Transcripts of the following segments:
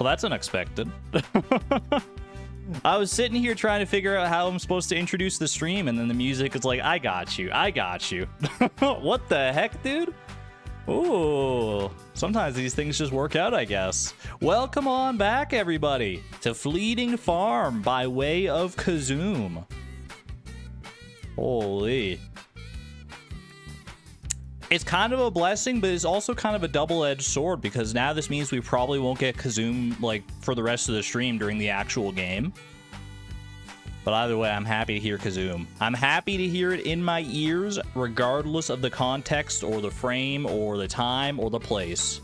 Well, that's unexpected. I was sitting here trying to figure out how I'm supposed to introduce the stream, and then the music is like, I got you. I got you. What the heck, dude? Ooh, sometimes these things just work out, I guess. Welcome on back, everybody, to Fleeting Farm by way of Kazoom. Holy. It's kind of a blessing, but it's also kind of a double-edged sword, because now this means we probably won't get Kazoom, like, for the rest of the stream during the actual game. But either way, I'm happy to hear Kazoom. I'm happy to hear it in my ears, regardless of the context, or the frame, or the time, or the place.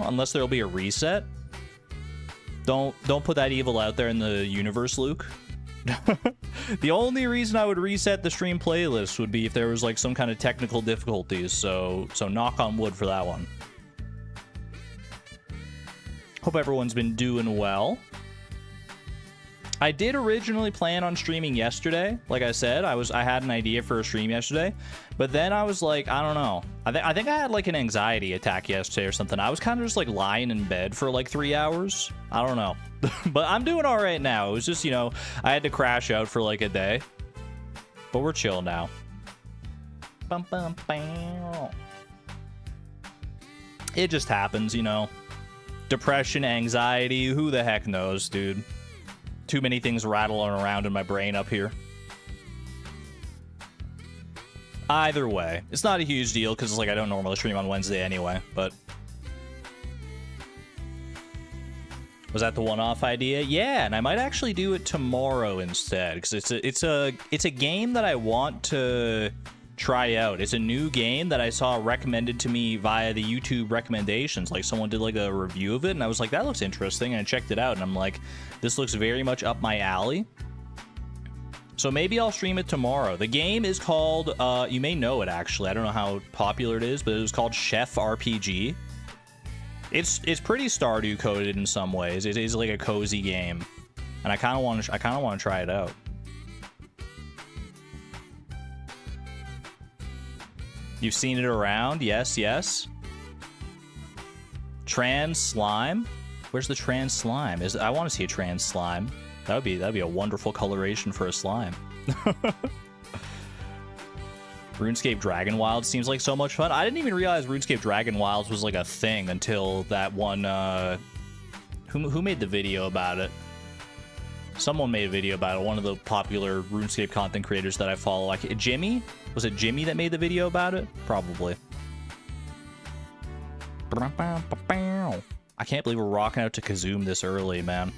Unless there'll be a reset. Don't put that evil out there in the universe, Luke. The only reason I would reset the stream playlist would be if there was like some kind of technical difficulties. So knock on wood for that one. Hope everyone's been doing well. I did originally plan on streaming yesterday. Like I said, I had an idea for a stream yesterday, but then I was like, I don't know. I think I had like an anxiety attack yesterday or something. I was kind of just like lying in bed for like 3 hours. I don't know. But I'm doing all right now. It was just, you know, I had to crash out for like a day, but we're chill now. Bum, bum, bam. It just happens, you know. Depression, anxiety, who the heck knows, dude? Too many things rattling around in my brain up here. Either way, it's not a huge deal because like I don't normally stream on Wednesday anyway, but was that the one-off idea? Yeah, and I might actually do it tomorrow instead, because it's a game that I want to try out. It's a new game that I saw recommended to me via the YouTube recommendations. Like someone did like a review of it, and I was like, that looks interesting, and I checked it out, and I'm like, this looks very much up my alley. So maybe I'll stream it tomorrow. The game is called, you may know it actually. I don't know how popular it is, but it was called Chef RPG. It's pretty Stardew coded in some ways. It is like a cozy game, and I kind of want to try it out. You've seen it around, yes, yes. Trans slime. Where's the trans slime? I want to see a trans slime. That'd be a wonderful coloration for a slime. RuneScape Dragon Wilds seems like so much fun. I didn't even realize RuneScape Dragon Wilds was like a thing until that one. Who made the video about it? Someone made a video about it. One of the popular RuneScape content creators that I follow. Like Jimmy? Was it Jimmy that made the video about it? Probably. I can't believe we're rocking out to Kazoom this early, man.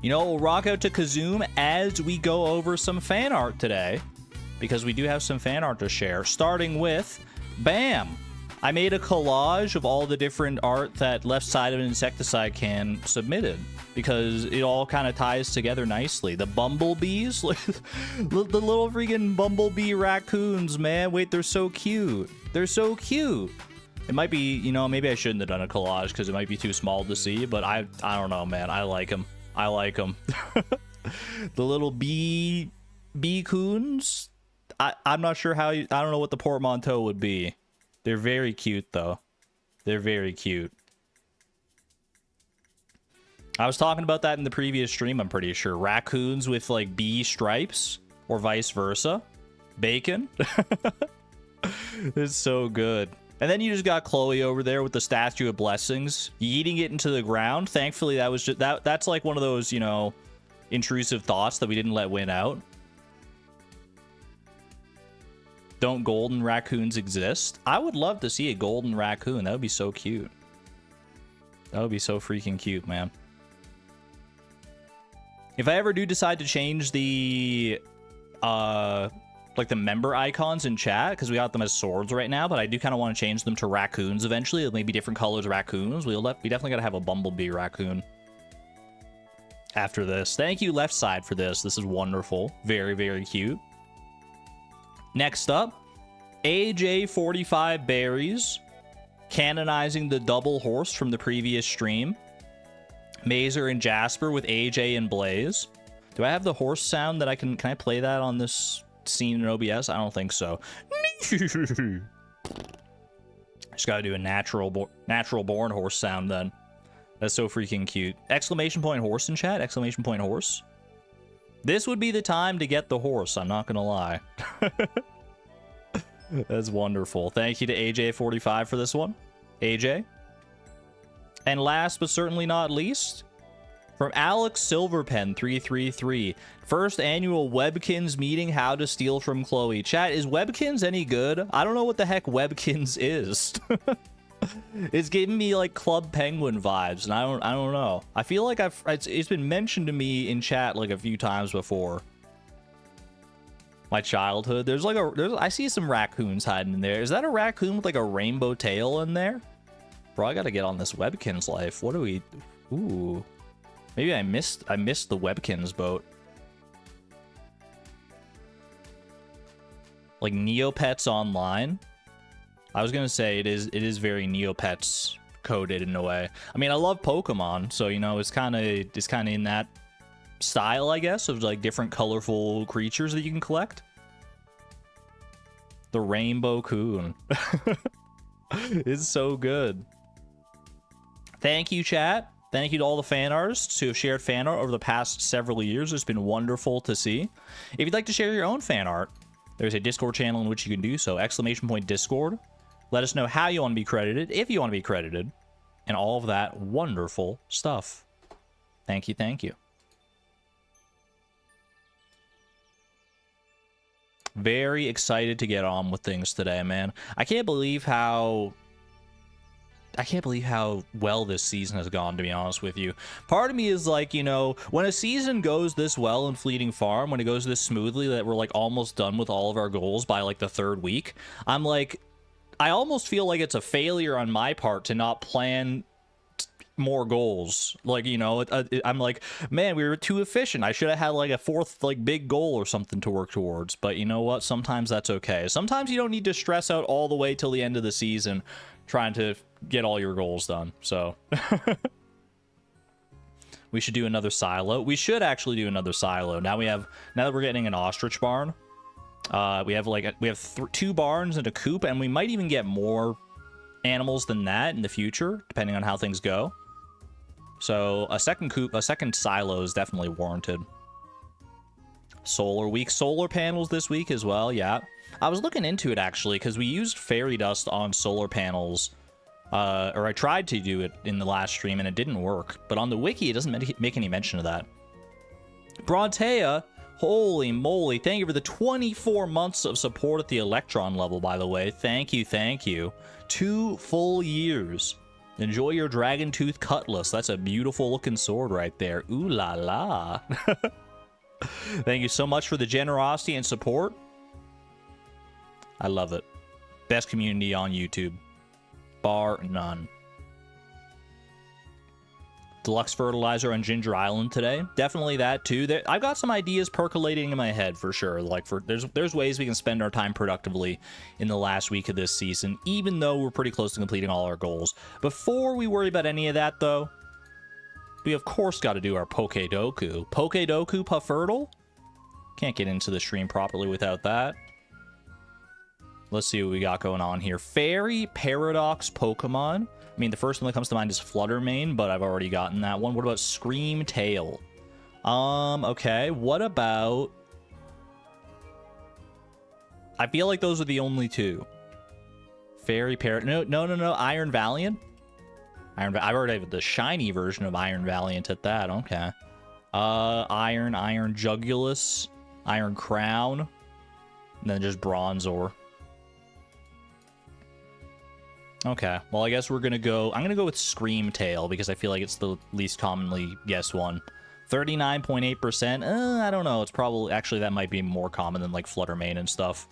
You know, we'll rock out to Kazoom as we go over some fan art today, because we do have some fan art to share, starting with, bam! I made a collage of all the different art that Left Side of an Insecticide can submitted, because it all kind of ties together nicely. The bumblebees, the little freaking bumblebee raccoons, man. Wait, they're so cute. They're so cute. It might be, you know, maybe I shouldn't have done a collage because it might be too small to see, but I don't know, man. I like them. I like them. The little bee coons. I'm not sure how I don't know what the portmanteau would be. They're very cute though. They're very cute. I was talking about that in the previous stream, I'm pretty sure. Raccoons with like bee stripes or vice versa. Bacon. It's so good. And then you just got Chloe over there with the Statue of Blessings, yeeting it into the ground. Thankfully, that was just that's like one of those, you know, intrusive thoughts that we didn't let win out. Don't golden raccoons exist? I would love to see a golden raccoon. That would be so cute. That would be so freaking cute, man. If I ever do decide to change the like the member icons in chat, because we got them as swords right now, but I do kind of want to change them to raccoons eventually. Maybe different colors raccoons. We definitely got to have a bumblebee raccoon after this. Thank you, Left Side, for this. This is wonderful. Very, very cute. Next up, AJ45 Berries, canonizing the double horse from the previous stream. Mazer and Jasper with AJ and Blaze. Do I have the horse sound that I can I play that on this seen in OBS? I don't think so. Just gotta do a natural born horse sound then. That's so freaking cute. Exclamation point horse in chat? Exclamation point horse? This would be the time to get the horse, I'm not gonna lie. That's wonderful. Thank you to AJ45 for this one. AJ. And last but certainly not least, from Alex Silverpen 333, first annual Webkins meeting, how to steal from Chloe. Chat, is Webkins any good? I don't know what the heck Webkins is. It's giving me like Club Penguin vibes, and I don't know. I feel like it's been mentioned to me in chat like a few times before. My childhood. I see some raccoons hiding in there. Is that a raccoon with like a rainbow tail in there? Bro, I gotta get on this Webkins life. What do we... Ooh. Maybe I missed the Webkins boat. Like Neopets Online? I was gonna say it is very Neopets coded in a way. I mean, I love Pokemon, so you know, it's kind of in that style, I guess, of like different colorful creatures that you can collect. The Rainbow Coon. It's so good. Thank you, chat. Thank you to all the fan artists who have shared fan art over the past several years. It's been wonderful to see. If you'd like to share your own fan art, there's a Discord channel in which you can do so. !Discord. Let us know how you want to be credited, if you want to be credited, and all of that wonderful stuff. Thank you, thank you. Very excited to get on with things today, man. I can't believe how well this season has gone, to be honest with you. Part of me is like, you know, when a season goes this well in Fleeting Farm, when it goes this smoothly that we're like almost done with all of our goals by like the 3rd week, I'm like, I almost feel like it's a failure on my part to not plan more goals. Like, you know, I'm like, man, we were too efficient. I should have had like a 4th like big goal or something to work towards. But you know what? Sometimes that's okay. Sometimes you don't need to stress out all the way till the end of the season trying to get all your goals done. So we should do another silo. We should actually do another silo. Now that we're getting an ostrich barn, we have 2 barns and a coop, and we might even get more animals than that in the future, depending on how things go. So a second silo is definitely warranted. Solar week, solar panels this week as well. Yeah, I was looking into it actually because we used fairy dust on solar panels, or I tried to do it in the last stream and it didn't work. But on the wiki, it doesn't make any mention of that. Brontea, holy moly! Thank you for the 24 months of support at the Electron level. By the way, thank you, thank you. 2 full years. Enjoy your dragon tooth cutlass. That's a beautiful looking sword right there. Ooh la la. Thank you so much for the generosity and support. I love it. Best community on YouTube. Bar none. Deluxe fertilizer on Ginger Island today. Definitely that too. I've got some ideas percolating in my head for sure. Like there's ways we can spend our time productively in the last week of this season, even though we're pretty close to completing all our goals. Before we worry about any of that though, we of course got to do our Pokedoku. Pokedoku Puffertle? Can't get into the stream properly without that. Let's see what we got going on here. Fairy Paradox Pokemon. I mean, the first one that comes to mind is Fluttermane, but I've already gotten that one. What about Scream Tail? Okay. What about... I feel like those are the only 2. Fairy Parrot. No. Iron Valiant? I already have the shiny version of Iron Valiant at that. Okay. Iron Jugulus, Iron Crown, and then just Bronzor. Okay, well, I guess I'm gonna go with Scream Tail because I feel like it's the least commonly guessed one. 39.8%. I don't know. It's probably, actually, that might be more common than like Fluttermane and stuff.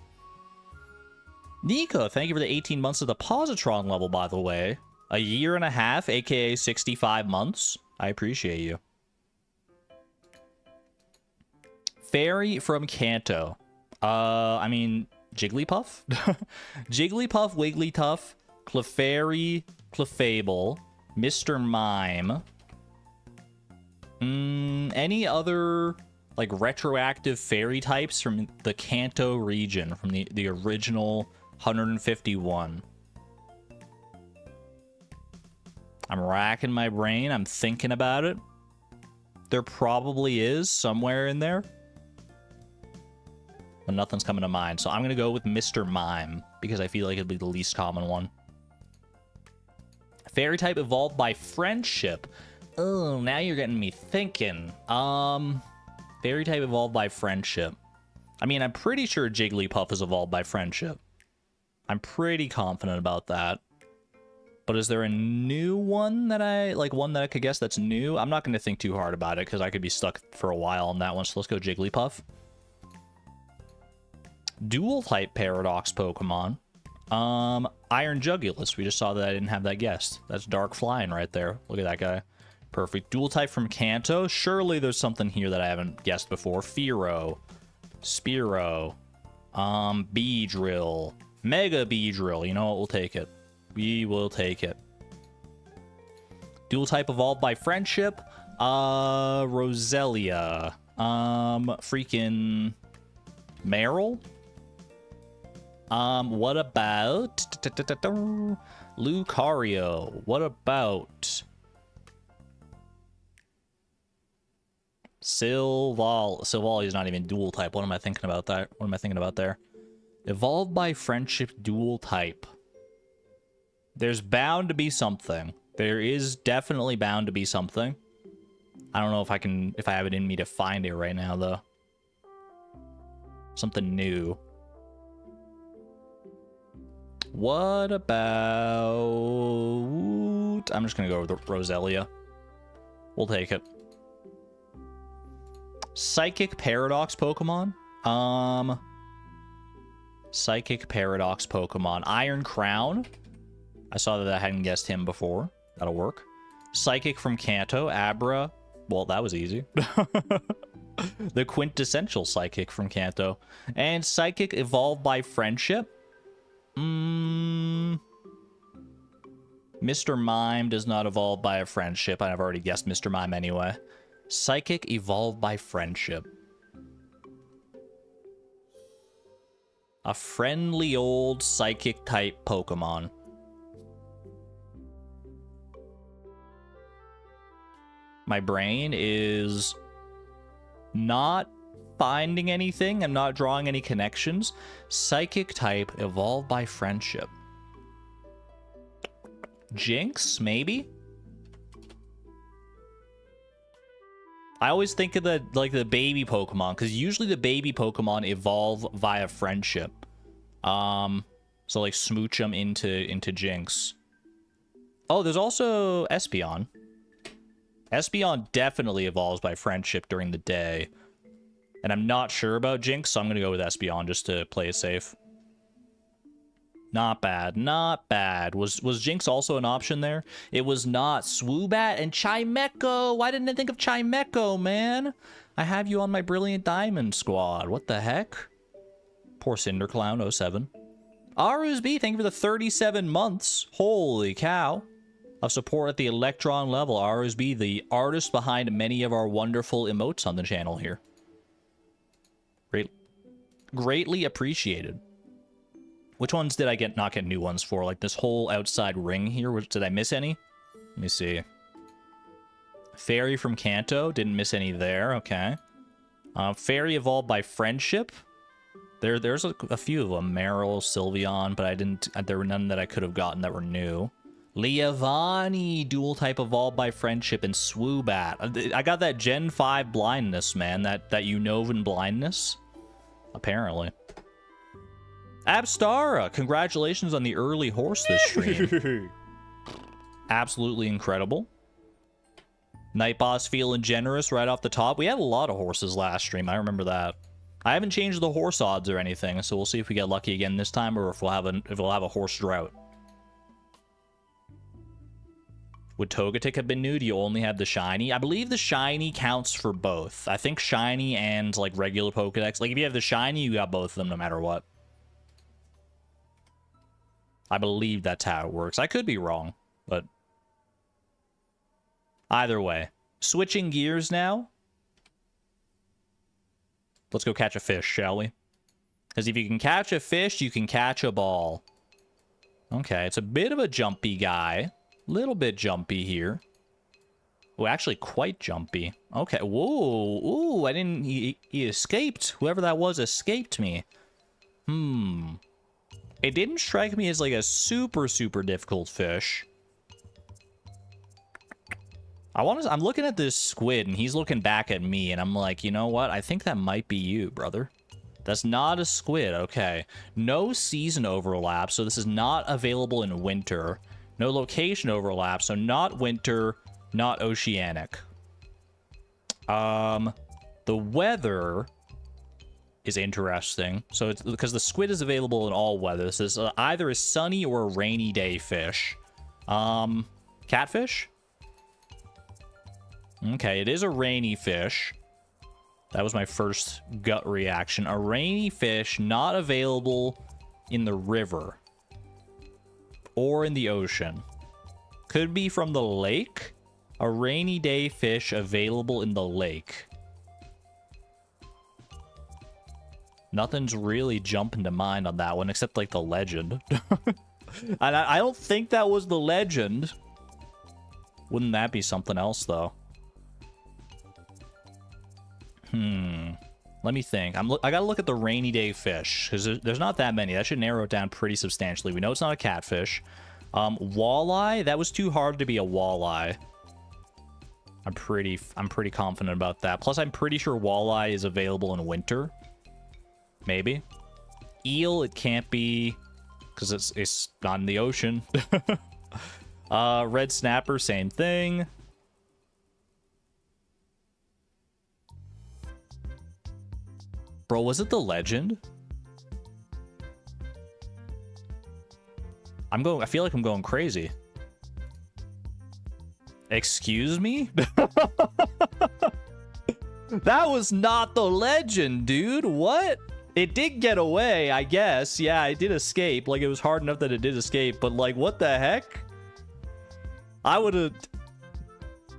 Nico, thank you for the 18 months of the Positron level, by the way. A year and a half, aka 65 months. I appreciate you. Fairy from Kanto. I mean, Jigglypuff? Jigglypuff, Wigglytuff, Clefairy, Clefable, Mr. Mime. Any other like retroactive fairy types from the Kanto region, from the original 151. I'm racking my brain. I'm thinking about it. There probably is somewhere in there, but nothing's coming to mind. So I'm going to go with Mr. Mime because I feel like it'd be the least common one. Fairy type evolved by friendship. Oh, now you're getting me thinking. Fairy type evolved by friendship. I mean, I'm pretty sure Jigglypuff is evolved by friendship. I'm pretty confident about that. But is there a new one that one that I could guess that's new? I'm not going to think too hard about it because I could be stuck for a while on that one. So let's go Jigglypuff. Dual type Paradox Pokemon. Iron Jugulus. We just saw that I didn't have that guessed. That's Dark Flying right there. Look at that guy. Perfect. Dual type from Kanto. Surely there's something here that I haven't guessed before. Fearow. Spearow. Beedrill. Mega Beedrill. You know what? We'll take it. We will take it. Dual type evolved by friendship. Roselia. Freaking Meryl. What about Lucario? What about Silvally is not even dual type. What am I thinking about that? What am I thinking about there? Evolved by friendship, dual type. There's bound to be something. There is definitely bound to be something. I don't know if I have it in me to find it right now, though. Something new. What about... I'm just going to go with Roselia. We'll take it. Psychic Paradox Pokemon. Psychic Paradox Pokemon. Iron Crown. I saw that I hadn't guessed him before. That'll work. Psychic from Kanto. Abra. Well, that was easy. The quintessential Psychic from Kanto. And Psychic evolved by friendship. Mr. Mime does not evolve by a friendship. I've already guessed Mr. Mime anyway. Psychic evolved by friendship. A friendly old psychic type Pokemon. My brain is not finding anything. I'm not drawing any connections. Psychic type evolved by friendship. Jinx, maybe? I always think of the baby Pokemon, because usually the baby Pokemon evolve via friendship. So like smooch them into Jinx. Oh, there's also Espeon. Espeon definitely evolves by friendship during the day. And I'm not sure about Jinx, so I'm going to go with Espeon just to play it safe. Not bad, not bad. Was Jinx also an option there? It was not. Swoobat and Chimecho. Why didn't I think of Chimecho, man? I have you on my Brilliant Diamond squad. What the heck? Poor CinderClown07. Arusb, thank you for the 37 months. Holy cow. Of support at the Electron level. Arusb, the artist behind many of our wonderful emotes on the channel here. Greatly appreciated. Which ones did I not get new ones for? Like this whole outside ring here. Did I miss any? Let me see. Fairy from Kanto. Didn't miss any there. Okay. Fairy evolved by friendship. There's a few of them. Meryl, Sylveon, but there were none that I could have gotten that were new. Leavanny, dual type evolved by friendship, and Swoobat. I got that Gen 5 blindness, man. That Unovan blindness. Apparently. Abstara, congratulations on the early horse this stream. Absolutely incredible. Night Boss feeling generous right off the top. We had a lot of horses last stream. I remember that. I haven't changed the horse odds or anything, so we'll see if we get lucky again this time, or if we'll have a horse drought. Would Togetic have been new? Do you only have the shiny? I believe the shiny counts for both. I think shiny and like regular Pokedex. Like if you have the shiny, you got both of them no matter what. I believe that's how it works. I could be wrong, but either way. Switching gears now. Let's go catch a fish, shall we? Because if you can catch a fish, you can catch a ball. Okay, it's a bit of a jumpy guy. Little bit jumpy here. Oh, actually quite jumpy. Okay, whoa. Ooh, I didn't... He escaped. Whoever that was escaped me. It didn't strike me as like a super, super difficult fish. I'm looking at this squid, and he's looking back at me, and I'm like, you know what? I think that might be you, brother. That's not a squid, okay. No season overlap, so this is not available in winter. No location overlap, so not winter, not oceanic. The weather is interesting. So it's because the squid is available in all weather. This is either a sunny or a rainy day fish. Catfish? Okay, it is a rainy fish. That was my first gut reaction. A rainy fish not available in the river or in the ocean. Could be from the lake. A rainy day fish available in the lake. Nothing's really jumping to mind on that one except like the legend. And I don't think that was the legend. Wouldn't that be something else though? Let me think. I gotta look at the rainy day fish because there's not that many. That should narrow it down pretty substantially. We know it's not a catfish. Walleye. That was too hard to be a walleye. I'm pretty confident about that. Plus, I'm pretty sure walleye is available in winter. Maybe. Eel. It can't be because it's not in the ocean. Red snapper. Same thing. Bro, was it the legend? I feel like I'm going crazy. Excuse me? That was not the legend, dude. What? It did get away, I guess. Yeah, it did escape. Like, it was hard enough that it did escape. But, like, what the heck? I would have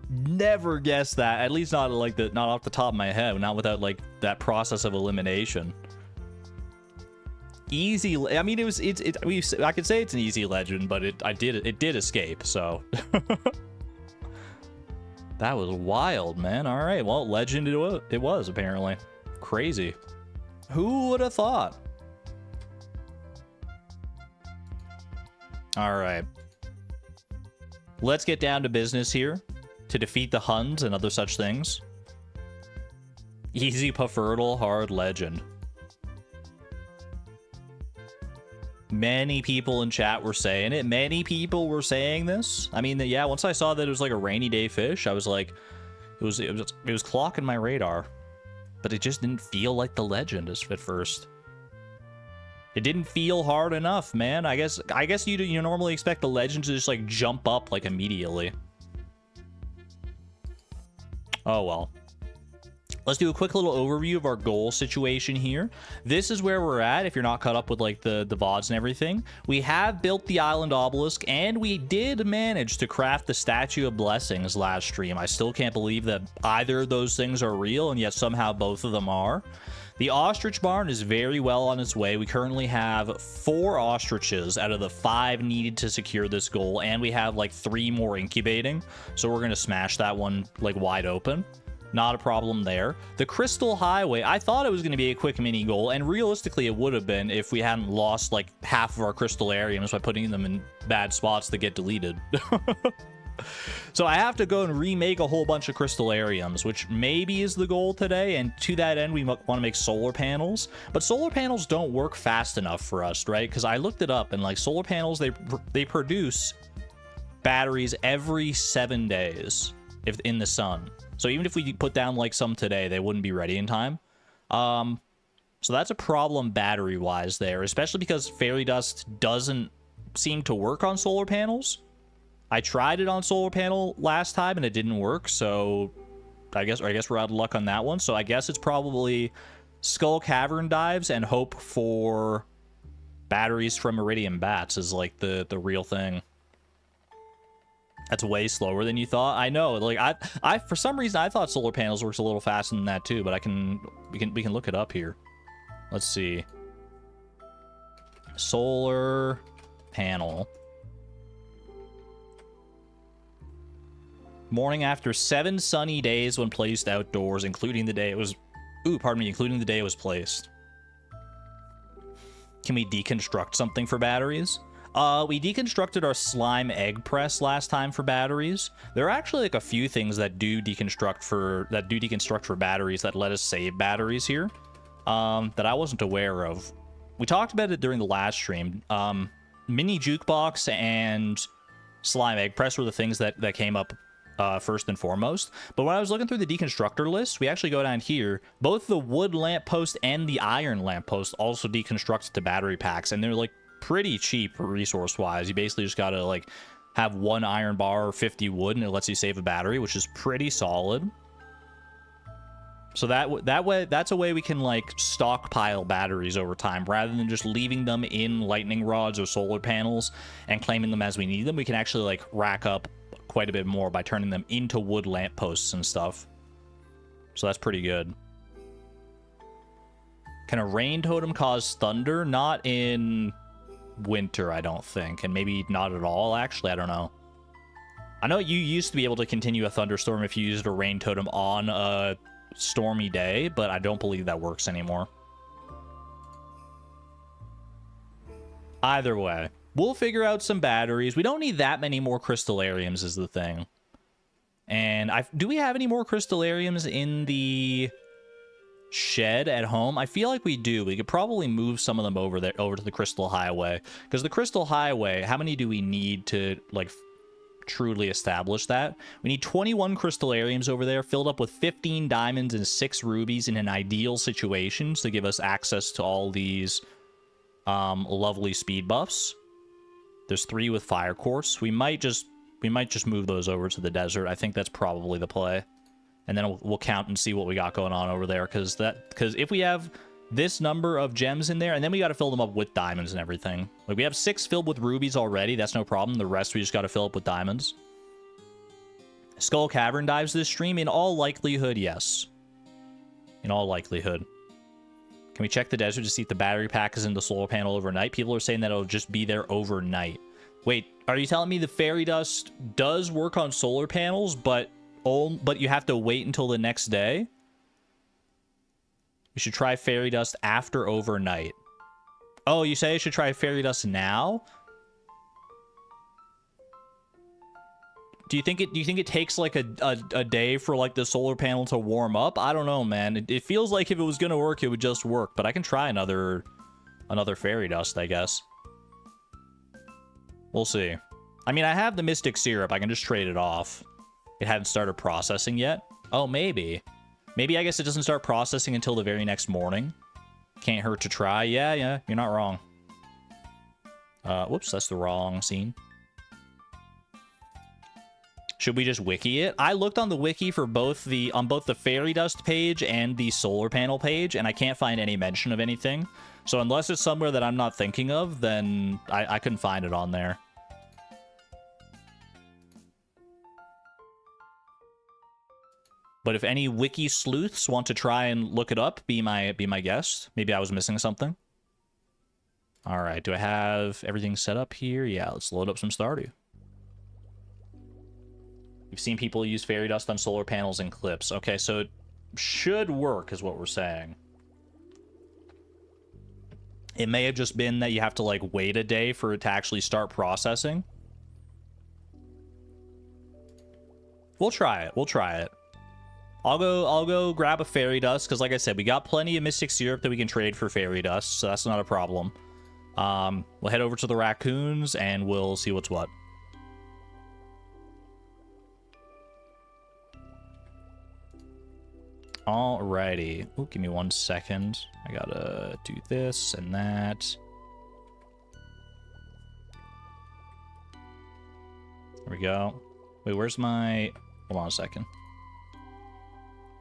never guessed that. At least not like not off the top of my head. Not without like that process of elimination. Easy. I mean, I could say it's an easy legend, but it did escape. So that was wild, man. All right, well, legend it was apparently. Crazy. Who would have thought? All right. Let's get down to business here. To defeat the Huns and other such things. Easy Puffertle, hard legend. Many people in chat were saying it. Many people were saying this. I mean, yeah, once I saw that it was like a rainy day fish, I was like, it was clocking my radar. But it just didn't feel like the legend at first. It didn't feel hard enough, man. I guess you normally expect the legend to just like jump up like immediately. Oh, well. Let's do a quick little overview of our goal situation here. This is where we're at, if you're not caught up with, like, the VODs and everything. We have built the island obelisk, and we did manage to craft the Statue of Blessings last stream. I still can't believe that either of those things are real, and yet somehow both of them are. The ostrich barn is very well on its way. We currently have 4 ostriches out of the 5 needed to secure this goal, and we have like 3 more incubating, so we're gonna smash that one like wide open. Not a problem there. The Crystal Highway, I thought it was going to be a quick mini goal, and realistically it would have been if we hadn't lost like half of our crystallariums by putting them in bad spots that get deleted. So I have to go and remake a whole bunch of crystallariums, which maybe is the goal today, and to that end we want to make solar panels. But solar panels don't work fast enough for us, right? Because I looked it up, and like solar panels, they produce batteries every 7 days if in the sun. So even if we put down like some today, they wouldn't be ready in time. So that's a problem battery-wise there, especially because fairy dust doesn't seem to work on solar panels. I tried it on solar panel last time and it didn't work, so I guess we're out of luck on that one. So I guess it's probably Skull Cavern dives and hope for batteries from Iridium Bats is like the real thing. That's way slower than you thought. I know. Like I for some reason I thought solar panels works a little faster than that too, but we can look it up here. Let's see. Solar panel. Morning after 7 sunny days when placed outdoors, including the day it was... Ooh, pardon me, including the day it was placed. Can we deconstruct something for batteries? We deconstructed our slime egg press last time for batteries. There are actually like a few things that do deconstruct for batteries that let us save batteries here. That I wasn't aware of. We talked about it during the last stream. Mini jukebox and slime egg press were the things that came up first and foremost. But when I was looking through the deconstructor list, we actually go down here. Both the wood lamppost and the iron lamppost also deconstruct to battery packs, and they're like pretty cheap resource wise. You basically just gotta like have 1 iron bar or 50 wood, and it lets you save a battery, which is pretty solid. So that's a way we can like stockpile batteries over time rather than just leaving them in lightning rods or solar panels and claiming them as we need them. We can actually like rack up quite a bit more by turning them into wood lampposts and stuff. So that's pretty good. Can a rain totem cause thunder? Not in winter, I don't think. And maybe not at all, actually. I don't know. I know you used to be able to continue a thunderstorm if you used a rain totem on a stormy day, but I don't believe that works anymore. Either way, we'll figure out some batteries. We don't need that many more crystallariums is the thing. And do we have any more crystallariums in the shed at home? I feel like we do. We could probably move some of them over to the Crystal Highway, because the Crystal Highway, how many do we need to like truly establish that? We need 21 crystallariums over there, filled up with 15 diamonds and 6 rubies in an ideal situation to give us access to all these lovely speed buffs. There's 3 with fire course. We might just move those over to the desert. I think that's probably the play. And then we'll count and see what we got going on over there, because if we have this number of gems in there, and then we got to fill them up with diamonds and everything. Like, we have 6 filled with rubies already. That's no problem. The rest we just got to fill up with diamonds. Skull Cavern dives this stream? In all likelihood, yes. In all likelihood. Can we check the desert to see if the battery pack is in the solar panel overnight? People are saying that it'll just be there overnight. Wait, are you telling me the fairy dust does work on solar panels, but you have to wait until the next day? You should try fairy dust after overnight. Oh, you say I should try fairy dust now? Do you think it takes like a day for like the solar panel to warm up? I don't know, man. It feels like if it was gonna work, it would just work. But I can try another fairy dust, I guess. We'll see. I mean, I have the mystic syrup. I can just trade it off. It hadn't started processing yet. Oh, maybe. Maybe I guess it doesn't start processing until the very next morning. Can't hurt to try. Yeah, you're not wrong. Whoops, that's the wrong scene. Should we just wiki it? I looked on the wiki for both the fairy dust page and the solar panel page, and I can't find any mention of anything. So unless it's somewhere that I'm not thinking of, then I couldn't find it on there. But if any wiki sleuths want to try and look it up, be my guest. Maybe I was missing something. All right, do I have everything set up here? Yeah, let's load up some Stardew. We've seen people use fairy dust on solar panels and clips. Okay, so it should work, is what we're saying. It may have just been that you have to like wait a day for it to actually start processing. We'll try it. We'll try it. I'll go grab a fairy dust, because like I said, we got plenty of mystic syrup that we can trade for fairy dust, so that's not a problem. We'll head over to the raccoons and we'll see what's what. Alrighty. Ooh, give me 1 second. I gotta do this and that. There we go. Wait, where's my... Hold on a second.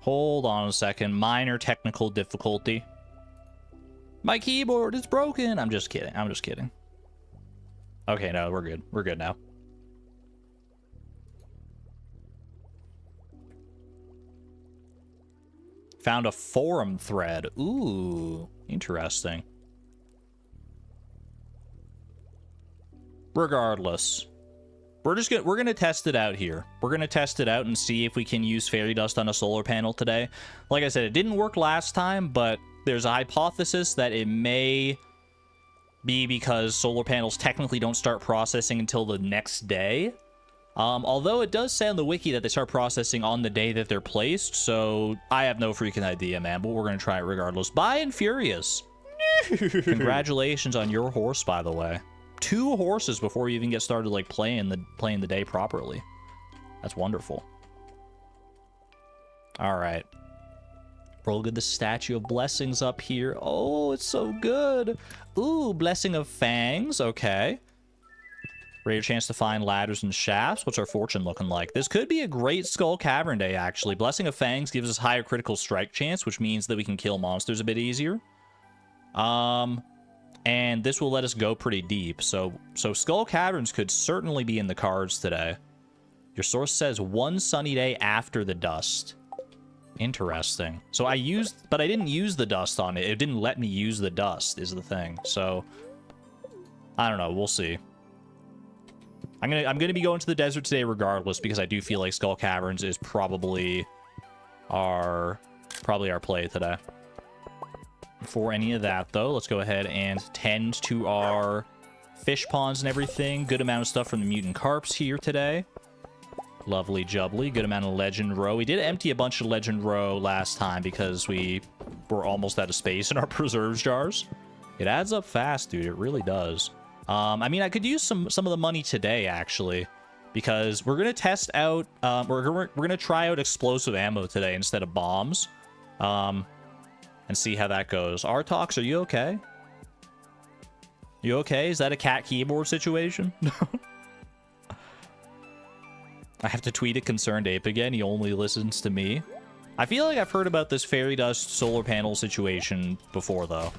Hold on a second. Minor technical difficulty. My keyboard is broken. I'm just kidding. I'm just kidding. Okay, no, we're good. We're good now. Found a forum thread. Ooh, interesting. Regardless, we're gonna test it out here. We're gonna test it out and see if we can use fairy dust on a solar panel today. Like I said, it didn't work last time, but there's a hypothesis that it may be because solar panels technically don't start processing until the next day. Although it does say on the wiki that they start processing on the day that they're placed, so I have no freaking idea, man, but we're gonna try it regardless. Bye and Furious. Congratulations on your horse, by the way. 2 horses before you even get started, like, playing the day properly. That's wonderful. All right. Roll good the Statue of Blessings up here. Oh, it's so good. Ooh, Blessing of Fangs. Okay. Rare chance to find ladders and shafts. What's our fortune looking like? This could be a great Skull Cavern day, actually. Blessing of Fangs gives us higher critical strike chance, which means that we can kill monsters a bit easier. And this will let us go pretty deep. So Skull Caverns could certainly be in the cards today. Your source says 1 sunny day after the dust. Interesting. So I didn't use the dust on it. It didn't let me use the dust is the thing. So I don't know. We'll see. I'm gonna be going to the desert today regardless, because I do feel like Skull Caverns is probably our play today. For any of that, though, let's go ahead and tend to our fish ponds and everything. Good amount of stuff from the mutant carps here today. Lovely jubbly. Good amount of legend row. We did empty a bunch of legend row last time because we were almost out of space in our preserves jars. It adds up fast, dude. It really does. I mean, I could use some of the money today, actually, because we're gonna test out. We're gonna try out explosive ammo today instead of bombs. And see how that goes. Artox, are you okay? You okay? Is that a cat keyboard situation? I have to tweet a concerned ape again. He only listens to me. I feel like I've heard about this fairy dust solar panel situation before, though.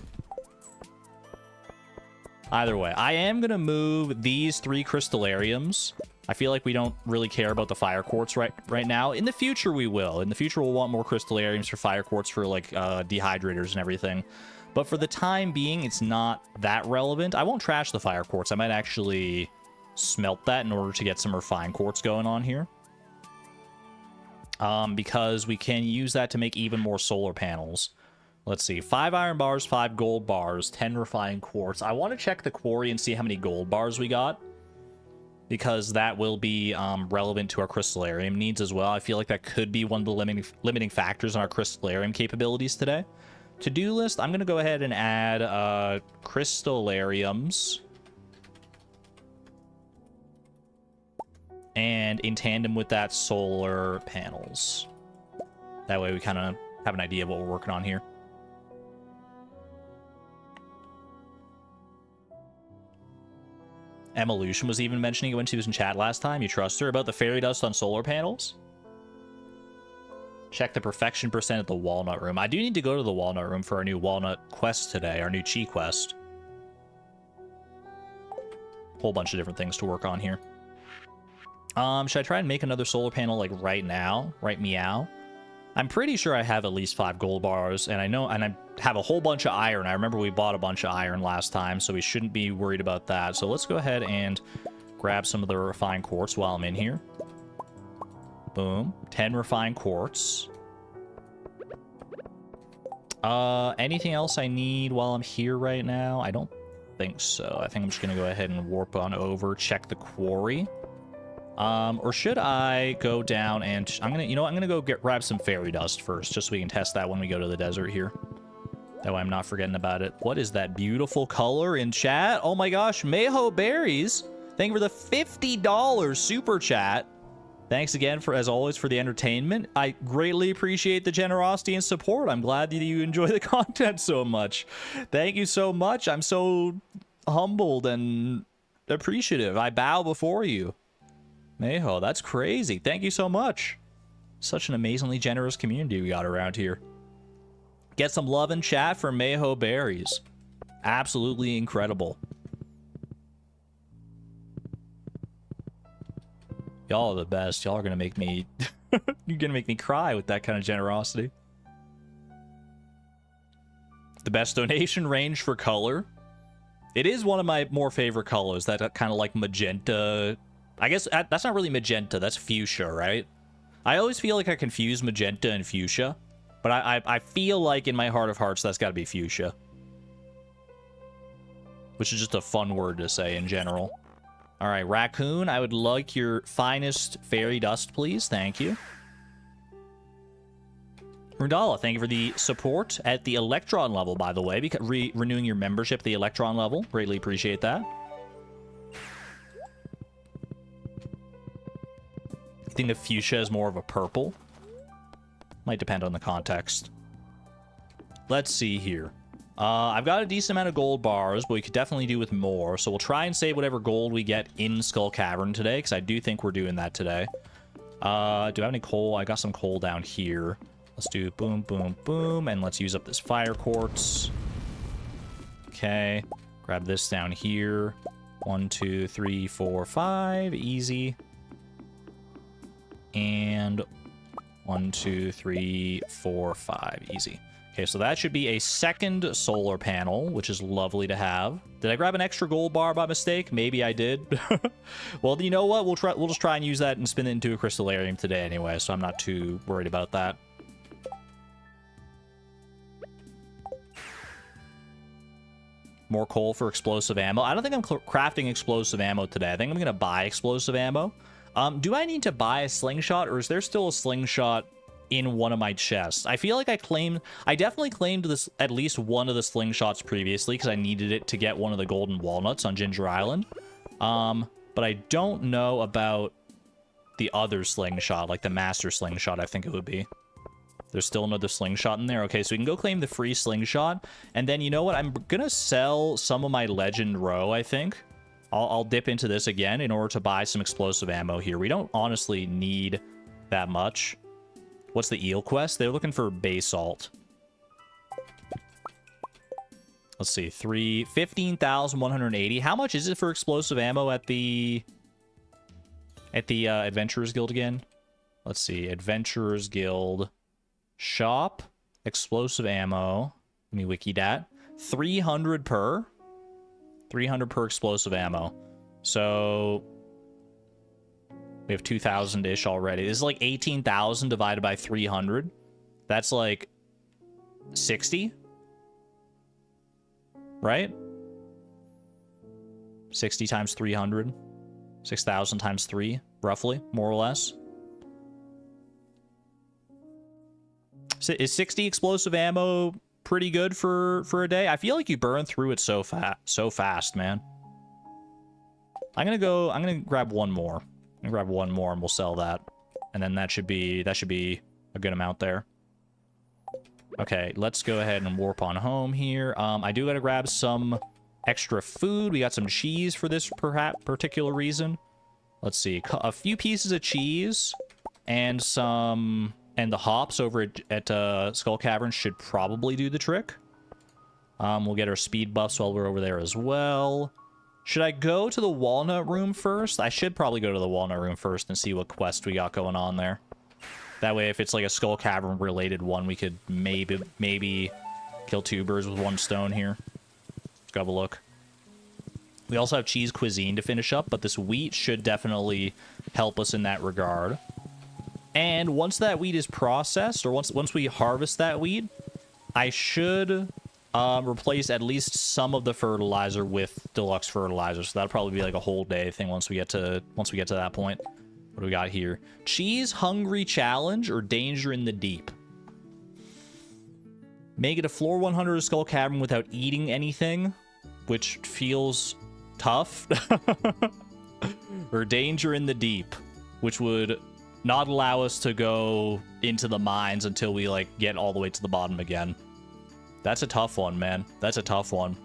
Either way, I am going to move these 3 crystallariums. I feel like we don't really care about the fire quartz right now. In the future, we will. In the future, we'll want more crystallariums for fire quartz for, like, dehydrators and everything. But for the time being, it's not that relevant. I won't trash the fire quartz. I might actually smelt that in order to get some refined quartz going on here. Because we can use that to make even more solar panels. Let's see. 5 iron bars, 5 gold bars, 10 refined quartz. I want to check the quarry and see how many gold bars we got, because that will be relevant to our crystallarium needs as well. I feel like that could be one of the limiting factors in our crystallarium capabilities today. To-do list, I'm going to go ahead and add crystallariums. And in tandem with that, solar panels. That way we kind of have an idea of what we're working on here. Evolution was even mentioning it when she was in chat last time. You trust her about the fairy dust on solar panels? Check the perfection percent at the walnut room. I do need to go to the walnut room for our new walnut quest today, our new chi quest. Whole bunch of different things to work on here. Should I try and make another solar panel like right now? Right meow? I'm pretty sure I have at least 5 gold bars, and I have a whole bunch of iron. I remember we bought a bunch of iron last time, so we shouldn't be worried about that. So let's go ahead and grab some of the refined quartz while I'm in here. Boom. 10 refined quartz. Anything else I need while I'm here right now? I don't think so. I think I'm just gonna go ahead and warp on over, check the quarry. Or should I go down and I'm gonna go grab some fairy dust first, just so we can test that when we go to the desert here. That way I'm not forgetting about it. What is that beautiful color in chat? Oh my gosh, Mayho Berries. Thank you for the $50 super chat. Thanks again as always for the entertainment. I greatly appreciate the generosity and support. I'm glad that you enjoy the content so much. Thank you so much. I'm so humbled and appreciative. I bow before you. Mayho, that's crazy. Thank you so much. Such an amazingly generous community we got around here. Get some love in chat for Mayho Berries. Absolutely incredible. Y'all are the best. Y'all are gonna make me you're gonna make me cry with that kind of generosity. The best donation range for color. It is one of my more favorite colors, that kind of like magenta. I guess that's not really magenta, that's fuchsia, right? I always feel like I confuse magenta and fuchsia, but I feel like in my heart of hearts that's got to be fuchsia. Which is just a fun word to say in general. All right, Raccoon, I would like your finest fairy dust, please. Thank you. Rundala, thank you for the support at the Electron level, by the way, because renewing your membership at the Electron level. Greatly appreciate that. I think the fuchsia is more of a purple. Might depend on the context. Let's see here. I've got a decent amount of gold bars, but we could definitely do with more. So we'll try and save whatever gold we get in Skull Cavern today, because I do think we're doing that today. Do I have any coal? I got some coal down here. Let's do boom, boom, boom, and let's use up this fire quartz. Okay, grab this down here. 1, 2, 3, 4, 5, easy. And 1, 2, 3, 4, 5, easy. Okay, so that should be a second solar panel, which is lovely to have. Did I grab an extra gold bar by mistake? Maybe I did. Well, you know what? We'll just try and use that and spin it into a crystallarium today anyway, so I'm not too worried about that. More coal for explosive ammo. I don't think I'm crafting explosive ammo today. I think I'm going to buy explosive ammo. Do I need to buy a slingshot, or is there still a slingshot in one of my chests? I feel like I definitely claimed this, at least one of the slingshots previously, because I needed it to get one of the golden walnuts on Ginger Island. But I don't know about the other slingshot, like the master slingshot, I think it would be. There's still another slingshot in there. Okay, so we can go claim the free slingshot. And then, you know what? I'm going to sell some of my legend row, I think. I'll dip into this again in order to buy some explosive ammo here. We don't honestly need that much. What's the eel quest? They're looking for basalt. Let's see. 15,180. How much is it for explosive ammo at the Adventurers Guild again? Let's see. Adventurers Guild. Shop, explosive ammo. Let me wiki that. 300 per. 300 per explosive ammo. So we have 2,000-ish already. This is like 18,000 divided by 300. That's like 60. Right? 60 times 300. 6,000 times 3, roughly, more or less. Is 60 explosive ammo pretty good for a day? I feel like you burn through it so fast, man. I'm gonna grab one more. I'm gonna grab one more and we'll sell that. And then that should be a good amount there. Okay, let's go ahead and warp on home here. I do gotta grab some extra food. We got some cheese for this perhaps particular reason. Let's see, a few pieces of cheese and some. And the hops over at Skull Cavern should probably do the trick. We'll get our speed buffs while we're over there as well. Should I go to the Walnut Room first? I should probably go to the Walnut Room first and see what quest we got going on there. That way, if it's like a Skull Cavern related one, we could maybe kill 2 birds with 1 stone here. Let's go have a look. We also have cheese cuisine to finish up, but this wheat should definitely help us in that regard. And once that wheat is processed, or once we harvest that wheat, I should replace at least some of the fertilizer with deluxe fertilizer. So that'll probably be like a whole day thing once we get to that point. What do we got here? Cheese hungry challenge or danger in the deep. Make it a floor 100 of Skull Cavern without eating anything, which feels tough. Or danger in the deep, which would not allow us to go into the mines until we, like, get all the way to the bottom again. That's a tough one, man. That's a tough one.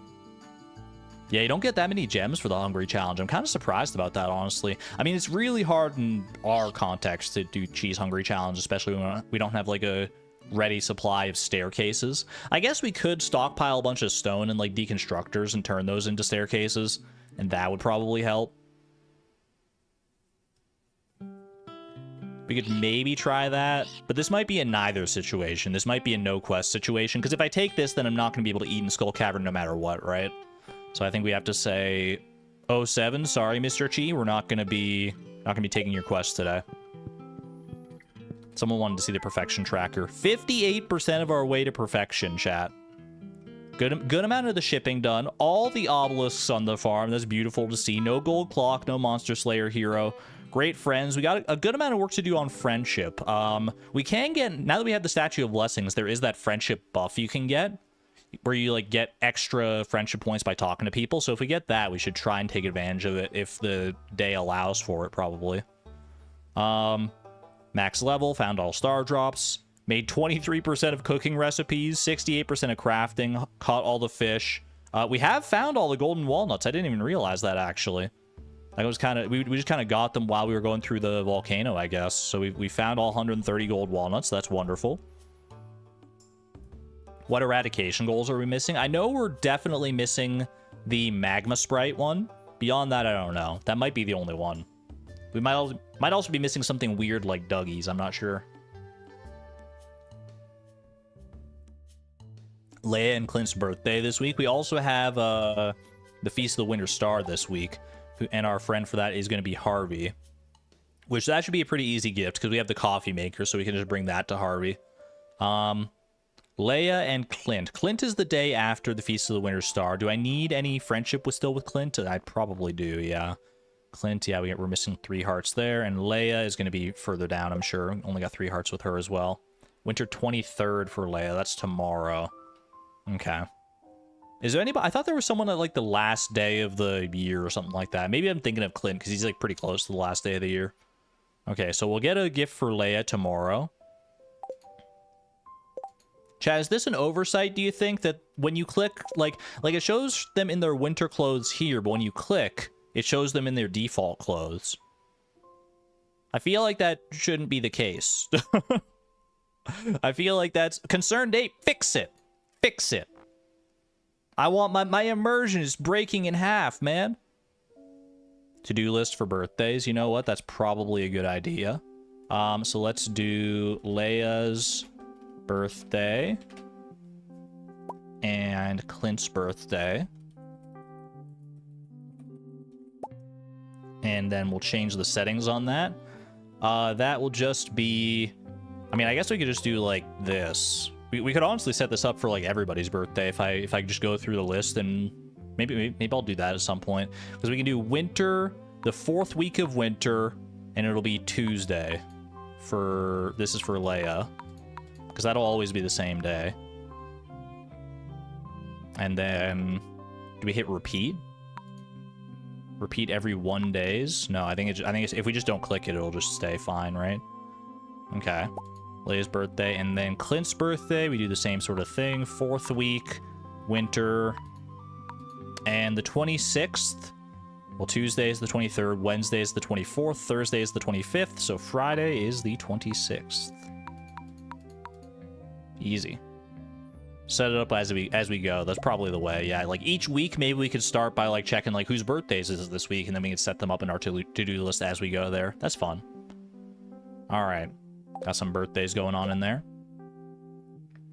Yeah, you don't get that many gems for the Hungry Challenge. I'm kind of surprised about that, honestly. I mean, it's really hard in our context to do Cheese Hungry Challenge, especially when we don't have, like, a ready supply of staircases. I guess we could stockpile a bunch of stone and, like, deconstructors and turn those into staircases, and that would probably help. We could maybe try that, but this might be a neither situation. This might be a no quest situation, because if I take this, then I'm not going to be able to eat in Skull Cavern no matter what, right? So I think we have to say, oh 07, sorry, Mr. Chi, we're not going to be taking your quest today. Someone wanted to see the perfection tracker. 58% of our way to perfection, chat. Good amount of the shipping done. All the obelisks on the farm. That's beautiful to see. No gold clock, no monster slayer hero. Great friends. We got a good amount of work to do on friendship. We can get, now that we have the Statue of Blessings, there is that friendship buff you can get, where you like get extra friendship points by talking to people. So if we get that, we should try and take advantage of it if the day allows for it, probably. Max level, found all star drops, made 23% of cooking recipes, 68% of crafting, caught all the fish. We have found all the golden walnuts. I didn't even realize that, actually. Like, it was kind of, we just kind of got them while we were going through the volcano, I guess. So we found all 130 gold walnuts. That's wonderful. What eradication goals are we missing? I know we're definitely missing the magma sprite one. Beyond that, I don't know. That might be the only one. We might also be missing something weird like Dougie's. I'm not sure. Leia and Clint's birthday this week. We also have the Feast of the Winter Star this week. And our friend for that is going to be Harvey. Which that should be a pretty easy gift because we have the coffee maker, so we can just bring that to Harvey. Leia and Clint. Clint is the day after the Feast of the Winter Star. Do I need any friendship still with Clint? I probably do, yeah. Clint, yeah, we're missing 3 hearts there. And Leia is going to be further down, I'm sure. Only got 3 hearts with her as well. Winter 23rd for Leia. That's tomorrow. Okay. Is there anybody? I thought there was someone at, like, the last day of the year or something like that. Maybe I'm thinking of Clint, because he's, like, pretty close to the last day of the year. Okay, so we'll get a gift for Leia tomorrow. Chad, is this an oversight, do you think? That when you click, like it shows them in their winter clothes here, but when you click, it shows them in their default clothes. I feel like that shouldn't be the case. I feel like that's... Concerned Ape, fix it! Fix it! I want my immersion is breaking in half, man. To-do list for birthdays. You know what? That's probably a good idea. So let's do Leia's birthday and Clint's birthday. And then we'll change the settings on that. That will just be... I mean, I guess we could just do like this. We could honestly set this up for like everybody's birthday if I just go through the list, and maybe I'll do that at some point, because we can do winter, the 4th week of winter, and it'll be Tuesday. This is for Leia, because that'll always be the same day. And then do we hit repeat? Repeat every 1 days? No, I think it's if we just don't click it, it'll just stay fine, right? Okay. Leia's birthday, and then Clint's birthday, we do the same sort of thing. 4th week, winter, and the 26th. Well, Tuesday is the 23rd, Wednesday is the 24th, Thursday is the 25th, so Friday is the 26th. Easy. Set it up as we go. That's probably the way. Yeah, like each week, maybe we could start by like checking like whose birthdays is this week, and then we can set them up in our to-do list as we go there. That's fun. All right. Got some birthdays going on in there.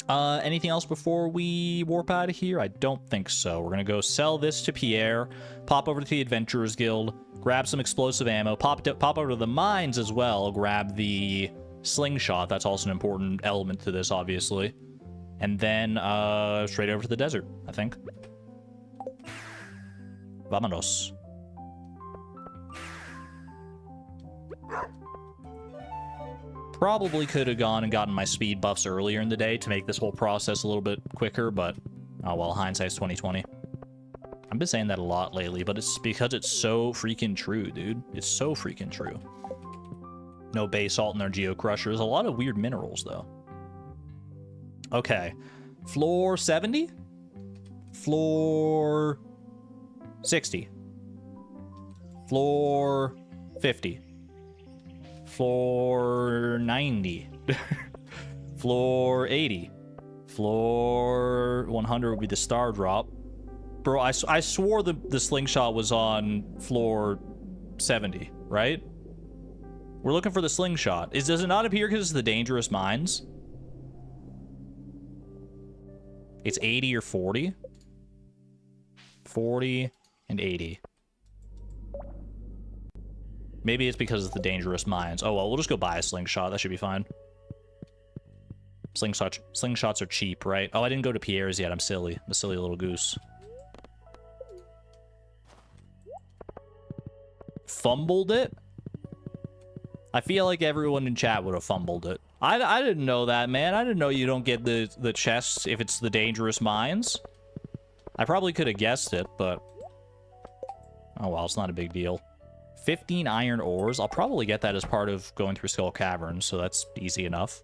Anything else before we warp out of here? I don't think so. We're going to go sell this to Pierre, pop over to the Adventurers Guild, grab some explosive ammo, pop over to the mines as well, grab the slingshot. That's also an important element to this, obviously. And then straight over to the desert, I think. Vámonos. Probably could have gone and gotten my speed buffs earlier in the day to make this whole process a little bit quicker, but oh well, hindsight's 2020. I've been saying that a lot lately, but it's because it's so freaking true, dude. It's so freaking true. No basalt in our geocrushers. A lot of weird minerals, though. Okay. Floor 70? Floor 60. Floor 50. Floor 90. Floor 80. Floor 100 would be the star drop. Bro, I swore the slingshot was on floor 70, right? We're looking for the slingshot. Does it not appear because it's the dangerous mines? It's 80 or 40? 40 and 80. Maybe it's because of the dangerous mines. Oh, well, we'll just go buy a slingshot. That should be fine. Slingshots are cheap, right? Oh, I didn't go to Pierre's yet. I'm silly. I'm a silly little goose. Fumbled it? I feel like everyone in chat would have fumbled it. I didn't know that, man. I didn't know you don't get the chests if it's the dangerous mines. I probably could have guessed it, but... oh, well, it's not a big deal. 15 iron ores. I'll probably get that as part of going through Skull Cavern, so that's easy enough.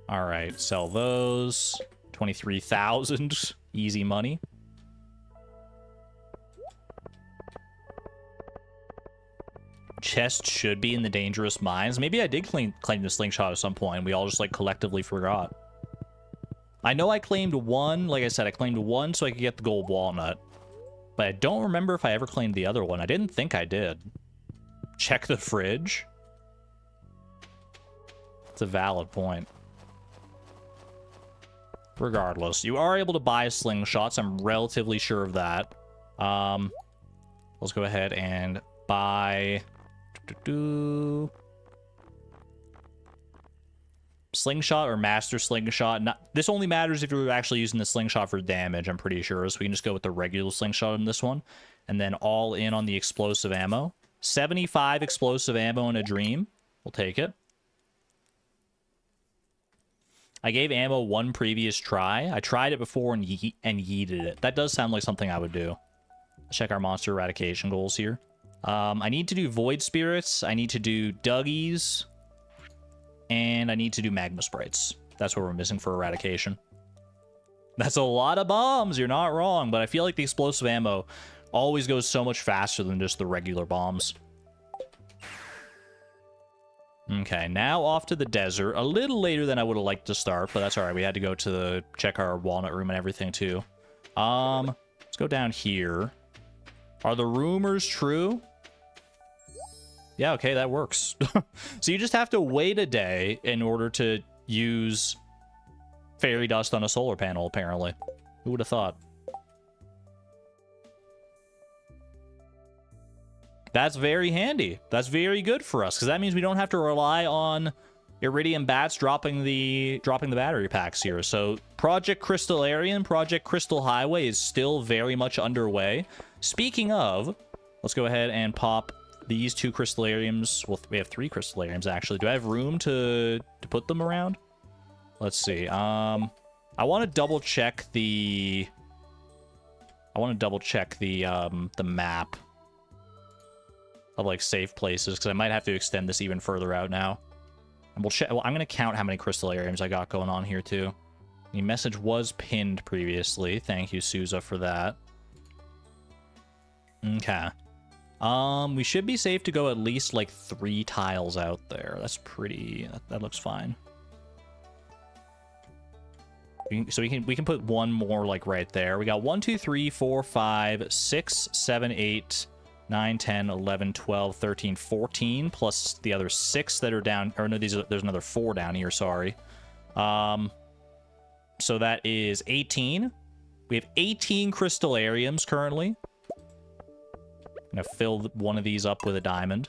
Alright, sell those. 23,000. Easy money. Chest should be in the dangerous mines. Maybe I did claim the slingshot at some point. We all just, like, collectively forgot. I know I claimed one. Like I said, I claimed one so I could get the gold walnut. But I don't remember if I ever claimed the other one. I didn't think I did. Check the fridge. It's a valid point. Regardless, you are able to buy slingshots. I'm relatively sure of that. Let's go ahead and buy... slingshot or master slingshot. This only matters if you're actually using the slingshot for damage, I'm pretty sure. So we can just go with the regular slingshot in this one. And then all in on the explosive ammo. 75 explosive ammo in a dream. We'll take it. I gave ammo one previous try. I tried it before and yeeted it. That does sound like something I would do. Let's check our monster eradication goals here. I need to do void spirits. I need to do Duggies. And I need to do magma sprites. That's what we're missing for eradication. That's a lot of bombs. You're not wrong. But I feel like the explosive ammo always goes so much faster than just the regular bombs. Okay, now off to the desert. A little later than I would have liked to start, but that's all right. We had to go to check our walnut room and everything too. Let's go down here. Are the rumors true? Yeah, okay, that works. So you just have to wait a day in order to use fairy dust on a solar panel, apparently. Who would have thought? That's very handy. That's very good for us, because that means we don't have to rely on Iridium Bats dropping the battery packs here. So Project Crystallarian, Project Crystal Highway is still very much underway. Speaking of, let's go ahead and pop these two crystallariums. Well, we have 3 crystallariums, actually. Do I have room to put them around? Let's see. I want to double check the... the map of, like, safe places, because I might have to extend this even further out now. And we'll check... well, I'm going to count how many crystallariums I got going on here, too. The message was pinned previously. Thank you, Souza, for that. Okay. We should be safe to go at least, like, 3 tiles out there. That's pretty... that looks fine. So we can put one more, like, right there. We got 1, 2, 3, 4, 5, 6, 7, 8, 9, 10, 11, 12, 13, 14, plus the other 6 that are down... or no, there's another 4 down here, sorry. So that is 18. We have 18 crystallariums currently. I'm gonna fill one of these up with a diamond.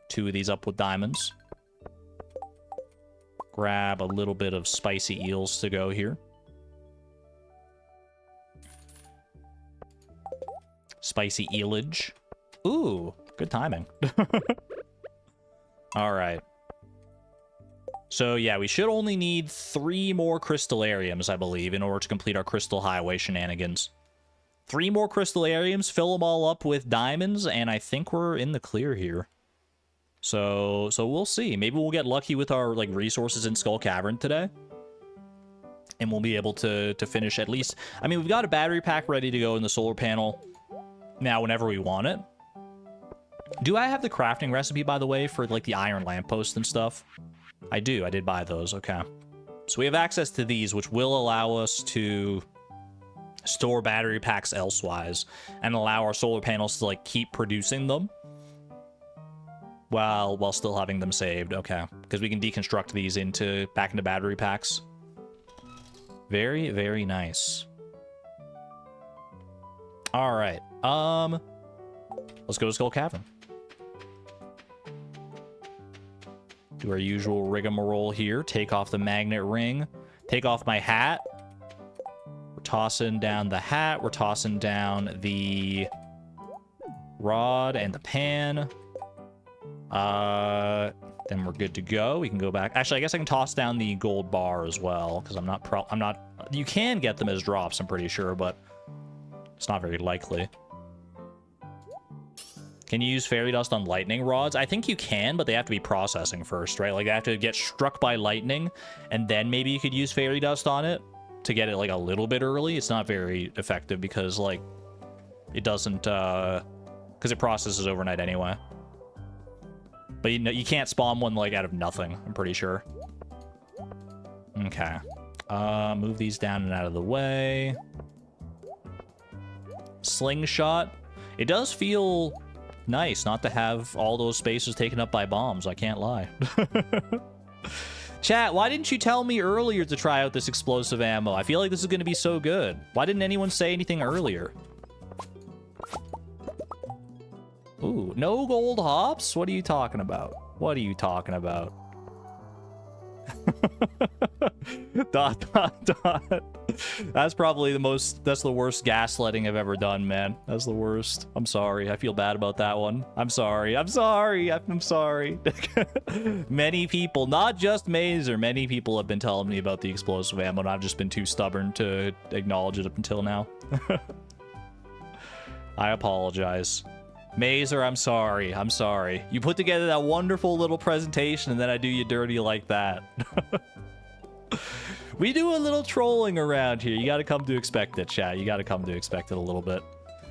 2 of these up with diamonds. Grab a little bit of spicy eels to go here. Spicy eelage. Ooh, good timing. All right. So, yeah, we should only need 3 more crystallariums, I believe, in order to complete our Crystal Highway shenanigans. 3 more crystallariums, fill them all up with diamonds, and I think we're in the clear here. So we'll see. Maybe we'll get lucky with our, like, resources in Skull Cavern today. And we'll be able to finish at least... I mean, we've got a battery pack ready to go in the solar panel now whenever we want it. Do I have the crafting recipe, by the way, for, like, the iron lamppost and stuff? I do. I did buy those. Okay. So we have access to these, which will allow us to store battery packs elsewise and allow our solar panels to, like, keep producing them. while still having them saved. Okay, because we can deconstruct these back into battery packs. Very, very nice. All right. Let's go to Skull Cavern. Do our usual rigmarole here. Take off the magnet ring. Take off my hat. We're tossing down the hat. We're tossing down the rod and the pan. Then we're good to go. We can go back. Actually, I guess I can toss down the gold bar as well, because I'm not. You can get them as drops, I'm pretty sure, but it's not very likely. Can you use fairy dust on lightning rods? I think you can, but they have to be processing first, right? Like, they have to get struck by lightning, and then maybe you could use fairy dust on it to get it, like, a little bit early. It's not very effective because, like, it doesn't, because it processes overnight anyway. But, you know, you can't spawn one, like, out of nothing, I'm pretty sure. Okay. Move these down and out of the way. Slingshot. It does feel nice not to have all those spaces taken up by bombs, I can't lie. Chat, why didn't you tell me earlier to try out this explosive ammo? I feel like this is going to be so good. Why didn't anyone say anything earlier? Ooh, no gold hops? What are you talking about? What are you talking about? Dot, dot, dot. That's probably that's the worst gaslighting I've ever done, man. That's the worst. I'm sorry. I feel bad about that one. I'm sorry. I'm sorry. I'm sorry. Many people, not just Mazer, many people have been telling me about the explosive ammo, and I've just been too stubborn to acknowledge it up until now. I apologize. Mazer, I'm sorry. I'm sorry. You put together that wonderful little presentation, and then I do you dirty like that. We do a little trolling around here. You got to come to expect it, chat. You got to come to expect it a little bit.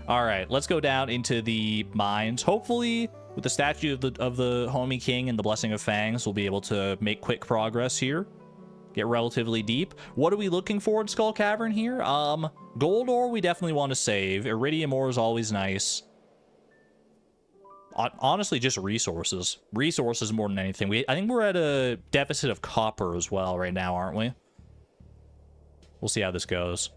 All right, let's go down into the mines. Hopefully, with the statue of the Homie King and the Blessing of Fangs, we'll be able to make quick progress here. Get relatively deep. What are we looking for in Skull Cavern here? Gold ore we definitely want to save. Iridium ore is always nice. Honestly, just resources. Resources more than anything. I think we're at a deficit of copper as well right now, aren't we? We'll see how this goes.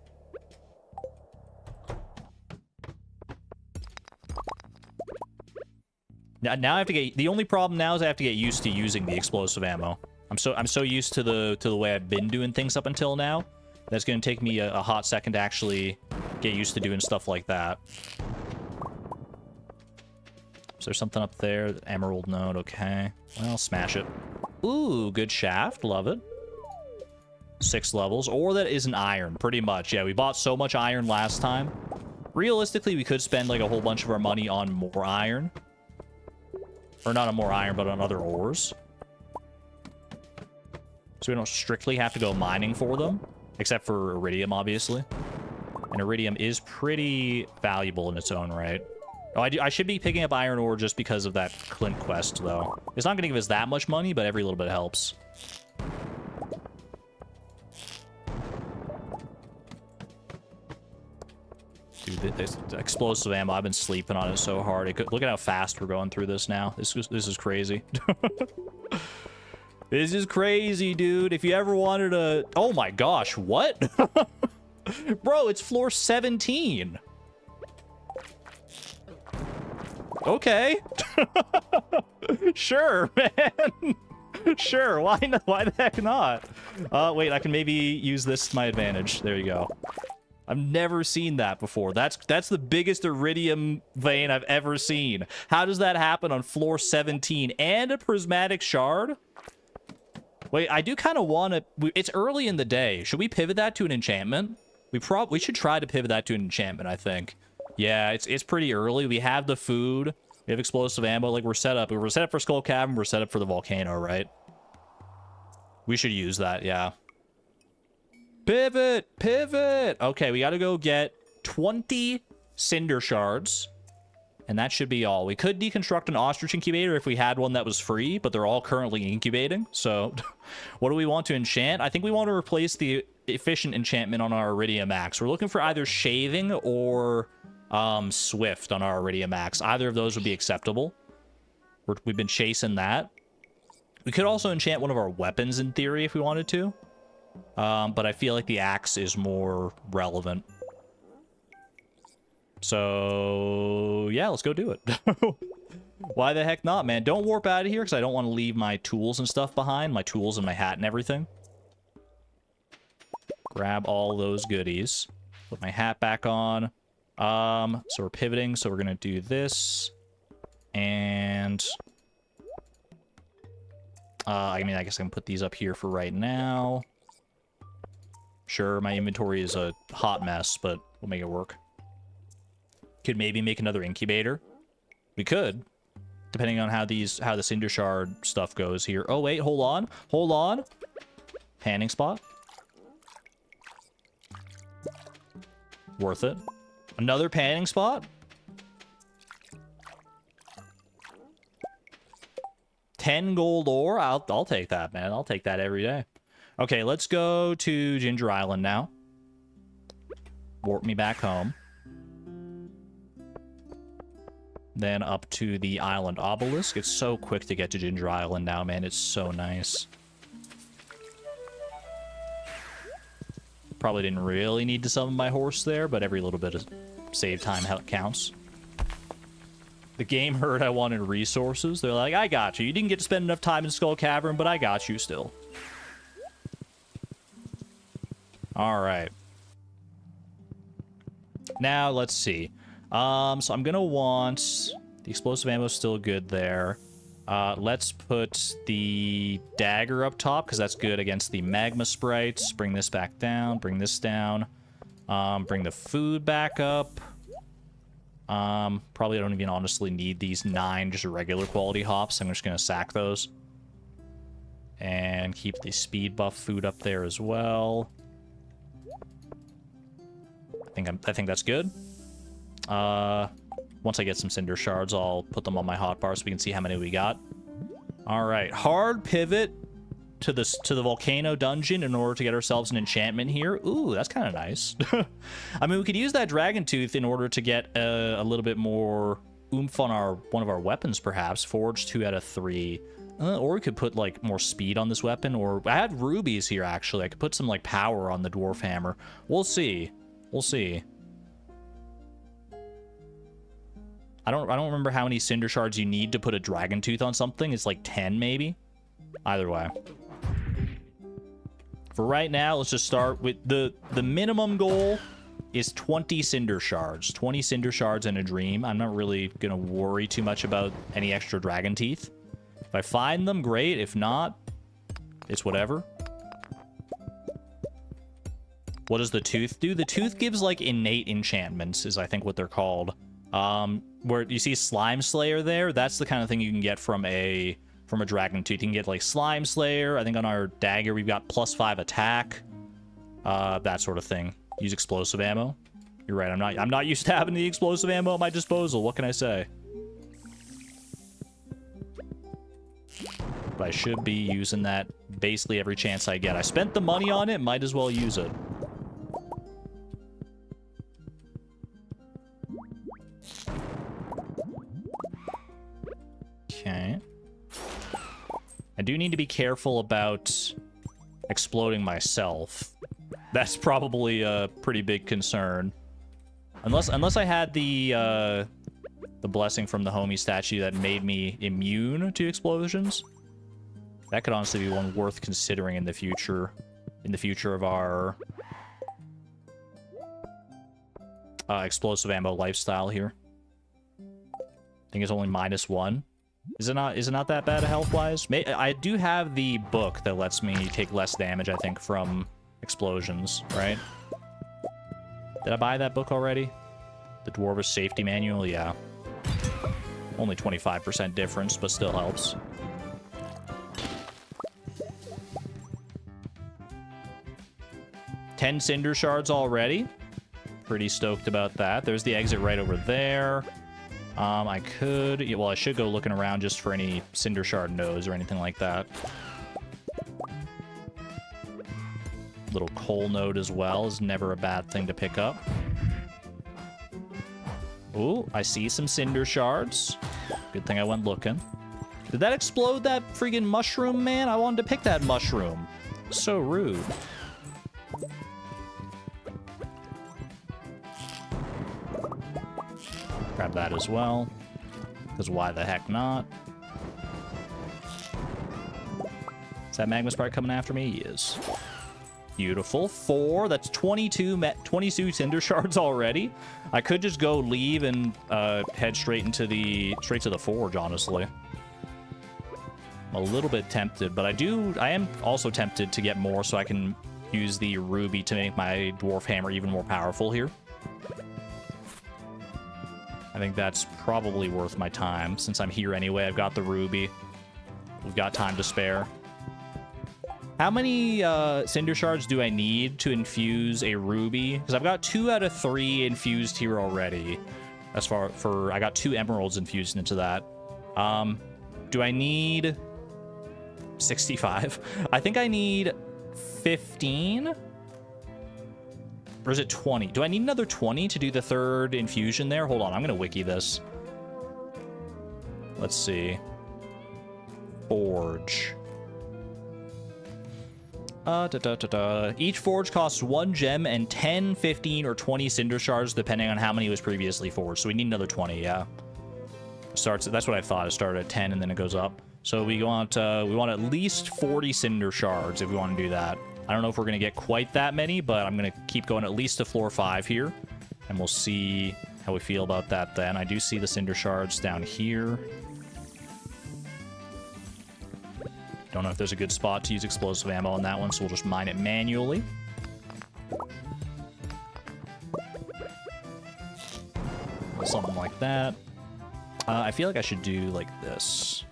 Now I have to get... The only problem now is I have to get used to using the explosive ammo. I'm so used to the way I've been doing things up until now. That's going to take me a hot second to actually get used to doing stuff like that. Is there something up there? Emerald node, okay. Well, smash it. Ooh, good shaft. Love it. 6 levels. Or that is an iron, pretty much. Yeah, we bought so much iron last time. Realistically, we could spend like a whole bunch of our money on more iron. Or not on more iron, but on other ores. So we don't strictly have to go mining for them. Except for iridium, obviously. And iridium is pretty valuable in its own right. Oh, I should be picking up iron ore just because of that Clint quest, though. It's not going to give us that much money, but every little bit helps. Dude, this explosive ammo, I've been sleeping on it so hard. Look at how fast we're going through this now. This is crazy. This is crazy, dude. If you ever wanted to... Oh my gosh, what? Bro, it's floor 17. Okay. Sure, man. Sure, why not? Why the heck not? Wait, I can maybe use this to my advantage. There you go. I've never seen that before. That's the biggest iridium vein I've ever seen. How does that happen on floor 17 and a prismatic shard? Wait, I do kind of want to... It's early in the day. Should we pivot that to an enchantment? We should try to pivot that to an enchantment, I think. Yeah, it's pretty early. We have the food. We have explosive ammo. Like, we're set up. We're set up for Skull Cavern. We're set up for the volcano, right? We should use that, yeah. Pivot! Pivot! Okay, we gotta go get 20 cinder shards. And that should be all. We could deconstruct an ostrich incubator if we had one that was free, but they're all currently incubating. So, what do we want to enchant? I think we want to replace the efficient enchantment on our iridium axe. We're looking for either shaving or... Swift on our iridium axe. Either of those would be acceptable. We've been chasing that. We could also enchant one of our weapons in theory if we wanted to. But I feel like the axe is more relevant. So, yeah, let's go do it. Why the heck not, man? Don't warp out of here, because I don't want to leave my tools and stuff behind. My tools and my hat and everything. Grab all those goodies. Put my hat back on. So we're pivoting, so we're going to do this. And... I mean, I guess I can put these up here for right now. Sure, my inventory is a hot mess, but we'll make it work. Could maybe make another incubator. We could, depending on how the cinder shard stuff goes here. Oh wait, hold on, hold on. Panning spot. Worth it. Another panning spot. 10 gold ore. I'll take that, man. I'll take that every day. Okay, let's go to Ginger Island now. Warp me back home. Then up to the island obelisk. It's so quick to get to Ginger Island now, man. It's so nice. Probably didn't really need to summon my horse there, but every little bit of save time counts. The game heard I wanted resources. They're like, I got you. You didn't get to spend enough time in Skull Cavern, but I got you still. Alright. Now, let's see. So I'm gonna want... The explosive ammo is still good there. Let's put the dagger up top, because that's good against the magma sprites. Bring this back down. Bring this down. Bring the food back up. Probably don't even honestly need these 9 just regular quality hops. I'm just gonna sack those. And keep the speed buff food up there as well. I think that's good. Once I get some cinder shards, I'll put them on my hotbar so we can see how many we got. All right, hard pivot to the volcano dungeon in order to get ourselves an enchantment here. Ooh, that's kind of nice. I mean, we could use that dragon tooth in order to get a little bit more oomph on one of our weapons, perhaps. Forge 2 out of 3. Or we could put like more speed on this weapon. Or I had rubies here actually. I could put some like power on the dwarf hammer. We'll see. We'll see. I don't remember how many cinder shards you need to put a dragon tooth on something. It's like 10 maybe. Either way. For right now, let's just start with the minimum goal is 20 cinder shards. 20 cinder shards and a dream. I'm not really gonna worry too much about any extra dragon teeth. If I find them, great. If not, it's whatever. What does the tooth do? The tooth gives like innate enchantments, is I think what they're called. Where you see Slime Slayer there, that's the kind of thing you can get from a dragon tooth. You can get like Slime Slayer. I think on our dagger we've got +5 attack, that sort of thing. Use explosive ammo. You're right. I'm not used to having the explosive ammo at my disposal. What can I say? But I should be using that basically every chance I get. I spent the money on it. Might as well use it. Okay. I do need to be careful about exploding myself. That's probably a pretty big concern. Unless I had the blessing from the homie statue that made me immune to explosions. That could honestly be one worth considering in the future. In the future of our explosive ammo lifestyle here. I think it's only -1. Is it not that bad health-wise? I do have the book that lets me take less damage, I think, from explosions, right? Did I buy that book already? The Dwarvish Safety Manual? Yeah. Only 25% difference, but still helps. $10 cinder shards already. Pretty stoked about that. There's the exit right over there. I could... Yeah, well, I should go looking around just for any cinder shard nodes or anything like that. Little coal node as well is never a bad thing to pick up. Ooh, I see some cinder shards. Good thing I went looking. Did that explode that freaking mushroom, man? I wanted to pick that mushroom. So rude. Grab that as well. Because why the heck not? Is that magma sprite coming after me? He is. Beautiful. 4. That's 22 cinder shards already. I could just go leave and head straight to the forge, honestly. I'm a little bit tempted, but I am also tempted to get more so I can use the ruby to make my dwarf hammer even more powerful here. I think that's probably worth my time. Since I'm here anyway, I've got the ruby. We've got time to spare. How many cinder shards do I need to infuse a ruby? Because I've got 2 out of 3 infused here already. As far for I got 2 emeralds infused into that. Do I need 65? I think I need 15. Or is it 20? Do I need another 20 to do the 3rd infusion there? Hold on, I'm gonna wiki this. Let's see. Forge. Each forge costs 1 gem and 10, 15, or 20 cinder shards, depending on how many was previously forged. So we need another 20, yeah. Starts. That's what I thought. It started at 10 and then it goes up. So we want at least 40 cinder shards if we want to do that. I don't know if we're gonna get quite that many, but I'm gonna keep going at least to floor 5 here, and we'll see how we feel about that then. I do see the cinder shards down here. Don't know if there's a good spot to use explosive ammo on that one, so we'll just mine it manually. Something like that. I feel like I should do like this.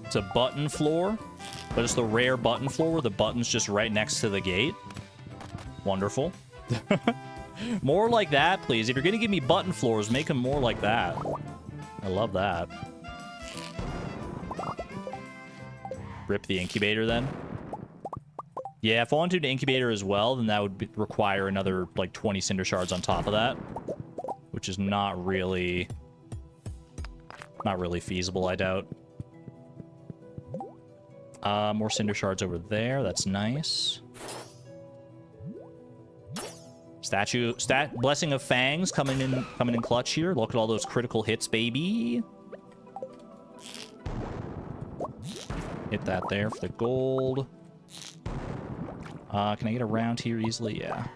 It's a button floor, but it's the rare button floor where the button's just right next to the gate. Wonderful. More like that, please. If you're gonna give me button floors, make them more like that. I love that. Rip the incubator then. Yeah, if I wanted to incubator as well, then that would require another like 20 cinder shards on top of that, which is not really feasible, I doubt. More cinder shards over there. That's nice. Blessing of Fangs coming in clutch here. Look at all those critical hits, baby. Hit that there for the gold. Can I get around here easily? Yeah.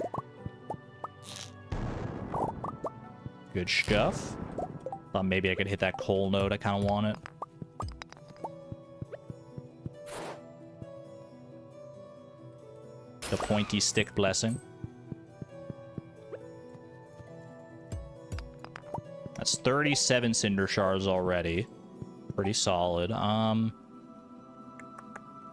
Good stuff. Thought maybe I could hit that coal node. I kind of want it. The pointy stick blessing. That's 37 cinder shards already. Pretty solid.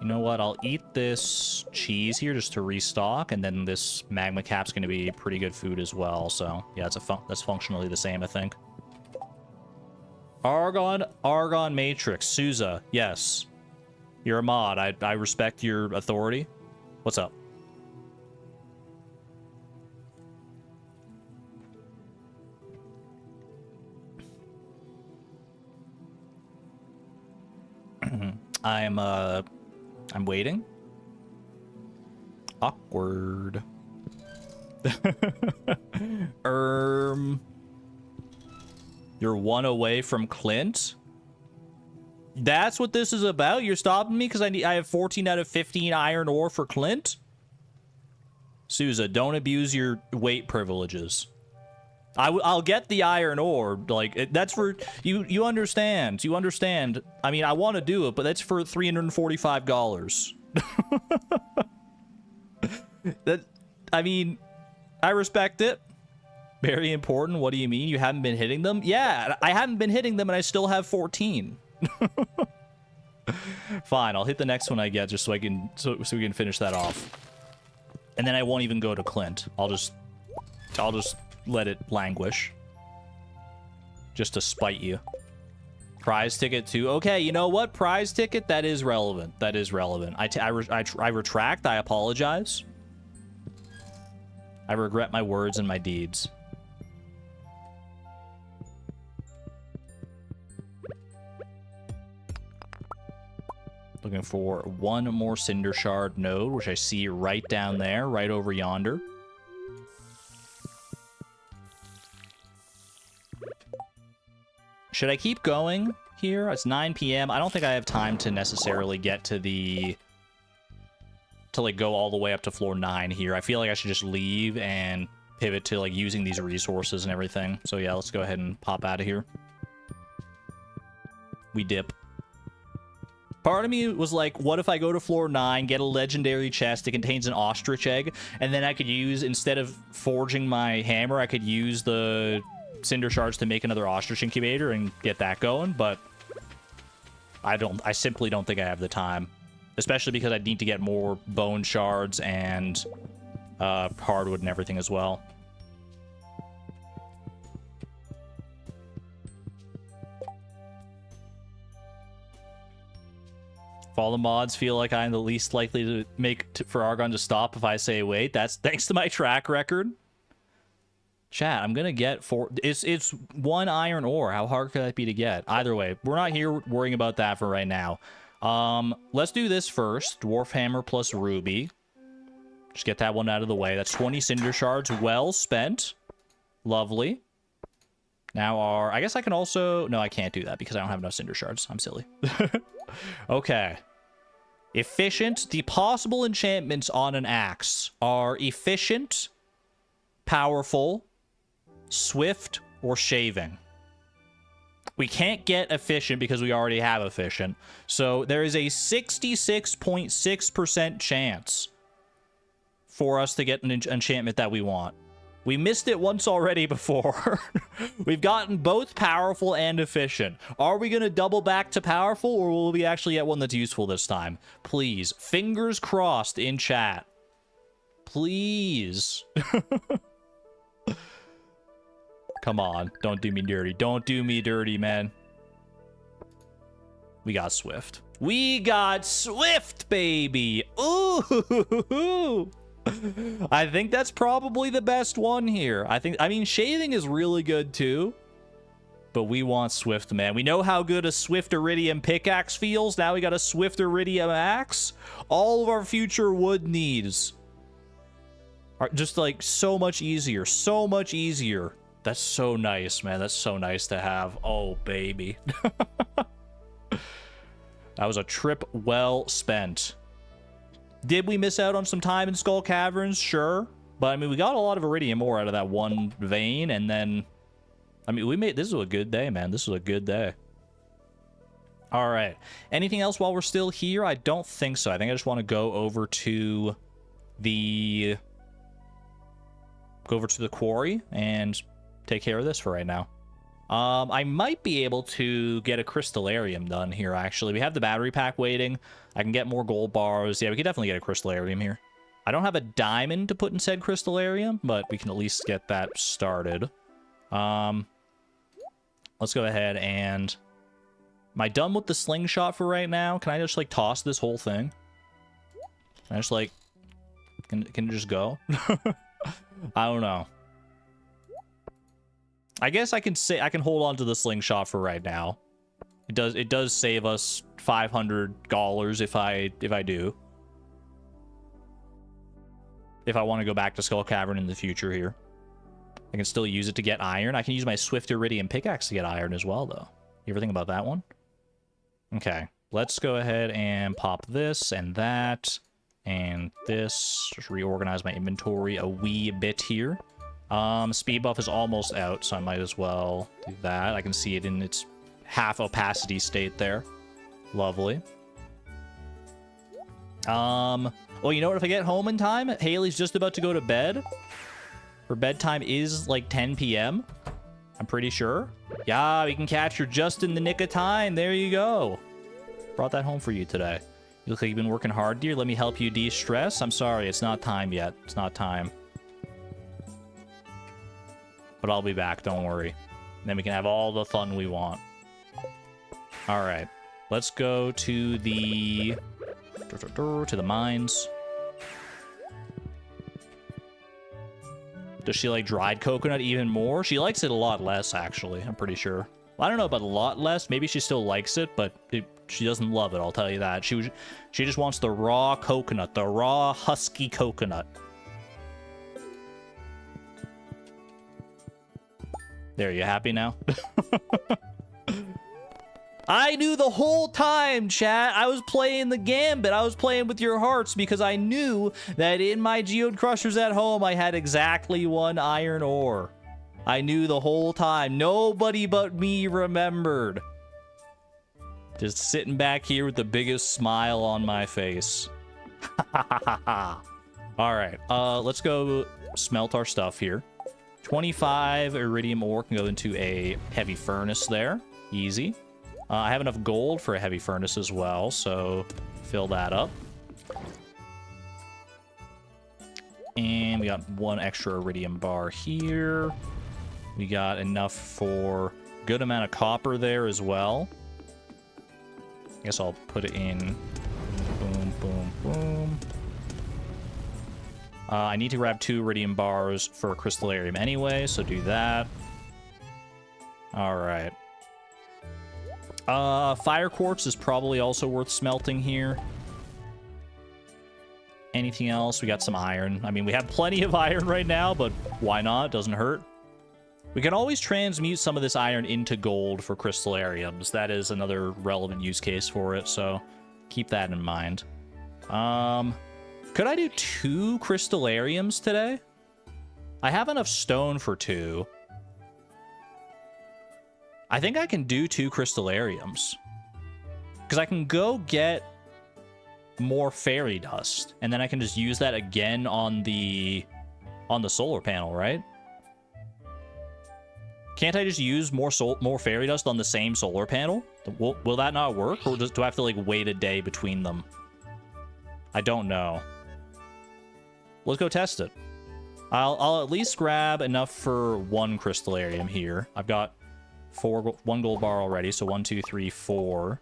You know what? I'll eat this cheese here just to restock, and then this magma cap's going to be pretty good food as well. So yeah, that's functionally the same, I think. Argon Matrix, Souza. Yes, you're a mod. I respect your authority. What's up? I'm waiting. Awkward. You're 1 away from Clint? That's what this is about? You're stopping me because I have 14 out of 15 iron ore for Clint? Souza, don't abuse your weight privileges. I'll get the iron ore. Like, that's for... You understand. You understand. I mean, I want to do it, but that's for $345. I mean, I respect it. Very important. What do you mean? You haven't been hitting them? Yeah, I haven't been hitting them, and I still have 14. Fine, I'll hit the next one I get just so we can finish that off. And then I won't even go to Clint. I'll just let it languish. Just to spite you. Prize ticket too. Okay, you know what? Prize ticket, that is relevant. That is relevant. I retract. I apologize. I regret my words and my deeds. Looking for one more Cinder Shard node, which I see right down there, right over yonder. Should I keep going here? It's 9 p.m. I don't think I have time to necessarily get to the... to, like, go all the way up to floor 9 here. I feel like I should just leave and pivot to, like, using these resources and everything. So, yeah, let's go ahead and pop out of here. We dip. Part of me was like, what if I go to floor 9, get a legendary chest that contains an ostrich egg, and then I could use, instead of forging my hammer, I could use the Cinder Shards to make another ostrich incubator and get that going, but I simply don't think I have the time. Especially because I need to get more bone shards and hardwood and everything as well. If all the mods feel like I'm the least likely to make for Argon to stop if I say wait, that's thanks to my track record. Chat, I'm gonna get it's 1 iron ore. How hard could that be to get? Either way, we're not here worrying about that for right now. Let's do this first. Dwarf hammer plus ruby. Just get that one out of the way. That's 20 cinder shards. Well spent. Lovely. Now I guess I can also... No, I can't do that because I don't have enough cinder shards. I'm silly. Okay. Efficient. The possible enchantments on an axe are efficient, powerful, swift, or shaving. We can't get efficient because we already have efficient. So there is a 66.6% chance for us to get an enchantment that we want. We missed it once already before. We've gotten both powerful and efficient. Are we going to double back to powerful, or will we actually get one that's useful this time? Please. Fingers crossed in chat. Please. Come on. Don't do me dirty. Don't do me dirty, man. We got Swift. We got Swift, baby. Ooh. I think that's probably the best one here. I mean, shaving is really good too. But we want Swift, man. We know how good a Swift Iridium pickaxe feels. Now we got a Swift Iridium axe. All of our future wood needs are just like so much easier. So much easier. That's so nice, man. That's so nice to have. Oh, baby. That was a trip well spent. Did we miss out on some time in Skull Caverns? Sure. But, I mean, we got a lot of Iridium ore out of that one vein, and then... I mean, this was a good day, man. This was a good day. All right. Anything else while we're still here? I don't think so. I think I just want to go over to the... Go over to the quarry and take care of this for right now. I might be able to get a crystallarium done here, actually. We have the battery pack waiting. I can get more gold bars. Yeah, we could definitely get a crystallarium here. I don't have a diamond to put in said crystallarium, but we can at least get that started. Let's go ahead and... Am I done with the slingshot for right now? Can I just, like, toss this whole thing? Can I just, like... Can it just go? I don't know. I guess I can hold on to the slingshot for right now. It does save us $500 if I do. If I want to go back to Skull Cavern in the future here. I can still use it to get iron. I can use my Swift Iridium pickaxe to get iron as well, though. You ever think about that one? Okay. Let's go ahead and pop this and that and this. Just reorganize my inventory a wee bit here. Speed buff is almost out, so I might as well do that. I can see it in its half opacity state there. Lovely. Well, you know what? If I get home in time, Haley's just about to go to bed. Her bedtime is like 10 p.m. I'm pretty sure. Yeah, we can catch her just in the nick of time. There you go. Brought that home for you today. You look like you've been working hard, dear. Let me help you de-stress. I'm sorry, it's not time yet. It's not time. But I'll be back, don't worry. And then we can have all the fun we want. Alright. Let's go to the... to the mines. Does she like dried coconut even more? She likes it a lot less, actually. I'm pretty sure. Well, I don't know about a lot less. Maybe she still likes it, but she doesn't love it, I'll tell you that. She just wants the raw coconut, the raw husky coconut. There, you happy now? I knew the whole time, chat. I was playing the gambit. I was playing with your hearts because I knew that in my geode crushers at home, I had exactly 1 iron ore. I knew the whole time. Nobody but me remembered. Just sitting back here with the biggest smile on my face. All right, let's go smelt our stuff here. 25 iridium ore can go into a heavy furnace there. Easy. I have enough gold for a heavy furnace as well, so fill that up. And we got 1 extra iridium bar here. We got enough for a good amount of copper there as well. I guess I'll put it in. Boom, boom, boom. I need to grab 2 iridium bars for crystallarium anyway, so do that. All right. Fire quartz is probably also worth smelting here. Anything else? We got some iron. I mean, we have plenty of iron right now, but why not? Doesn't hurt. We can always transmute some of this iron into gold for crystallariums. That is another relevant use case for it, so keep that in mind. Could I do 2 crystallariums today? I have enough stone for 2. I think I can do 2 crystallariums. Because I can go get more fairy dust, and then I can just use that again on the solar panel, right? Can't I just use more fairy dust on the same solar panel? Will that not work, or do I have to like wait a day between them? I don't know. Let's go test it. I'll at least grab enough for 1 crystallarium here. I've got 1 gold bar already, so 1, 2, 3, 4.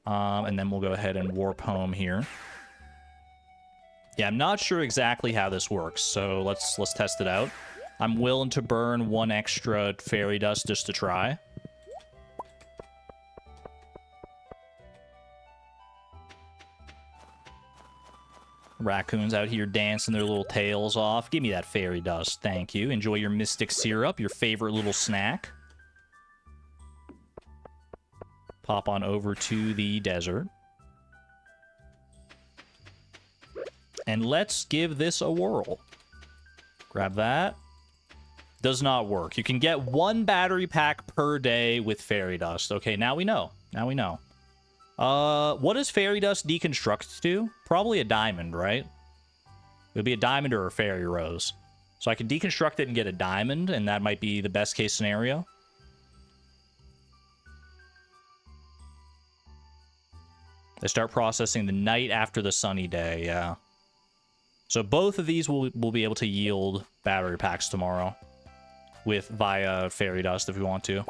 And then we'll go ahead and warp home here. Yeah, I'm not sure exactly how this works, so let's test it out. I'm willing to burn 1 extra fairy dust just to try. Raccoons out here dancing their little tails off. Give me that fairy dust, thank you. Enjoy your mystic syrup, your favorite little snack. Pop on over to the desert. And let's give this a whirl. Grab that. Does not work. You can get 1 battery pack per day with fairy dust. Okay, now we know. Now we know. What does fairy dust deconstruct to? Probably a diamond, right? It would be a diamond or a fairy rose. So I can deconstruct it and get a diamond, and that might be the best case scenario. They start processing the night after the sunny day, yeah. So both of these will be able to yield battery packs tomorrow via fairy dust if we want to.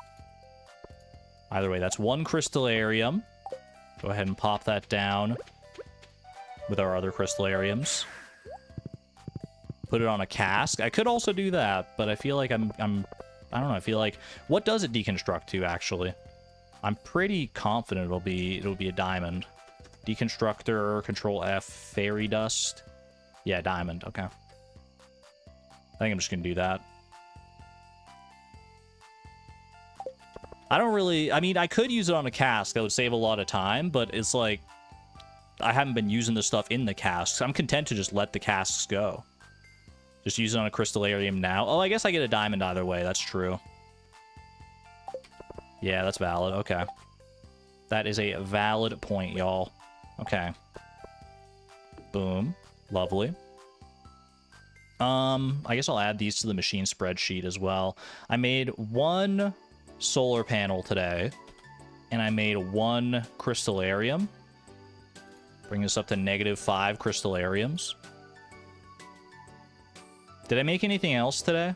Either way, that's 1 crystallarium. Go ahead and pop that down with our other crystallariums. Put it on a cask. I could also do that, but I feel like I don't know, I feel like... What does it deconstruct to, actually? I'm pretty confident it'll be a diamond. Deconstructor, Control F, fairy dust. Yeah, diamond, okay. I think I'm just gonna do that. I don't really... I mean, I could use it on a cask. That would save a lot of time, but it's like... I haven't been using this stuff in the casks. I'm content to just let the casks go. Just use it on a crystallarium now. Oh, I guess I get a diamond either way. That's true. Yeah, that's valid. Okay. That is a valid point, y'all. Okay. Boom. Lovely. I guess I'll add these to the machine spreadsheet as well. I made 1 solar panel today, and I made 1 crystallarium. Bring this up to -5 crystallariums. Did I make anything else today?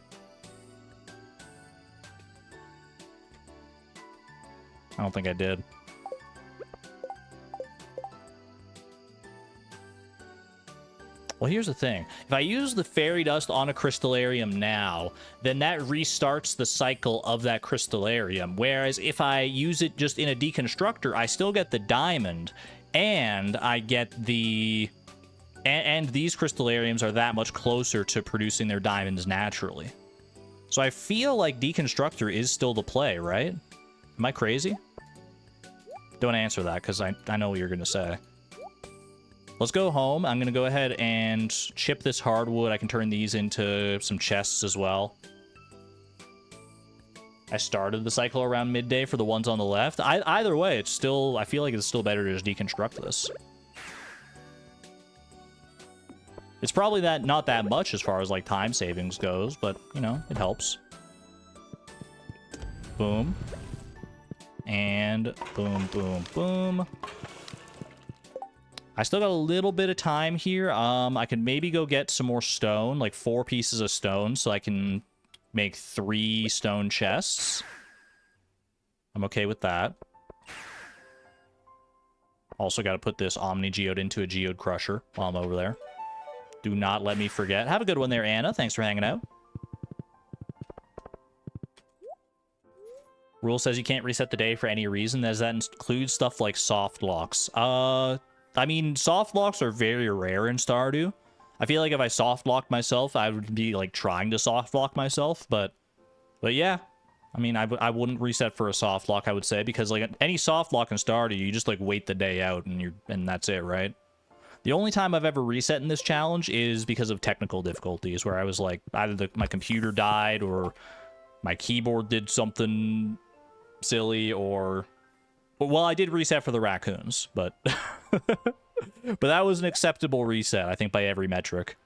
I don't think I did. Well, here's the thing. If I use the fairy dust on a crystallarium now, then that restarts the cycle of that crystallarium. Whereas if I use it just in a deconstructor, I still get the diamond, and I get the... And these crystallariums are that much closer to producing their diamonds naturally. So I feel like deconstructor is still the play, right? Am I crazy? Don't answer that, because I know what you're going to say. Let's go home. I'm going to go ahead and chip this hardwood. I can turn these into some chests as well. I started the cycle around midday for the ones on the left. Either way, it's still... I feel like it's still better to just deconstruct this. It's probably not that much as far as, like, time savings goes, but, you know, it helps. Boom. And boom, boom, boom. I still got a little bit of time here. I can maybe go get some more stone, like 4 pieces of stone, so I can make 3 stone chests. I'm okay with that. Also got to put this Omni Geode into a Geode Crusher while I'm over there. Do not let me forget. Have a good one there, Anna. Thanks for hanging out. Rule says you can't reset the day for any reason. Does that include stuff like soft locks? I mean, soft locks are very rare in Stardew. I feel like if I soft locked myself, I would be, like, trying to soft lock myself, but yeah. I mean, I wouldn't reset for a soft lock, I would say, because, like, any soft lock in Stardew, you just, like, wait the day out, and that's it, right? The only time I've ever reset in this challenge is because of technical difficulties, where I was, like, either my computer died, or my keyboard did something silly, or... Well, I did reset for the raccoons, but... but that was an acceptable reset, I think, by every metric.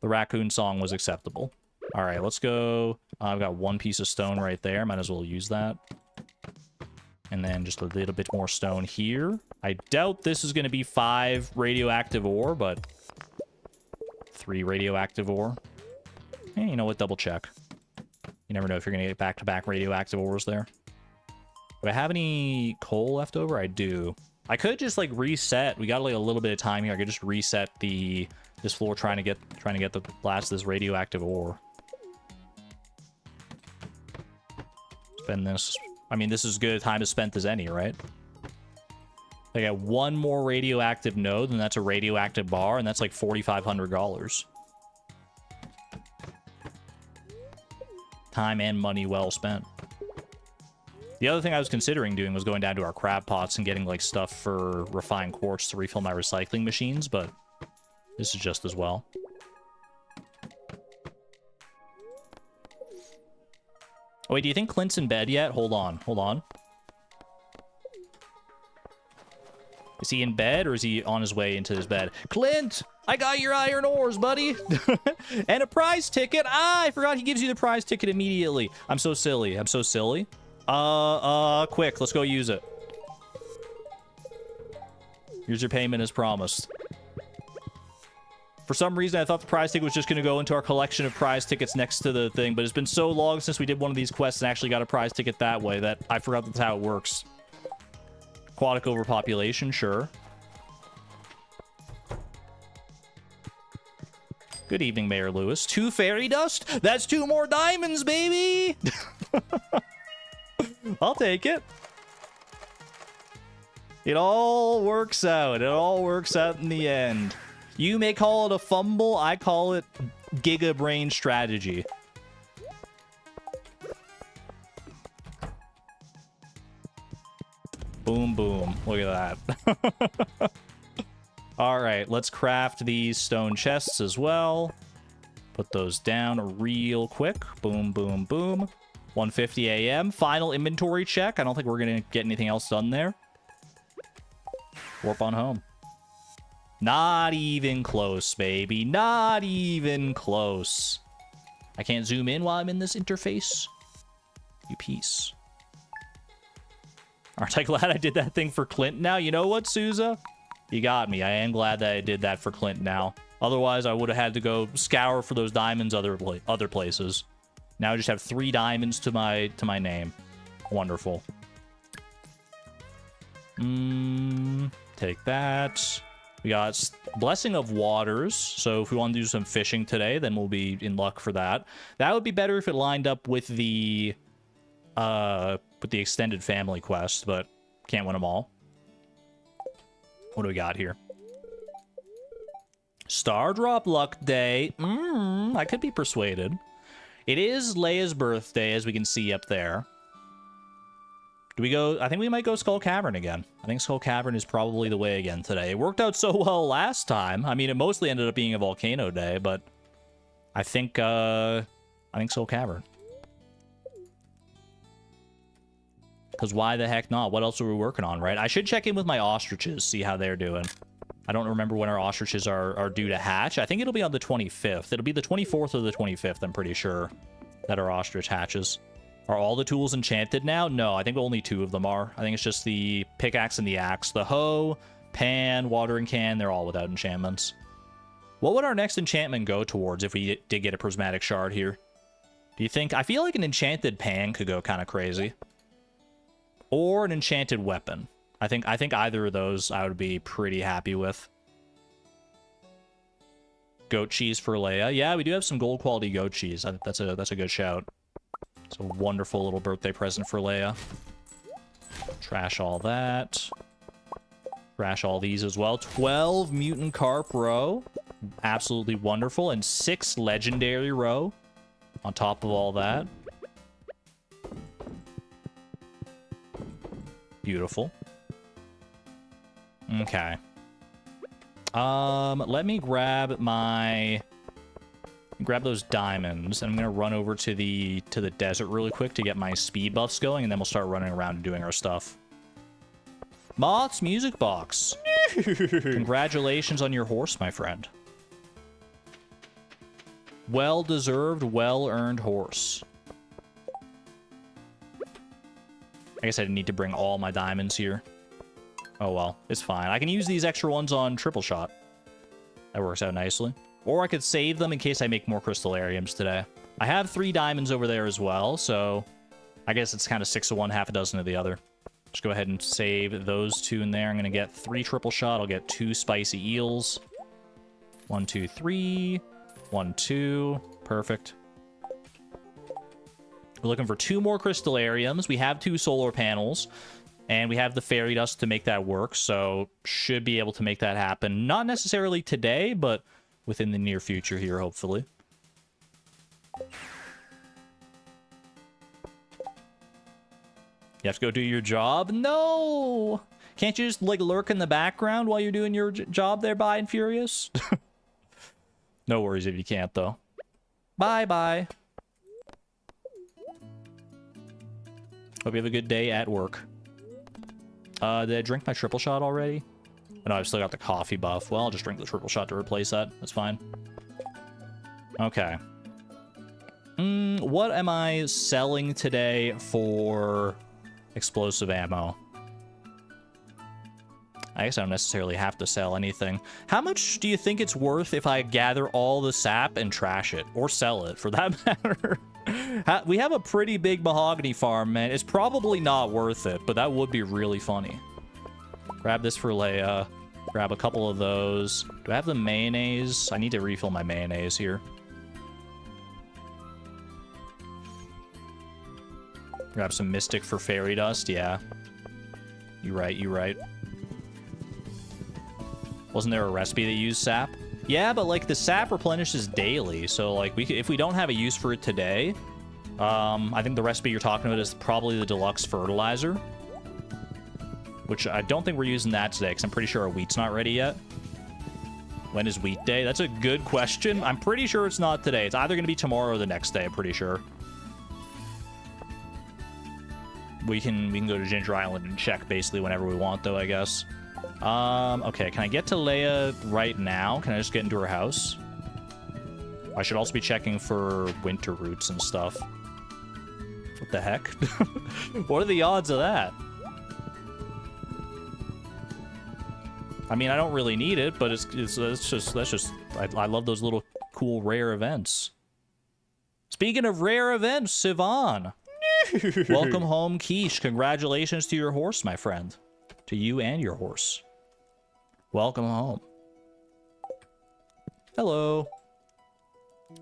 The raccoon song was acceptable. Alright, let's go. I've got 1 piece of stone right there. Might as well use that. And then just a little bit more stone here. I doubt this is going to be 5 radioactive ore, but... 3 radioactive ore. Hey, you know what? Double check. You never know if you're going to get back-to-back radioactive ores there. Do I have any coal left over? I do. I could just, like, reset. We got, like, a little bit of time here. I could just reset this floor trying to get the last of this radioactive ore. Spend this. I mean, this is as good a time as spent as any, right? I got 1 more radioactive node, and that's a radioactive bar, and that's like $4,500. Time and money well spent. The other thing I was considering doing was going down to our crab pots and getting, like, stuff for refined quartz to refill my recycling machines, but this is just as well. Oh, wait, do you think Clint's in bed yet? Hold on, hold on. Is he in bed, or is he on his way into his bed? Clint! I got your iron ores, buddy! And a prize ticket! Ah, I forgot he gives you the prize ticket immediately. I'm so silly. I'm so silly. Quick, let's go use it. Here's your payment as promised. For some reason, I thought the prize ticket was just going to go into our collection of prize tickets next to the thing, but it's been so long since we did one of these quests and actually got a prize ticket that way that I forgot that's how it works. Aquatic overpopulation, sure. Good evening, Mayor Lewis. 2 fairy dust? That's 2 more diamonds, baby! I'll take it. It all works out. It all works out in the end. You may call it a fumble. I call it Giga Brain strategy. Boom, boom. Look at that. All right, let's craft these stone chests as well. Put those down real quick. Boom, boom, boom. 1:50 a.m. Final inventory check. I don't think we're going to get anything else done there. Warp on home. Not even close, baby. Not even close. I can't zoom in while I'm in this interface. You piece. Aren't I glad I did that thing for Clint now? You know what, Souza? You got me. I am glad that I did that for Clint now. Otherwise, I would have had to go scour for those diamonds other places. Now I just have 3 diamonds to my name. Wonderful. Take that. We got Blessing of Waters, so if we want to do some fishing today, then we'll be in luck for that. That would be better if it lined up with the extended family quest, but can't win them all. What do we got here? Star Drop Luck Day. I could be persuaded. It is Leia's birthday, as we can see up there. Do we go? I think we might go Skull Cavern again. I think Skull Cavern is probably the way again today. It worked out so well last time. I mean, it mostly ended up being a volcano day, but I think Skull Cavern. Because why the heck not? What else are we working on, right? I should check in with my ostriches, see how they're doing. I don't remember when our ostriches are due to hatch. I think it'll be on the 25th. It'll be the 24th or the 25th, I'm pretty sure, that our ostrich hatches. Are all the tools enchanted now? No, I think only 2 of them are. I think it's just the pickaxe and the axe. The hoe, pan, watering can, they're all without enchantments. What would our next enchantment go towards if we did get a prismatic shard here? Do you think? I feel like an enchanted pan could go kind of crazy. Or an enchanted weapon. I think either of those I would be pretty happy with. Goat cheese for Leia. Yeah, we do have some gold quality goat cheese. I think that's a good shout. It's a wonderful little birthday present for Leia. Trash all that. Trash all these as well. 12 mutant carp roe. Absolutely wonderful. And 6 legendary roe on top of all that. Beautiful. Okay. Let me grab those diamonds, and I'm gonna run over to the desert really quick to get my speed buffs going, and then we'll start running around and doing our stuff. Moth's music box. Congratulations on your horse, my friend. Well-deserved, well-earned horse. I guess I didn't need to bring all my diamonds here. Oh well, it's fine. I can use these extra ones on triple shot. That works out nicely. Or I could save them in case I make more crystallariums today. I have 3 diamonds over there as well, so I guess it's kind of 6 of one, half a dozen of the other. Just go ahead and save those 2 in there. I'm going to get 3 triple shot. I'll get 2 spicy eels. 1, 2, 3. 1, 2. Perfect. We're looking for 2 more crystallariums. We have 2 solar panels. And we have the fairy dust to make that work, so should be able to make that happen. Not necessarily today, but within the near future here, hopefully. You have to go do your job? No! Can't you just, like, lurk in the background while you're doing your job there, Bye and Furious? No worries if you can't, though. Bye-bye. Hope you have a good day at work. Did I drink my triple shot already? Oh, no, I've still got the coffee buff. Well, I'll just drink the triple shot to replace that. That's fine. Okay. What am I selling today for explosive ammo? I guess I don't necessarily have to sell anything. How much do you think it's worth if I gather all the sap and trash it? Or sell it, for that matter? We have a pretty big mahogany farm, man. It's probably not worth it, but that would be really funny. Grab this for Leia. Grab a couple of those. Do I have the mayonnaise? I need to refill my mayonnaise here. Grab some mystic for fairy dust. Yeah. You're right, you're right. Wasn't there a recipe that used sap? Yeah, but like the sap replenishes daily, so like if we don't have a use for it today, I think the recipe you're talking about is probably the deluxe fertilizer, which I don't think we're using that today because I'm pretty sure our wheat's not ready yet. When is wheat day? That's a good question. I'm pretty sure it's not today. It's either going to be tomorrow or the next day, I'm pretty sure. We can go to Ginger Island and check basically whenever we want, though, I guess. Okay, can I get to Leia right now? Can I just get into her house? I should also be checking for winter roots and stuff. What the heck? What are the odds of that? I mean, I don't really need it, but that's just I love those little cool rare events. Speaking of rare events, Sivan. Welcome home, Quiche. Congratulations to your horse, my friend. To you and your horse. Welcome home. Hello.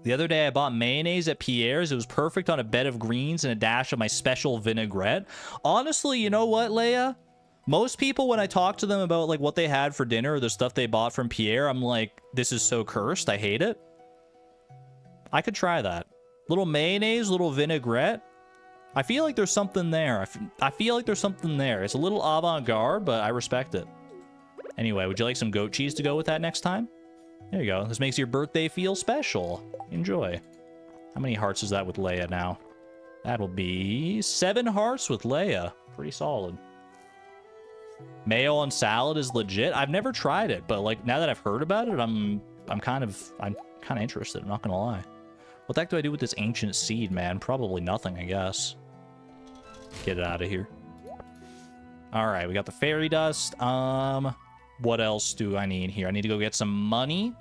The other day I bought mayonnaise at Pierre's. It was perfect on a bed of greens and a dash of my special vinaigrette. Honestly, you know what, Leia? Most people, when I talk to them about like what they had for dinner or the stuff they bought from Pierre, I'm like, this is so cursed. I hate it. I could try that. Little mayonnaise, little vinaigrette. I feel like there's something there. I feel like there's something there. It's a little avant-garde, but I respect it. Anyway, would you like some goat cheese to go with that next time? There you go. This makes your birthday feel special. Enjoy. How many hearts is that with Leia now? That'll be 7 hearts with Leia. Pretty solid. Mayo on salad is legit. I've never tried it, but like now that I've heard about it, I'm kind of interested. I'm not gonna lie. What the heck do I do with this ancient seed, man? Probably nothing, I guess. Get it out of here. All right, we got the fairy dust. What else do I need here? I need to go get some money.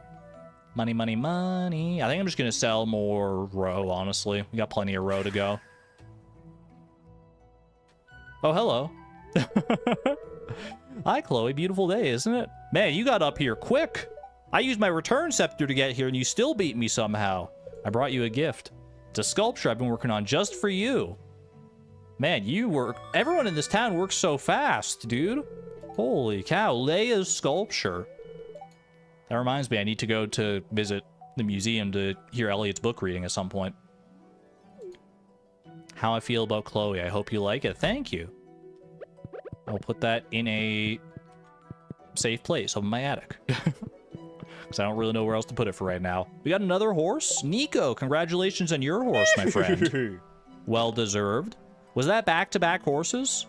Money, money, money. I think I'm just going to sell more row, honestly. We got plenty of row to go. Oh, hello. Hi, Chloe. Beautiful day, isn't it? Man, you got up here quick. I used my return scepter to get here, and you still beat me somehow. I brought you a gift. It's a sculpture I've been working on just for you. Man, everyone in this town works so fast, dude. Holy cow, Leia's sculpture. That reminds me, I need to go to visit the museum to hear Elliot's book reading at some point. How I feel about Chloe. I hope you like it. Thank you. I'll put that in a safe place on my attic. Because I don't really know where else to put it for right now. We got another horse. Nico, congratulations on your horse, my friend. Well deserved. Was that back-to-back horses?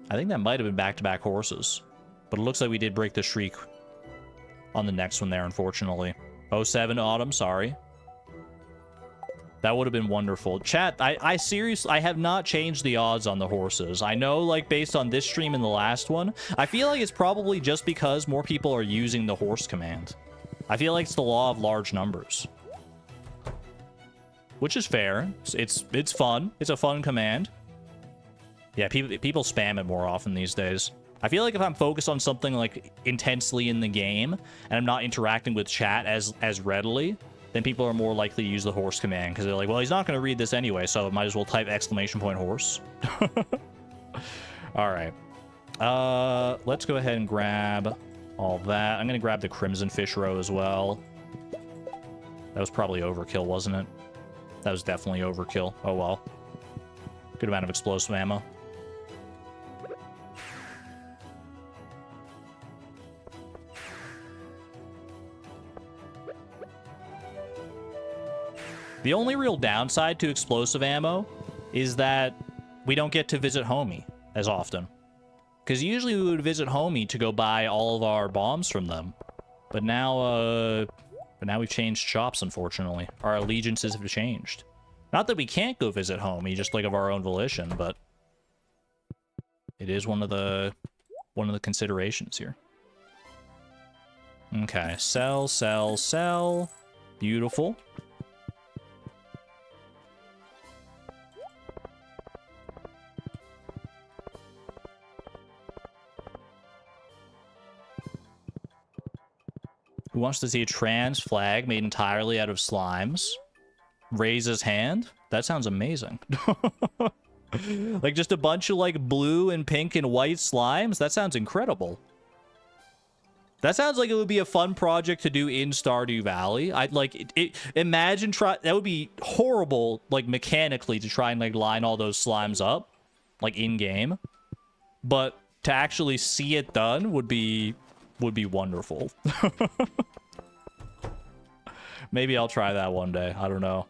I think that might have been back-to-back horses. But it looks like we did break the streak on the next one there, unfortunately. 07 Autumn, sorry. That would have been wonderful. Chat, I seriously, I have not changed the odds on the horses. I know, like, based on this stream and the last one, I feel like it's probably just because more people are using the horse command. I feel like it's the law of large numbers. Which is fair. It's fun. It's a fun command. Yeah, people spam it more often these days. I feel like if I'm focused on something like intensely in the game and I'm not interacting with chat as readily, then people are more likely to use the horse command because they're like, well, he's not going to read this anyway, so I might as well type !horse. All right. Let's go ahead and grab all that. I'm going to grab the crimson fish roe as well. That was probably overkill, wasn't it? That was definitely overkill. Oh, well. Good amount of explosive ammo. The only real downside to explosive ammo is that we don't get to visit Homie as often. Because usually we would visit Homie to go buy all of our bombs from them. But now we've changed shops, unfortunately. Our allegiances have changed. Not that we can't go visit Homie, just like of our own volition, but it is one of the considerations here. Okay, sell, sell, sell. Beautiful. Who wants to see a trans flag made entirely out of slimes? Raise his hand? That sounds amazing. Like just a bunch of like blue and pink and white slimes? That sounds incredible. That sounds like it would be a fun project to do in Stardew Valley. I'd like imagine that would be horrible like mechanically to try and like line all those slimes up like in game. But to actually see it done would be wonderful. Maybe I'll try that one day. I don't know.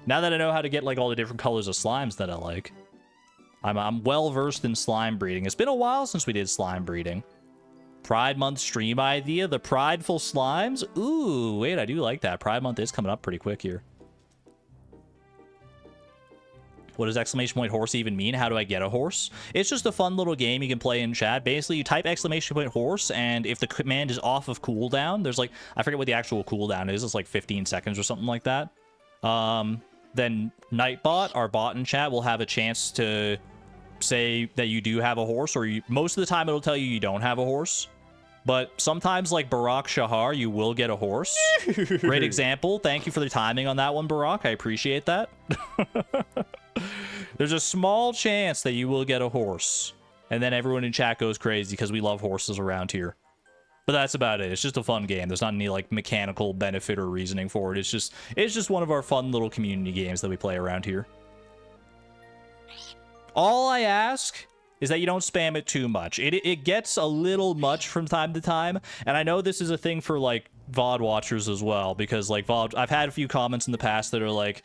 Now that I know how to get like all the different colors of slimes that I like, I'm well versed in slime breeding. It's been a while since we did slime breeding. Pride Month stream idea, the prideful slimes. Ooh, wait, I do like that. Pride Month is coming up pretty quick here. What does !horse even mean? How do I get a horse? It's just a fun little game you can play in chat. Basically, you type !horse, and if the command is off of cooldown, there's like, I forget what the actual cooldown is. It's like 15 seconds or something like that. Then Nightbot, our bot in chat, will have a chance to say that you do have a horse, or most of the time it'll tell you you don't have a horse. But sometimes, like Barak Shahar, you will get a horse. Great example. Thank you for the timing on that one, Barak. I appreciate that. There's a small chance that you will get a horse. And then everyone in chat goes crazy because we love horses around here. But that's about it. It's just a fun game. There's not any, like, mechanical benefit or reasoning for it. It's just one of our fun little community games that we play around here. All I ask is that you don't spam it too much. It gets a little much from time to time, and I know this is a thing for, like, VOD watchers as well, because, like, VOD... I've had a few comments in the past that are like,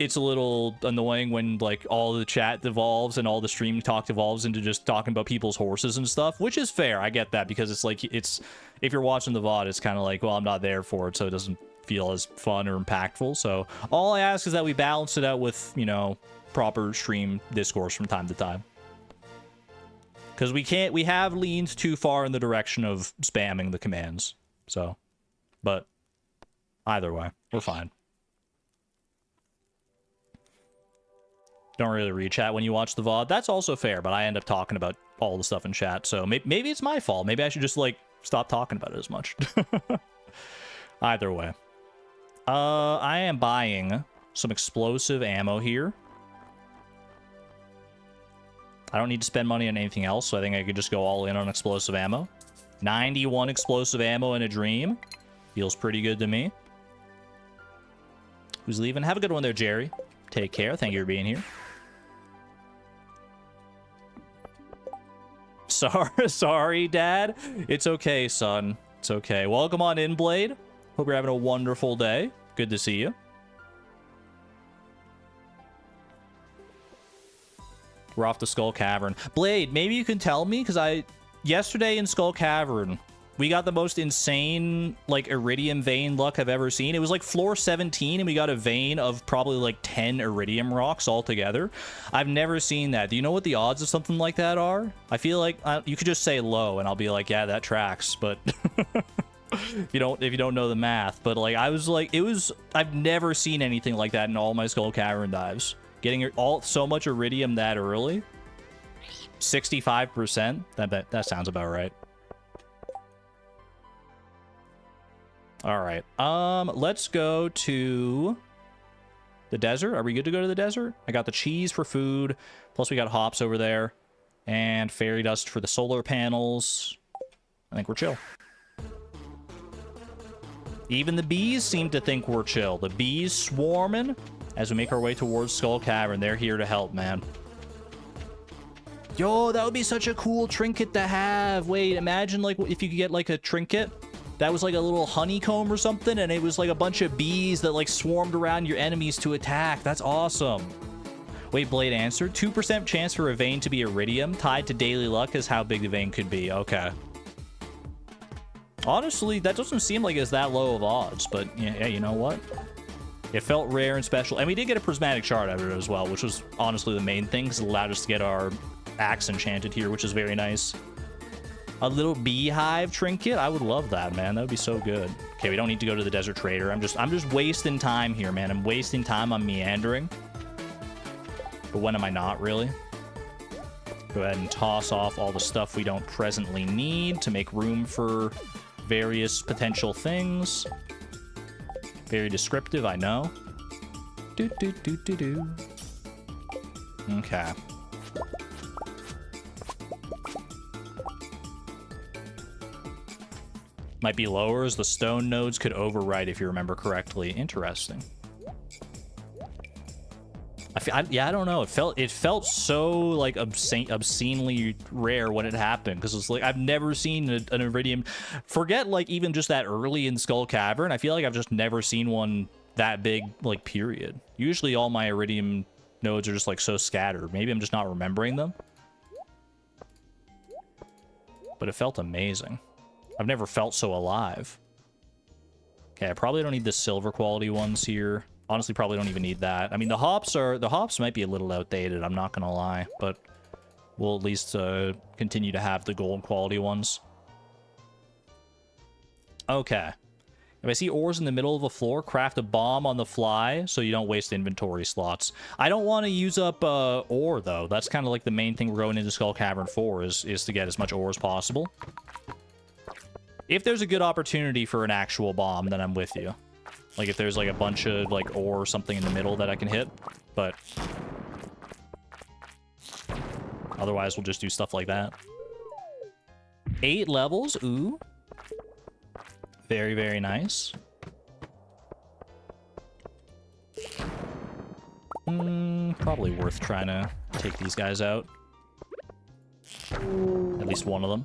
it's a little annoying when, like, all the chat devolves and all the stream talk devolves into just talking about people's horses and stuff, which is fair. I get that, because it's like, if you're watching the VOD, it's kind of like, well, I'm not there for it, so it doesn't feel as fun or impactful. So all I ask is that we balance it out with, you know, proper stream discourse from time to time. Because we have leaned too far in the direction of spamming the commands. So, but either way, we're fine. Don't really read chat when you watch the VOD. That's also fair, but I end up talking about all the stuff in chat. So maybe it's my fault. Maybe I should just, like, stop talking about it as much. Either way. I am buying some explosive ammo here. I don't need to spend money on anything else, so I think I could just go all in on explosive ammo. 91 explosive ammo in a dream. Feels pretty good to me. Who's leaving? Have a good one there, Jerry. Take care. Thank you for being here. Sorry, Dad. It's okay, son. It's okay. Welcome on in, Blade. Hope you're having a wonderful day. Good to see you. We're off to Skull Cavern. Blade, maybe you can tell me, because yesterday in Skull Cavern, we got the most insane, like, iridium vein luck I've ever seen. It was like floor 17, and we got a vein of probably like 10 iridium rocks all together. I've never seen that. Do you know what the odds of something like that are? I feel like you could just say low, and I'll be like, yeah, that tracks. But if you don't know the math, but like I was like, I've never seen anything like that in all my Skull Cavern dives. Getting so much iridium that early, 65%. That sounds about right. All right. Let's go to the desert. Are we good to go to the desert? I got the cheese for food. Plus we got hops over there and fairy dust for the solar panels. I think we're chill. Even the bees seem to think we're chill. The bees swarming as we make our way towards Skull Cavern. They're here to help, man. Yo, that would be such a cool trinket to have. Wait, imagine like if you could get like a trinket that was like a little honeycomb or something, and it was like a bunch of bees that like swarmed around your enemies to attack. That's awesome. Wait, Blade answered. 2% chance for a vein to be iridium. Tied to daily luck is how big the vein could be. Okay. Honestly, that doesn't seem like it's that low of odds, but yeah, you know what? It felt rare and special. And we did get a prismatic shard out of it as well, which was honestly the main thing, because it allowed us to get our axe enchanted here, which is very nice. A little beehive trinket? I would love that, man. That would be so good. Okay, we don't need to go to the desert trader. I'm just wasting time here, man. I'm wasting time on meandering. But when am I not, really? Go ahead and toss off all the stuff we don't presently need to make room for various potential things. Very descriptive, I know. Okay. Might be lower as the stone nodes could overwrite if you remember correctly. Interesting. Yeah, I don't know. It felt so like obscenely rare when it happened, because it's like I've never seen an iridium. Forget like even just that early in Skull Cavern. I feel like I've just never seen one that big, like, period. Usually all my iridium nodes are just like so scattered. Maybe I'm just not remembering them. But it felt amazing. I've never felt so alive. Okay, I probably don't need the silver quality ones here. Honestly, probably don't even need that. I mean, the hops might be a little outdated, I'm not gonna lie, but we'll at least continue to have the gold quality ones. Okay. If I see ores in the middle of a floor, craft a bomb on the fly so you don't waste inventory slots. I don't want to use up ore, though. That's kind of like the main thing we're going into Skull Cavern for, is to get as much ore as possible. If there's a good opportunity for an actual bomb, then I'm with you. Like, if there's, like, a bunch of, like, ore or something in the middle that I can hit. But otherwise, we'll just do stuff like that. 8 levels. Ooh. Very, very nice. Probably worth trying to take these guys out. At least one of them.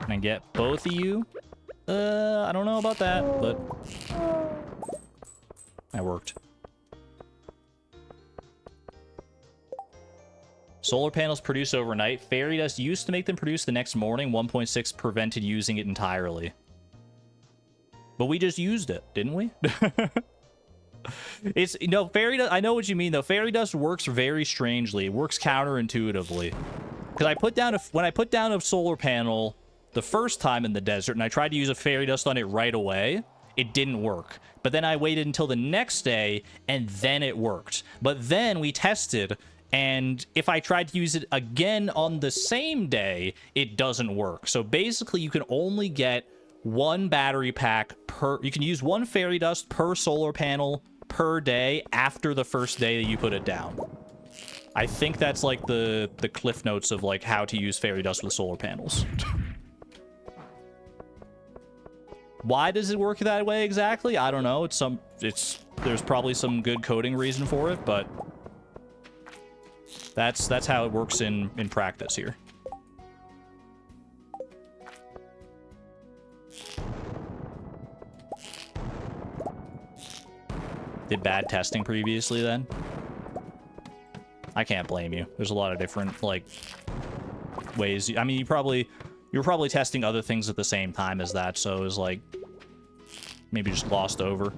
Can I get both of you? I don't know about that, but that worked. Solar panels produce overnight. Fairy dust used to make them produce the next morning. 1.6 prevented using it entirely. But we just used it, didn't we? It's, you know, fairy dust, I know what you mean, though. Fairy dust works very strangely. It works counterintuitively. Because when I put down a solar panel the first time in the desert, and I tried to use a fairy dust on it right away, it didn't work. But then I waited until the next day, and then it worked. But then we tested, and if I tried to use it again on the same day, it doesn't work. So basically, you can only get one battery pack per... You can use one fairy dust per solar panel per day after the first day that you put it down. I think that's like the cliff notes of like how to use fairy dust with solar panels. Why does it work that way exactly? I don't know. There's probably some good coding reason for it, but that's how it works in practice here. Did bad testing previously then? I can't blame you. There's a lot of different like ways. I mean, you're probably testing other things at the same time as that, so it was like maybe just glossed over.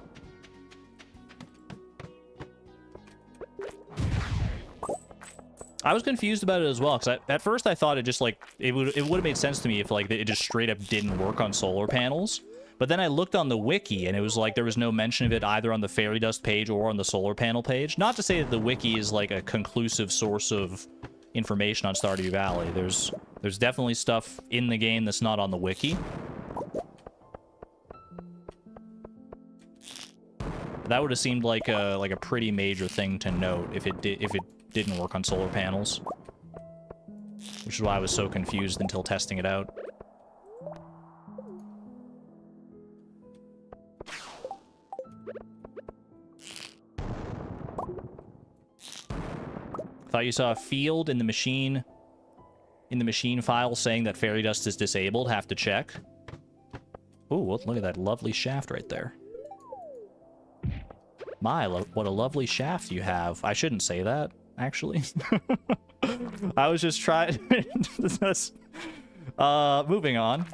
I was confused about it as well, because at first I thought it just like it would have made sense to me if like it just straight up didn't work on solar panels. But then I looked on the wiki, and it was like there was no mention of it either on the fairy dust page or on the solar panel page. Not to say that the wiki is like a conclusive source of information on Stardew Valley. There's definitely stuff in the game that's not on the wiki. That would have seemed like a pretty major thing to note if it didn't work on solar panels. Which is why I was so confused until testing it out. Thought you saw a field in the machine file saying that fairy dust is disabled. Have to check. Ooh, look at that lovely shaft right there. My, what a lovely shaft you have. I shouldn't say that, actually. I was just trying... moving on.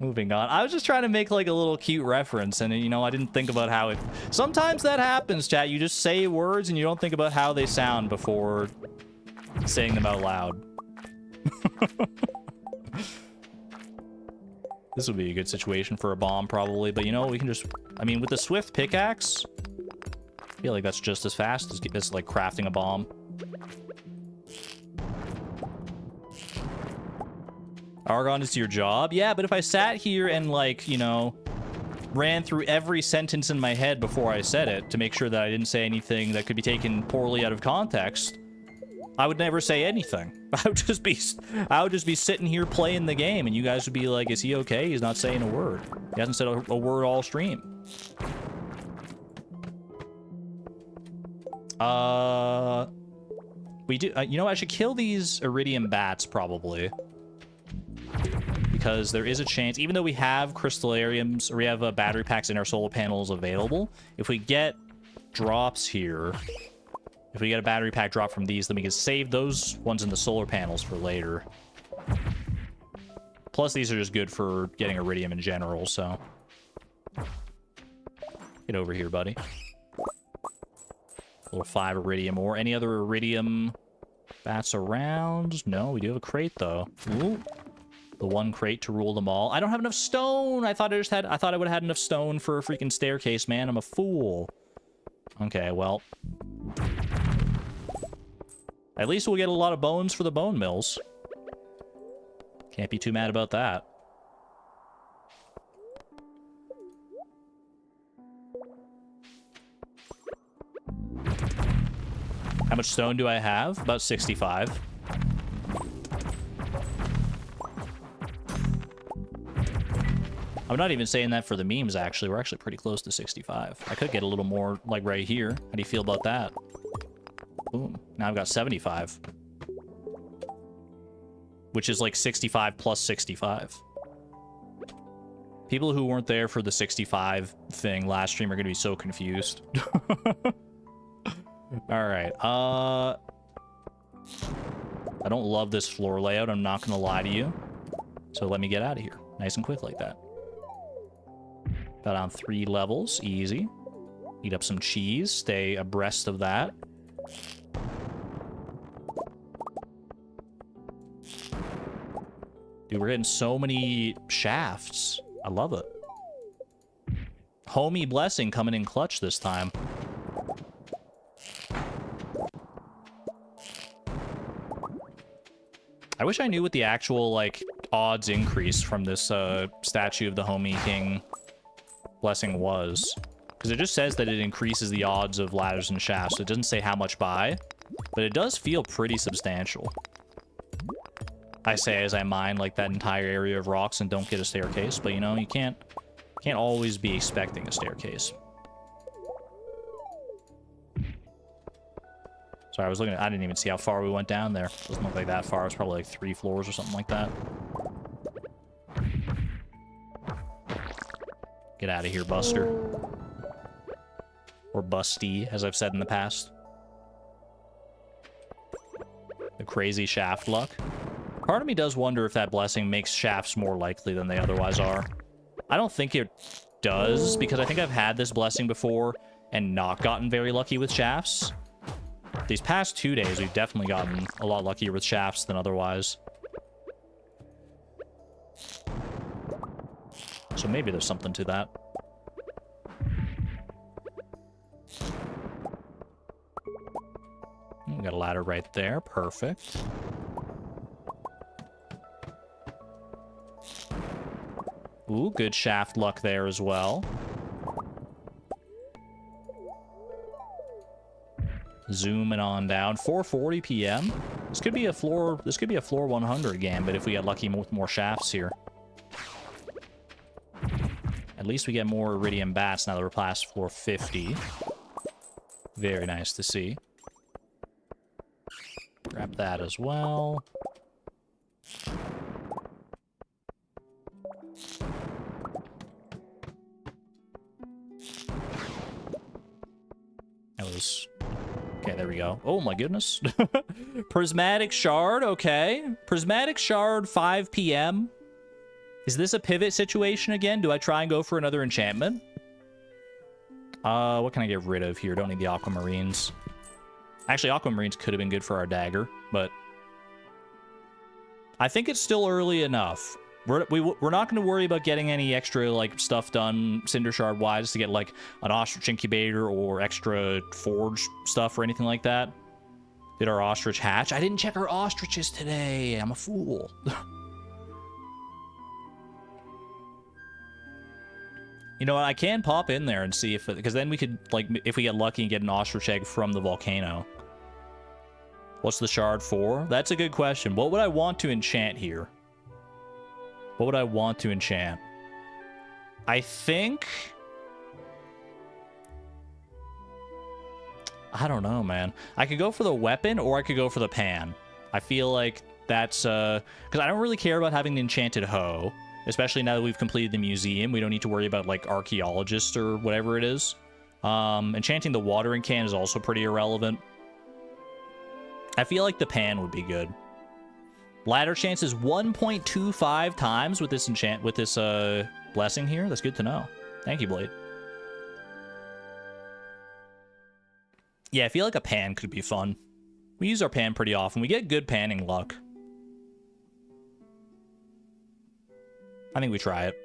I was just trying to make, like, a little cute reference, and, you know, I didn't think about how it... Sometimes that happens, chat. You just say words, and you don't think about how they sound before saying them out loud. This would be a good situation for a bomb, probably. But, you know, we can just... I mean, with the swift pickaxe, I feel like that's just as fast as like, crafting a bomb. Argon is your job? Yeah, but if I sat here and, like, you know, ran through every sentence in my head before I said it to make sure that I didn't say anything that could be taken poorly out of context, I would never say anything. I would just be sitting here playing the game, and you guys would be like, is he okay? He's not saying a word. He hasn't said a word all stream. We do... you know, I should kill these iridium bats, probably. Because there is a chance, even though we have crystallariums, or we have battery packs in our solar panels available, if we get drops here, if we get a battery pack drop from these, then we can save those ones in the solar panels for later. Plus, these are just good for getting iridium in general, so... Get over here, buddy. Little 5 iridium ore. Any other iridium bats around? No, we do have a crate, though. Ooh. The one crate to rule them all. I don't have enough stone. I thought I would have had enough stone for a freaking staircase, man. I'm a fool. Okay, well. At least we'll get a lot of bones for the bone mills. Can't be too mad about that. How much stone do I have? About 65. I'm not even saying that for the memes, actually. We're actually pretty close to 65. I could get a little more, like, right here. How do you feel about that? Boom. Now I've got 75. Which is like 65 plus 65. People who weren't there for the 65 thing last stream are going to be so confused. Alright, I don't love this floor layout, I'm not gonna lie to you. So let me get out of here. Nice and quick like that. Got on 3 levels, easy. Eat up some cheese, stay abreast of that. Dude, we're getting so many shafts. I love it. Homie Blessing coming in clutch this time. I wish I knew what the actual, like, odds increase from this statue of the Homie King Blessing was. Because it just says that it increases the odds of ladders and shafts. It doesn't say how much by, but it does feel pretty substantial. I say as I mine, like, that entire area of rocks and don't get a staircase, but, you know, you can't always be expecting a staircase. Sorry, I was looking at... I didn't even see how far we went down there. It doesn't look like that far. It's probably like 3 floors or something like that. Get out of here, Buster. Or Busty, as I've said in the past. The crazy shaft luck. Part of me does wonder if that blessing makes shafts more likely than they otherwise are. I don't think it does, because I think I've had this blessing before and not gotten very lucky with shafts. These past 2 days, we've definitely gotten a lot luckier with shafts than otherwise. So maybe there's something to that. We got a ladder right there. Perfect. Ooh, good shaft luck there as well. Zooming on down. 4:40 p.m. This could be a floor 100 gambit if we get lucky with more shafts here. At least we get more iridium bats now that we're past floor 50. Very nice to see. Grab that as well. That was... Okay, there we go. Oh my goodness. Prismatic Shard, okay. Prismatic Shard, 5 p.m. Is this a pivot situation again? Do I try and go for another enchantment? What can I get rid of here? Don't need the aquamarines. Actually, aquamarines could have been good for our dagger, but... I think it's still early enough. We're not going to worry about getting any extra, like, stuff done Cinder Shard-wise to get, like, an ostrich incubator or extra forge stuff or anything like that. Did our ostrich hatch? I didn't check our ostriches today. I'm a fool. You know what? I can pop in there and see if... Because then we could, like, if we get lucky and get an ostrich egg from the volcano. What's the shard for? That's a good question. What would I want to enchant here? What would I want to enchant? I think... I don't know, man. I could go for the weapon, or I could go for the pan. I feel like that's... Because I don't really care about having the enchanted hoe. Especially now that we've completed the museum. We don't need to worry about, like, archaeologists or whatever it is. Enchanting the watering can is also pretty irrelevant. I feel like the pan would be good. Ladder chance is 1.25 times with this blessing here. That's good to know. Thank you, Blade. Yeah, I feel like a pan could be fun. We use our pan pretty often. We get good panning luck. I think we try it.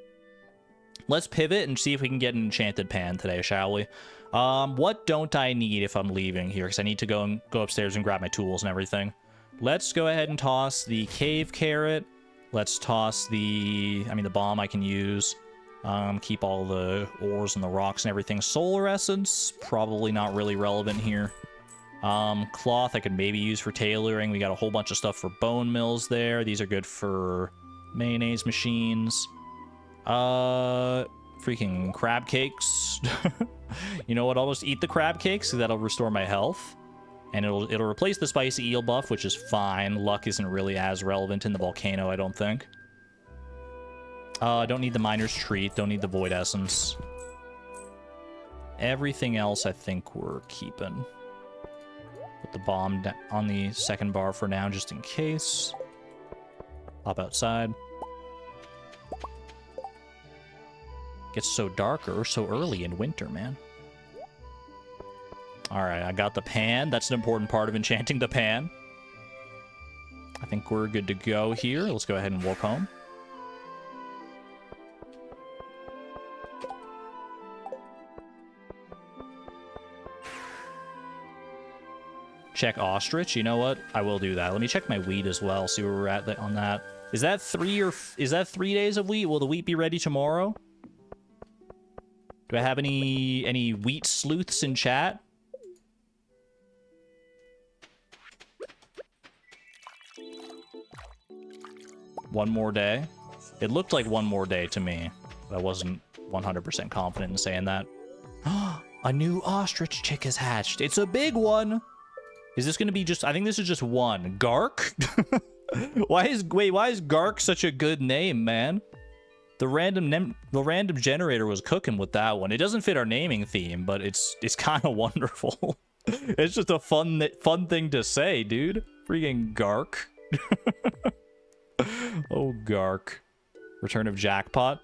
let's pivot and see if we can get an enchanted pan today, shall we? What don't I need if I'm leaving here? Because I need to go upstairs and grab my tools and everything. Let's go ahead and toss the cave carrot. Let's toss the bomb I can use. Keep all the ores and the rocks and everything. Solar essence, probably not really relevant here. Cloth I could maybe use for tailoring. We got a whole bunch of stuff for bone mills there. These are good for mayonnaise machines. Freaking crab cakes. You know what? I'll just eat the crab cakes, so that'll restore my health. And it'll replace the spicy eel buff, which is fine. Luck isn't really as relevant in the volcano, I don't think. Don't need the miner's treat. Don't need the void essence. Everything else I think we're keeping. Put the bomb on the second bar for now, just in case. Hop outside. Gets so darker so early in winter, man. Alright, I got the pan. That's an important part of enchanting the pan. I think we're good to go here. Let's go ahead and warp home. Check ostrich. You know what? I will do that. Let me check my wheat as well. See where we're at on that. Is that 3 days of wheat? Will the wheat be ready tomorrow? Do I have any wheat sleuths in chat? One more day? It looked like one more day to me, but I wasn't 100% confident in saying that. A new ostrich chick has hatched. It's a big one. Is this going to be just... I think this is just one. Gark? Why is Gark such a good name, man? The random generator was cooking with that one. It doesn't fit our naming theme, but it's kind of wonderful. It's just a fun thing to say, dude. Freaking Gark. Oh, Gark. Return of Jackpot.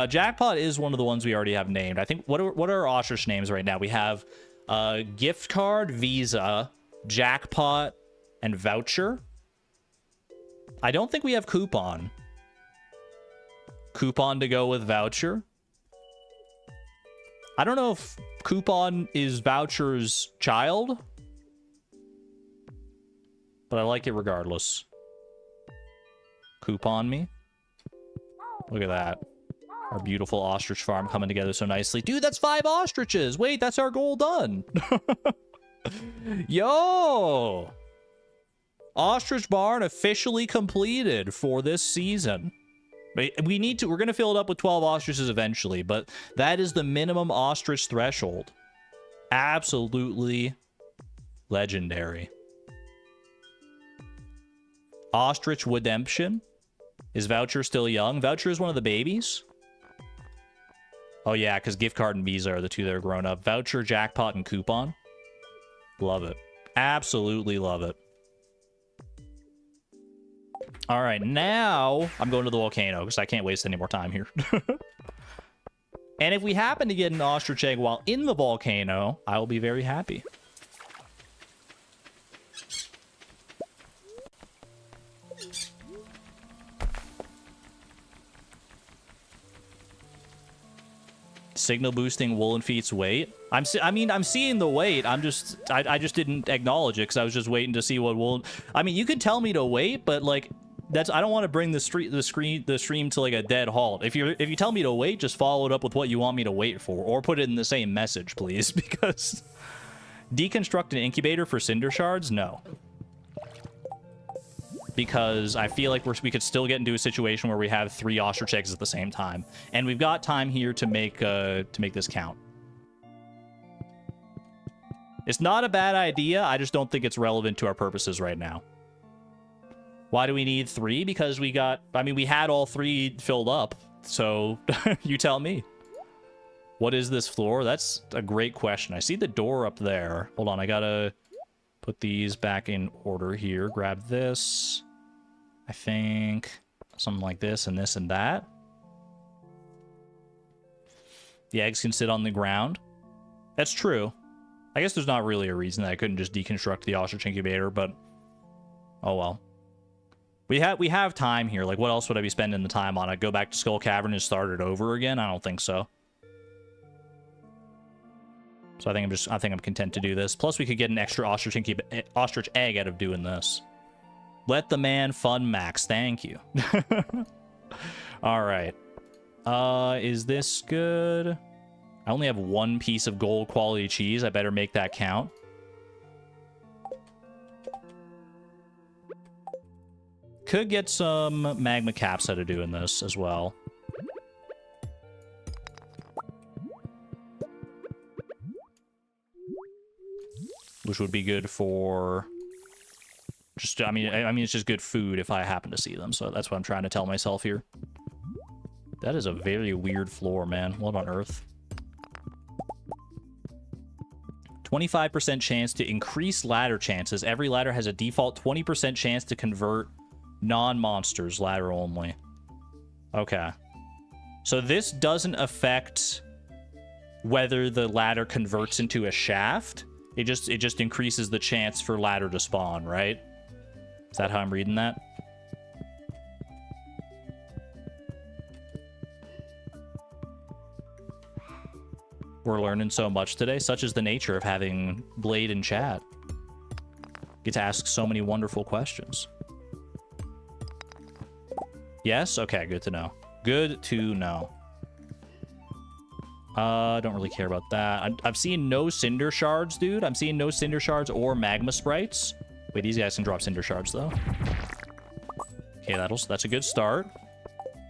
Jackpot is one of the ones we already have named. I think, what are our ostrich names right now? We have Gift Card, Visa, Jackpot, and Voucher. I don't think we have Coupon. Coupon to go with Voucher. I don't know if Coupon is Voucher's child, but I like it regardless. Coupon me. Look at that. Our beautiful ostrich farm coming together so nicely. Dude, that's 5 ostriches. Wait, that's our goal done. Yo! Ostrich barn officially completed for this season. We're going to fill it up with 12 ostriches eventually, but that is the minimum ostrich threshold. Absolutely legendary. Ostrich Redemption. Is Voucher still young? Voucher is one of the babies. Oh yeah, because Gift Card and Visa are the 2 that are grown up. Voucher, Jackpot, and Coupon. Love it. Absolutely love it. All right, now I'm going to the volcano because I can't waste any more time here. And if we happen to get an ostrich egg while in the volcano, I will be very happy. Signal boosting woolen feet's weight. I'm seeing the weight. I just didn't acknowledge it because I was just waiting to see what woolen. I mean, you could tell me to wait, but like I don't want to bring the stream to like a dead halt. If you tell me to wait, just follow it up with what you want me to wait for, or put it in the same message, please. Because deconstruct an incubator for cinder shards, no. Because I feel like we could still get into a situation where we have 3 ostrich eggs at the same time, and we've got time here to make this count. It's not a bad idea. I just don't think it's relevant to our purposes right now. Why do we need 3? Because we had all 3 filled up. So you tell me. What is this floor? That's a great question. I see the door up there. Hold on, I gotta put these back in order here. Grab this. I think something like this and this and that. The eggs can sit on the ground. That's true. I guess there's not really a reason that I couldn't just deconstruct the ostrich incubator, but oh well. We have time here. Like, what else would I be spending the time on? I'd go back to Skull Cavern and start it over again? I don't think so. So I think I'm content to do this. Plus, we could get an extra ostrich egg out of doing this. Let the man fun max. Thank you. All right. Is this good? I only have one piece of gold quality cheese. I better make that count. Could get some magma caps out of doing this as well. Which would be good for just, I mean, it's just good food if I happen to see them. So that's what I'm trying to tell myself here. That is a very weird floor, man. What on earth? 25% chance to increase ladder chances. Every ladder has a default 20% chance to convert non-monsters, ladder only. Okay. So this doesn't affect whether the ladder converts into a shaft. It just increases the chance for ladder to spawn, right? Is that how I'm reading that? We're learning so much today. Such is the nature of having Blade in chat. Get to ask so many wonderful questions. Yes? Okay, good to know. Good to know. Don't really care about that. I'm seeing no Cinder Shards, dude. I'm seeing no Cinder Shards or Magma Sprites. Wait, these guys can drop Cinder Shards, though. Okay, that's a good start.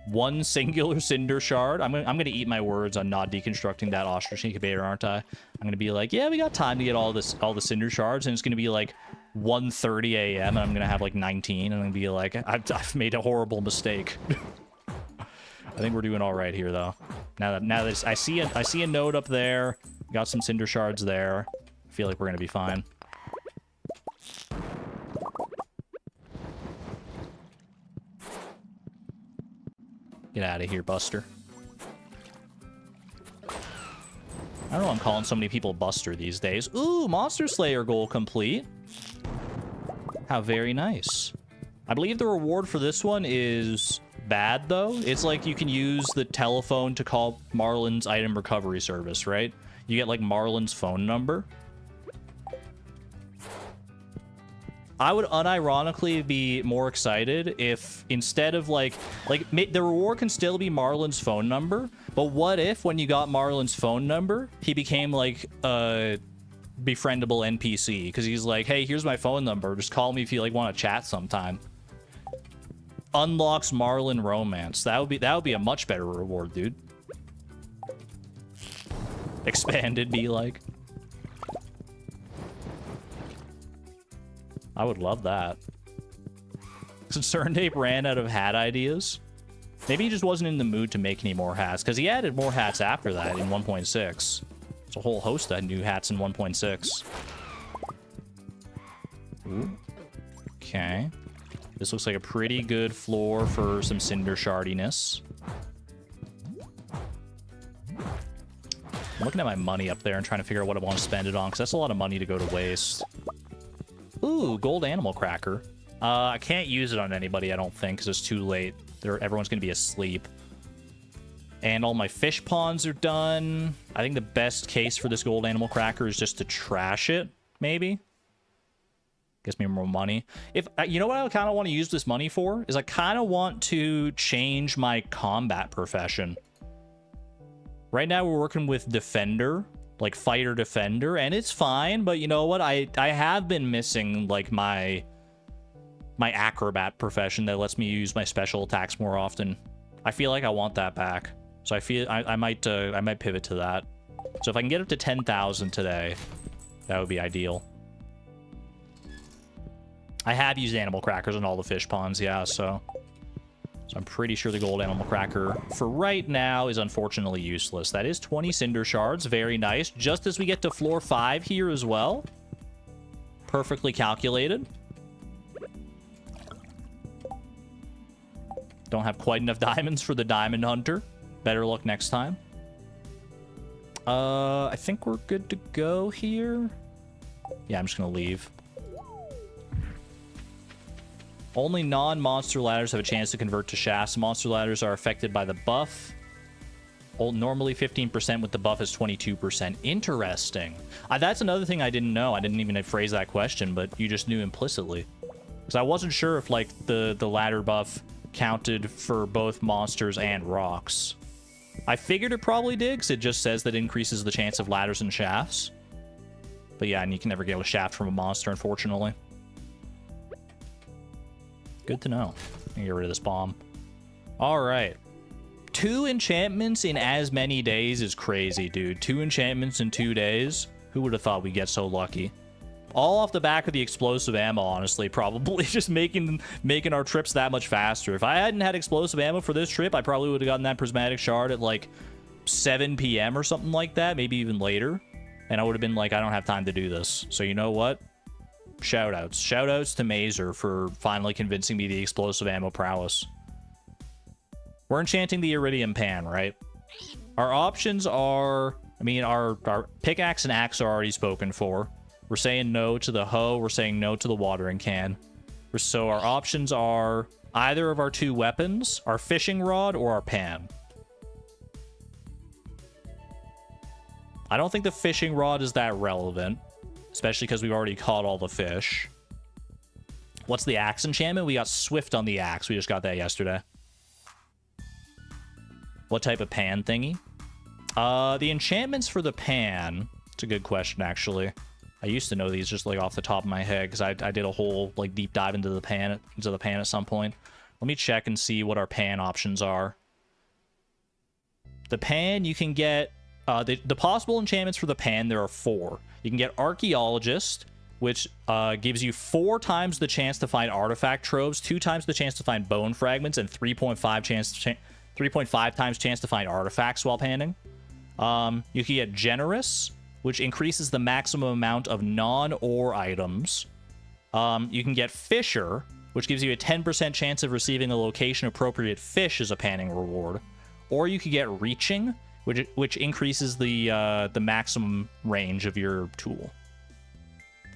One singular Cinder Shard. I'm gonna eat my words on not deconstructing that ostrich incubator, aren't I? I'm gonna be like, yeah, we got time to get all the Cinder Shards, and it's gonna be like 1:30 a.m. and I'm gonna have like 19, and I'm gonna be like, I've made a horrible mistake. I think we're doing all right here, though. Now that I see a node up there, got some Cinder Shards there. I feel like we're gonna be fine. Get out of here, Buster. I don't know why I'm calling so many people Buster these days. Ooh, Monster Slayer goal complete. How very nice. I believe the reward for this one is bad, though. It's like you can use the telephone to call Marlin's item recovery service, right? You get, like, Marlin's phone number. I would unironically be more excited if instead of, like the reward can still be Marlin's phone number, but what if when you got Marlin's phone number, he became, like, a befriendable NPC? Because he's like, hey, here's my phone number. Just call me if you, like, want to chat sometime. Unlocks Marlin romance. That would be a much better reward, dude. Expanded, be like. I would love that. Concerned Ape ran out of hat ideas. Maybe he just wasn't in the mood to make any more hats, because he added more hats after that in 1.6. There's a whole host of new hats in 1.6. Ooh. Okay. This looks like a pretty good floor for some Cinder Shardiness. I'm looking at my money up there and trying to figure out what I want to spend it on, because that's a lot of money to go to waste. Ooh, gold animal cracker. I can't use it on anybody, I don't think, because it's too late. Everyone's going to be asleep. And all my fish ponds are done. I think the best case for this gold animal cracker is just to trash it, maybe. Gives me more money. You know what I kind of want to use this money for? Is I kind of want to change my combat profession. Right now we're working with Defender. Like fighter defender, and it's fine, but you know what, I have been missing like my acrobat profession that lets me use my special attacks more often. I feel like I want that back, so I feel I might pivot to that. So if I can get up to 10,000 today, that would be ideal. I have used animal crackers on all the fish ponds, yeah, so I'm pretty sure the gold animal cracker for right now is unfortunately useless. That is 20 Cinder Shards. Very nice. Just as we get to floor 5 here as well. Perfectly calculated. Don't have quite enough diamonds for the Diamond Hunter. Better luck next time. I think we're good to go here. Yeah, I'm just going to leave. Only non-monster ladders have a chance to convert to shafts. Monster ladders are affected by the buff. Normally 15%, with the buff is 22%. Interesting. That's another thing I didn't know. I didn't even phrase that question, but you just knew implicitly. Because I wasn't sure if, like, the ladder buff counted for both monsters and rocks. I figured it probably did, because it just says that it increases the chance of ladders and shafts. But yeah, and you can never get a shaft from a monster, unfortunately. Good to know. Let me get rid of this bomb. All right. 2 enchantments in as many days is crazy, dude. 2 enchantments in 2 days? Who would have thought we'd get so lucky? All off the back of the explosive ammo, honestly. Probably just making our trips that much faster. If I hadn't had explosive ammo for this trip, I probably would have gotten that prismatic shard at like 7 p.m. or something like that. Maybe even later. And I would have been like, I don't have time to do this. So you know what? Shoutouts. Shoutouts to Mazer for finally convincing me the explosive ammo prowess. We're enchanting the Iridium Pan, right? Our options are... I mean, our pickaxe and axe are already spoken for. We're saying no to the hoe. We're saying no to the watering can. So our options are either of our 2 weapons, our fishing rod, or our pan. I don't think the fishing rod is that relevant, especially because we've already caught all the fish. What's the axe enchantment? We got Swift on the axe. We just got that yesterday. What type of pan thingy? The enchantments for the pan... It's a good question, actually. I used to know these just like off the top of my head because I did a whole like deep dive into the pan at some point. Let me check and see what our pan options are. The pan, you can get... the possible enchantments for the pan, there are 4. You can get Archaeologist, which gives you 4 times the chance to find artifact troves, 2 times the chance to find bone fragments, and 3.5 times chance to find artifacts while panning. You can get Generous, which increases the maximum amount of non-ore items. You can get Fisher, which gives you a 10% chance of receiving a location-appropriate fish as a panning reward. Or you could get Reaching, which increases the maximum range of your tool.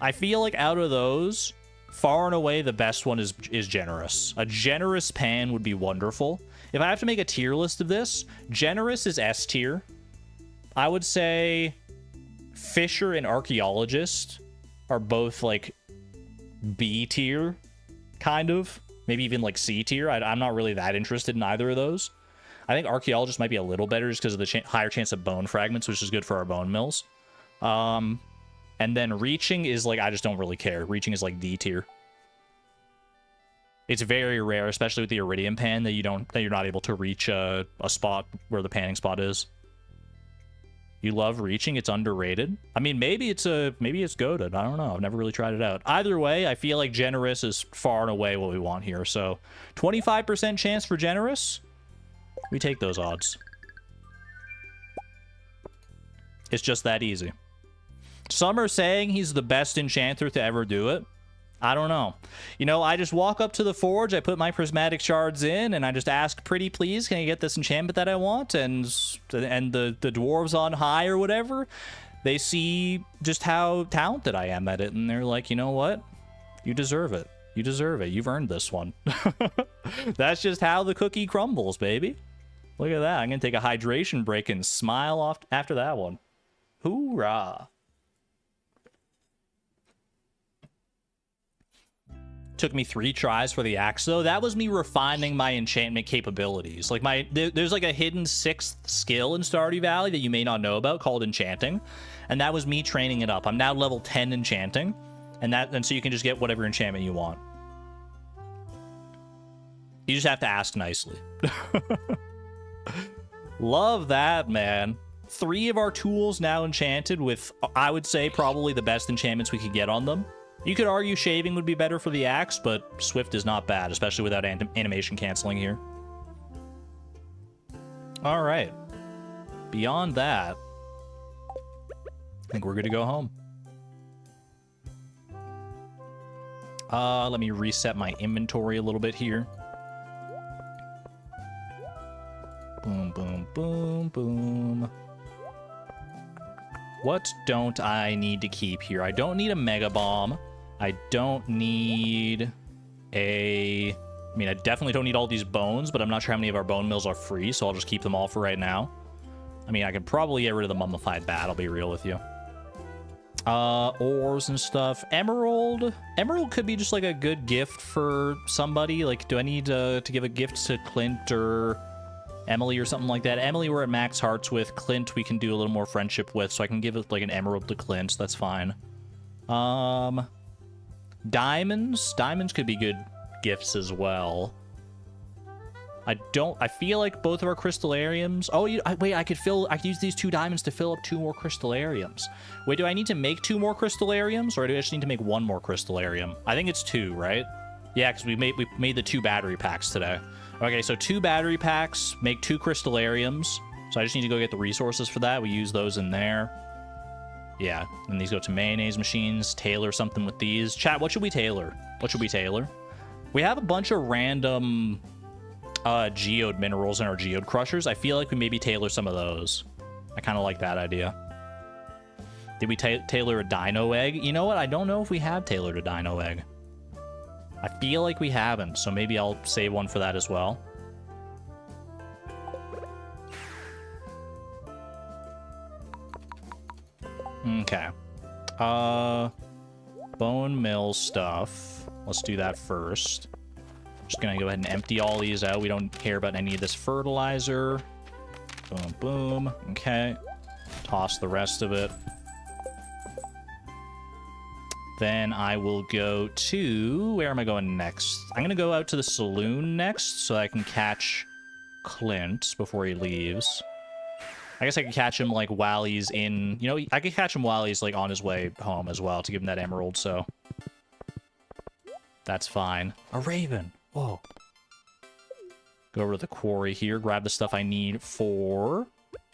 I feel like out of those, far and away the best one is Generous. A Generous pan would be wonderful. If I have to make a tier list of this, Generous is S tier. I would say Fisher and Archaeologist are both like B tier, kind of. Maybe even like C tier. I'm not really that interested in either of those. I think Archaeologist might be a little better just because of the higher chance of bone fragments, which is good for our bone mills. And then Reaching is like, I just don't really care. Reaching is like D tier. It's very rare, especially with the Iridium Pan, that you're not able to reach a spot where the panning spot is. You love Reaching? It's underrated. I mean, maybe it's goated. I don't know. I've never really tried it out. Either way, I feel like Generous is far and away what we want here. So 25% chance for Generous. We take those odds. It's just that easy. Some are saying he's the best enchanter to ever do it. I don't know. You know, I just walk up to the forge, I put my prismatic shards in, and I just ask, pretty please, can I get this enchantment that I want? And the dwarves on high or whatever, they see just how talented I am at it, and they're like, you know what? You deserve it. You deserve it. You've earned this one. That's just how the cookie crumbles, baby. Look at that. I'm going to take a hydration break and smile off after that one. Hoorah. Took me 3 tries for the axe, though. That was me refining my enchantment capabilities. Like, there's like a hidden 6th skill in Stardew Valley that you may not know about called enchanting, and that was me training it up. I'm now level 10 enchanting, and so you can just get whatever enchantment you want. You just have to ask nicely. Love that, man. 3 of our tools now enchanted with, I would say, probably the best enchantments we could get on them. You could argue shaving would be better for the axe, but Swift is not bad, especially without animation canceling here. All right. Beyond that, I think we're good to go home. Let me reset my inventory a little bit here. Boom, boom, boom, boom. What don't I need to keep here? I don't need a mega bomb. I don't need I mean, I definitely don't need all these bones, but I'm not sure how many of our bone mills are free, so I'll just keep them all for right now. I mean, I could probably get rid of the mummified bat, I'll be real with you. Ores and stuff. Emerald. Emerald could be just like a good gift for somebody. Like, do I need to give a gift to Clint or Emily or something like that? Emily we're at max hearts with. Clint we can do a little more friendship with, so I can give it like an emerald to Clint, so that's fine. Diamonds. Diamonds could be good gifts as well. I feel like both of our crystallariums. Oh, wait, I could use these 2 diamonds to fill up 2 more crystallariums. Wait, do I need to make 2 more crystallariums, or do I just need to make 1 more crystallarium? I think it's 2, right? Yeah, because we made the 2 battery packs today. Okay, so 2 battery packs, make 2 crystallariums. So I just need to go get the resources for that. We use those in there. Yeah, and these go to mayonnaise machines. Tailor something with these. Chat, what should we tailor? What should we tailor? We have a bunch of random geode minerals in our geode crushers. I feel like we maybe tailor some of those. I kind of like that idea. Did we tailor a dino egg? You know what? I don't know if we have tailored a dino egg. I feel like we haven't, so maybe I'll save one for that as well. Okay. Bone mill stuff. Let's do that first. Just gonna go ahead and empty all these out. We don't care about any of this fertilizer. Boom, boom. Okay. Toss the rest of it. Then I will go to... Where am I going next? I'm gonna go out to the saloon next so I can catch Clint before he leaves. I guess I could catch him, like, while he's in... You know, I could catch him while he's, like, on his way home as well to give him that emerald, so... That's fine. A raven! Whoa. Go over to the quarry here, grab the stuff I need for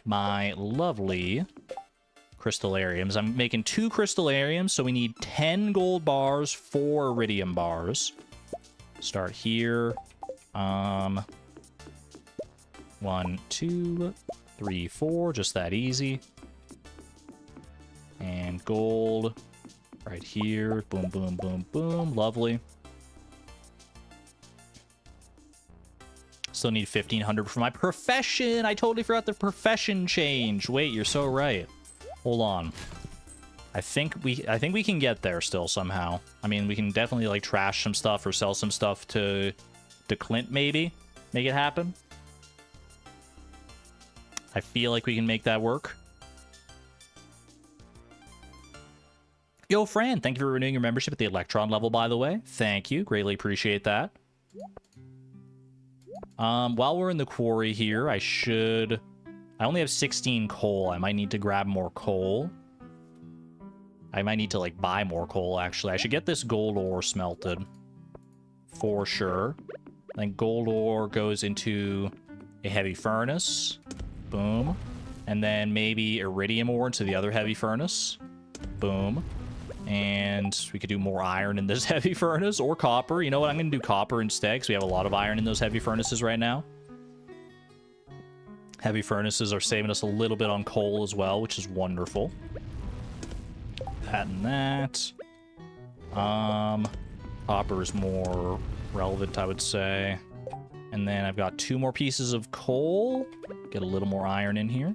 my lovely crystallariums. I'm making 2 crystallariums, so we need 10 gold bars, 4 iridium bars. Start here. 1, 2, 3, 4, just that easy. And gold right here. Boom, boom, boom, boom. Lovely. Still need 1,500 for my profession. I totally forgot the profession change. Wait, you're so right. Hold on. I think we can get there still somehow. I mean, we can definitely like trash some stuff or sell some stuff to Clint maybe. Make it happen. I feel like we can make that work. Yo, Fran, thank you for renewing your membership at the Electron level, by the way. Thank you. Greatly appreciate that. While we're in the quarry here, I only have 16 coal. I might need to grab more coal. I might need to, like, buy more coal, actually. I should get this gold ore smelted. For sure. Then gold ore goes into a heavy furnace. Boom. And then maybe iridium ore into the other heavy furnace. Boom. And we could do more iron in this heavy furnace, or copper. You know what? I'm going to do copper instead, because we have a lot of iron in those heavy furnaces right now. Heavy furnaces are saving us a little bit on coal as well, which is wonderful. That and that. Copper is more relevant, I would say. And then I've got 2 more pieces of coal. Get a little more iron in here.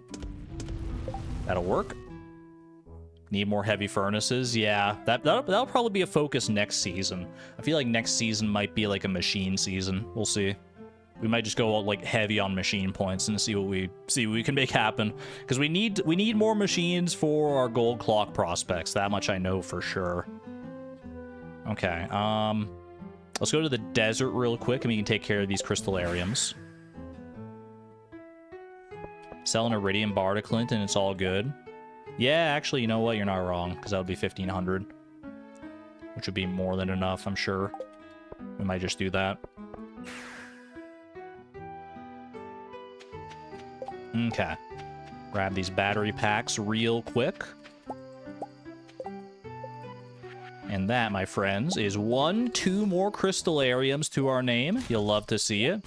That'll work. Need more heavy furnaces. Yeah, that'll probably be a focus next season. I feel like next season might be like a machine season. We'll see. We might just go like heavy on machine points and see what we can make happen. Because we need more machines for our gold clock prospects. That much I know for sure. Okay. Let's go to the desert real quick and we can take care of these crystallariums. Sell an iridium bar to Clint and it's all good. Yeah, actually, you know what? You're not wrong, because that would be 1,500. Which would be more than enough, I'm sure. We might just do that. Okay. Grab these battery packs real quick. And that, my friends, is 2 more crystallariums to our name. You'll love to see it.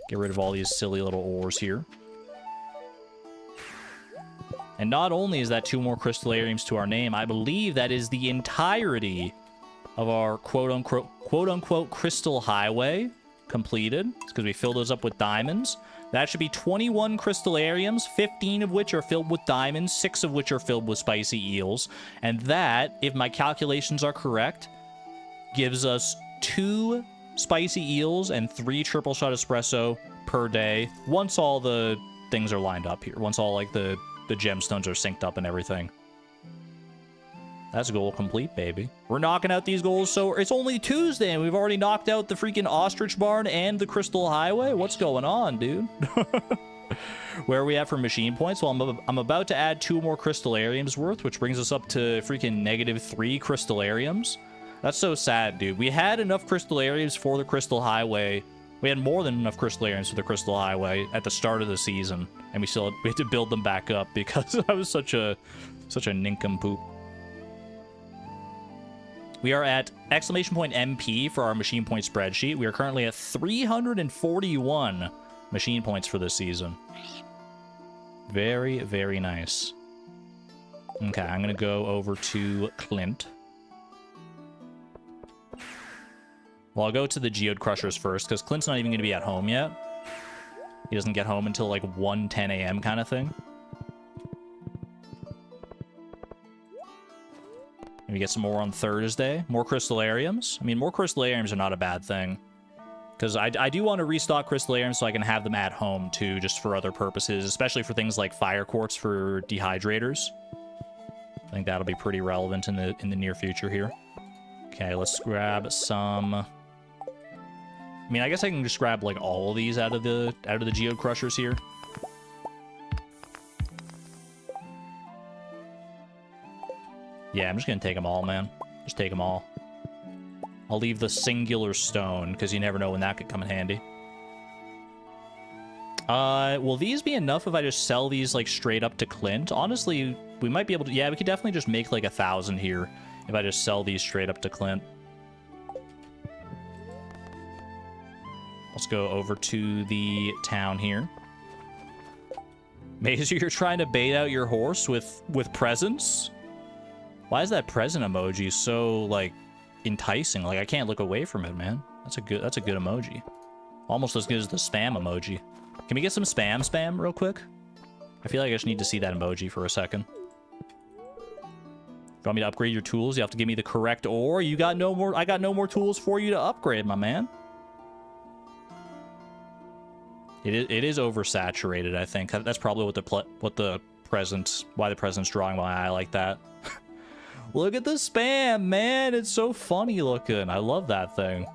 Get rid of all these silly little ores here. And not only is that 2 more crystallariums to our name, I believe that is the entirety of our quote-unquote quote-unquote crystal highway completed. It's because we filled those up with diamonds. That should be 21 crystallariums, 15 of which are filled with diamonds, 6 of which are filled with spicy eels. And that, if my calculations are correct, gives us 2 spicy eels and 3 triple shot espresso per day once all the things are lined up here. Once all, like, the gemstones are synced up and everything. That's goal complete, baby. We're knocking out these goals, so it's only Tuesday, and we've already knocked out the freaking ostrich barn and the crystal highway? What's going on, dude? Where are we at for machine points? Well, I'm about to add 2 more crystallariums worth, which brings us up to freaking -3 crystallariums. That's so sad, dude. We had enough crystallariums for the crystal highway. We had more than enough crystallariums for the crystal highway at the start of the season, and we had to build them back up because I was such a nincompoop. We are at !MP for our machine point spreadsheet. We are currently at 341 machine points for this season. Very, very nice. Okay, I'm going to go over to Clint. Well, I'll go to the Geode Crushers first, because Clint's not even going to be at home yet. He doesn't get home until like 1:10 a.m. kind of thing. Maybe get some more on Thursday. More crystallariums. I mean, more crystallariums are not a bad thing. Because I do want to restock crystallariums so I can have them at home, too, just for other purposes. Especially for things like fire quartz for dehydrators. I think that'll be pretty relevant in the near future here. Okay, let's grab some... I mean, I guess I can just grab, like, all of these out of the Geode Crushers here. Yeah, I'm just gonna take them all, man. Just take them all. I'll leave the singular stone, because you never know when that could come in handy. Will these be enough if I just sell these, like, straight up to Clint? Honestly, we might be able to... Yeah, we could definitely just make, like, 1,000 here if I just sell these straight up to Clint. Let's go over to the town here. Mazer, you're trying to bait out your horse with presents? Why is that present emoji so, like, enticing? Like, I can't look away from it, man. That's a good emoji. Almost as good as the spam emoji. Can we get some spam real quick? I feel like I just need to see that emoji for a second. You want me to upgrade your tools? You have to give me the correct ore. I got no more tools for you to upgrade, my man. It is oversaturated, I think. That's probably why the present's drawing my eye like that. Look at the spam, man. It's so funny looking. I love that thing.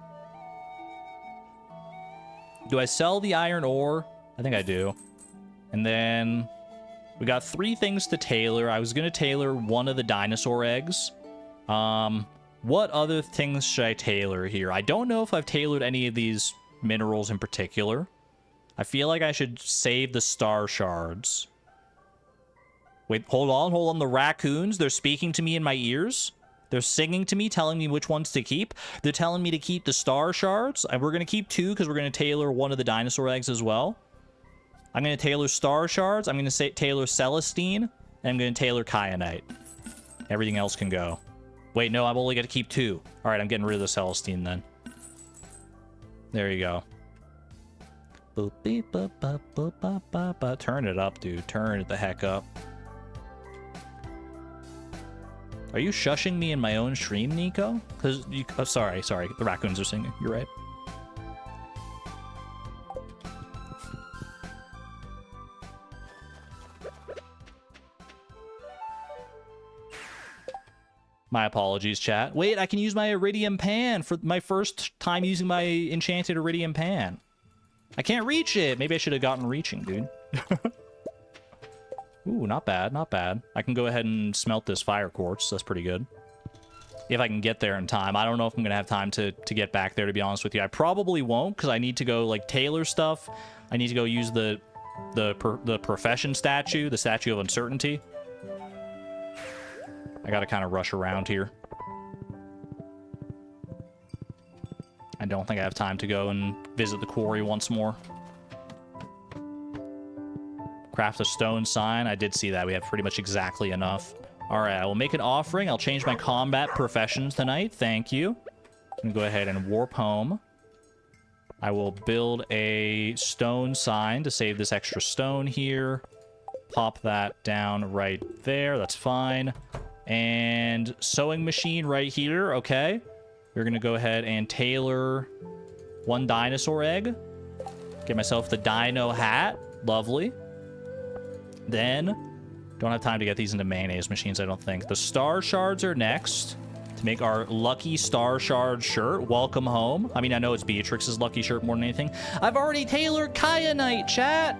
Do I sell the iron ore? I think I do. And then we got 3 things to tailor. I was going to tailor one of the dinosaur eggs. What other things should I tailor here? I don't know if I've tailored any of these minerals in particular. I feel like I should save the star shards. Wait, hold on. The raccoons, they're speaking to me in my ears. They're singing to me, telling me which ones to keep. They're telling me to keep the star shards. And we're going to keep 2 because we're going to tailor one of the dinosaur eggs as well. I'm going to tailor star shards. I'm going to tailor Celestine. And I'm going to tailor Kyanite. Everything else can go. Wait, no, I'm only going to keep 2. All right, I'm getting rid of the Celestine then. There you go. Turn it up, dude. Turn it the heck up. Are you shushing me in my own stream, Nico? Because you... Oh, sorry. The raccoons are singing. You're right. My apologies, chat. Wait, I can use my iridium pan for my first time using my enchanted iridium pan. I can't reach it. Maybe I should have gotten reaching, dude. Ooh, not bad, not bad. I can go ahead and smelt this fire quartz. That's pretty good. If I can get there in time. I don't know if I'm going to have time to get back there, to be honest with you. I probably won't, because I need to go, like, tailor stuff. I need to go use the profession statue, the statue of uncertainty. I got to kind of rush around here. I don't think I have time to go and visit the quarry once more. Craft a stone sign. I did see that. We have pretty much exactly enough. All right, I will make an offering. I'll change my combat professions tonight. Thank you. I'm gonna go ahead and warp home. I will build a stone sign to save this extra stone here. Pop that down right there. That's fine. And sewing machine right here. Okay. We're going to go ahead and tailor one dinosaur egg. Get myself the dino hat. Lovely. Then, don't have time to get these into mayonnaise machines, I don't think. The star shards are next. To make our lucky star shard shirt. Welcome home. I mean, I know it's Beatrix's lucky shirt more than anything. I've already tailored kyanite, chat.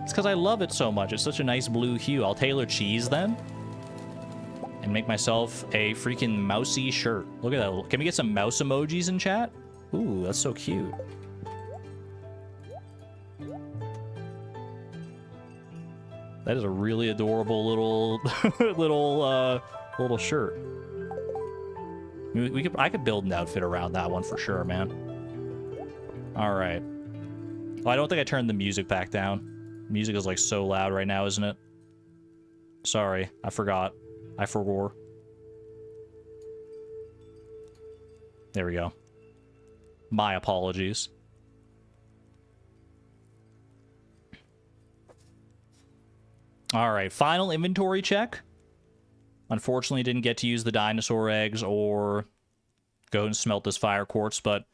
It's because I love it so much. It's such a nice blue hue. I'll tailor cheese then. And make myself a freaking mousy shirt. Look at that. Can we get some mouse emojis in chat? Ooh, that's so cute. That is a really adorable little little shirt. I could build an outfit around that one for sure, man. All right. Oh, I don't think I turned the music back down. Music is like so loud right now, isn't it? Sorry, I forgot. I forwore. There we go. My apologies. All right, final inventory check. Unfortunately, didn't get to use the dinosaur eggs or go and smelt this fire quartz, but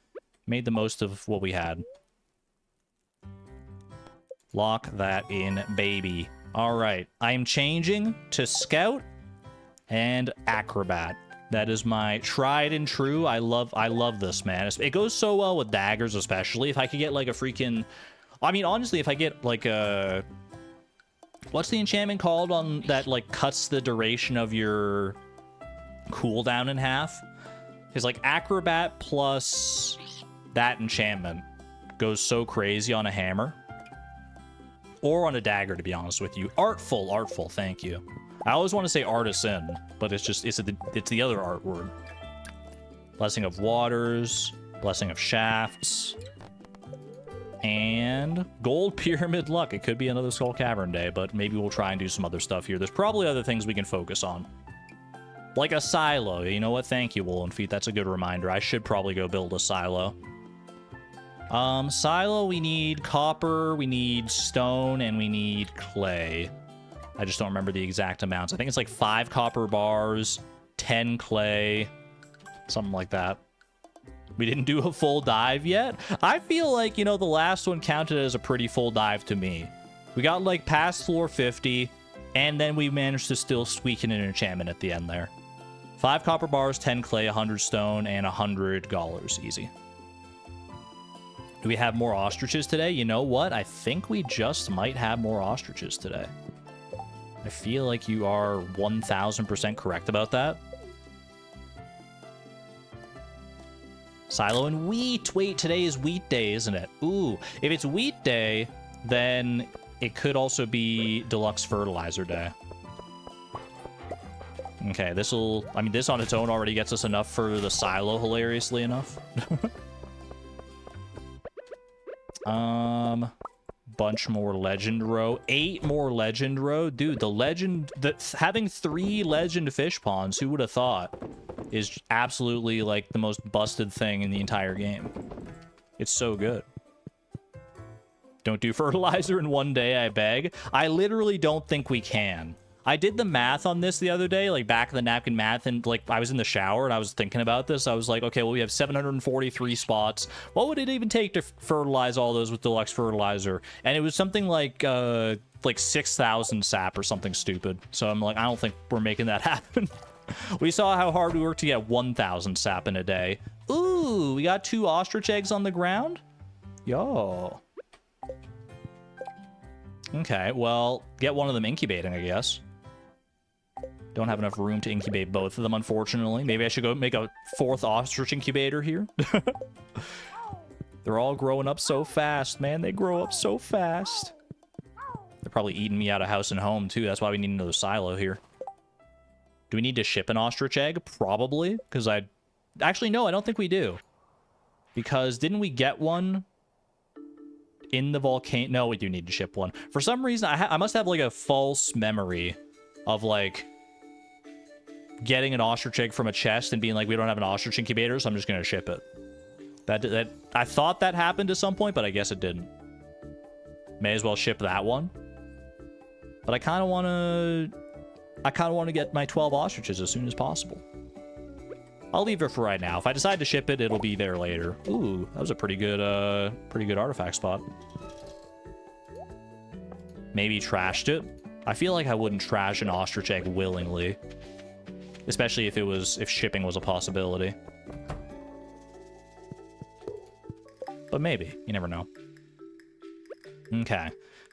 made the most of what we had. Lock that in, baby. All right, I am changing to Scout and Acrobat. That is my tried and true. I love this, man. It goes so well with daggers, especially. If I could get like a freaking... I mean, honestly, if I get like a... What's the enchantment called on that like cuts the duration of your cooldown in half? It's like Acrobat plus that enchantment goes so crazy on a hammer. Or on a dagger, to be honest with you. Artful, thank you. I always want to say artisan, but it's the other art word. Blessing of Waters, Blessing of Shafts, and Gold Pyramid Luck. It could be another Skull Cavern day, but maybe we'll try and do some other stuff here. There's probably other things we can focus on. Like a silo. You know what? Thank you, Woolen Feet. That's a good reminder. I should probably go build a silo. Silo, we need copper, we need stone, and we need clay. I just don't remember the exact amounts. I think it's like 5 copper bars, 10 clay, something like that. We didn't do a full dive yet. I feel like, you know, the last one counted as a pretty full dive to me. We got like past floor 50, and then we managed to still squeak in an enchantment at the end there. 5 copper bars, 10 clay, 100 stone, and 100 dollars. Easy. Do we have more ostriches today? You know what? I think we just might have more ostriches today. I feel like you are 1000% correct about that. Silo and wheat. Wait, today is wheat day, isn't it? Ooh, if it's wheat day, then it could also be deluxe fertilizer day. Okay, this on its own already gets us enough for the silo, hilariously enough. Bunch more legend row. 8 more legend row. Dude, having 3 legend fish ponds, who would have thought, is absolutely like the most busted thing in the entire game. It's so good. Don't do fertilizer in one day, I beg. I literally don't think we can. I did the math on this the other day, like back of the napkin math, and like I was in the shower and I was thinking about this. I was like, okay, well, we have 743 spots. What would it even take to fertilize all those with deluxe fertilizer? And it was something like 6,000 sap or something stupid. So I'm like, I don't think we're making that happen. We saw how hard we worked to get 1,000 sap in a day. Ooh, we got 2 ostrich eggs on the ground? Yo. Okay, well, get one of them incubating, I guess. Don't have enough room to incubate both of them, unfortunately. Maybe I should go make a 4th ostrich incubator here. They're all growing up so fast, man. They grow up so fast. They're probably eating me out of house and home, too. That's why we need another silo here. Do we need to ship an ostrich egg? Probably, because actually, no, I don't think we do. Because didn't we get one in the volcano? No, we do need to ship one. For some reason, I must have, like, a false memory of, like, getting an ostrich egg from a chest and being like, we don't have an ostrich incubator, so I'm just gonna ship it. That I thought that happened at some point, but I guess it didn't. May as well ship that one. But I kind of want to get my 12 ostriches as soon as possible. I'll leave it for right now. If I decide to ship it, it'll be there later. Ooh, that was a pretty good artifact spot. Maybe trashed it. I feel like I wouldn't trash an ostrich egg willingly, especially if shipping was a possibility. But maybe, you never know. Okay.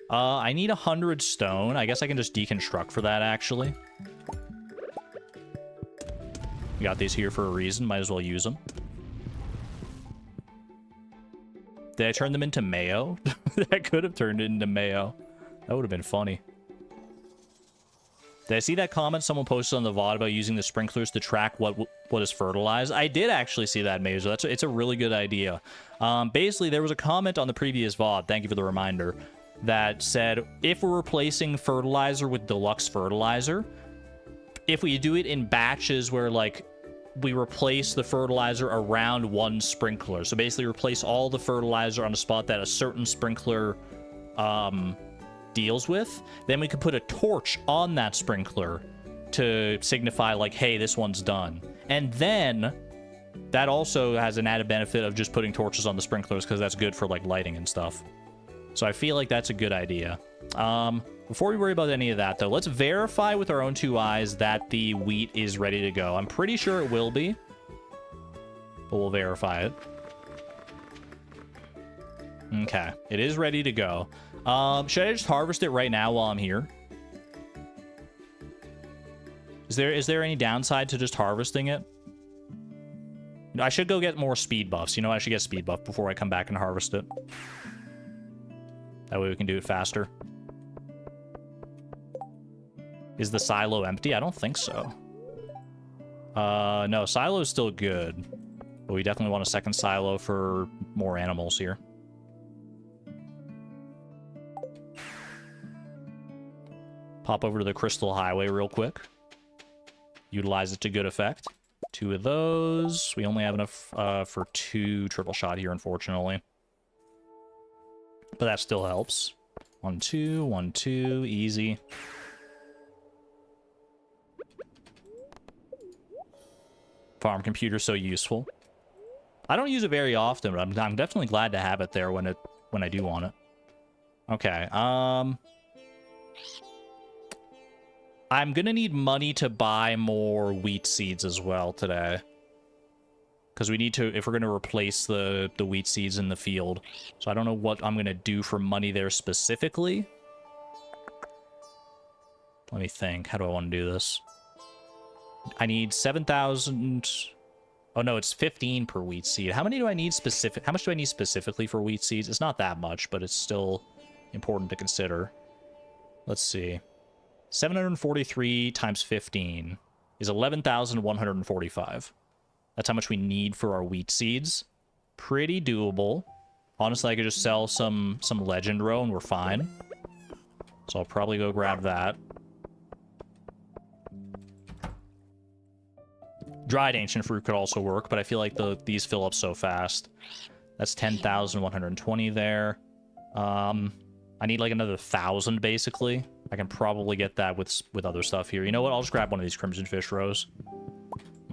I need 100 stone. I guess I can just deconstruct for that, actually. We got these here for a reason. Might as well use them. Did I turn them into mayo? I could have turned it into mayo. That would have been funny. Did I see that comment someone posted on the VOD about using the sprinklers to track what is fertilized? I did actually see that, Mazer. It's a really good idea. Basically, there was a comment on the previous VOD, thank you for the reminder, that said, if we're replacing fertilizer with deluxe fertilizer, if we do it in batches where, like, we replace the fertilizer around one sprinkler, so basically replace all the fertilizer on a spot that a certain sprinkler deals with, then we could put a torch on that sprinkler to signify, like, hey, this one's done. And then that also has an added benefit of just putting torches on the sprinklers, because that's good for, like, lighting and stuff. So I feel like that's a good idea. Before we worry about any of that, though, let's verify with our own 2 eyes that the wheat is ready to go. I'm pretty sure it will be, but we'll verify it. Okay, it is ready to go. Should I just harvest it right now while I'm here? Is there any downside to just harvesting it? I should go get more speed buffs. You know, I should get speed buff before I come back and harvest it. That way we can do it faster. Is the silo empty? I don't think so. No, silo is still good. But we definitely want a second silo for more animals here. Pop over to the Crystal Highway real quick. Utilize it to good effect. 2 of those. We only have enough for 2 triple shot here, unfortunately. But that still helps. 1, 2, 1, 2, easy. Farm computer so useful. I don't use it very often, but I'm definitely glad to have it there when I do want it. Okay, I'm gonna need money to buy more wheat seeds as well today. Because we need to, if we're gonna replace the wheat seeds in the field. So I don't know what I'm gonna do for money there specifically. Let me think, how do I want to do this? I need 7,000. Oh no, it's 15 per wheat seed. How much do I need specifically for wheat seeds? It's not that much, but it's still important to consider. Let's see. 743 times 15 is 11,145. That's how much we need for our wheat seeds. Pretty doable. Honestly, I could just sell some legend row and we're fine. So I'll probably go grab that. Dried ancient fruit could also work, but I feel like these fill up so fast. That's 10,120 there. I need like another 1,000 basically. I can probably get that with other stuff here. You know what? I'll just grab one of these crimson fish rows.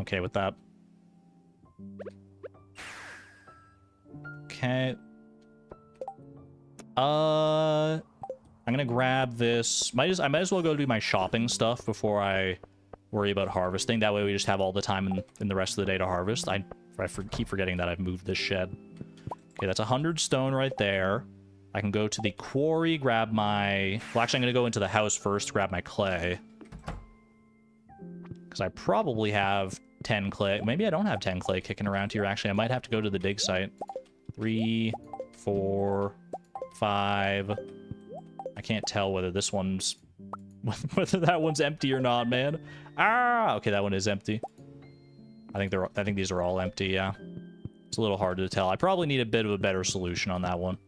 Okay with that. Okay. I'm gonna grab this. I might as well go do my shopping stuff before I worry about harvesting. That way we just have all the time in the rest of the day to harvest. I keep forgetting that I've moved this shed. Okay, that's 100 stone right there. I can go to the quarry, grab my... Well, actually, I'm going to go into the house first to grab my clay. Because I probably have 10 clay. Maybe I don't have 10 clay kicking around here, actually. I might have to go to the dig site. 3, 4, 5... I can't tell whether this one's... whether that one's empty or not, man. Ah! Okay, that one is empty. I think these are all empty, yeah. It's a little hard to tell. I probably need a bit of a better solution on that one.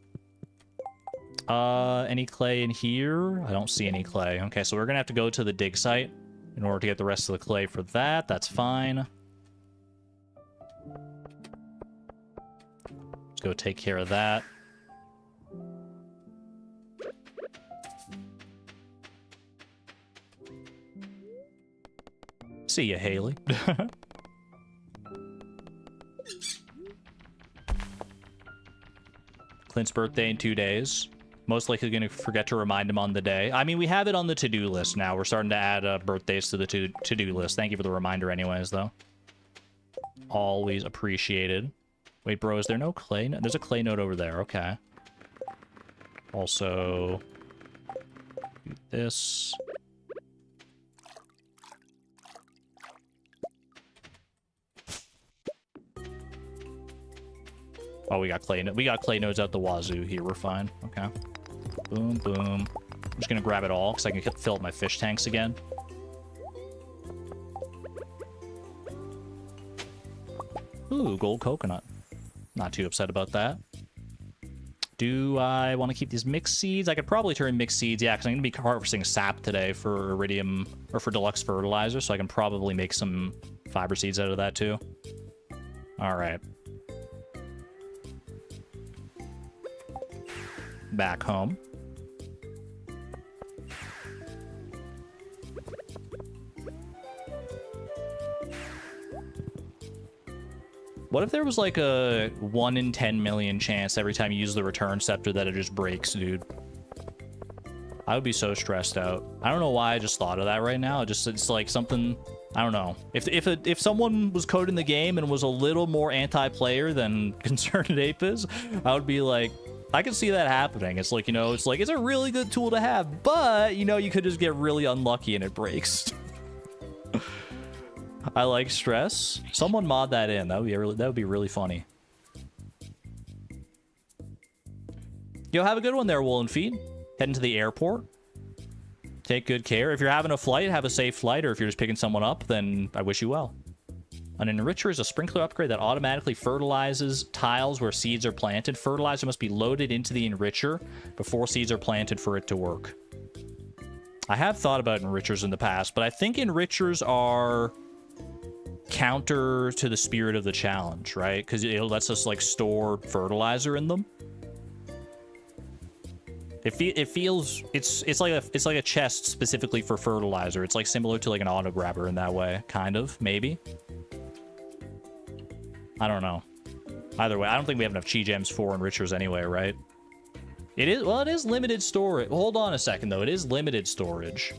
Any clay in here? I don't see any clay. Okay, so we're gonna have to go to the dig site in order to get the rest of the clay for that. That's fine. Let's go take care of that. See ya, Haley. Clint's birthday in 2 days. Most likely going to forget to remind him on the day. I mean, we have it on the to-do list now. We're starting to add birthdays to the to-do list. Thank you for the reminder anyways, though. Always appreciated. Wait, bro, is there no clay? There's a clay node over there. Okay. Also, do this. Oh, we got clay nodes out the wazoo here. We're fine. Okay. Boom, boom. I'm just gonna grab it all because I can fill up my fish tanks again. Ooh, gold coconut. Not too upset about that. Do I want to keep these mixed seeds? I could probably turn mixed seeds, yeah, because I'm going to be harvesting sap today for iridium, or for deluxe fertilizer, so I can probably make some fiber seeds out of that too. Alright. Back home. What if there was like a 1 in 10 million chance every time you use the return scepter that it just breaks, dude? I would be so stressed out. I don't know why I just thought of that right now. It's like something, I don't know. If someone was coding the game and was a little more anti-player than Concerned Ape is, I would be like, I can see that happening. It's like, you know, it's a really good tool to have, but, you know, you could just get really unlucky and it breaks. I like stress. Someone mod that in. That would be really funny. Yo, have a good one there, Woolen Feet. Heading to the airport. Take good care. If you're having a flight, have a safe flight, or if you're just picking someone up, then I wish you well. An enricher is a sprinkler upgrade that automatically fertilizes tiles where seeds are planted. Fertilizer must be loaded into the enricher before seeds are planted for it to work. I have thought about enrichers in the past, but I think enrichers are counter to the spirit of the challenge, right? Because it lets us like store fertilizer in them. It feels it's like a chest specifically for fertilizer. It's like similar to like an auto grabber in that way, kind of, maybe. I don't know. Either way, I don't think we have enough chi gems for enrichers anyway, right? It is limited storage. Hold on a second though. It is limited storage.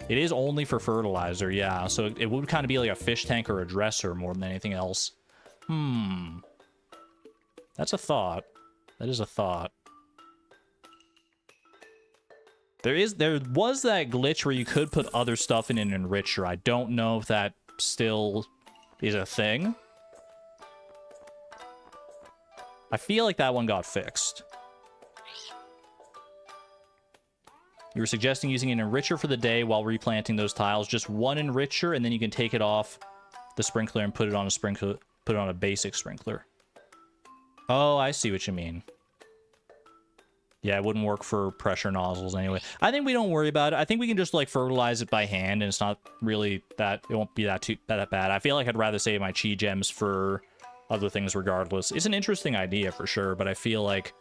It is only for fertilizer, yeah. So it would kind of be like a fish tank or a dresser more than anything else. That's a thought. That is a thought. There was that glitch where you could put other stuff in an enricher. I don't know if that still is a thing. I feel like that one got fixed. You were suggesting using an enricher for the day while replanting those tiles. Just one enricher, and then you can take it off the sprinkler and put it on a sprinkler. Put it on a basic sprinkler. Oh, I see what you mean. Yeah, it wouldn't work for pressure nozzles anyway. I think we don't worry about it. I think we can just like fertilize it by hand, and it's not really that. It won't be that bad. I feel like I'd rather save my chi gems for other things regardless. It's an interesting idea for sure, but I feel like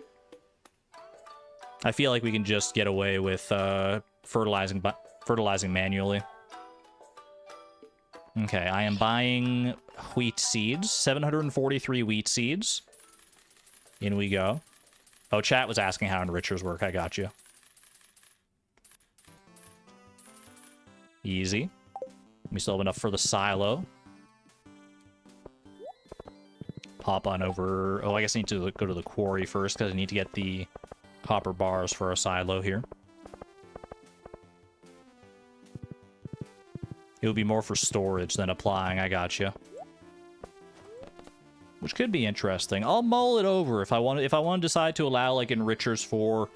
we can just get away with fertilizing manually. Okay, I am buying wheat seeds. 743 wheat seeds. In we go. Oh, chat was asking how enrichers work. I got you. Easy. We still have enough for the silo. Hop on over. Oh, I guess I need to go to the quarry first because I need to get the copper bars for a silo here. It would be more for storage than applying. I got you. Which could be interesting. I'll mull it over if I want to decide to allow like enrichers for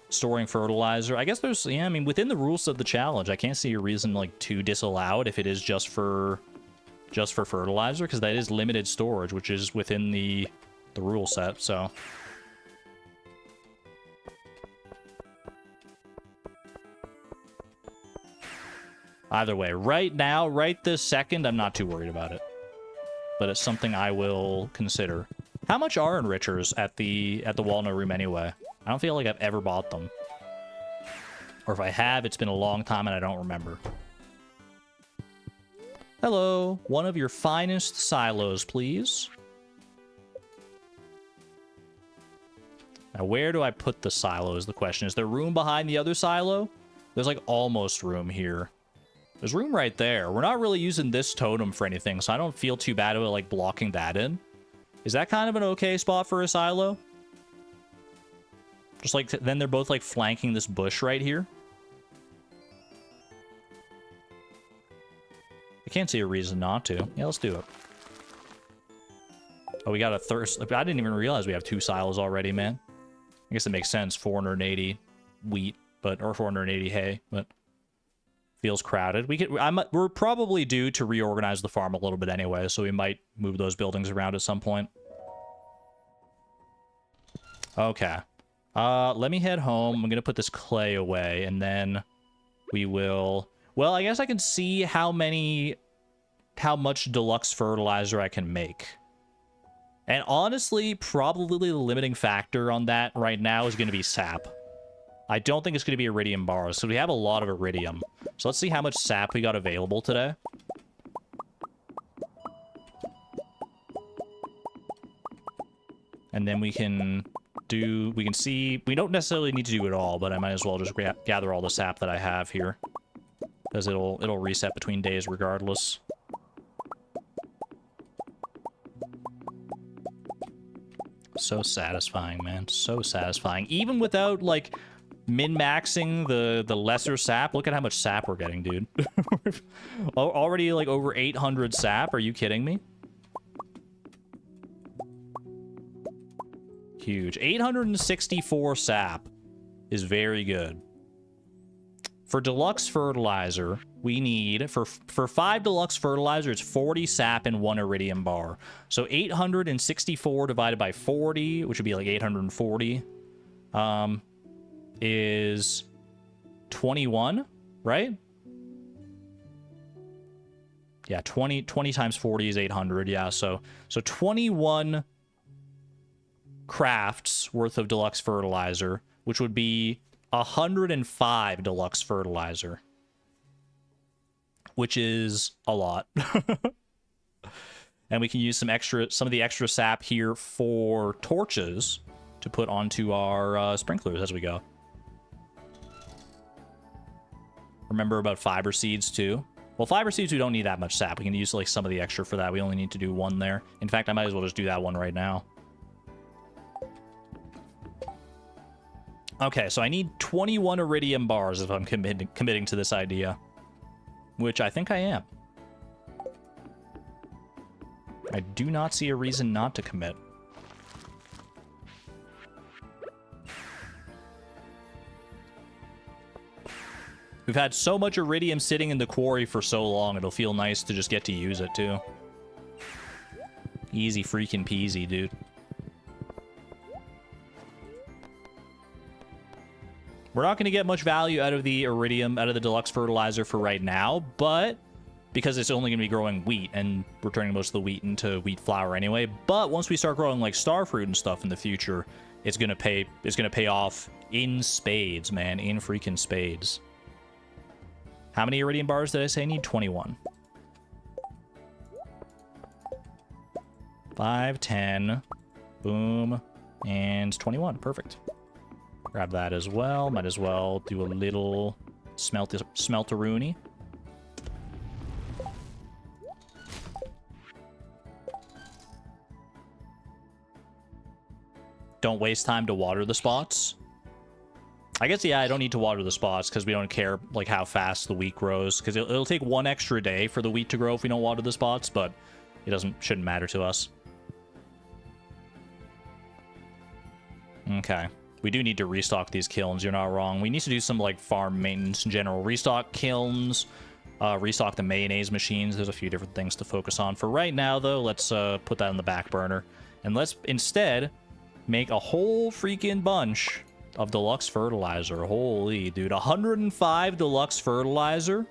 storing fertilizer. I guess there's, yeah, I mean, within the rules of the challenge, I can't see a reason like to disallow it if it is just for fertilizer, because that is limited storage, which is within the rule set. So Either way, right now, right this second, I'm not too worried about it. But it's something I will consider. How much are enrichers at the Walnut Room anyway? I don't feel like I've ever bought them. Or if I have, it's been a long time and I don't remember. Hello. One of your finest silos, please. Now, where do I put the silo is the question. Is there room behind the other silo? There's like almost room here. There's room right there. We're not really using this totem for anything, so I don't feel too bad about like blocking that in. Is that kind of an okay spot for a silo? Just like, then they're both like flanking this bush right here. I can't see a reason not to. Yeah, let's do it. Oh, we got a thirst. I didn't even realize we have 2 silos already, man. I guess it makes sense. 480 wheat, but or 480 hay, but feels crowded. We're probably due to reorganize the farm a little bit anyway, so we might move those buildings around at some point. Okay. Let me head home. I'm gonna put this clay away, and then we will. Well, I guess I can see how much deluxe fertilizer I can make. And honestly, probably the limiting factor on that right now is going to be sap. I don't think it's going to be iridium bars, so we have a lot of iridium. So let's see how much sap we got available today. And then we can see, we don't necessarily need to do it all, but I might as well just gather all the sap that I have here. Because it'll reset between days regardless. So satisfying, man. So satisfying. Even without, like, min-maxing the lesser sap. Look at how much sap we're getting, dude. Already, like, over 800 sap. Are you kidding me? Huge. 864 sap is very good. For deluxe fertilizer, we need, for 5 deluxe fertilizer, it's 40 sap and 1 iridium bar. So 864 divided by 40, which would be like 840, is 21, right? Yeah, 20 times 40 is 800, yeah. So 21 crafts worth of deluxe fertilizer, which would be 105 deluxe fertilizer, which is a lot. And we can use some of the extra sap here for torches to put onto our sprinklers as we go. Remember about fiber seeds too. Well, fiber seeds, we don't need that much sap. We can use like some of the extra for that. We only need to do 1 there. In fact, I might as well just do that one right now. Okay, so I need 21 iridium bars if I'm committing to this idea. Which I think I am. I do not see a reason not to commit. We've had so much iridium sitting in the quarry for so long, it'll feel nice to just get to use it, too. Easy freaking peasy, dude. We're not going to get much value out of the iridium, out of the deluxe fertilizer for right now, but because it's only going to be growing wheat, and we're turning most of the wheat into wheat flour anyway. But once we start growing like starfruit and stuff in the future, it's going to pay off in spades, man, in freaking spades. How many iridium bars did I say I need? 21. 5, 10, boom, and 21. Perfect. Grab that as well. Might as well do a little smelteroony. Don't waste time to water the spots. I guess, yeah, I don't need to water the spots because we don't care like how fast the wheat grows. Because it'll take 1 extra day for the wheat to grow if we don't water the spots, but it shouldn't matter to us. Okay. We do need to restock these kilns, you're not wrong. We need to do some, like, farm maintenance in general. Restock kilns, restock the mayonnaise machines. There's a few different things to focus on. For right now, though, let's put that on the back burner. And let's instead make a whole freaking bunch of deluxe fertilizer. Holy, dude. 105 deluxe fertilizer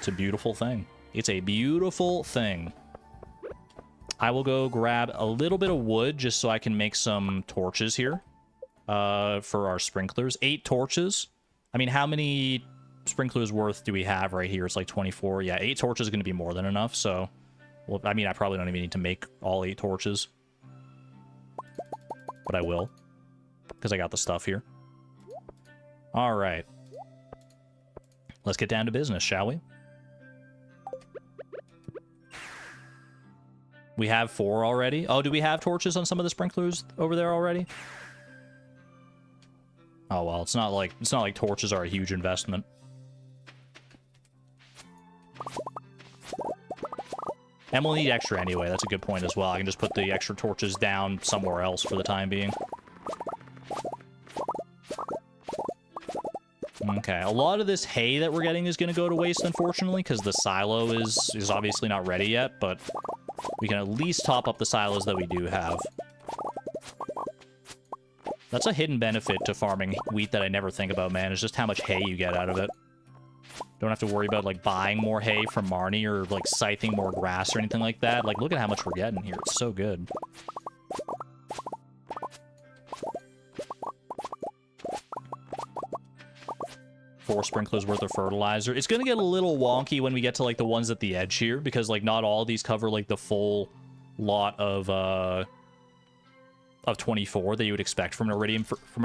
It's a beautiful thing. It's a beautiful thing. I will go grab a little bit of wood just so I can make some torches here for our sprinklers. 8 torches. I mean, how many sprinklers worth do we have right here? It's like 24. Yeah, 8 torches is going to be more than enough. So, well, I mean, I probably don't even need to make all 8 torches. But I will. Because I got the stuff here. All right. Let's get down to business, shall we? We have 4 already. Oh, do we have torches on some of the sprinklers over there already? Oh well, it's not like torches are a huge investment. And we'll need extra anyway. That's a good point as well. I can just put the extra torches down somewhere else for the time being. Okay, a lot of this hay that we're getting is going to go to waste, unfortunately, because the silo is obviously not ready yet, but we can at least top up the silos that we do have. That's a hidden benefit to farming wheat that I never think about, man, is just how much hay you get out of it. Don't have to worry about, like, buying more hay from Marnie or, like, scything more grass or anything like that. Like, look at how much we're getting here. It's so good. Four sprinklers worth of fertilizer. It's gonna get a little wonky when we get to like the ones at the edge here, because like not all of these cover like the full lot of 24 that you would expect from an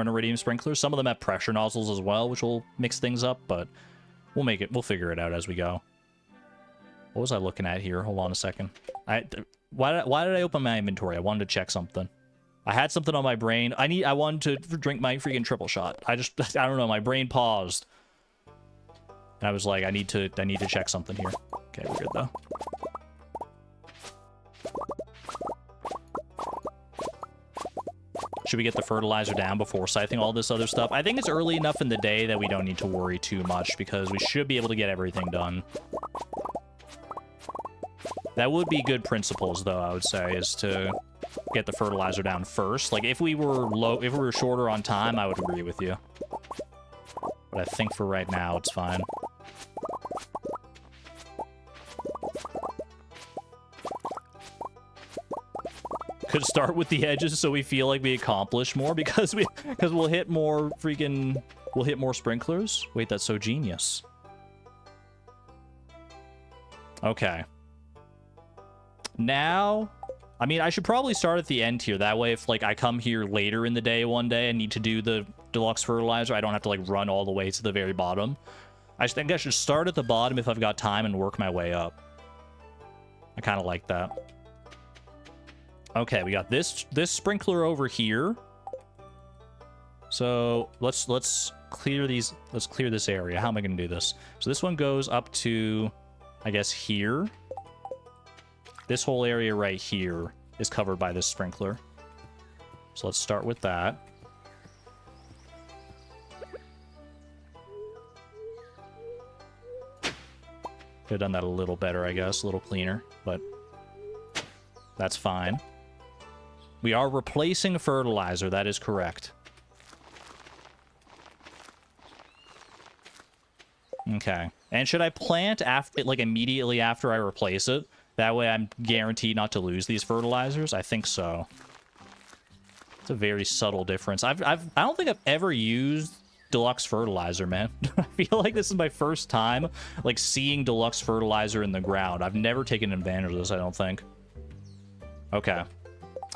iridium sprinkler. Some of them have pressure nozzles as well, which will mix things up, but we'll figure it out as we go. What was I looking at here? Hold on a second. Why did I open my inventory? I wanted to check something. I had something on my brain. I wanted to drink my freaking triple shot. I don't know, my brain paused. And I was like, I need to check something here. Okay, we're good though. Should we get the fertilizer down before scything all this other stuff? I think it's early enough in the day that we don't need to worry too much, because we should be able to get everything done. That would be good principles, though, I would say, is to get the fertilizer down first. Like, if we were shorter on time, I would agree with you. But I think for right now, it's fine. Could start with the edges so we feel like we accomplish more, because we'll hit more sprinklers. Wait, that's so genius. Okay. Now, I mean, I should probably start at the end here. That way, if like I come here later in the day one day and need to do the deluxe fertilizer, I don't have to like run all the way to the very bottom. I think I should start at the bottom if I've got time and work my way up. I kind of like that. Okay, we got this sprinkler over here. So let's clear these. Let's clear this area. How am I going to do this? So this one goes up to, I guess, here. This whole area right here is covered by this sprinkler. So let's start with that. Could have done that a little better, I guess, a little cleaner, but that's fine. We are replacing fertilizer, that is correct. Okay. And should I plant after, like, immediately after I replace it? That way I'm guaranteed not to lose these fertilizers? I think so. It's a very subtle difference. I don't think I've ever used deluxe fertilizer, man. I feel like this is my first time, like, seeing deluxe fertilizer in the ground. I've never taken advantage of this, I don't think. Okay.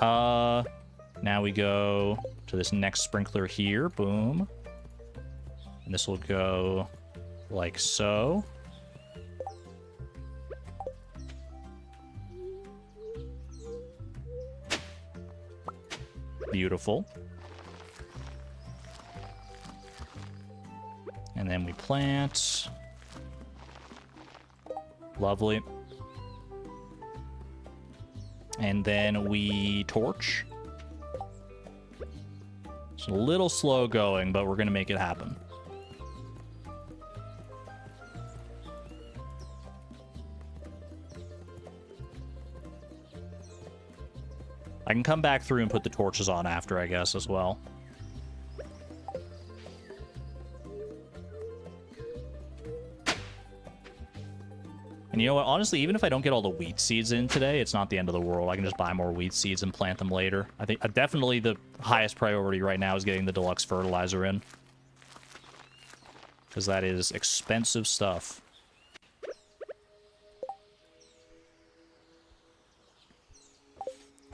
Now we go to this next sprinkler here. Boom. And this will go like so. Beautiful. And then we plant. Lovely. And then we torch. It's a little slow going, but we're going to make it happen. I can come back through and put the torches on after, I guess, as well. And you know what? Honestly, even if I don't get all the wheat seeds in today, it's not the end of the world. I can just buy more wheat seeds and plant them later. I think definitely the highest priority right now is getting the deluxe fertilizer in. Because that is expensive stuff.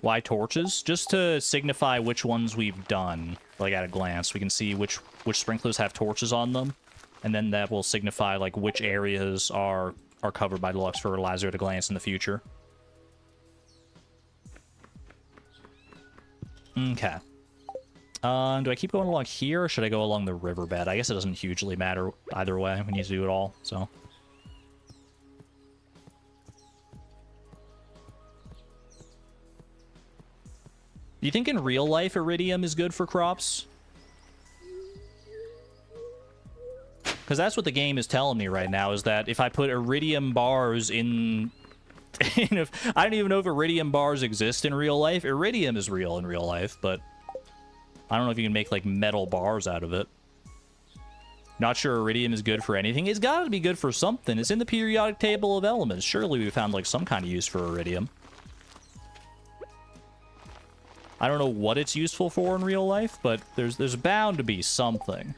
Why torches? Just to signify which ones we've done, like at a glance. We can see which sprinklers have torches on them. And then that will signify like which areas are covered by deluxe fertilizer at a glance in the future. Okay. Do I keep going along here, or should I go along the riverbed? I guess it doesn't hugely matter either way. We need to do it all, so. Do you think in real life iridium is good for crops? Because that's what the game is telling me right now, is that if I put iridium bars in... if, I don't even know if iridium bars exist in real life. Iridium is real in real life, but I don't know if you can make, like, metal bars out of it. Not sure iridium is good for anything. It's got to be good for something. It's in the periodic table of elements. Surely we found, like, some kind of use for iridium. I don't know what it's useful for in real life, but there's bound to be something.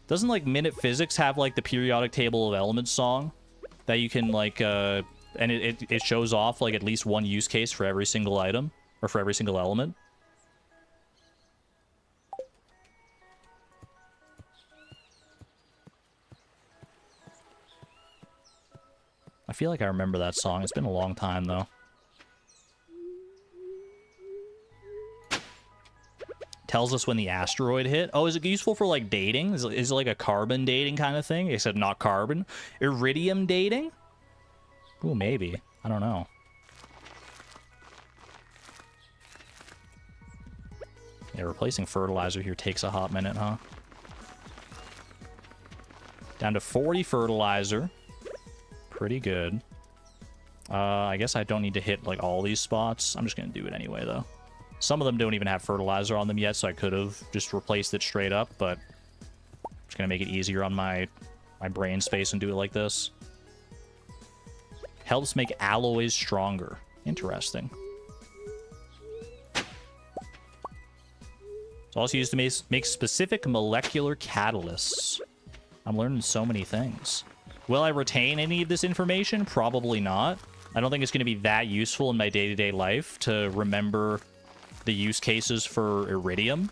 Doesn't, like, Minute Physics have, like, the periodic table of elements song that you can, like, and it shows off, like, at least one use case for every single item, or for every single element? I feel like I remember that song. It's been a long time, though. Tells us when the asteroid hit. Oh, is it useful for, like, dating? Is it like a carbon dating kind of thing? Except not carbon. Iridium dating? Ooh, maybe. I don't know. Yeah, replacing fertilizer here takes a hot minute, huh? Down to 40 fertilizer. Pretty good. I guess I don't need to hit, like, all these spots. I'm just gonna do it anyway, though. Some of them don't even have fertilizer on them yet, so I could have just replaced it straight up, but I'm just gonna make it easier on my brain space and do it like this. Helps make alloys stronger. Interesting. It's also used to make specific molecular catalysts. I'm learning so many things. Will I retain any of this information? Probably not. I don't think it's going to be that useful in my day-to-day life to remember the use cases for iridium.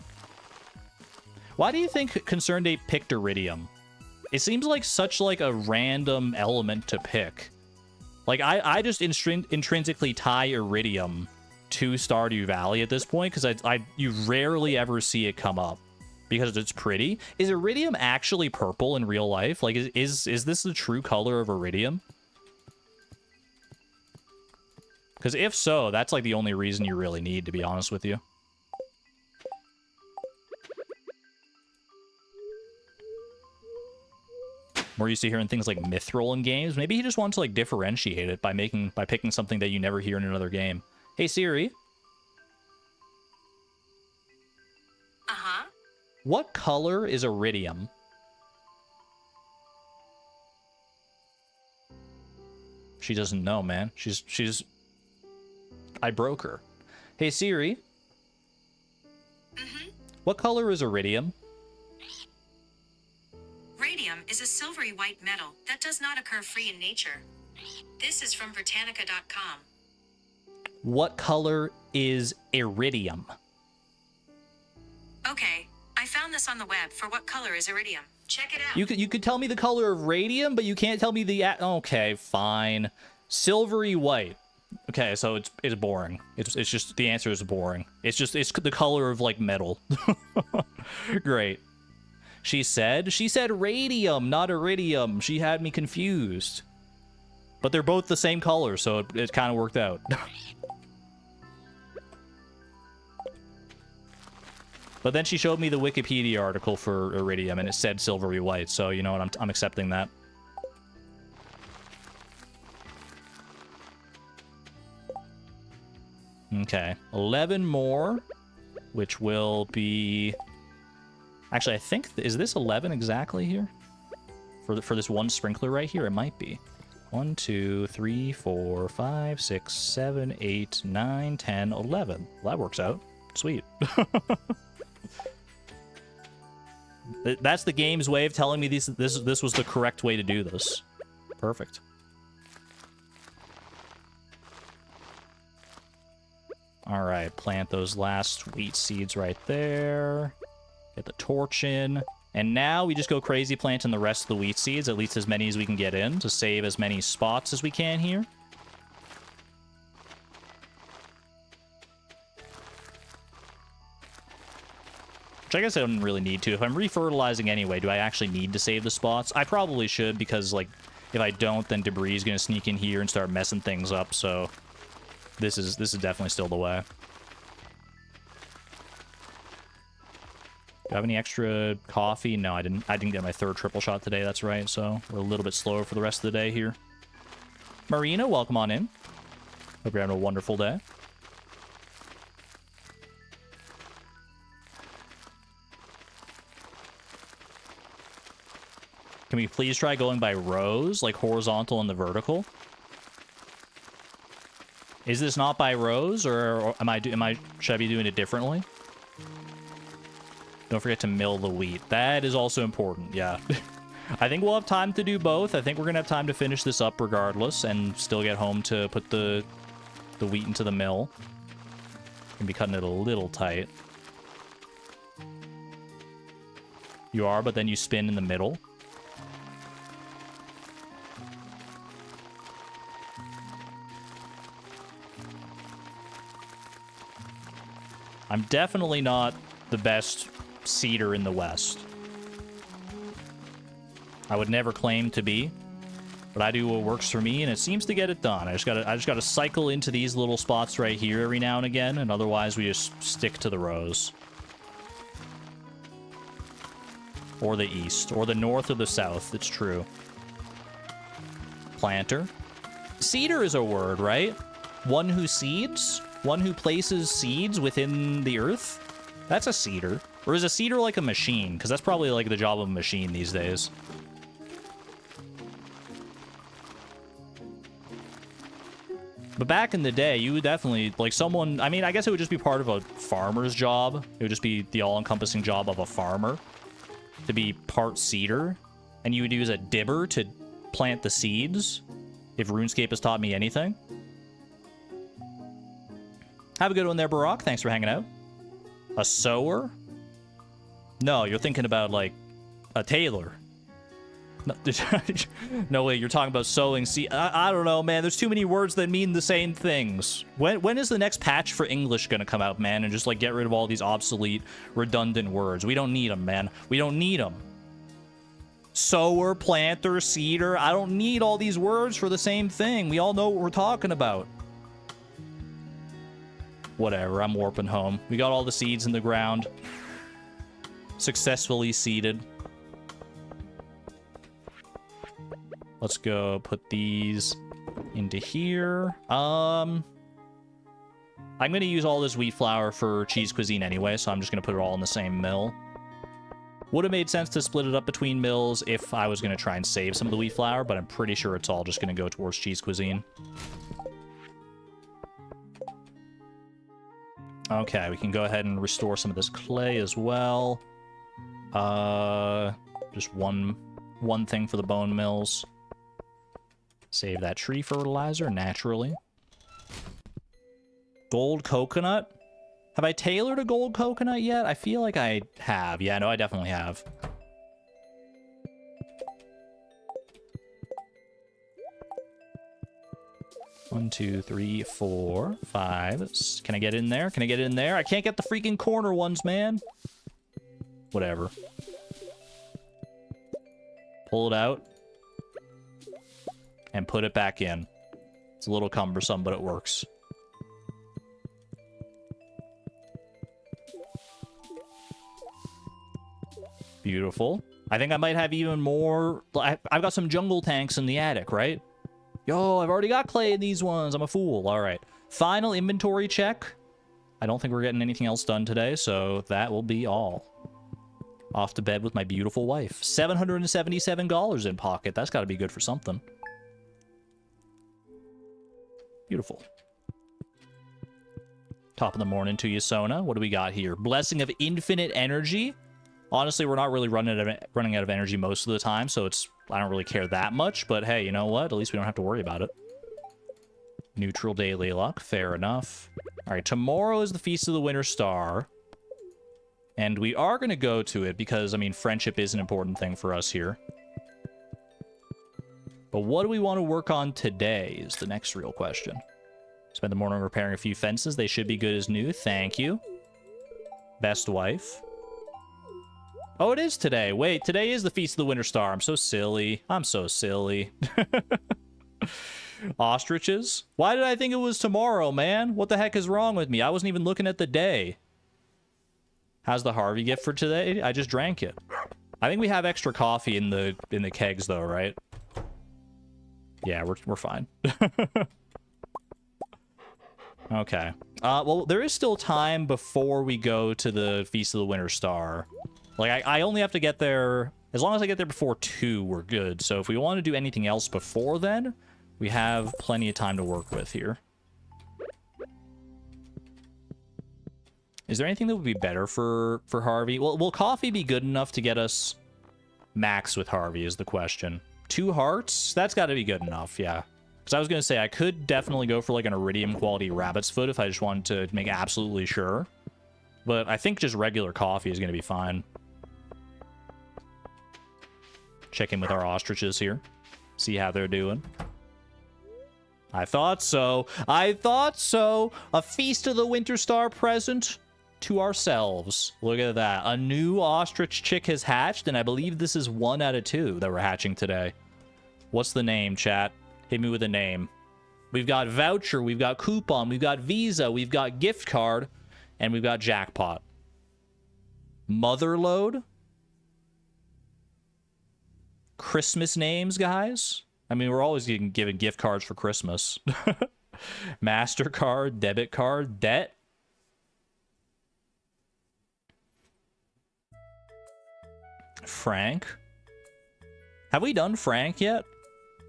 Why do you think Concerned Ape picked iridium? It seems like such like a random element to pick. Like, I just intrinsically tie iridium to Stardew Valley at this point, because you rarely ever see it come up because it's pretty. Is iridium actually purple in real life? Like, is this the true color of iridium? Because if so, that's like the only reason you really need, to be honest with you. We're used to hearing things like mithril in games. Maybe he just wants to like differentiate it by picking something that you never hear in another game. Hey Siri. Uh-huh. What color is iridium? She doesn't know, man. She's I broke her. Hey Siri. Mm-hmm. What color is iridium? Radium is a silvery white metal that does not occur free in nature. This is from Britannica.com. What color is iridium? Okay, I found this on the web for what color is iridium. Check it out. You could tell me the color of radium, but you can't tell me the... Okay, fine. Silvery white. Okay, so it's boring. It's just... The answer is boring. It's the color of, like, metal. Great. She said radium, not iridium. She had me confused. But they're both the same color, so it kind of worked out. But then she showed me the Wikipedia article for iridium, and it said silvery white, so you know what, I'm accepting that. Okay, 11 more, which will be... Actually, I think... Is this 11 exactly here? For this one sprinkler right here? It might be. 1, 2, 3, 4, 5, 6, 7, 8, 9, 10, 11. Well, that works out. Sweet. That's the game's way of telling me this was the correct way to do this. Perfect. All right, plant those last wheat seeds right there. Get the torch in. And now we just go crazy planting the rest of the wheat seeds, at least as many as we can get in, to save as many spots as we can here. Which I guess I don't really need to. If I'm refertilizing anyway, do I actually need to save the spots? I probably should, because, like, if I don't, then debris is going to sneak in here and start messing things up, so this is definitely still the way. Do I have any extra coffee? No, I didn't get my third triple shot today, that's right, so we're a little bit slower for the rest of the day here. Marina, welcome on in. Hope you're having a wonderful day. Can we please try going by rows, like horizontal and the vertical? Is this not by rows, or should I be doing it differently? Don't forget to mill the wheat. That is also important, yeah. I think we'll have time to do both. I think we're going to have time to finish this up regardless and still get home to put the wheat into the mill. Gonna be cutting it a little tight. You are, but then you spin in the middle. I'm definitely not the best seeder in the West. I would never claim to be, but I do what works for me, and it seems to get it done. I just gotta cycle into these little spots right here every now and again, and otherwise we just stick to the rows. Or the east, or the north or the south, it's true. Planter. Seeder is a word, right? One who seeds? One who places seeds within the earth? That's a seeder. Or is a seeder like a machine? Because that's probably like the job of a machine these days. But back in the day, you would definitely, like someone, I mean, I guess it would just be part of a farmer's job. It would just be the all-encompassing job of a farmer to be part seeder. And you would use a dibber to plant the seeds, if RuneScape has taught me anything. Have a good one there, Barack. Thanks for hanging out. A sower? No, you're thinking about, like, a tailor. No, no way, you're talking about sowing seed. I don't know, man. There's too many words that mean the same things. When is the next patch for English gonna come out, man, and just, like, get rid of all these obsolete, redundant words? We don't need them, man. We don't need them. Sower, planter, seeder. I don't need all these words for the same thing. We all know what we're talking about. Whatever, I'm warping home. We got all the seeds in the ground. Successfully seeded. Let's go put these into here. I'm going to use all this wheat flour for cheese cuisine anyway, so I'm just going to put it all in the same mill. Would have made sense to split it up between mills if I was going to try and save some of the wheat flour, but I'm pretty sure it's all just going to go towards cheese cuisine. Okay, we can go ahead and restore some of this clay as well. Just one thing for the bone mills. Save that tree fertilizer naturally. Gold coconut? Have I tailored a gold coconut yet? I feel like I have. Yeah, no, I definitely have. One, two, 3, 4, 5. Can I get in there? Can I get in there? I can't get the freaking corner ones, man. Whatever. Pull it out. And put it back in. It's a little cumbersome, but it works. Beautiful. I think I might have even more. I've got some jungle tanks in the attic, right? Yo, I've already got clay in these ones. I'm a fool. All right. Final inventory check. I don't think we're getting anything else done today, so that will be all. Off to bed with my beautiful wife. $777 in pocket. That's got to be good for something. Beautiful. Top of the morning to you, Sona. What do we got here? Blessing of infinite energy. Honestly, we're not really running out of energy most of the time, so I don't really care that much. But hey, you know what? At least we don't have to worry about it. Neutral daily luck. Fair enough. All right, tomorrow is the Feast of the Winter Star. And we are going to go to it because, I mean, friendship is an important thing for us here. But what do we want to work on today is the next real question. Spend the morning repairing a few fences. They should be good as new. Thank you. Best wife. Oh, it is today. Wait, today is the Feast of the Winter Star. I'm so silly. I'm so silly. Ostriches? Why did I think it was tomorrow, man? What the heck is wrong with me? I wasn't even looking at the day. How's the Harvey gift for today? I just drank it. I think we have extra coffee in the kegs though, right? Yeah, we're fine. Okay. Well, there is still time before we go to the Feast of the Winter Star. Like, I only have to get there... As long as I get there before 2, we're good. So if we want to do anything else before then, we have plenty of time to work with here. Is there anything that would be better for Harvey? Well, will coffee be good enough to get us max with Harvey is the question. 2 hearts? That's got to be good enough, yeah. Because I was going to say, I could definitely go for like an iridium quality rabbit's foot if I just wanted to make absolutely sure. But I think just regular coffee is going to be fine. Check in with our ostriches here. See how they're doing. I thought so. I thought so. A Feast of the Winter Star present to ourselves. Look at that. A new ostrich chick has hatched, and I believe this is 1 out of 2 that we're hatching today. What's the name, chat? Hit me with a name. We've got voucher, we've got coupon, we've got Visa, we've got gift card, and we've got jackpot. Motherload? Christmas names, guys? I mean, we're always getting given gift cards for Christmas. MasterCard, debit card, debt. Frank. Have we done Frank yet?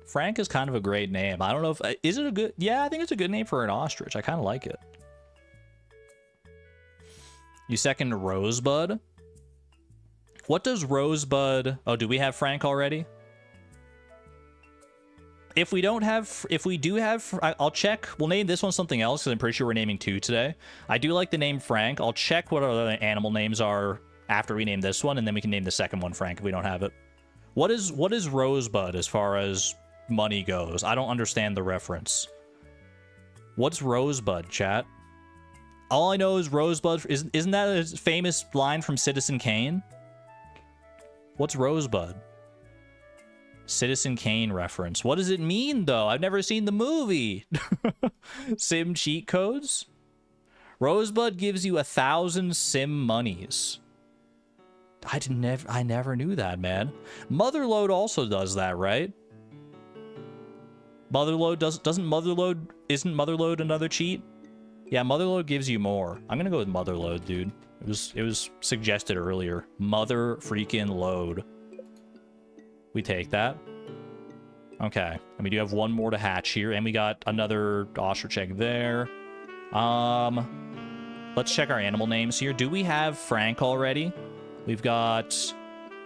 Frank is kind of a great name. I don't know if... Is it a good... Yeah, I think it's a good name for an ostrich. I kind of like it. You second Rosebud? What does Rosebud... Oh, do we have Frank already? If we don't have... If we do have... I'll check. We'll name this one something else because I'm pretty sure we're naming 2 today. I do like the name Frank. I'll check what our other animal names are after we name this one, and then we can name the second one Frank if we don't have it. What is Rosebud as far as money goes? I don't understand the reference. What's Rosebud, chat? All I know is Rosebud... Isn't that a famous line from Citizen Kane? What's Rosebud? Citizen Kane reference. What does it mean, though? I've never seen the movie. Sim cheat codes? Rosebud gives you 1,000 sim monies. I never knew that, man. Motherload also does that, right? Motherload doesn't Motherload... Isn't Motherload another cheat? Yeah, Motherload gives you more. I'm gonna go with Motherload, dude. It was suggested earlier. Mother freaking load. We take that. Okay. And we do have 1 more to hatch here, and we got another ostrich egg there. Let's check our animal names here. Do we have Frank already? We've got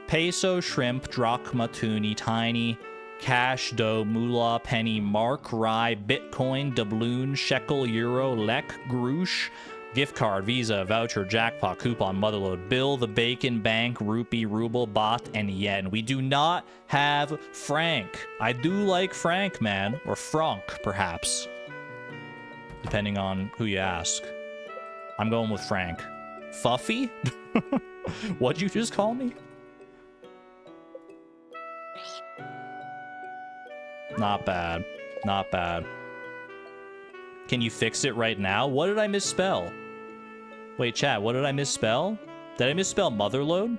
Peso, Shrimp, Drachma, Toonie, Tiny, Cash, Dough, Moolah, Penny, Mark, Rye, Bitcoin, Doubloon, Shekel, Euro, Lek, Groosh, Gift Card, Visa, Voucher, Jackpot, Coupon, Motherload, Bill, The Bacon, Bank, Rupee, Ruble, Bot, and Yen. We do not have Frank. I do like Frank, man. Or Frank, perhaps. Depending on who you ask. I'm going with Frank. Fuffy? What'd you just call me? Not bad. Not bad. Can you fix it right now? What did I misspell? Wait, chat, what did I misspell? Did I misspell Motherload?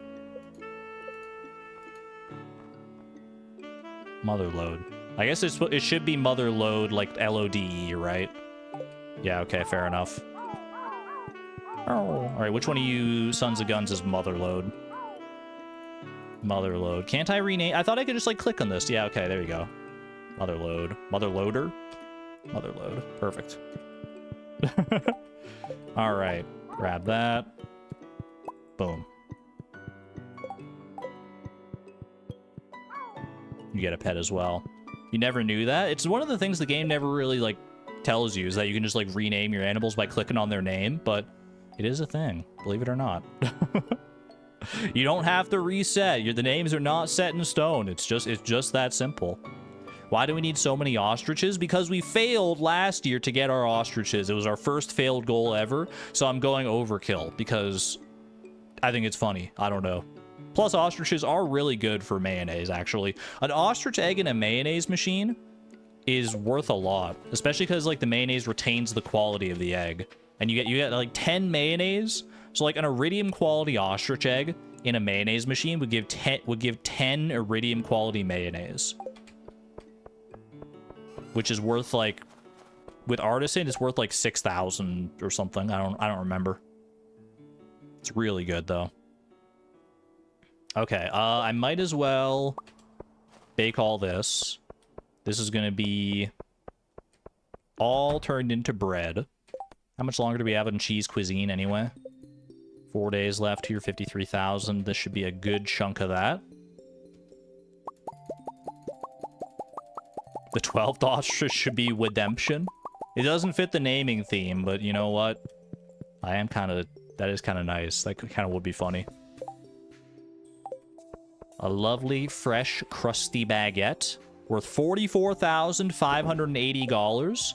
Motherload. I guess it should be Motherload, like L-O-D-E, right? Yeah, okay, fair enough. Oh. Alright, which one of you sons of guns is Motherload? Motherload. Can't I rename? I thought I could just, like, click on this. Yeah, okay, there you go. Motherload. Motherloader? Mother load. Perfect. All right. Grab that. Boom. You get a pet as well. You never knew that? It's one of the things the game never really, like, tells you, is that you can just, like, rename your animals by clicking on their name, but it is a thing, believe it or not. You don't have to reset. The names are not set in stone. It's just that simple. Why do we need so many ostriches? Because we failed last year to get our ostriches. It was our first failed goal ever, so I'm going overkill because I think it's funny. I don't know. Plus, ostriches are really good for mayonnaise, actually. An ostrich egg in a mayonnaise machine is worth a lot, especially because, like, the mayonnaise retains the quality of the egg. And you get like 10 mayonnaise. So, like, an iridium quality ostrich egg in a mayonnaise machine would give 10 iridium quality mayonnaise. Which is worth, like, with artisan, it's worth like 6,000 or something. I don't remember. It's really good though. Okay, I might as well bake all this. This is gonna be all turned into bread. How much longer do we have in cheese cuisine anyway? 4 days left here, 53,000. This should be a good chunk of that. The 12th ostrich should be Redemption. It doesn't fit the naming theme, but you know what? That is kind of nice. That kind of would be funny. A lovely, fresh, crusty baguette worth $44,580.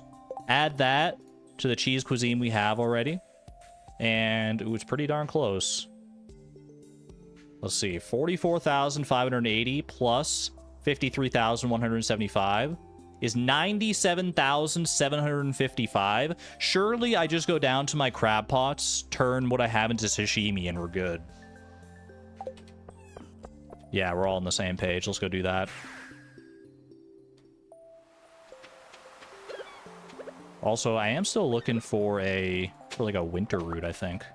Add that to the cheese cuisine we have already. And it was pretty darn close. Let's see. 44,580 plus 53,175 is 97,755. Surely I just go down to my crab pots, turn what I have into sashimi, and we're good. Yeah, we're all on the same page. Let's go do that. Also, I am still looking for like a winter root, I think.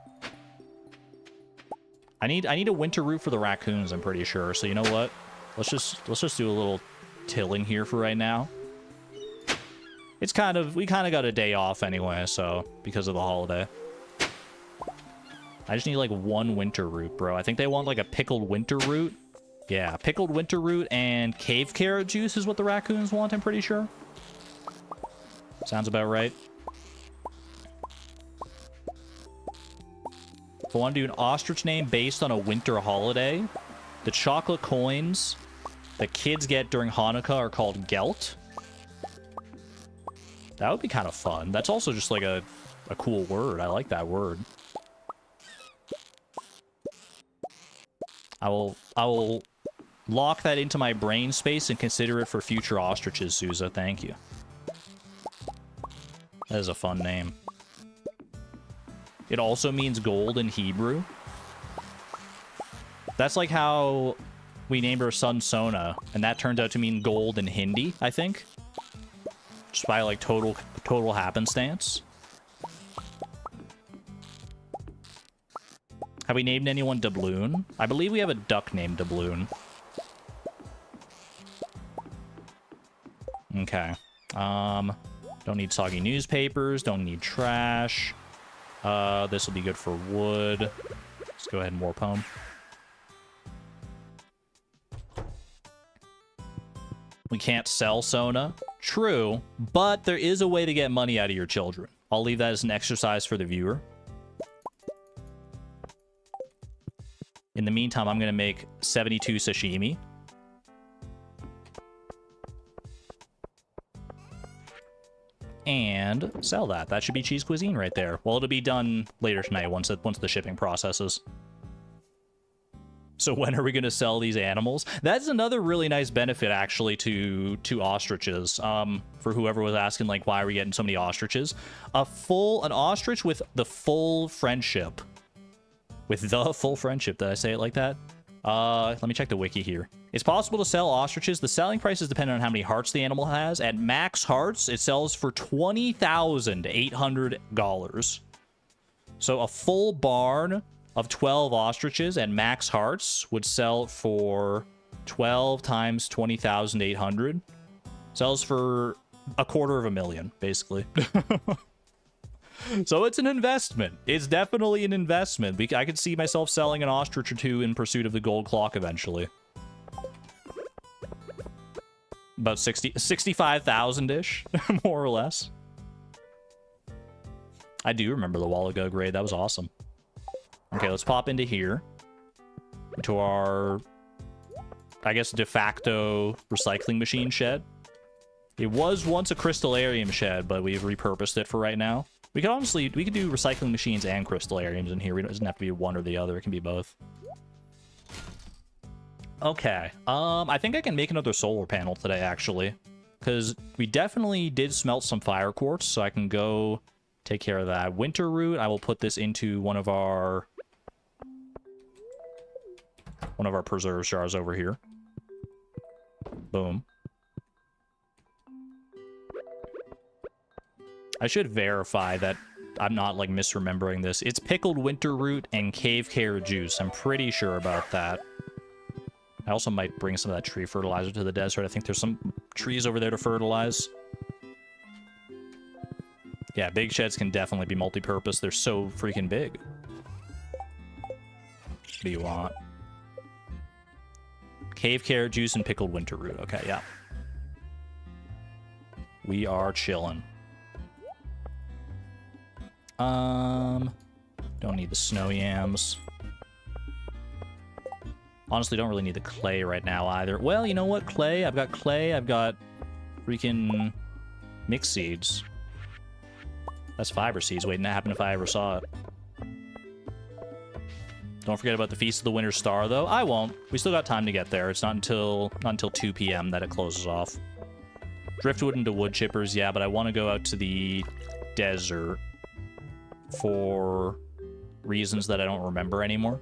I need a winter root for the raccoons, I'm pretty sure. So you know what? Let's just do a little tilling here for right now. We kind of got a day off anyway, so because of the holiday. I just need like one winter root, bro. I think they want like a pickled winter root. Yeah, pickled winter root and cave carrot juice is what the raccoons want, I'm pretty sure. Sounds about right. If I want to do an ostrich name based on a winter holiday, the chocolate coins that kids get during Hanukkah are called gelt. That would be kind of fun. That's also just like a cool word. I like that word. I will lock that into my brain space and consider it for future ostriches, Souza. Thank you. That is a fun name. It also means gold in Hebrew. That's like how we named our son Sona, and that turned out to mean gold in Hindi, I think. Just by like total happenstance. Have we named anyone Doubloon? I believe we have a duck named Doubloon. Okay. Don't need soggy newspapers. Don't need trash. This will be good for wood. Let's go ahead and warp home. We can't sell Sona. True, but there is a way to get money out of your children. I'll leave that as an exercise for the viewer. In the meantime, I'm going to make 72 sashimi. And sell that. That should be cheese cuisine right there. Well, it'll be done later tonight once the shipping processes. So when are we going to sell these animals? That's another really nice benefit, actually, to ostriches. For whoever was asking, like, why are we getting so many ostriches? An ostrich with the full friendship. With the full friendship. Did I say it like that? Let me check the wiki here. It's possible to sell ostriches. The selling price is dependent on how many hearts the animal has. At max hearts, it sells for $20,800. So a full barn of 12 ostriches and max hearts would sell for 12 times 20,800. Sells for $250,000, basically. So it's an investment. It's definitely an investment. I could see myself selling an ostrich or two in pursuit of the gold clock eventually. About 65,000-ish, more or less. I do remember the while ago grade. That was awesome. Okay, let's pop into here. Into our, I guess, de facto recycling machine shed. It was once a crystallarium shed, but we've repurposed it for right now. We could honestly, we could do recycling machines and crystallariums in here. It doesn't have to be one or the other. It can be both. Okay, I think I can make another solar panel today, actually. Because we definitely did smelt some fire quartz, so I can go take care of that. Winter root, I will put this into one of our preserves jars over here. Boom. I should verify that I'm not, like, misremembering this. It's pickled winter root and cave carrot juice. I'm pretty sure about that. I also might bring some of that tree fertilizer to the desert. I think there's some trees over there to fertilize. Yeah, big sheds can definitely be multi-purpose. They're so freaking big. What do you want? Cave carrot juice and pickled winter root. Okay, yeah. We are chilling. Don't need the snow yams. Honestly, don't really need the clay right now either. Well, you know what? Clay. I've got freaking mixed seeds. That's fiber seeds. Waiting to happen if I ever saw it. Don't forget about the Feast of the Winter Star, though. I won't. We still got time to get there. It's not until 2 p.m. that it closes off. Driftwood into wood chippers, yeah, but I want to go out to the desert for reasons that I don't remember anymore.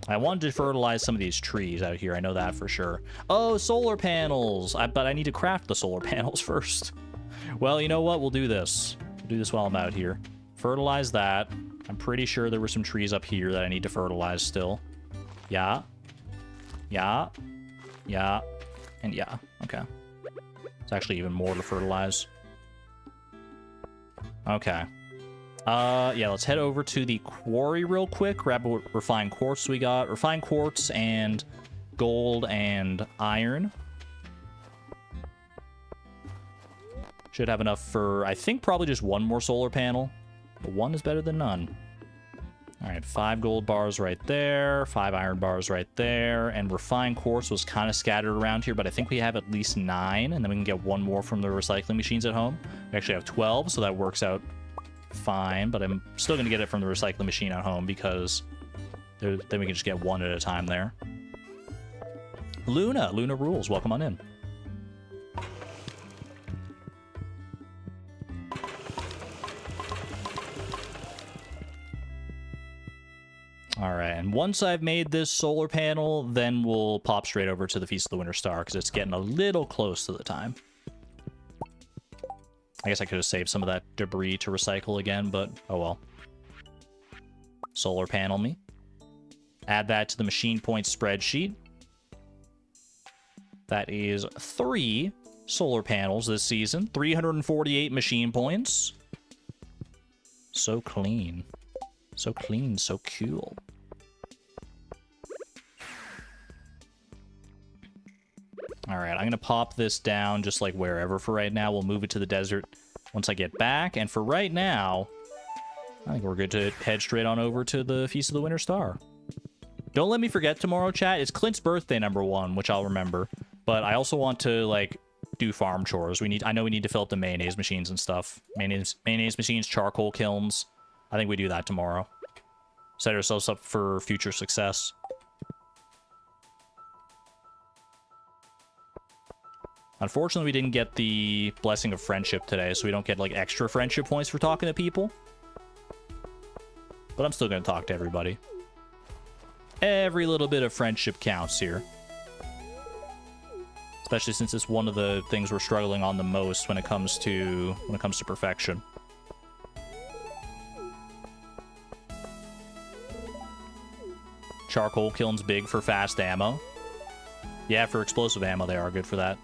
I wanted to fertilize some of these trees out here. I know that for sure. Oh, solar panels! But I need to craft the solar panels first. Well, you know what? We'll do this. We'll do this while I'm out here. Fertilize that. I'm pretty sure there were some trees up here that I need to fertilize still. Yeah. Yeah. Yeah. And yeah. Okay. It's actually even more to fertilize. Okay. Yeah, let's head over to the quarry real quick. Grab what refined quartz we got. Refined quartz and gold and iron. Should have enough for, I think, probably just one more solar panel. But one is better than none. All right, 5 gold bars right there. 5 iron bars right there. And refined quartz was kind of scattered around here, but I think we have at least 9. And then we can get one more from the recycling machines at home. We actually have 12, so that works out fine, but I'm still going to get it from the recycling machine at home because then we can just get one at a time there. Luna rules. Welcome on in. All right, and once I've made this solar panel, then we'll pop straight over to the Feast of the Winter Star because it's getting a little close to the time. I guess I could have saved some of that debris to recycle again, but oh well. Solar panel me. Add that to the machine point spreadsheet. That is 3 solar panels this season. 348 machine points. So clean. So clean, so cool. All right, I'm going to pop this down just like wherever for right now. We'll move it to the desert once I get back. And for right now, I think we're good to head straight on over to the Feast of the Winter Star. Don't let me forget tomorrow, chat. It's Clint's birthday, #1, which I'll remember. But I also want to, like, do farm chores. I know we need to fill up the mayonnaise machines and stuff. Mayonnaise machines, charcoal kilns. I think we do that tomorrow. Set ourselves up for future success. Unfortunately, we didn't get the Blessing of Friendship today, so we don't get, like, extra friendship points for talking to people. But I'm still going to talk to everybody. Every little bit of friendship counts here. Especially since it's one of the things we're struggling on the most when it comes to perfection. Charcoal kiln's big for fast ammo. Yeah, for explosive ammo, they are good for that.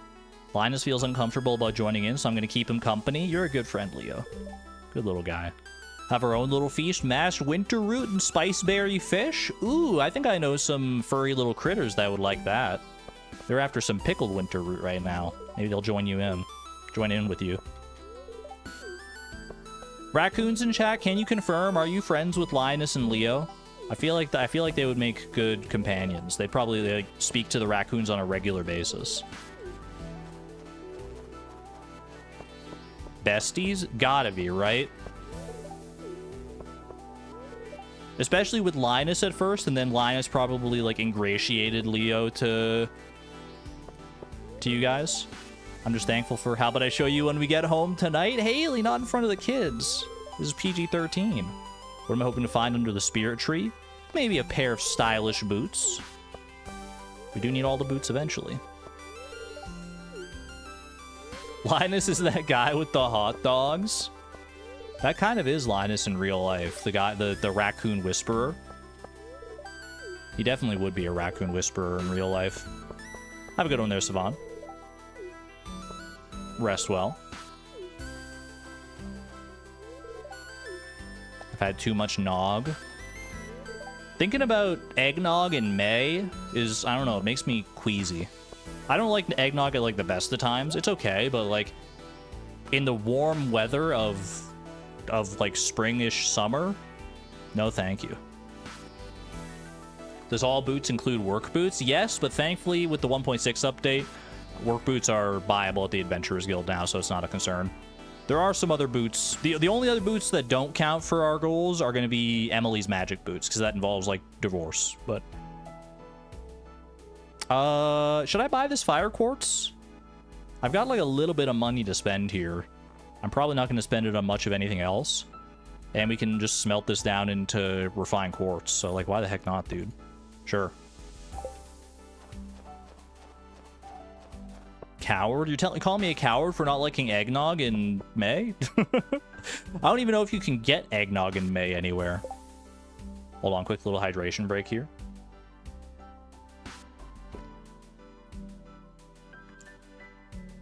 Linus feels uncomfortable about joining in, so I'm going to keep him company. You're a good friend, Leo. Good little guy. Have our own little feast, mashed winter root and spiceberry fish. Ooh, I think I know some furry little critters that would like that. They're after some pickled winter root right now. Maybe they'll join in with you. Raccoons in chat, can you confirm? Are you friends with Linus and Leo? I feel like they would make good companions. They probably like speak to the raccoons on a regular basis. Besties? Gotta be, right? Especially with Linus at first, and then Linus probably like ingratiated Leo to you guys. I'm just thankful for how about I show you when we get home tonight? Haley, not in front of the kids. This is PG-13. What am I hoping to find under the spirit tree? Maybe a pair of stylish boots. We do need all the boots eventually. Linus is that guy with the hot dogs. That kind of is Linus in real life. The guy, the raccoon whisperer. He definitely would be a raccoon whisperer in real life. Have a good one there, Savon. Rest well. I've had too much nog. Thinking about eggnog in May is, I don't know, it makes me queasy. I don't like eggnog at like the best of times. It's okay, but like in the warm weather of like springish summer, no thank you. Does all boots include work boots? Yes, but thankfully with the 1.6 update, work boots are buyable at the Adventurers Guild now, so it's not a concern. There are some other boots. The only other boots that don't count for our goals are going to be Emily's magic boots, because that involves, like, divorce. But should I buy this fire quartz? I've got, like, a little bit of money to spend here. I'm probably not going to spend it on much of anything else. And we can just smelt this down into refined quartz. So, like, why the heck not, dude? Sure. Coward? You're calling me a coward for not liking eggnog in May? I don't even know if you can get eggnog in May anywhere. Hold on, quick little hydration break here.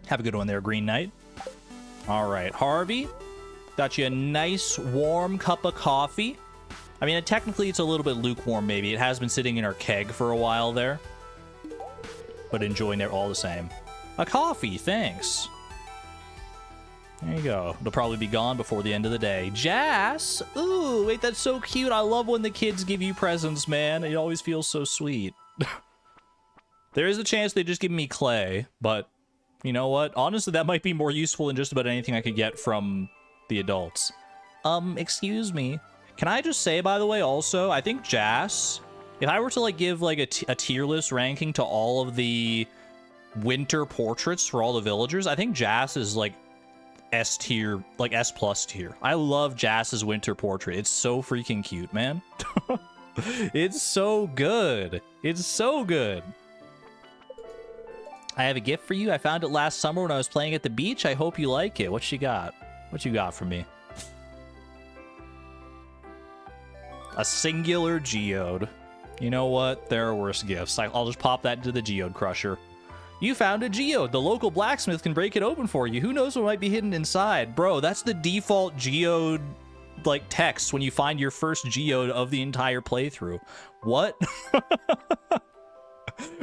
Have a good one there, Green Knight. All right, Harvey. Got you a nice warm cup of coffee. I mean, technically it's a little bit lukewarm maybe. It has been sitting in our keg for a while there. But enjoying it all the same. A coffee, thanks. There you go. It'll probably be gone before the end of the day. Jazz! Ooh, wait, that's so cute. I love when the kids give you presents, man. It always feels so sweet. There is a chance they just give me clay, but you know what? Honestly, that might be more useful than just about anything I could get from the adults. Excuse me. Can I just say, by the way, also, I think Jazz, if I were to, like, give, like, a tier list ranking to all of the winter portraits for all the villagers, I think Jas is like S tier, like S plus tier. I love Jas's winter portrait. It's so freaking cute, man. It's so good. It's so good. I have a gift for you. I found it last summer when I was playing at the beach. I hope you like it. What you got? What you got for me? A singular geode. You know what? There are worse gifts. I'll just pop that into the geode crusher. You found a geode. The local blacksmith can break it open for you. Who knows what might be hidden inside? Bro, that's the default geode, like, text when you find your first geode of the entire playthrough. What?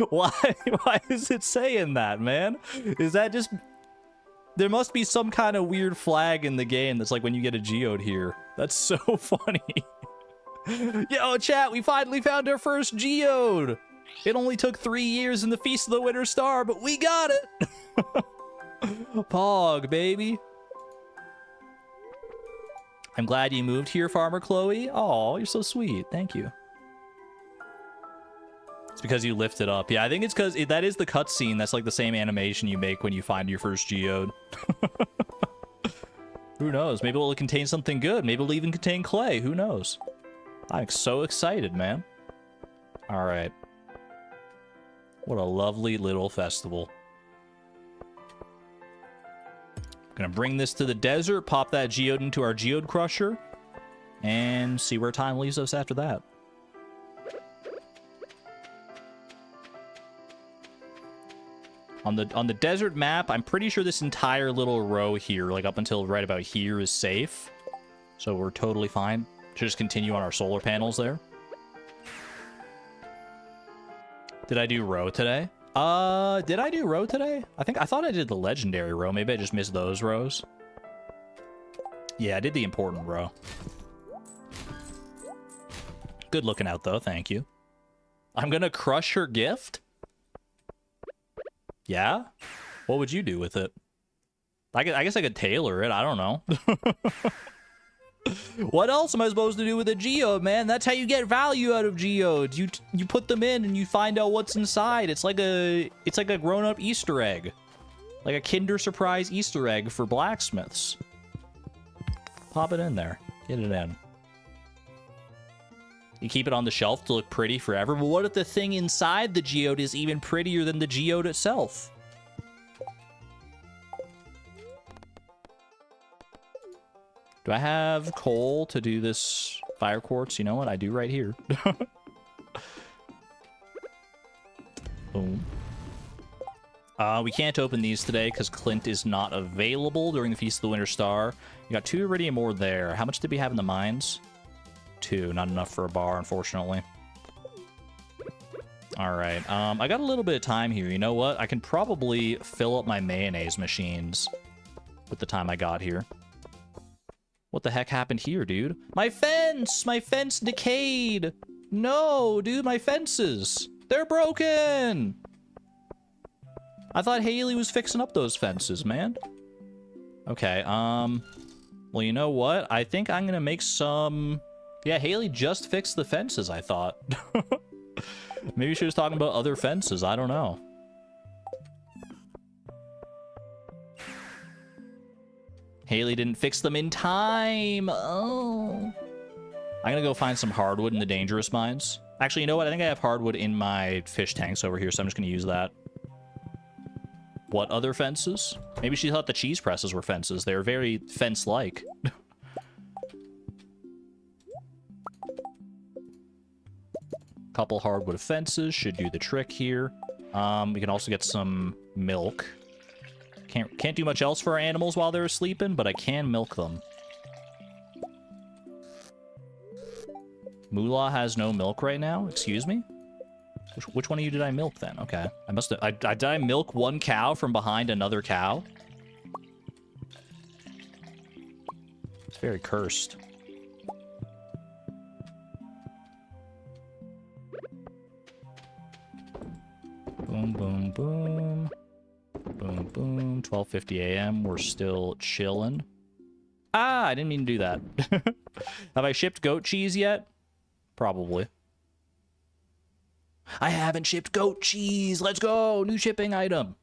Why is it saying that, man? Is that just... There must be some kind of weird flag in the game that's like when you get a geode here. That's so funny. Yo, chat, we finally found our first geode. It only took 3 years in the Feast of the Winter Star, but we got it! Pog, baby. I'm glad you moved here, Farmer Chloe. Oh, you're so sweet. Thank you. It's because you lift it up. Yeah, I think it's because that is the cutscene. That's like the same animation you make when you find your first geode. Who knows? Maybe it'll contain something good. Maybe it'll even contain clay. Who knows? I'm so excited, man. All right. What a lovely little festival. Gonna bring this to the desert, pop that geode into our geode crusher, and see where time leaves us after that. On the desert map, I'm pretty sure this entire little row here, like up until right about here, is safe. So we're totally fine. Should just continue on our solar panels there. Did I do row today? Did I do row today? I thought I did the legendary row. Maybe I just missed those rows. Yeah, I did the important row. Good looking out, though. Thank you. I'm gonna crush her gift? Yeah? What would you do with it? I guess I could tailor it. I don't know. What else am I supposed to do with a geode, man? That's how you get value out of geodes. You put them in and you find out what's inside. It's like a grown-up Easter egg. Like a Kinder Surprise Easter egg for blacksmiths. Pop it in there. Get it in. You keep it on the shelf to look pretty forever, but what if the thing inside the geode is even prettier than the geode itself? Do I have coal to do this fire quartz? You know what? I do right here. Boom. We can't open these today because Clint is not available during the Feast of the Winter Star. You got 2 iridium ore there. How much did we have in the mines? 2. Not enough for a bar, unfortunately. Alright. I got a little bit of time here. You know what? I can probably fill up my mayonnaise machines with the time I got here. What the heck happened here, dude? My fence! My fence decayed! No, dude, my fences! They're broken! I thought Haley was fixing up those fences, man. Okay, well, you know what? I think I'm gonna make some... Yeah, Haley just fixed the fences, I thought. Maybe she was talking about other fences, I don't know. Haley didn't fix them in time. Oh. I'm gonna go find some hardwood in the dangerous mines. Actually, you know what? I think I have hardwood in my fish tanks over here, so I'm just gonna use that. What other fences? Maybe she thought the cheese presses were fences. They're very fence-like. Couple hardwood fences should do the trick here. We can also get some milk. Can't do much else for our animals while they're sleeping, but I can milk them. Moolah has no milk right now? Excuse me? Which one of you did I milk then? Okay. I must have... did I milk one cow from behind another cow? It's very cursed. Boom, boom, boom. Boom, boom. 12:50 a.m. We're still chilling. Ah, I didn't mean to do that. Have I shipped goat cheese yet? Probably. I haven't shipped goat cheese. Let's go. New shipping item.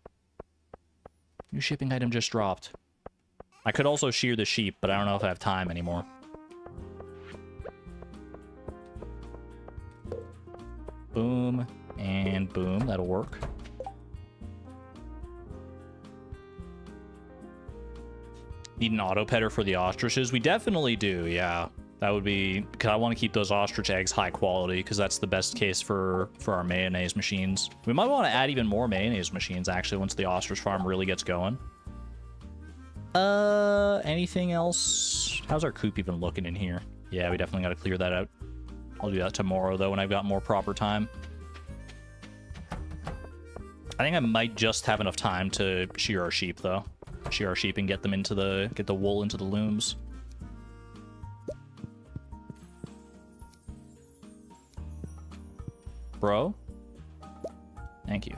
New shipping item just dropped. I could also shear the sheep, but I don't know if I have time anymore. Boom and boom. That'll work. Need an auto petter for the ostriches? We definitely do, yeah. That would be... because I want to keep those ostrich eggs high quality, because that's the best case for our mayonnaise machines. We might want to add even more mayonnaise machines, actually, once the ostrich farm really gets going. Anything else? How's our coop even looking in here? Yeah, we definitely got to clear that out. I'll do that tomorrow, though, when I've got more proper time. I think I might just have enough time to shear our sheep, though. Shear our sheep and get them into the... get the wool into the looms. Bro? Thank you.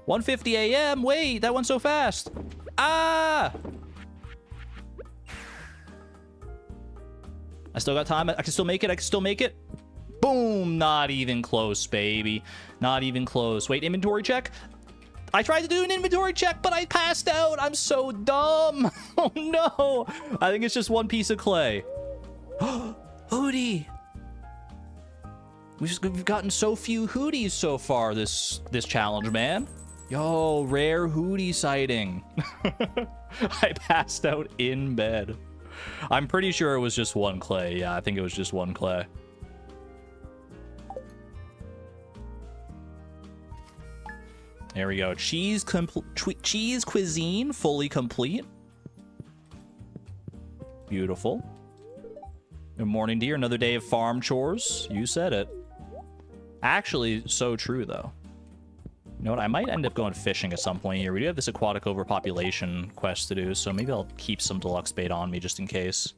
1:50 a.m. Wait, that went so fast. Ah! I still got time. I can still make it. I can still make it. Boom! Not even close, baby. Not even close. Wait, inventory check? I tried to do an inventory check, but I passed out. I'm so dumb. Oh, no. I think it's just one piece of clay. Hootie. We've gotten so few hooties so far this challenge, man. Yo, rare hootie sighting. I passed out in bed. I'm pretty sure it was just one clay. Yeah, I think it was just one clay. There we go. Cheese cuisine fully complete. Beautiful. Good morning, dear. Another day of farm chores. You said it. Actually, so true, though. You know what? I might end up going fishing at some point here. We do have this aquatic overpopulation quest to do, so maybe I'll keep some deluxe bait on me just in case.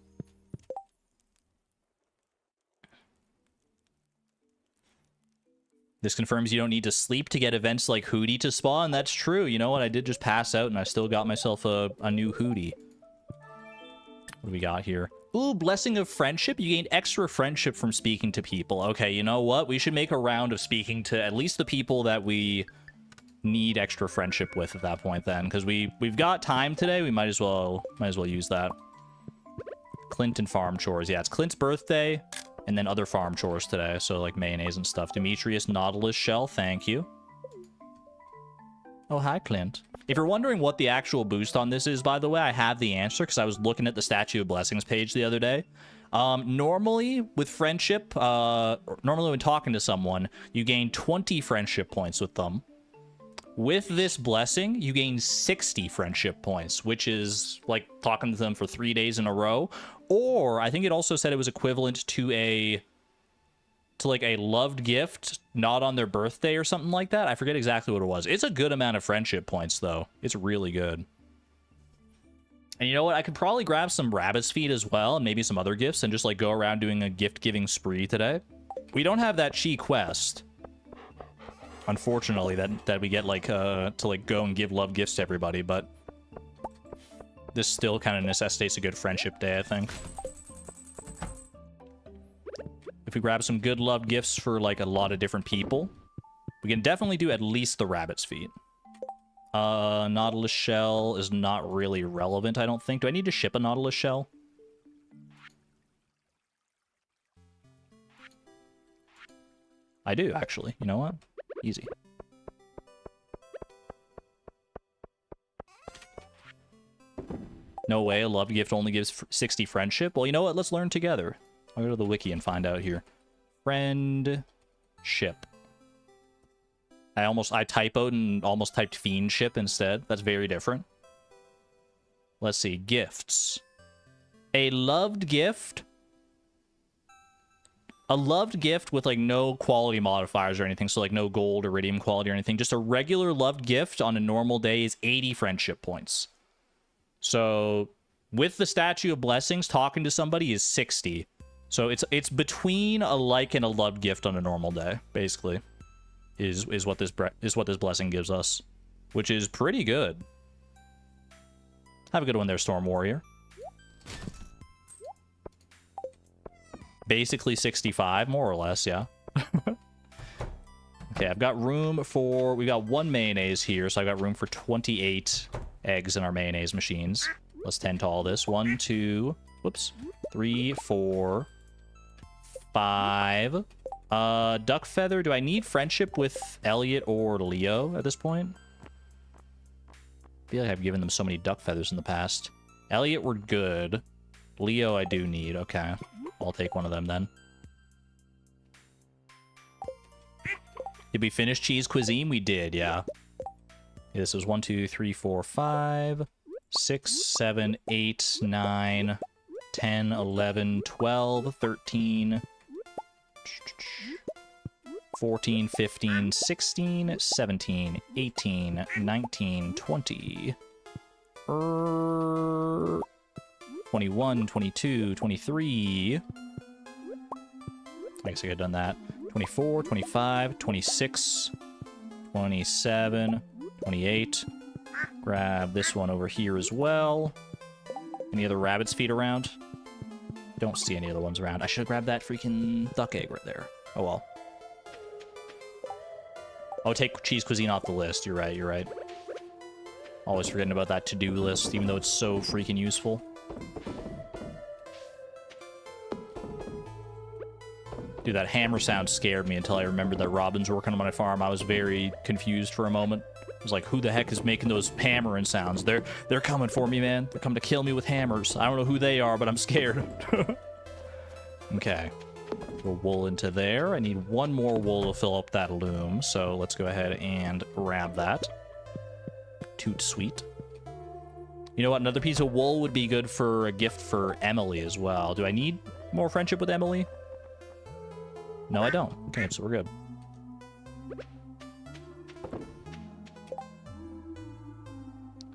This confirms you don't need to sleep to get events like Hootie to spawn. That's true. You know what? I did just pass out, and I still got myself a new Hootie. What do we got here? Ooh, Blessing of Friendship. You gained extra friendship from speaking to people. Okay, you know what? We should make a round of speaking to at least the people that we need extra friendship with at that point then, because we've got time today. We might as well use that. Clint and farm chores. Yeah, it's Clint's birthday. And then other farm chores today, so like mayonnaise and stuff. Demetrius Nautilus Shell, thank you. Oh, hi, Clint. If you're wondering what the actual boost on this is, by the way, I have the answer because I was looking at the Statue of Blessings page the other day. Normally, with friendship, normally when talking to someone, you gain 20 friendship points with them. With this blessing, you gain 60 friendship points, which is like talking to them for 3 days in a row. Or I think it also said it was equivalent to like a loved gift, not on their birthday or something like that. I forget exactly what it was. It's a good amount of friendship points, though. It's really good. And you know what? I could probably grab some rabbit's feet as well, and maybe some other gifts, and just like go around doing a gift-giving spree today. We don't have that Chi quest, unfortunately, that we get like to like go and give love gifts to everybody, but this still kind of necessitates a good friendship day, I think. If we grab some good love gifts for like a lot of different people, we can definitely do at least the rabbit's feet. Nautilus shell is not really relevant, I don't think. Do I need to ship a Nautilus shell? I do, actually. You know what? Easy. No way, a love gift only gives 60 friendship. Well, you know what? Let's learn together. I'll go to the wiki and find out here. Friendship. I typoed and almost typed fiendship instead. That's very different. Let's see. Gifts. A loved gift. A loved gift with like no quality modifiers or anything. So like no gold, iridium quality or anything. Just a regular loved gift on a normal day is 80 friendship points. So with the Statue of Blessings, talking to somebody is 60. So it's between a like and a loved gift on a normal day, basically. Is what this blessing gives us, which is pretty good. Have a good one there, Storm Warrior. Basically 65, more or less, yeah. Okay, I've got room for... We got one mayonnaise here, so I've got room for 28 eggs in our mayonnaise machines. Let's tend to all this. 1, 2... Whoops. 3, 4... 5... Duck Feather. Do I need friendship with Elliot or Leo at this point? I feel like I've given them so many duck feathers in the past. Elliot, we're good. Leo, I do need. Okay. I'll take one of them then. Did we finish cheese cuisine? We did, yeah. This was 1, 2, 3, 4, 5, 6, 7, 8, 9, 10, 11, 12, 13, 14, 15, 16, 17, 18, 19, 20, 21, 22, 23. I guess I could have done that. 24, 25, 26, 27, 28. Grab this one over here as well. Any other rabbit's feet around? Don't see any other ones around. I should have grabbed that freaking duck egg right there. Oh well. Oh, take cheese cuisine off the list. You're right, you're right. Always forgetting about that to-do list, even though it's so freaking useful. Dude, that hammer sound scared me until I remembered that Robin's working on my farm. I was very confused for a moment. I was like, who the heck is making those hammering sounds? They're coming for me, man. They're coming to kill me with hammers. I don't know who they are, but I'm scared. Okay. So wool into there. I need one more wool to fill up that loom. So let's go ahead and grab that. Toot sweet. You know what? Another piece of wool would be good for a gift for Emily as well. Do I need more friendship with Emily? No, I don't. Okay, so we're good.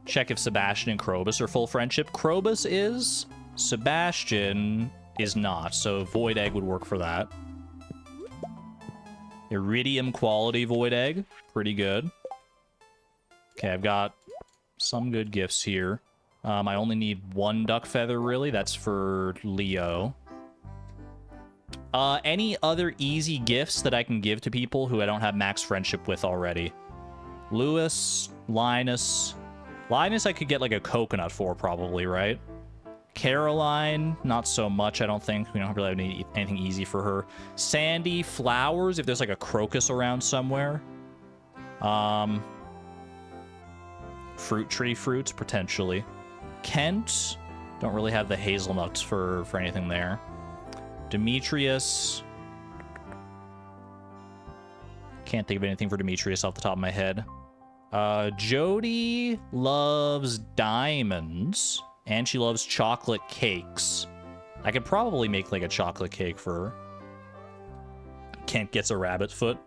Check if Sebastian and Krobus are full friendship. Krobus is. Sebastian is not. So Void Egg would work for that. Iridium quality Void Egg. Pretty good. Okay, I've got some good gifts here. I only need one duck feather, really. That's for Leo. Any other easy gifts that I can give to people who I don't have max friendship with already? Lewis, Linus. Linus I could get like a coconut for probably, right? Caroline, not so much, I don't think. We don't really have anything easy for her. Sandy, flowers, if there's like a crocus around somewhere. Fruit tree fruits, potentially. Kent, don't really have the hazelnuts for anything there. Demetrius. Can't think of anything for Demetrius off the top of my head. Jody loves diamonds, and she loves chocolate cakes. I could probably make like a chocolate cake for her. Kent gets a rabbit foot.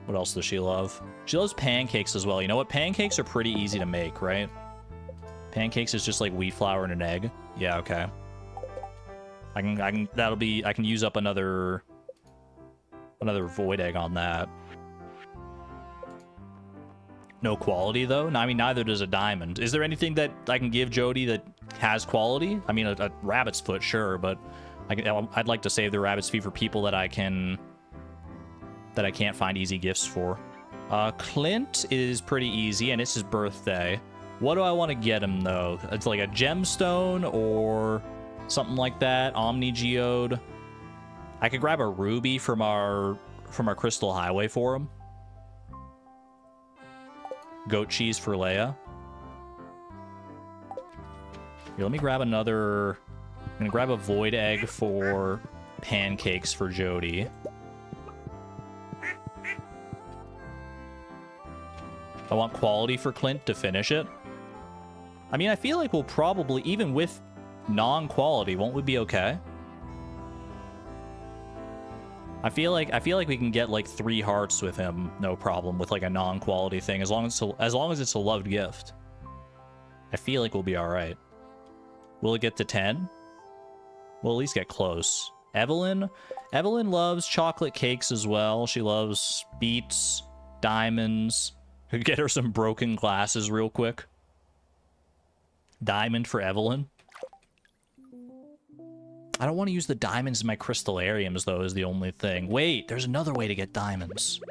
What else does she love? She loves pancakes as well. You know what? Pancakes are pretty easy to make, right? Pancakes is just like wheat flour and an egg. Yeah, okay. I can use up another void egg on that. No quality though? No, I mean, neither does a diamond. Is there anything that I can give Jody that has quality? I mean, a rabbit's foot, sure, but I'd like to save the rabbit's feet for people that I can't find easy gifts for. Clint is pretty easy, and it's his birthday. What do I want to get him, though? It's like a gemstone or something like that. Omni Geode. I could grab a ruby from our Crystal Highway for him. Goat cheese for Leia. Here, let me grab another... I'm gonna grab a void egg for pancakes for Jody. I want quality for Clint to finish it. I mean, I feel like we'll probably, even with non-quality, won't we be okay? I feel like we can get like 3 hearts with him, no problem, with like a non-quality thing, as long as it's a loved gift. I feel like we'll be all right. Will it get to 10? We'll at least get close. Evelyn loves chocolate cakes as well. She loves beets, diamonds. Could get her some broken glasses real quick. Diamond for Evelyn. I don't want to use the diamonds in my crystallariums, though, is the only thing. Wait, there's another way to get diamonds.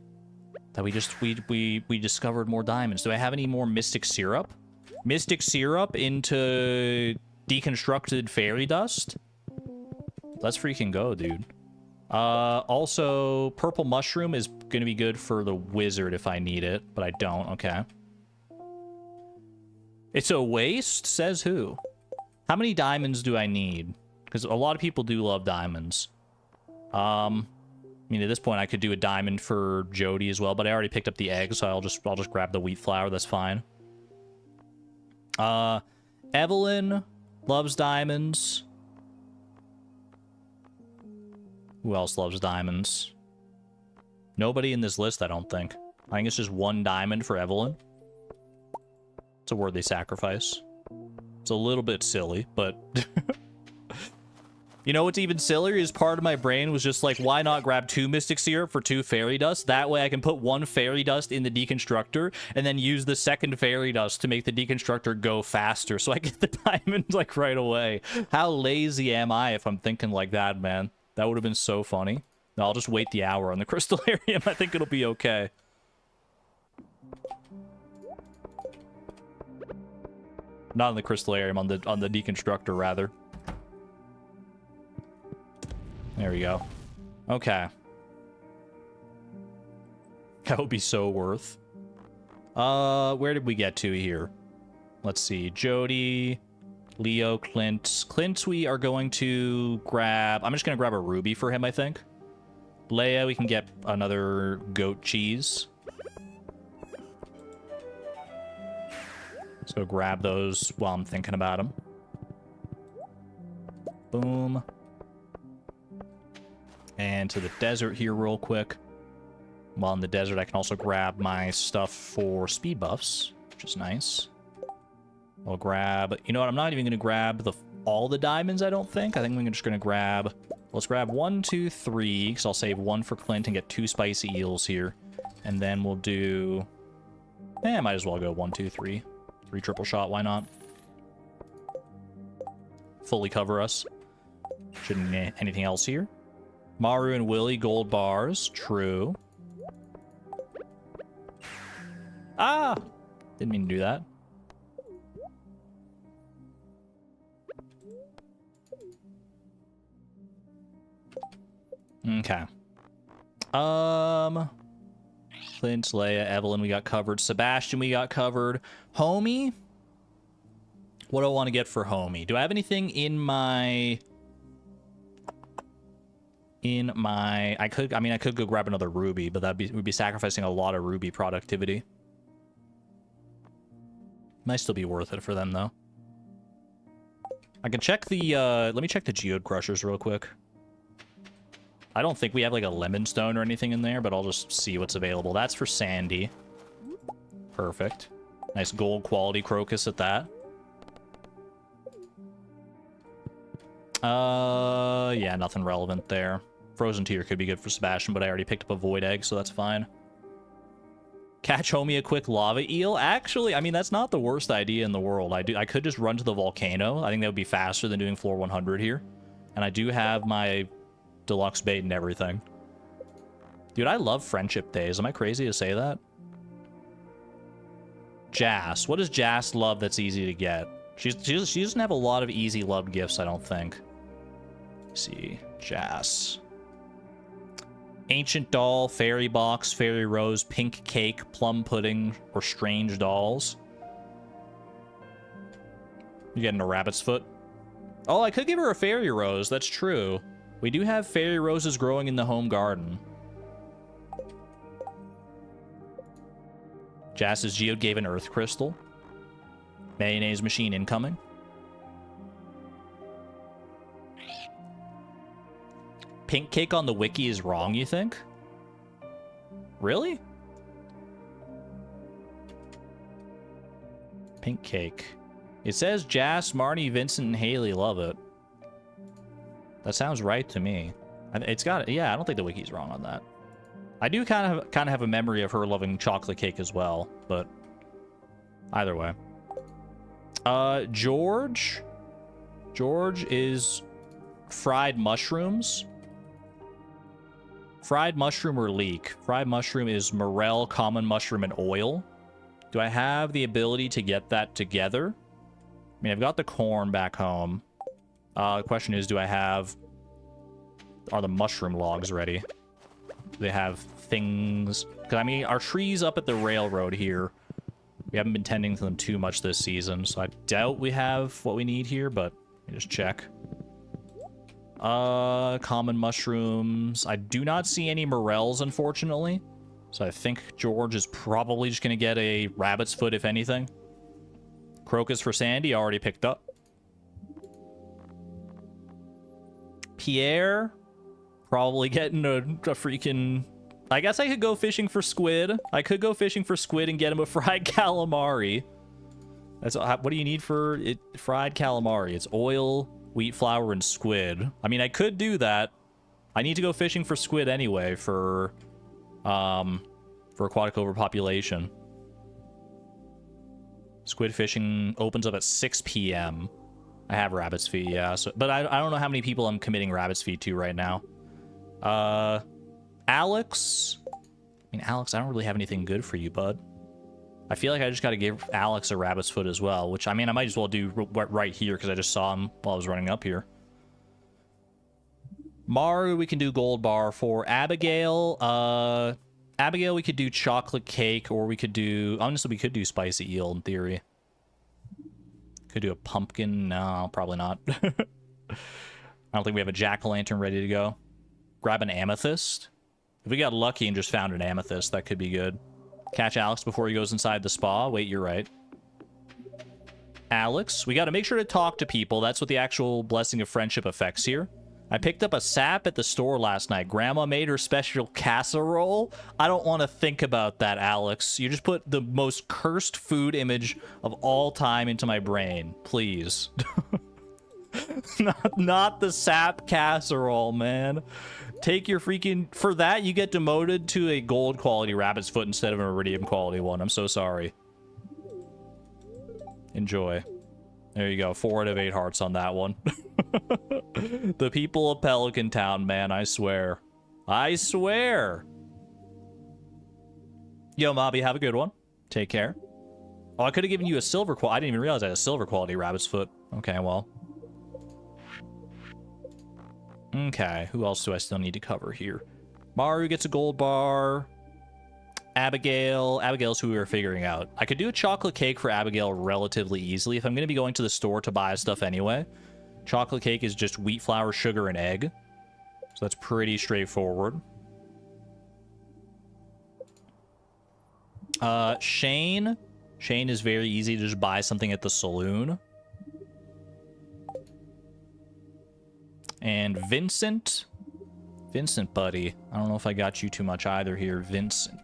That we discovered more diamonds. Do I have any more mystic syrup? Mystic syrup into deconstructed fairy dust? Let's freaking go, dude. Also, purple mushroom is going to be good for the wizard if I need it, but I don't. Okay. It's a waste? Says who? How many diamonds do I need? Because a lot of people do love diamonds. I mean, at this point, I could do a diamond for Jody as well, but I already picked up the egg, so I'll just grab the wheat flour. That's fine. Evelyn loves diamonds. Who else loves diamonds? Nobody in this list, I don't think. I think it's just 1 diamond for Evelyn. It's a worthy sacrifice. It's a little bit silly, but... You know what's even sillier is part of my brain was just like, why not grab 2 mystic syrup for 2 fairy dust? That way I can put 1 fairy dust in the deconstructor and then use the 2nd fairy dust to make the deconstructor go faster so I get the diamonds like right away. How lazy am I if I'm thinking like that, man? That would have been so funny. No, I'll just wait the hour on the crystallarium. I think it'll be okay. Not on the crystallarium, on the deconstructor, rather. There we go. Okay. That would be so worth. Where did we get to here? Let's see. Jody. Leo, Clint. Clint, we are going to grab... I'm just going to grab a ruby for him, I think. Leia, we can get another goat cheese. Let's go grab those while I'm thinking about them. Boom. And to the desert here real quick. While in the desert, I can also grab my stuff for speed buffs, which is nice. I'll grab... You know what? I'm not even going to grab all the diamonds, I don't think. I think we're just going to grab... Let's grab 1, 2, 3, because I'll save 1 for Clint and get 2 spicy eels here. And then we'll do... might as well go 1, 2, 3. 3 triple shot, why not? Fully cover us. Shouldn't need anything else here. Maru and Willy, gold bars. True. Ah! Didn't mean to do that. Okay. Clint, Leia, Evelyn, we got covered. Sebastian, we got covered. Homie? What do I want to get for Homie? Do I have anything in my... I could go grab another ruby, but we'd be sacrificing a lot of ruby productivity. Might still be worth it for them, though. I can check the, let me check the geode crushers real quick. I don't think we have, like, a lemon stone or anything in there, but I'll just see what's available. That's for Sandy. Perfect. Nice gold quality crocus at that. Yeah, nothing relevant there. Frozen tear could be good for Sebastian, but I already picked up a void egg, so that's fine. Catch Homie a quick lava eel? Actually, I mean, that's not the worst idea in the world. I could just run to the volcano. I think that would be faster than doing floor 100 here. And I do have my deluxe bait and everything. Dude, I love friendship days. Am I crazy to say that? Jas. What does Jas love that's easy to get? She doesn't have a lot of easy love gifts, I don't think. Let's see. Jas. Ancient doll, fairy box, fairy rose, pink cake, plum pudding, or strange dolls. You getting a rabbit's foot? Oh, I could give her a fairy rose. That's true. We do have fairy roses growing in the home garden. Jas's geode gave an earth crystal. Mayonnaise machine incoming. Pink cake on the wiki is wrong, you think? Really? Pink cake. It says Jas, Marnie, Vincent, and Haley love it. That sounds right to me. It's got... Yeah, I don't think the wiki's wrong on that. I do kind of have a memory of her loving chocolate cake as well, but either way. George is fried mushrooms. Fried mushroom or leek? Fried mushroom is morel, common mushroom, and oil. Do I have the ability to get that together? I mean, I've got the corn back home. The question is, are the mushroom logs ready? Do they have things? Because, I mean, our trees up at the railroad here, we haven't been tending to them too much this season, so I doubt we have what we need here, but let me just check. Common mushrooms. I do not see any morels, unfortunately. So I think George is probably just going to get a rabbit's foot, if anything. Crocus for Sandy, already picked up. Pierre, probably getting a freaking... I guess I could go fishing for squid. I could go fishing for squid and get him a fried calamari. What do you need for it? Fried calamari. It's oil, wheat flour, and squid. I mean, I could do that. I need to go fishing for squid anyway for aquatic overpopulation. Squid fishing opens up at 6 p.m. I have rabbit's feet, yeah. So, but I don't know how many people I'm committing rabbit's feet to right now. Alex. I mean, Alex, I don't really have anything good for you, bud. I feel like I just got to give Alex a rabbit's foot as well, which, I mean, I might as well do right here because I just saw him while I was running up here. Maru, we can do gold bar for. Abigail, Abigail, we could do chocolate cake, or we could do... Honestly, we could do spicy eel in theory. Could do a pumpkin. No, probably not. I don't think we have a jack-o'-lantern ready to go. Grab an amethyst. If we got lucky and just found an amethyst, that could be good. Catch Alex before he goes inside the spa. Wait, you're right. Alex, we got to make sure to talk to people. That's what the actual blessing of friendship affects here. I picked up a sap at the store last night. Grandma made her special casserole. I don't want to think about that, Alex. You just put the most cursed food image of all time into my brain. Please. not the sap casserole, man. Take your freaking... For that, you get demoted to a gold quality rabbit's foot instead of an iridium quality one. I'm so sorry. Enjoy. There you go. 4 out of 8 hearts on that one. The people of Pelican Town, man, I swear. I swear. Yo, Mobby, have a good one. Take care. Oh, I could have given you a silver quality. I didn't even realize I had a silver quality rabbit's foot. Okay, well. Okay, who else do I still need to cover here? Maru gets a gold bar. Abigail's who we were figuring out. I could do a chocolate cake for Abigail relatively easily if I'm going to be going to the store to buy stuff anyway. Chocolate cake is just wheat flour, sugar, and egg. So that's pretty straightforward. Shane. Shane is very easy to just buy something at the saloon. And Vincent. Vincent, buddy. I don't know if I got you too much either here. Vincent.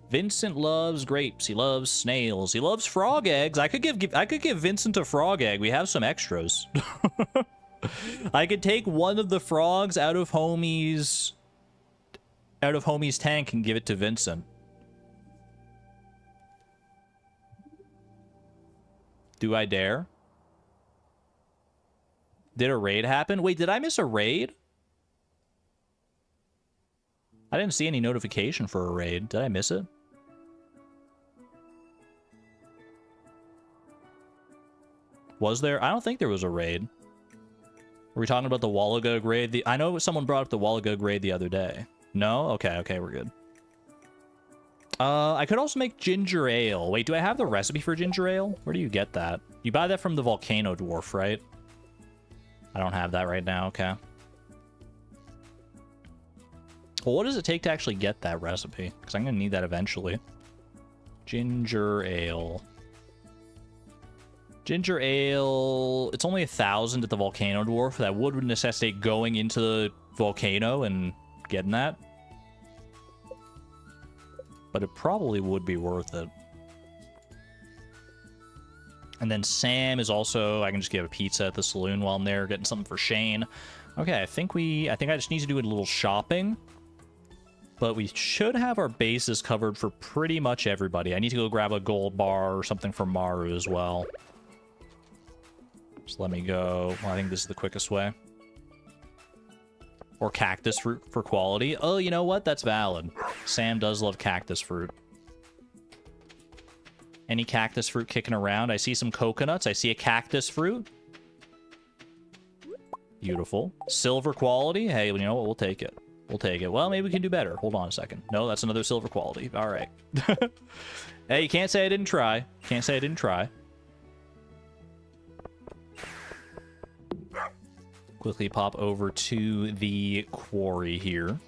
Vincent loves grapes. He loves snails. He loves frog eggs. I could give Vincent a frog egg. We have some extras. I could take one of the frogs out of Homie's tank and give it to Vincent. Do I dare? Did a raid happen? Wait, did I miss a raid? I didn't see any notification for a raid. Did I miss it? Was there? I don't think there was a raid. Were we talking about the Wallagug raid? I know someone brought up the Wallagug raid the other day. No? Okay, we're good. I could also make ginger ale. Wait, do I have the recipe for ginger ale? Where do you get that? You buy that from the Volcano Dwarf, right? I don't have that right now, okay. Well, what does it take to actually get that recipe? Because I'm going to need that eventually. Ginger ale. Ginger ale, it's only 1,000 at the Volcano Dwarf. That would necessitate going into the volcano and getting that. But it probably would be worth it. And then Sam is also, I can just get a pizza at the saloon while I'm there, getting something for Shane. Okay, I think I just need to do a little shopping. But we should have our bases covered for pretty much everybody. I need to go grab a gold bar or something for Maru as well. Just let me go. Well, I think this is the quickest way. Or cactus fruit for quality. Oh, you know what? That's valid. Sam does love cactus fruit. Any cactus fruit kicking around? I see some coconuts. I see a cactus fruit. Beautiful. Silver quality. Hey, you know what? We'll take it. We'll take it. Well, maybe we can do better. Hold on a second. No, that's another silver quality. All right. Hey, you can't say I didn't try. Can't say I didn't try. Quickly pop over to the quarry here.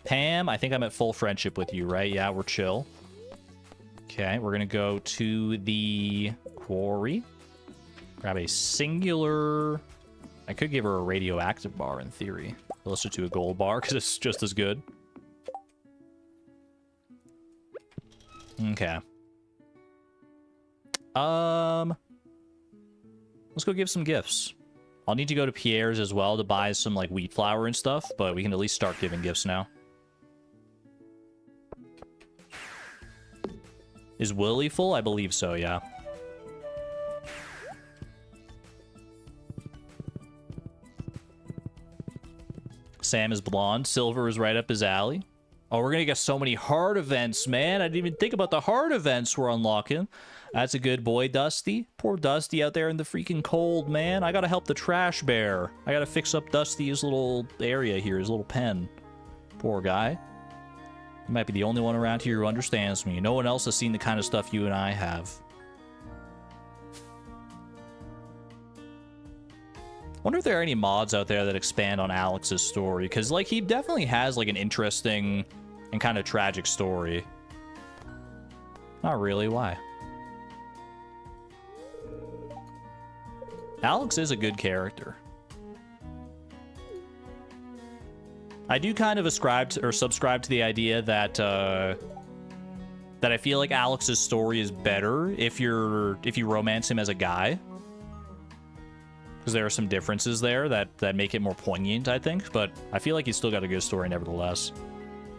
Pam, I think I'm at full friendship with you, right? Yeah, we're chill. Okay, we're going to go to the quarry. Grab a singular... I could give her a radioactive bar in theory. Let's just do a gold bar because it's just as good. Okay. Let's go give some gifts. I'll need to go to Pierre's as well to buy some like wheat flour and stuff, but we can at least start giving gifts now. Is Willie full? I believe so, yeah. Sam is blonde. Silver is right up his alley. Oh, we're gonna get so many hard events, man. I didn't even think about the hard events we're unlocking. That's a good boy, Dusty. Poor Dusty out there in the freaking cold, man. I gotta help the trash bear. I gotta fix up Dusty's little area here, his little pen. Poor guy. You might be the only one around here who understands me. No one else has seen the kind of stuff you and I have. Wonder if there are any mods out there that expand on Alex's story, because, like, he definitely has, like, an interesting and kind of tragic story. Not really. Why? Alex is a good character. I do kind of ascribe to, or subscribe to the idea that that I feel like Alex's story is better if you romance him as a guy, because there are some differences there that make it more poignant, I think. But I feel like he's still got a good story nevertheless.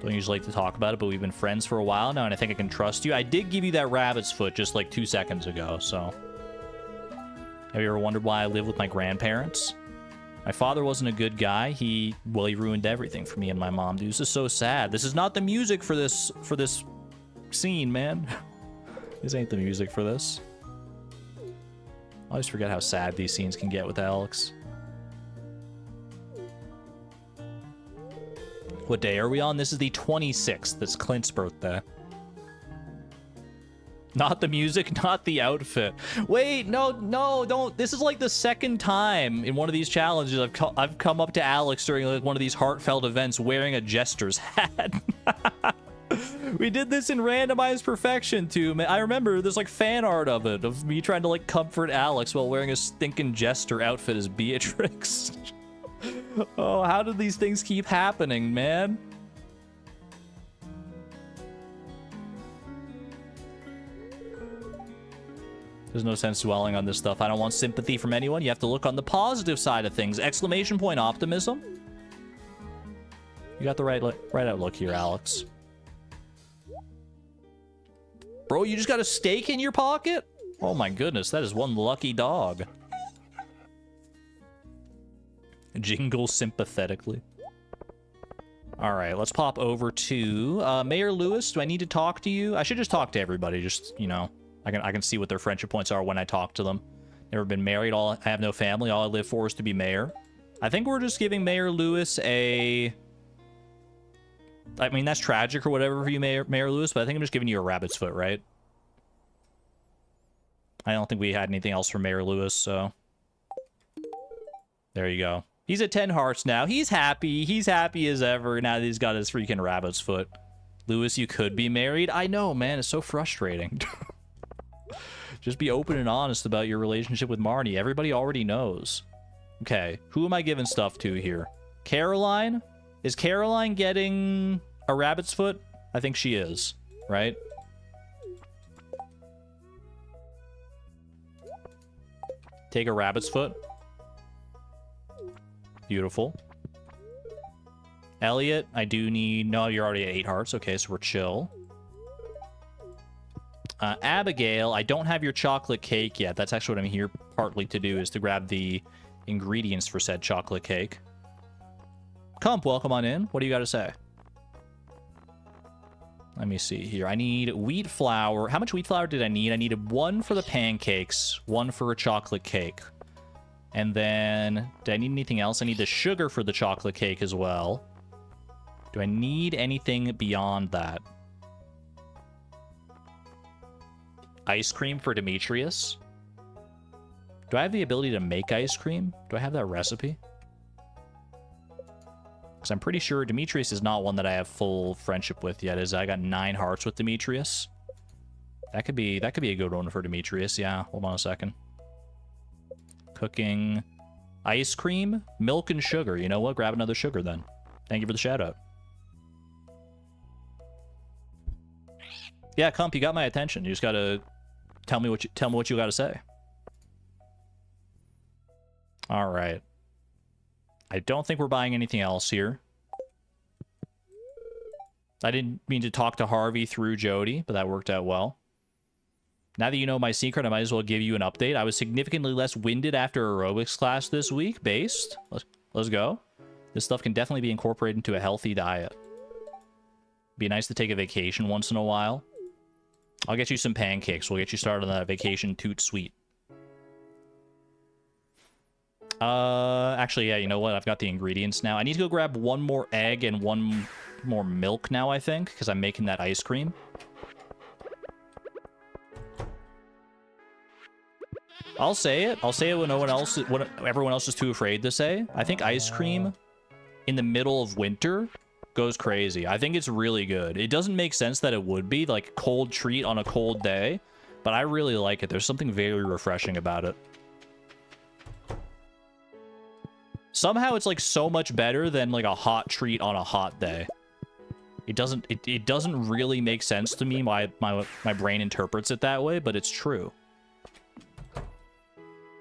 Don't usually like to talk about it, but we've been friends for a while now, and I think I can trust you. I did give you that rabbit's foot just like 2 seconds ago, so. Have you ever wondered why I live with my grandparents? My father wasn't a good guy. He ruined everything for me and my mom, dude. This is so sad. This is not the music for this scene, man. This ain't the music for this. I always forget how sad these scenes can get with Alex. What day are we on? This is the 26th. That's Clint's birthday. Not the music, not the outfit. Wait, no, don't. This is like the second time in one of these challenges I've come up to Alex during like one of these heartfelt events wearing a jester's hat. We did this in randomized perfection too, man. I remember there's like fan art of it, of me trying to like comfort Alex while wearing a stinking jester outfit as Beatrix. Oh, how did these things keep happening, man? There's no sense dwelling on this stuff. I don't want sympathy from anyone. You have to look on the positive side of things. Exclamation point optimism. You got the right outlook here, Alex. Bro, you just got a steak in your pocket? Oh my goodness, that is one lucky dog. Jingle sympathetically. All right, let's pop over to Mayor Lewis. Do I need to talk to you? I should just talk to everybody, just, you know. I can see what their friendship points are when I talk to them. Never been married. I have no family. All I live for is to be mayor. I think we're just giving Mayor Lewis a... I mean, that's tragic or whatever for you, Mayor Lewis, but I think I'm just giving you a rabbit's foot, right? I don't think we had anything else for Mayor Lewis, so... There you go. He's at 10 hearts now. He's happy. He's happy as ever now that he's got his freaking rabbit's foot. Lewis, you could be married. I know, man. It's so frustrating. Just be open and honest about your relationship with Marnie. Everybody already knows. Okay, who am I giving stuff to here? Caroline? Is Caroline getting a rabbit's foot? I think she is, right? Take a rabbit's foot. Beautiful. Elliot, I do need... No, you're already at 8 hearts. Okay, so we're chill. Abigail, I don't have your chocolate cake yet. That's actually what I'm here partly to do, is to grab the ingredients for said chocolate cake. Comp, welcome on in. What do you got to say? Let me see here. I need wheat flour. How much wheat flour did I need? I needed 1 for the pancakes, 1 for a chocolate cake. And then, did I need anything else? I need the sugar for the chocolate cake as well. Do I need anything beyond that? Ice cream for Demetrius. Do I have the ability to make ice cream? Do I have that recipe? Because I'm pretty sure Demetrius is not one that I have full friendship with yet. I got 9 hearts with Demetrius. That could be a good one for Demetrius. Yeah, hold on a second. Cooking ice cream, milk, and sugar. You know what? Grab another sugar then. Thank you for the shout out. Yeah, Comp, you got my attention. You just gotta tell me what you gotta say. All right. I don't think we're buying anything else here. I didn't mean to talk to Harvey through Jody, but that worked out well. Now that you know my secret, I might as well give you an update. I was significantly less winded after aerobics class this week. Based. Let's go. This stuff can definitely be incorporated into a healthy diet. Be nice to take a vacation once in a while. I'll get you some pancakes. We'll get you started on that vacation toot sweet. Actually, yeah, you know what? I've got the ingredients now. I need to go grab 1 more egg and 1 like more milk now, I think, because I'm making that ice cream. I'll say it. I'll say it when no one else, when everyone else is too afraid to say. I think ice cream in the middle of winter goes crazy. I think it's really good. It doesn't make sense that it would be like cold treat on a cold day, but I really like it. There's something very refreshing about it. Somehow it's like so much better than like a hot treat on a hot day. It doesn't really make sense to me why my brain interprets it that way, but it's true.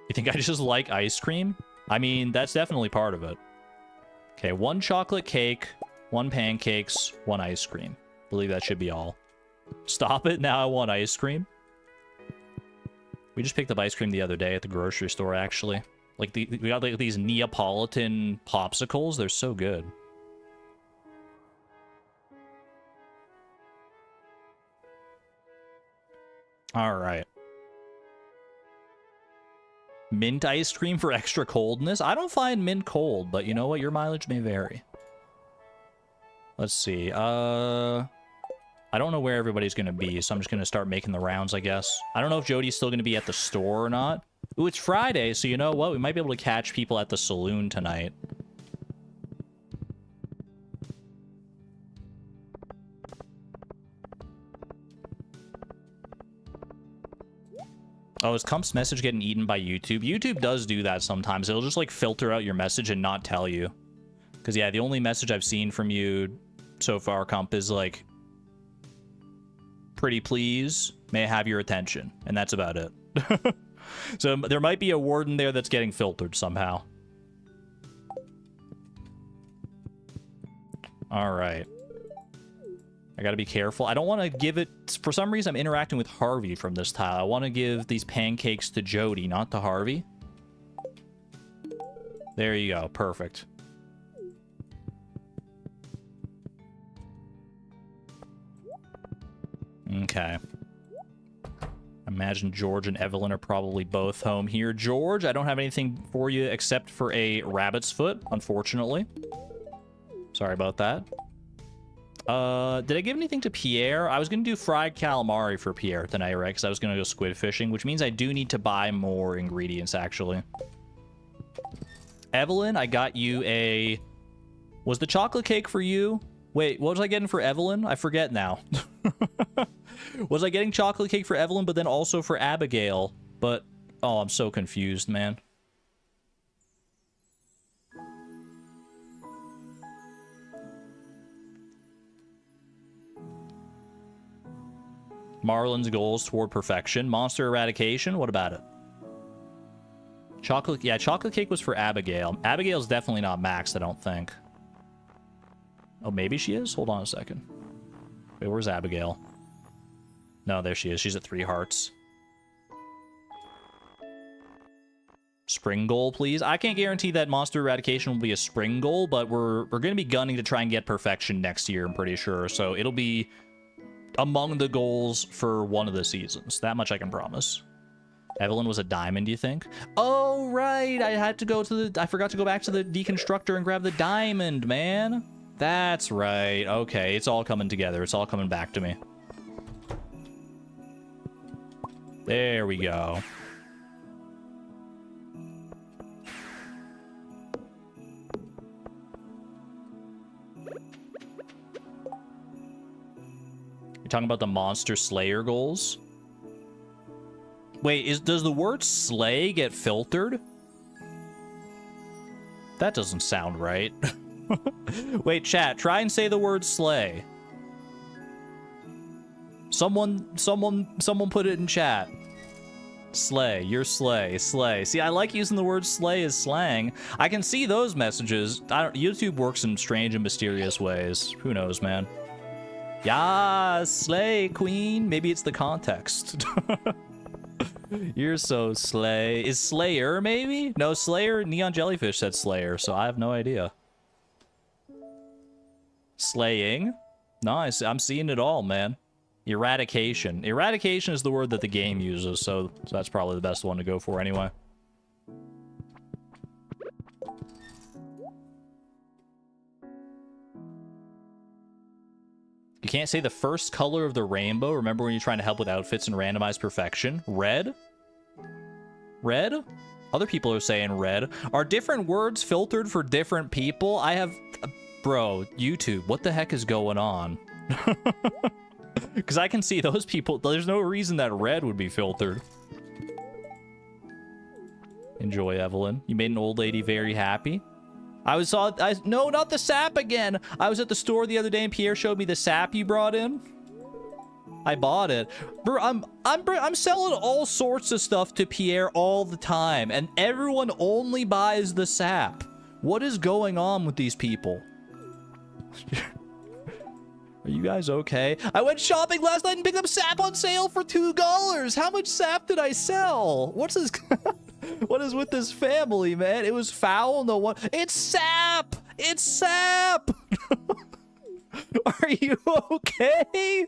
You think I just like ice cream? I mean, that's definitely part of it. Okay, 1 chocolate cake, 1 pancakes, 1 ice cream. I believe that should be all. Stop it, now I want ice cream. We just picked up ice cream the other day at the grocery store, actually. Like, we got like these Neapolitan popsicles. They're so good. All right. Mint ice cream for extra coldness? I don't find mint cold, but you know what? Your mileage may vary. Let's see. I don't know where everybody's going to be, so I'm just going to start making the rounds, I guess. I don't know if Jody's still going to be at the store or not. Ooh, it's Friday, so you know what? We might be able to catch people at the saloon tonight. Oh, is Cump's message getting eaten by YouTube? YouTube does do that sometimes. It'll just, like, filter out your message and not tell you. Because, yeah, the only message I've seen from you so far, Cump, is, like, pretty please, may I have your attention? And that's about it. So there might be a word in there that's getting filtered somehow. All right. I gotta be careful. I don't want to give it... For some reason, I'm interacting with Harvey from this tile. I want to give these pancakes to Jody, not to Harvey. There you go. Perfect. Okay. Imagine George and Evelyn are probably both home here. George, I don't have anything for you except for a rabbit's foot, unfortunately. Sorry about that. Did I give anything to Pierre? I was going to do fried calamari for Pierre tonight, right? Because I was going to go squid fishing, which means I do need to buy more ingredients, actually. Evelyn, I got you a... Was the chocolate cake for you? Wait, what was I getting for Evelyn? I forget now. Was I getting chocolate cake for Evelyn, but then also for Abigail? But, oh, I'm so confused, man. Marlon's goals toward perfection. Monster eradication, what about it? Chocolate, yeah, chocolate cake was for Abigail. Abigail's definitely not maxed, I don't think. Oh, maybe she is? Hold on a second. Wait, where's Abigail? No, there she is. She's at 3 hearts. Spring goal, please. I can't guarantee that monster eradication will be a spring goal, but we're going to be gunning to try and get perfection next year, I'm pretty sure. So it'll be among the goals for one of the seasons. That much I can promise. Evelyn was a diamond, do you think? Oh, right. I had to go to the... I forgot to go back to the deconstructor and grab the diamond, man. That's right. Okay, it's all coming together. It's all coming back to me. There we go. You're talking about the monster slayer goals? Wait, does the word slay get filtered? That doesn't sound right. Wait, chat, try and say the word slay. Someone put it in chat. Slay, you're slay, slay. See, I like using the word slay as slang. I can see those messages. YouTube works in strange and mysterious ways. Who knows, man? Yeah, slay, queen. Maybe it's the context. You're so slay. Is Slayer, maybe? No, Slayer, Neon Jellyfish said Slayer, so I have no idea. Slaying? Nice, I'm seeing it all, man. Eradication. Eradication is the word that the game uses, so that's probably the best one to go for anyway. can't say the first color of the rainbow. Remember when you're trying to help with outfits and randomize perfection? Red? Red? Other people are saying red. Are different words filtered for different people? I have... Bro, YouTube, what the heck is going on? Because I can see those people... There's no reason that red would be filtered. Enjoy, Evelyn. You made an old lady very happy. No, not the sap again. I was at the store the other day and Pierre showed me the sap you brought in. I bought it. Bro, I'm selling all sorts of stuff to Pierre all the time, and everyone only buys the sap. What is going on with these people? Are you guys okay? I went shopping last night and picked up sap on sale for $2. How much sap did I sell? What's this? What is with this family, man? It was foul. No one. It's sap. It's sap. Are you okay?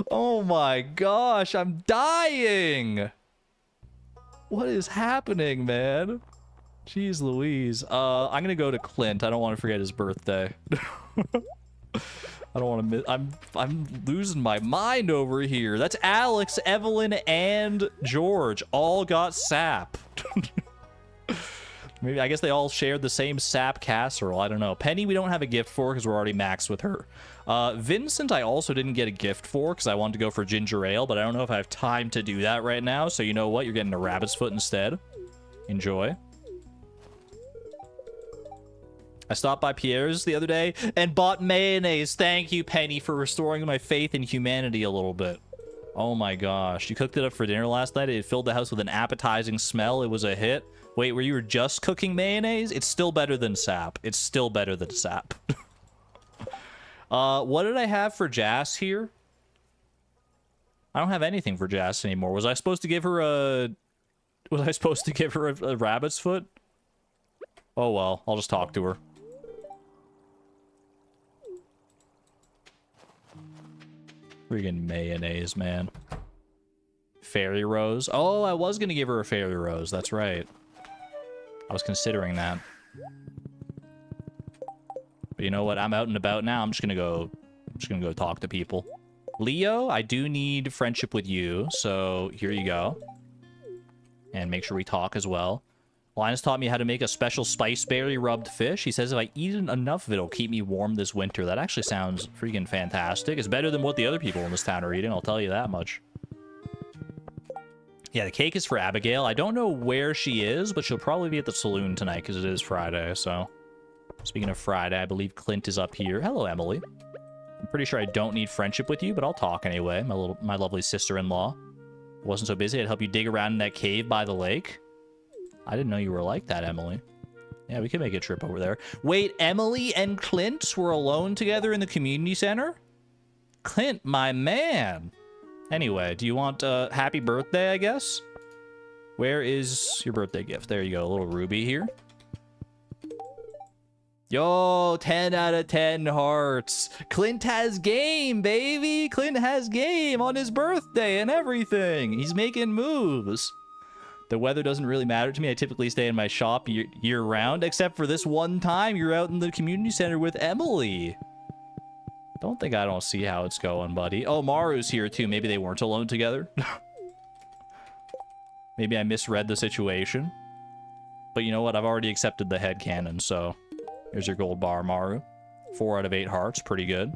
Oh my gosh, I'm dying. What is happening, man? Jeez Louise. I'm gonna go to Clint. I don't want to forget his birthday. I don't want to miss... I'm losing my mind over here. That's Alex, Evelyn, and George all got sap. Maybe, I guess they all shared the same sap casserole. I don't know. Penny, we don't have a gift for because we're already maxed with her. Vincent, I also didn't get a gift for because I wanted to go for ginger ale, but I don't know if I have time to do that right now. So you know what? You're getting a rabbit's foot instead. Enjoy. I stopped by Pierre's the other day and bought mayonnaise. Thank you, Penny, for restoring my faith in humanity a little bit. Oh my gosh. You cooked it up for dinner last night. It filled the house with an appetizing smell. It was a hit. Wait, were you just cooking mayonnaise? It's still better than sap. It's still better than sap. What did I have for Jas here? I don't have anything for Jas anymore. Was I supposed to give her a... Was I supposed to give her a rabbit's foot? Oh well, I'll just talk to her. Freaking mayonnaise, man. Fairy rose. Oh, I was gonna give her a fairy rose. That's right. I was considering that. But you know what? I'm out and about now. I'm just gonna go talk to people. Leo, I do need friendship with you, so here you go. And make sure we talk as well. Linus taught me how to make a special spice berry rubbed fish. He says if I eat enough of it, it'll keep me warm this winter. That actually sounds freaking fantastic. It's better than what the other people in this town are eating, I'll tell you that much. Yeah, the cake is for Abigail. I don't know where she is, but she'll probably be at the saloon tonight because it is Friday, so... Speaking of Friday, I believe Clint is up here. Hello, Emily. I'm pretty sure I don't need friendship with you, but I'll talk anyway. My lovely sister-in-law. Wasn't so busy. I'd help you dig around in that cave by the lake. I didn't know you were like that, Emily. Yeah, we could make a trip over there. Wait, Emily and Clint were alone together in the community center? Clint, my man. Anyway, do you want a happy birthday, I guess? Where is your birthday gift? There you go, a little ruby here. Yo, 10 out of 10 hearts. Clint has game, baby. Clint has game on his birthday and everything. He's making moves. The weather doesn't really matter to me. I typically stay in my shop year-round, except for this one time you're out in the community center with Emily. Don't think I don't see how it's going, buddy. Oh, Maru's here, too. Maybe they weren't alone together. Maybe I misread the situation. But you know what? I've already accepted the headcanon, so... Here's your gold bar, Maru. 4 out of 8 hearts. Pretty good.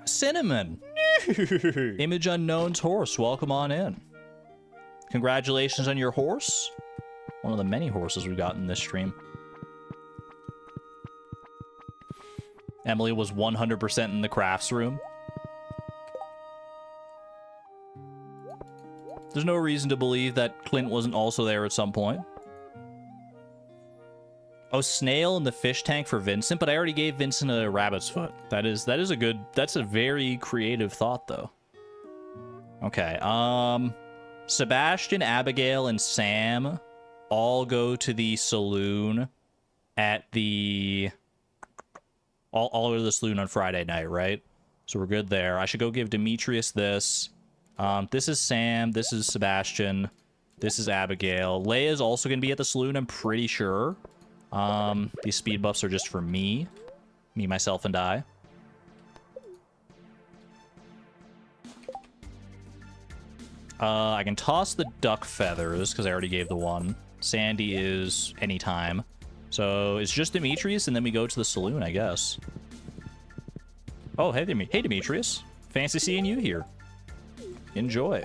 Cinnamon! Image Unknown's horse. Welcome on in. Congratulations on your horse. One of the many horses we've got in this stream. Emily was 100% in the crafts room. There's no reason to believe that Clint wasn't also there at some point. Oh, snail in the fish tank for Vincent, but I already gave Vincent a rabbit's foot. That is a good, that's a very creative thought, though. Okay, Sebastian, Abigail, and Sam all go to the saloon at the... All go to the saloon on Friday night, right? So we're good there. I should go give Demetrius this. This is Sam, this is Sebastian, this is Abigail. Leia's also going to be at the saloon, I'm pretty sure. These speed buffs are just for me. Me, myself, and I. I can toss the duck feathers, because I already gave the one. Sandy is anytime. So it's just Demetrius, and then we go to the saloon, I guess. Oh, hey, hey Demetrius. Fancy seeing you here. Enjoy.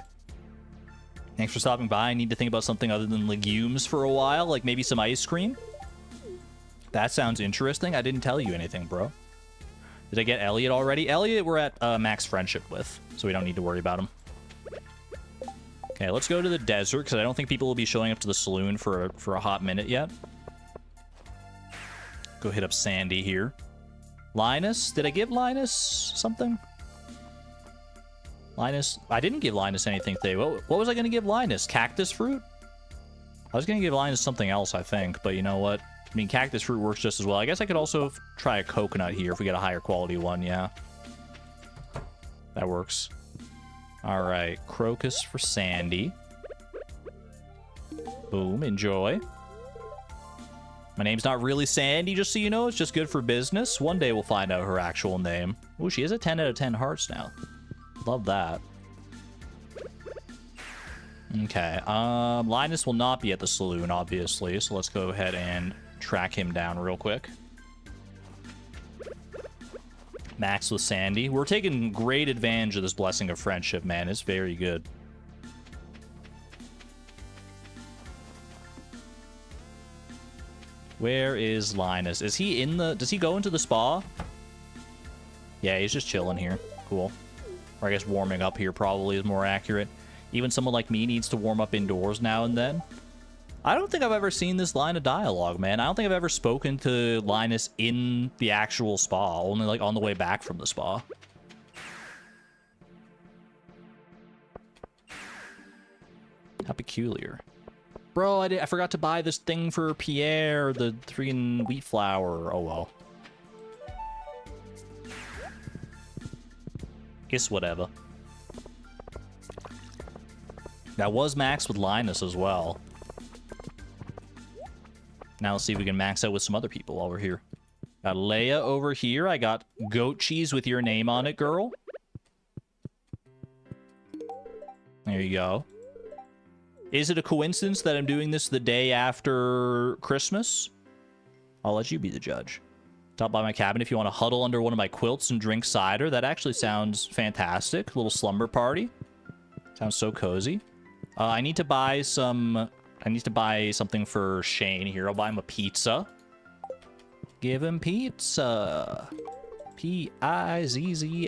Thanks for stopping by. I need to think about something other than legumes for a while, like maybe some ice cream. That sounds interesting. I didn't tell you anything, bro. Did I get Elliot already? Elliot, we're at max friendship with, so we don't need to worry about him. Okay, let's go to the desert, because I don't think people will be showing up to the saloon for a hot minute yet. Go hit up Sandy here. Linus? Did I give Linus something? Linus? I didn't give Linus anything today. What was I going to give Linus? Cactus fruit? I was going to give Linus something else, I think, but you know what? I mean, cactus fruit works just as well. I guess I could also try a coconut here if we get a higher quality one, yeah. That works. All right, crocus for Sandy. Boom, enjoy. My name's not really Sandy, just so you know. It's just good for business. One day we'll find out her actual name. Ooh, she has a 10 out of 10 hearts now. Love that. Okay, Linus will not be at the saloon, obviously, so let's go ahead and track him down real quick. Max with Sandy. We're taking great advantage of this blessing of friendship, man. It's very good. Where is Linus? Is he in the... Does he go into the spa? Yeah, he's just chilling here. Cool. Or I guess warming up here probably is more accurate. Even someone like me needs to warm up indoors now and then. I don't think I've ever seen this line of dialogue, man. I don't think I've ever spoken to Linus in the actual spa, only like on the way back from the spa. How peculiar. Bro, I forgot to buy this thing for Pierre, the freaking wheat flour. Oh well. Guess whatever. That was max with Linus as well. Now let's see if we can max out with some other people while we're here. Got Leia over here. I got goat cheese with your name on it, girl. There you go. Is it a coincidence that I'm doing this the day after Christmas? I'll let you be the judge. Stop by my cabin if you want to huddle under one of my quilts and drink cider. That actually sounds fantastic. A little slumber party. Sounds so cozy. I need to buy some... I need to buy something for Shane here. I'll buy him a pizza. Give him pizza. P-I-Z-Z-A.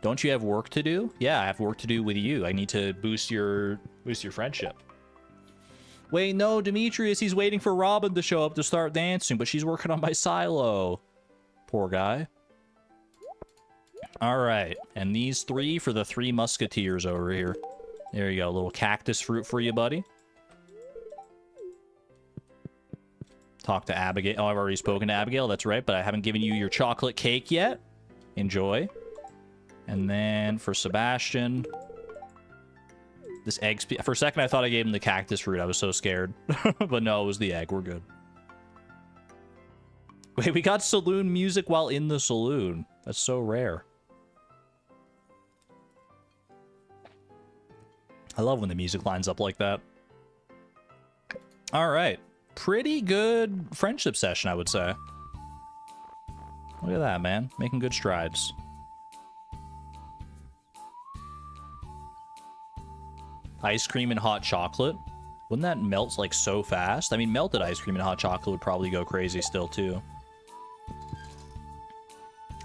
Don't you have work to do? Yeah, I have work to do with you. I need to boost your friendship. Wait, no, Demetrius, he's waiting for Robin to show up to start dancing, but she's working on my silo. Poor guy. All right, and these three for the three musketeers over here. There you go, a little cactus fruit for you, buddy. Talk to Abigail. Oh, I've already spoken to Abigail. That's right, but I haven't given you your chocolate cake yet. Enjoy. And then for Sebastian, this egg... For a second, I thought I gave him the cactus fruit. I was so scared. But no, it was the egg. We're good. Wait, we got saloon music while in the saloon. That's so rare. I love when the music lines up like that. All right. Pretty good friendship session, I would say. Look at that, man. Making good strides. Ice cream and hot chocolate. Wouldn't that melt, like, so fast? I mean, melted ice cream and hot chocolate would probably go crazy still, too.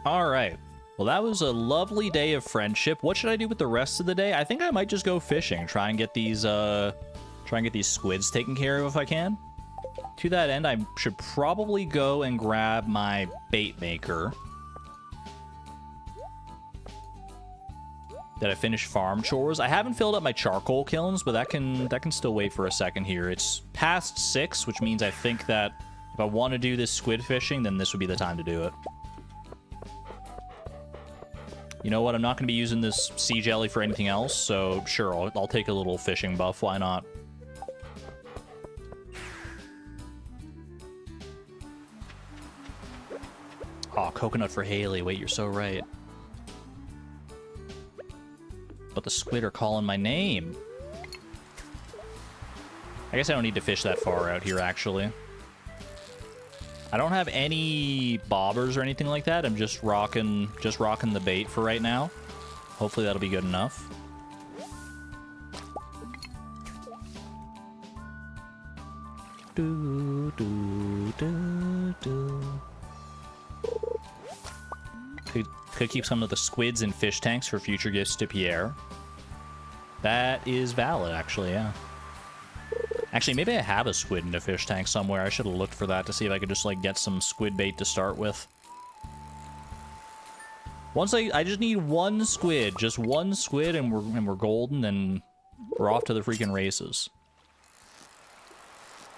All right. Well, that was a lovely day of friendship. What should I do with the rest of the day? I think I might just go fishing. Try and get these squids taken care of if I can. To that end, I should probably go and grab my bait maker. Did I finish farm chores? I haven't filled up my charcoal kilns, but that can still wait for a second here. It's past 6, which means I think that if I want to do this squid fishing, then this would be the time to do it. You know what? I'm not going to be using this sea jelly for anything else, so sure, I'll take a little fishing buff. Why not? Oh, coconut for Haley. Wait, you're so right. But the squid are calling my name. I guess I don't need to fish that far out here, actually. I don't have any bobbers or anything like that. I'm just rocking the bait for right now. Hopefully that'll be good enough. Do, do, do, do. Could keep some of the squids in fish tanks for future gifts to Pierre. That is valid, actually, yeah. Actually, maybe I have a squid in a fish tank somewhere. I should have looked for that to see if I could just, like, get some squid bait to start with. Once I just need one squid. Just one squid, and we're golden, and we're off to the freaking races.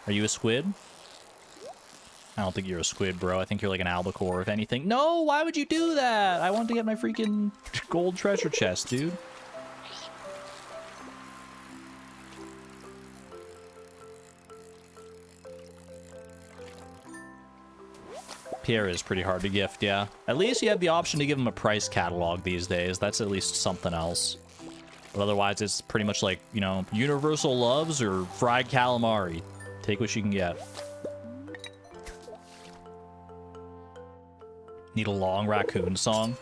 Are you a squid? I don't think you're a squid, bro. I think you're like an albacore, if anything. No, why would you do that? I want to get my freaking gold treasure chest, dude. Pierre is pretty hard to gift, yeah. At least you have the option to give him a price catalog these days. That's at least something else. But otherwise, it's pretty much like, you know, universal loves or fried calamari. Take what you can get. Need a long raccoon song.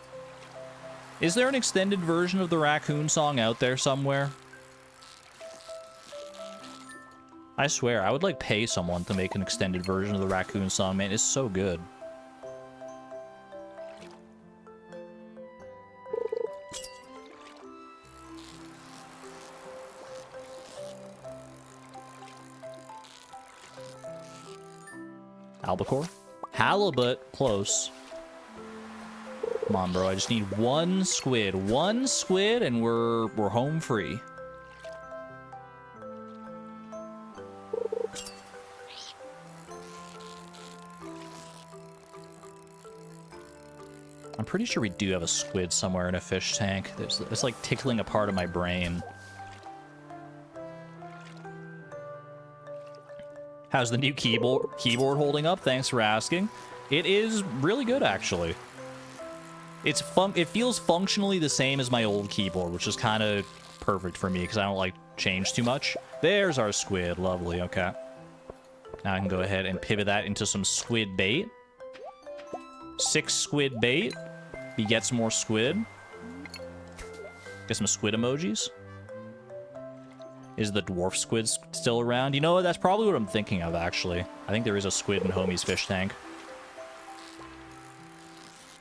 Is there an extended version of the raccoon song out there somewhere? I swear, I would like pay someone to make an extended version of the raccoon song, man. It's so good. Albacore? Halibut, close. Come on, bro. I just need one squid. One squid, and we're home free. I'm pretty sure we do have a squid somewhere in a fish tank. It's like tickling a part of my brain. How's the new keyboard holding up? Thanks for asking. It is really good, actually. It feels functionally the same as my old keyboard, which is kind of perfect for me because I don't like change too much. There's our squid. Lovely. Okay. Now I can go ahead and pivot that into some squid bait. 6 squid bait. He gets more squid. Get some squid emojis. Is the dwarf squid still around? You know what? That's probably what I'm thinking of, actually. I think there is a squid in Homie's fish tank.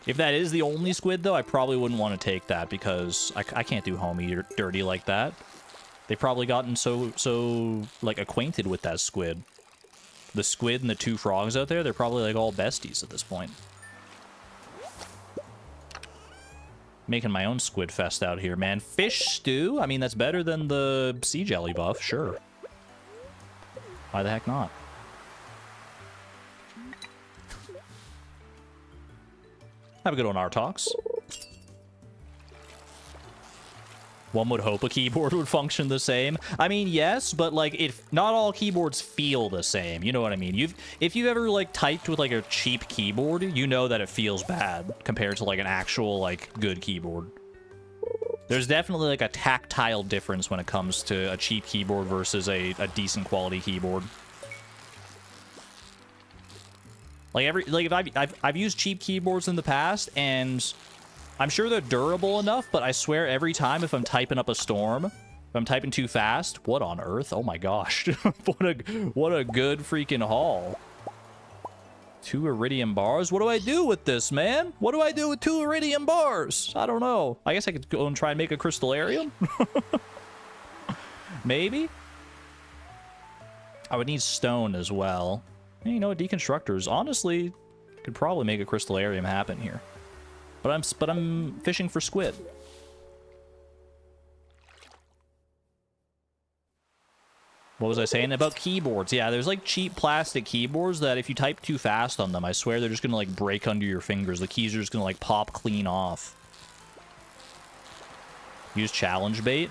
If that is the only squid, though, I probably wouldn't want to take that because I can't do Homie dirty like that. They've probably gotten so like, acquainted with that squid. The squid and the 2 frogs out there, they're probably, like, all besties at this point. Making my own squid fest out here, man. Fish stew? I mean, that's better than the sea jelly buff, sure. Why the heck not? Have a good one, Artox. One would hope a keyboard would function the same. I mean, yes, but like, not all keyboards feel the same. You know what I mean? If you've ever like typed with like a cheap keyboard, you know that it feels bad compared to like an actual like good keyboard. There's definitely like a tactile difference when it comes to a cheap keyboard versus a decent quality keyboard. Like I've used cheap keyboards in the past, and I'm sure they're durable enough, but I swear every time if I'm typing up a storm, if I'm typing too fast, what on earth? Oh my gosh. what a good freaking haul. 2 iridium bars? What do I do with this, man? What do I do with 2 iridium bars? I don't know. I guess I could go and try and make a crystallarium? Maybe? I would need stone as well. You know, deconstructors, honestly, could probably make a crystallarium happen here. But I'm fishing for squid. What was I saying about keyboards? Yeah, there's like cheap plastic keyboards that if you type too fast on them, I swear they're just gonna like break under your fingers. The keys are just gonna like pop clean off. Use challenge bait.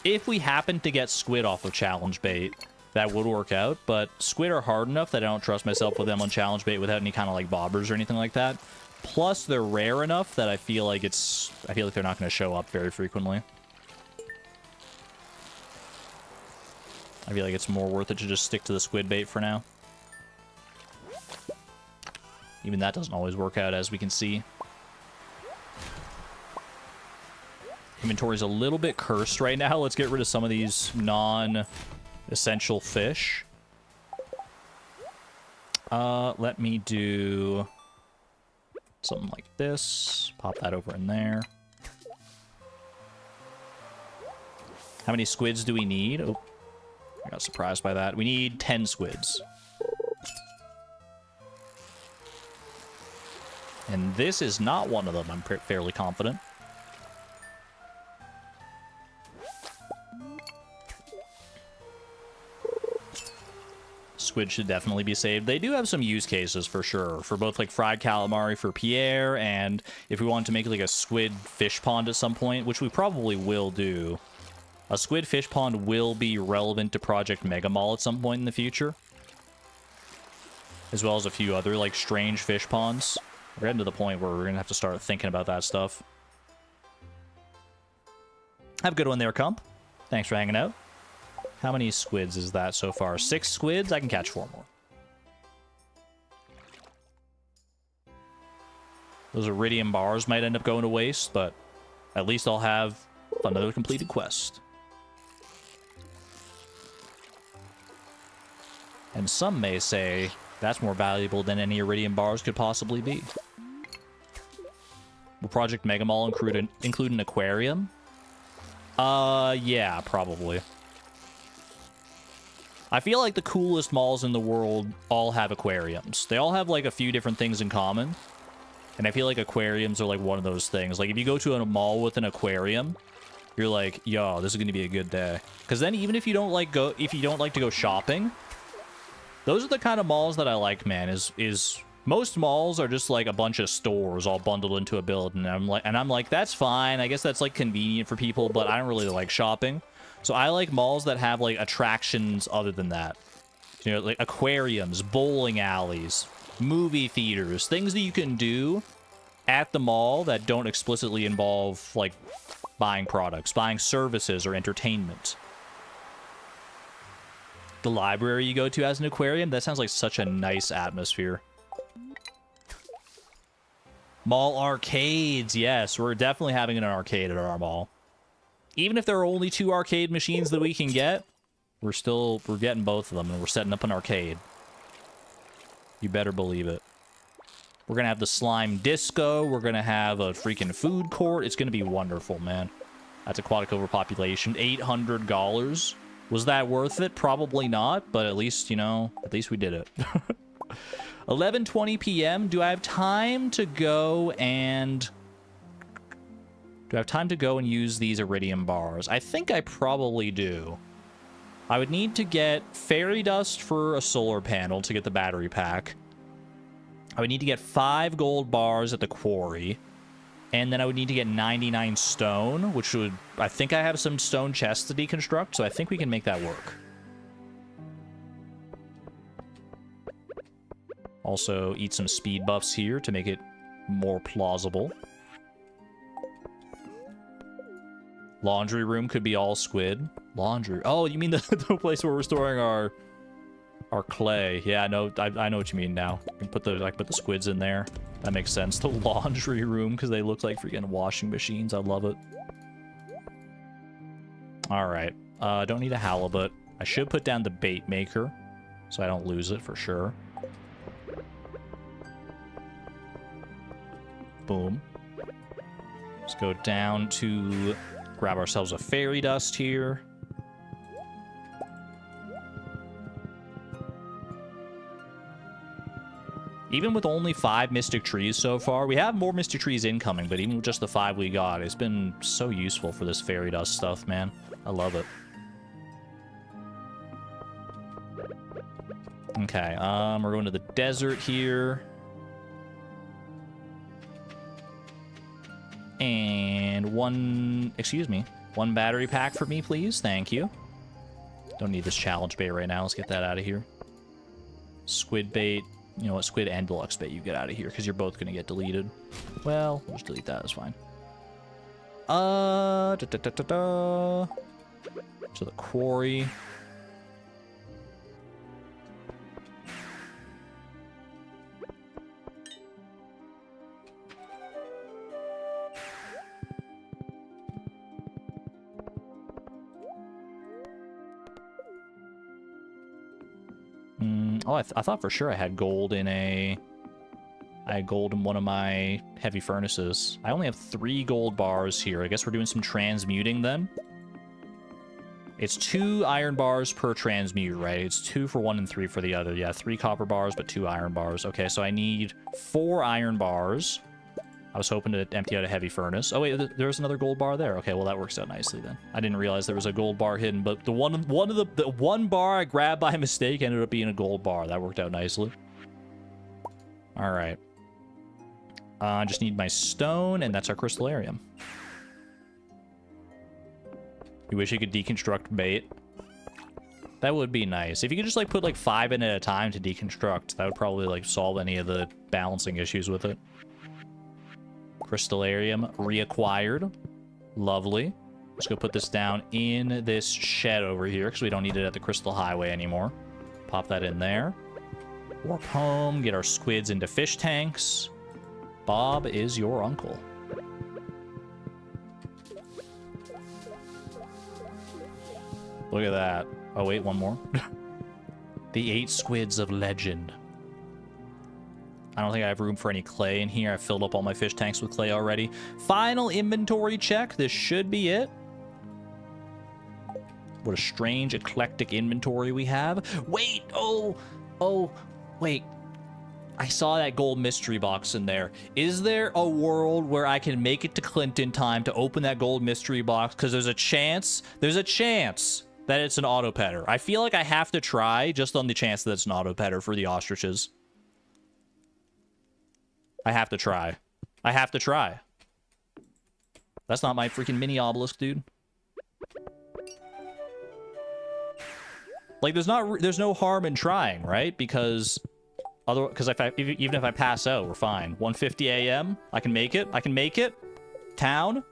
If we happen to get squid off of challenge bait, that would work out, but squid are hard enough that I don't trust myself with them on challenge bait without any kind of like bobbers or anything like that. Plus, they're rare enough that I feel like they're not going to show up very frequently. I feel like it's more worth it to just stick to the squid bait for now. Even that doesn't always work out, as we can see. Inventory's a little bit cursed right now. Let's get rid of some of these non-essential fish. Let me do something like this. Pop that over in there. How many squids do we need? Oh, I got surprised by that. We need 10 squids. And this is not one of them, I'm fairly confident. Squid should definitely be saved. They do have some use cases for sure, for both like fried calamari for Pierre, and if we want to make like a squid fish pond at some point, which we probably will do, a squid fish pond will be relevant to Project Mega Mall at some point in the future, as well as a few other like strange fish ponds. We're getting to the point where we're gonna have to start thinking about that stuff. Have a good one there, Comp. Thanks for hanging out. How many squids is that so far? 6 squids? I can catch 4 more. Those iridium bars might end up going to waste, but at least I'll have another completed quest. And some may say that's more valuable than any iridium bars could possibly be. Will Project Mega Mall include an aquarium? Yeah, probably. I feel like the coolest malls in the world all have aquariums. They all have like a few different things in common. And I feel like aquariums are like one of those things. Like if you go to a mall with an aquarium, you're like, yo, this is gonna be a good day. Because then even if you don't like to go shopping, those are the kind of malls that I like, man. Is most malls are just like a bunch of stores all bundled into a building. And I'm like, that's fine. I guess that's like convenient for people, but I don't really like shopping. So I like malls that have like attractions other than that. You know, like aquariums, bowling alleys, movie theaters, things that you can do at the mall that don't explicitly involve like buying products, buying services, or entertainment. The library you go to as an aquarium, that sounds like such a nice atmosphere. Mall arcades, yes, we're definitely having an arcade at our mall. Even if there are only 2 arcade machines that we can get, we're getting both of them, and we're setting up an arcade. You better believe it. We're gonna have the slime disco, we're gonna have a freaking food court. It's gonna be wonderful, man. That's aquatic overpopulation. $800. Was that worth it? Probably not, but at least, you know, at least we did it. 11:20 p.m. Do I have time to go and use these iridium bars? I think I probably do. I would need to get fairy dust for a solar panel to get the battery pack. I would need to get 5 gold bars at the quarry. And then I would need to get 99 stone, which would... I think I have some stone chests to deconstruct, so I think we can make that work. Also, eat some speed buffs here to make it more plausible. Laundry room could be all squid. Laundry... Oh, you mean the place where we're storing our clay. Yeah, I know what you mean now. You can put the squids in there. That makes sense. The laundry room, because they look like freaking washing machines. I love it. Alright. Don't need a halibut. I should put down the bait maker, so I don't lose it for sure. Boom. Let's go down to grab ourselves a fairy dust here. Even with only 5 mystic trees so far, we have more mystic trees incoming, but even with just the 5 we got, it's been so useful for this fairy dust stuff, man. I love it. Okay, we're going to the desert here. And one battery pack for me, please. Thank you. Don't need this challenge bait right now. Let's get that out of here. Squid bait. You know what? Squid and deluxe bait, you get out of here because you're both going to get deleted. Well, we'll just delete that. That's fine. To the quarry. Oh, I thought for sure I had gold in a... I had gold in one of my heavy furnaces. I only have 3 gold bars here. I guess we're doing some transmuting then. It's 2 iron bars per transmute, right? It's 2 for one and 3 for the other. Yeah, 3 copper bars, but 2 iron bars. Okay, so I need 4 iron bars. I was hoping to empty out a heavy furnace. Oh, wait, there's another gold bar there. Okay, well, that works out nicely then. I didn't realize there was a gold bar hidden, but the one bar I grabbed by mistake ended up being a gold bar. That worked out nicely. All right. I just need my stone, and that's our crystallarium. You wish you could deconstruct bait? That would be nice. If you could just, like, put, like, 5 in at a time to deconstruct, that would probably, like, solve any of the balancing issues with it. Crystallarium reacquired. Lovely. Let's go put this down in this shed over here, because we don't need it at the Crystal Highway anymore. Pop that in there. Warp home, get our squids into fish tanks. Bob is your uncle. Look at that. Oh, wait, one more. The 8 squids of legend. I don't think I have room for any clay in here. I filled up all my fish tanks with clay already. Final inventory check. This should be it. What a strange, eclectic inventory we have. Wait, wait. I saw that gold mystery box in there. Is there a world where I can make it to Clint in time to open that gold mystery box? Because there's a chance that it's an auto petter. I feel like I have to try just on the chance that it's an auto petter for the ostriches. I have to try. I have to try. That's not my freaking mini obelisk, dude. Like, there's no harm in trying, right? Because even if I pass out, we're fine. 1:50 a.m. I can make it. I can make it. Town.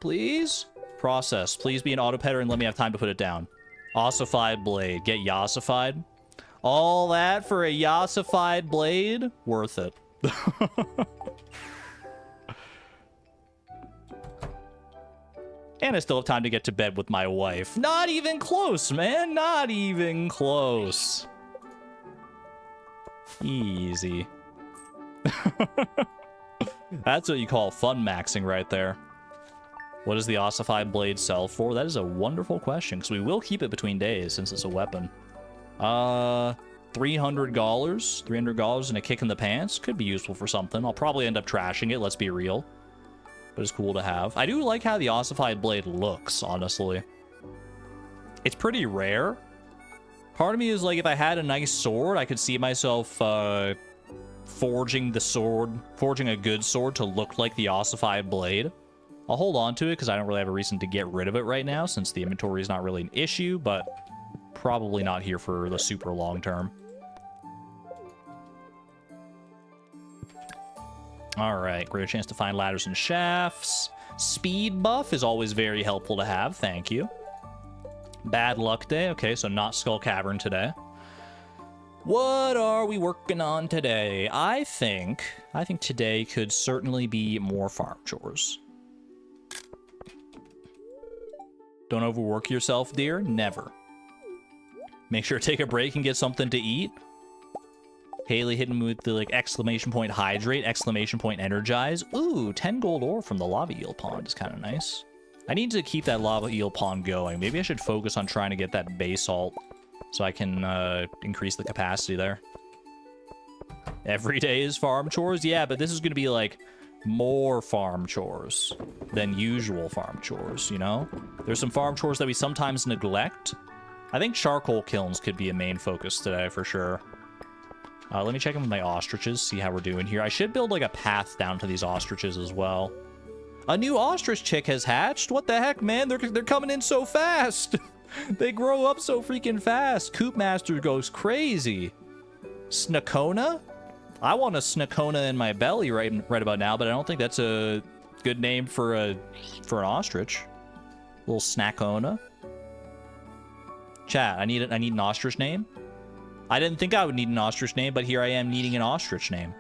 Please? Process. Please be an auto petter and let me have time to put it down. Ossified blade. Get yassified. All that for a yassified blade? Worth it. And I still have time to get to bed with my wife. Not even close, man. Not even close. Easy. That's what you call fun maxing right there. What does the ossified blade sell for? That is a wonderful question, because we will keep it between days since it's a weapon. $300. $300 and a kick in the pants. Could be useful for something. I'll probably end up trashing it, let's be real. But it's cool to have. I do like how the ossified blade looks, honestly. It's pretty rare. Part of me is like, if I had a nice sword, I could see myself forging a good sword to look like the ossified blade. I'll hold on to it because I don't really have a reason to get rid of it right now since the inventory is not really an issue, but probably not here for the super long term. All right, great chance to find ladders and shafts. Speed buff is always very helpful to have. Thank you. Bad luck day. Okay, so not Skull Cavern today. What are we working on today? I think today could certainly be more farm chores. Don't overwork yourself, dear. Never. Make sure to take a break and get something to eat. Haley hitting me with the, like, exclamation point hydrate, exclamation point energize. Ooh, 10 gold ore from the lava eel pond is kind of nice. I need to keep that lava eel pond going. Maybe I should focus on trying to get that basalt so I can increase the capacity there. Every day is farm chores? Yeah, but this is going to be, like, more farm chores than usual farm chores, you know? There's some farm chores that we sometimes neglect. I think charcoal kilns could be a main focus today for sure. Let me check in with my ostriches, see how we're doing here. I should build, like, a path down to these ostriches as well. A new ostrich chick has hatched? What the heck, man? They're coming in so fast. They grow up so freaking fast. Coop Master goes crazy. Snakona? I want a Snakona in my belly right about now, but I don't think that's a good name for an ostrich. Little Snackona. Chat, I need an ostrich name. I didn't think I would need an ostrich name, but here I am needing an ostrich name.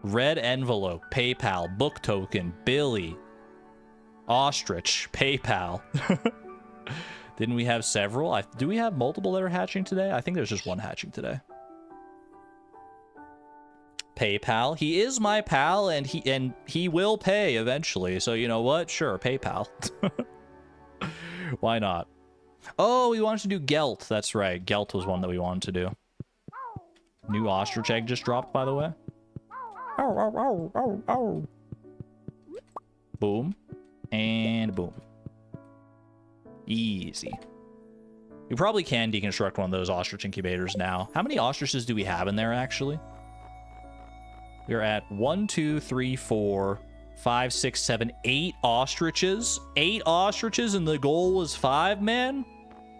Red envelope, PayPal, book token, Billy, ostrich, PayPal. Didn't we have several? Do we have multiple that are hatching today? I think there's just one hatching today. PayPal. He is my pal, and he will pay eventually. So you know what? Sure, PayPal. Why not? Oh, we wanted to do Gelt. That's right. Gelt was one that we wanted to do. New ostrich egg just dropped, by the way. Boom. And boom. Easy. We probably can deconstruct one of those ostrich incubators now. How many ostriches do we have in there, actually? We're at 1, 2, 3, 4, 5, 6, 7, 8 ostriches. 8 ostriches, and the goal was 5, man?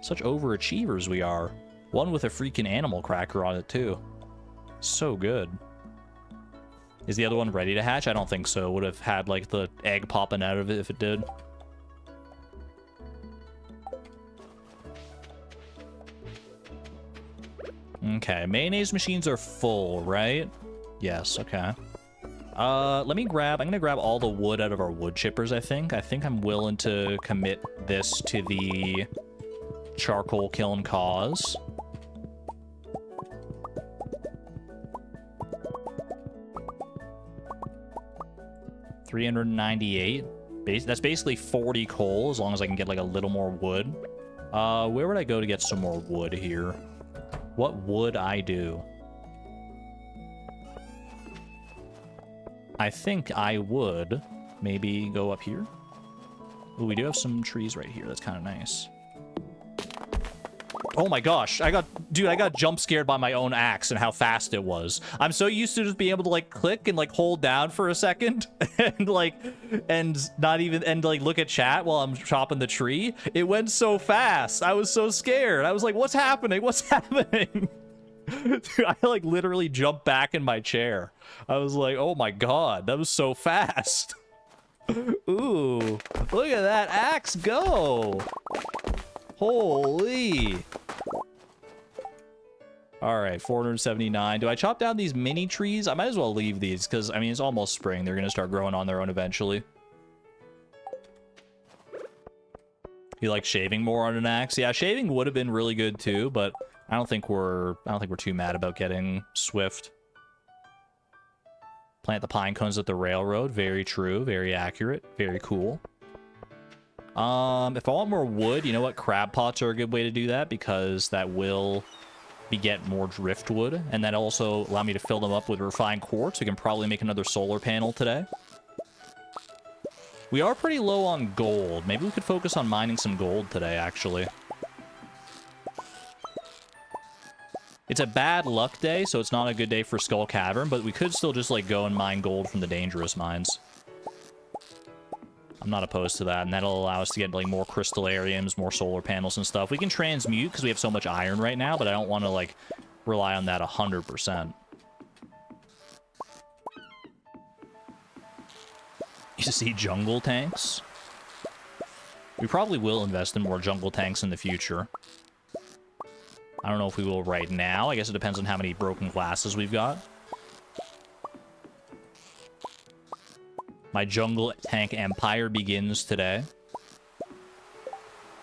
Such overachievers we are. One with a freaking animal cracker on it, too. So good. Is the other one ready to hatch? I don't think so. Would have had, like, the egg popping out of it if it did. Okay, mayonnaise machines are full, right? Yes, okay. I'm gonna grab all the wood out of our wood chippers, I think. I think I'm willing to commit this to the charcoal kiln cause. $398. That's basically 40 coal, as long as I can get like a little more wood. Where would I go to get some more wood here? What would I do? I think I would maybe go up here. Ooh, we do have some trees right here. That's kind of nice. Oh my gosh, I got jump scared by my own axe and how fast it was. I'm so used to just being able to like click and like hold down for a second and like look at chat while I'm chopping the tree. It went so fast. I was so scared. I was like, what's happening? What's happening? Dude, I like literally jumped back in my chair. I was like, oh my god, that was so fast. Ooh, look at that axe go. Holy. All right, 479. Do I chop down these mini trees? I might as well leave these because, I mean, it's almost spring. They're going to start growing on their own eventually. You like shaving more on an axe? Yeah, shaving would have been really good too, but I don't think we're too mad about getting swift. Plant the pine cones at the railroad. Very true. Very accurate. Very cool. If I want more wood, you know what? Crab pots are a good way to do that because that will beget more driftwood, and that also allow me to fill them up with refined quartz. We can probably make another solar panel today. We are pretty low on gold. Maybe we could focus on mining some gold today, actually. It's a bad luck day, so it's not a good day for Skull Cavern, but we could still just, like, go and mine gold from the dangerous mines. I'm not opposed to that, and that'll allow us to get, like, more crystallariums, more solar panels and stuff. We can transmute, because we have so much iron right now, but I don't want to, like, rely on that 100%. You see jungle tanks? We probably will invest in more jungle tanks in the future. I don't know if we will right now. I guess it depends on how many broken glasses we've got. My jungle tank empire begins today.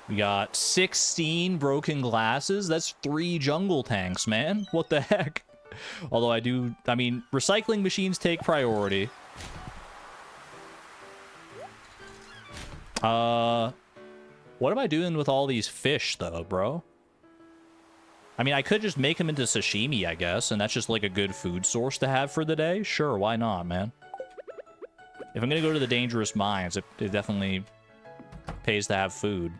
We got 16 broken glasses. That's 3 jungle tanks, man. What the heck? Although I mean, recycling machines take priority. What am I doing with all these fish, though, bro? I mean, I could just make them into sashimi, I guess, and that's just, like, a good food source to have for the day. Sure, why not, man? If I'm gonna go to the dangerous mines, it definitely pays to have food.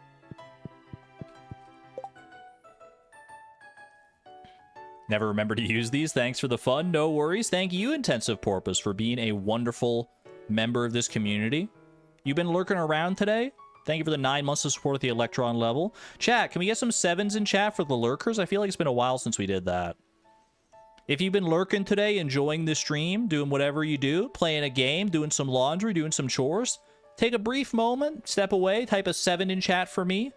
Never remember to use these. Thanks for the fun. No worries. Thank you, Intensive Porpoise, for being a wonderful member of this community. You've been lurking around today. Thank you for the 9 months of support at the Electron level. Chat, can we get some 7s in chat for the lurkers? I feel like it's been a while since we did that. If you've been lurking today, enjoying the stream, doing whatever you do, playing a game, doing some laundry, doing some chores, take a brief moment, step away, type a 7 in chat for me.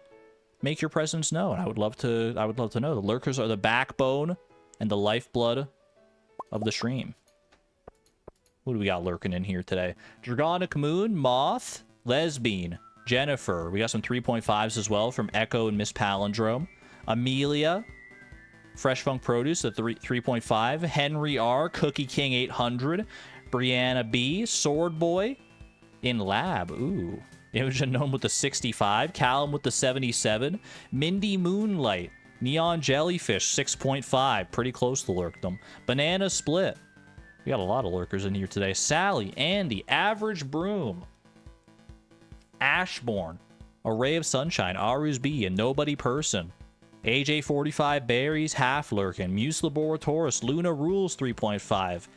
Make your presence known. I would love to know. The lurkers are the backbone and the lifeblood of the stream. What do we got lurking in here today? Dragonic Moon, Moth, Lesbian, Jennifer. We got some 3.5s as well from Echo and Miss Palindrome. Amelia, Fresh Funk Produce at 3.5. Henry R, Cookie King 800. Brianna B, Sword Boy in Lab. Ooh. Imogen Gnome with the 65. Callum with the 77. Mindy Moonlight. Neon Jellyfish 6.5. Pretty close to Lurkdom. Banana Split. We got a lot of lurkers in here today. Sally, Andy, Average Broom. Ashbourne. Array of Sunshine. Aru's B, and Nobody Person. AJ45 Berries, Half Lurkin. Muse Laboratoris, Luna Rules 3.5.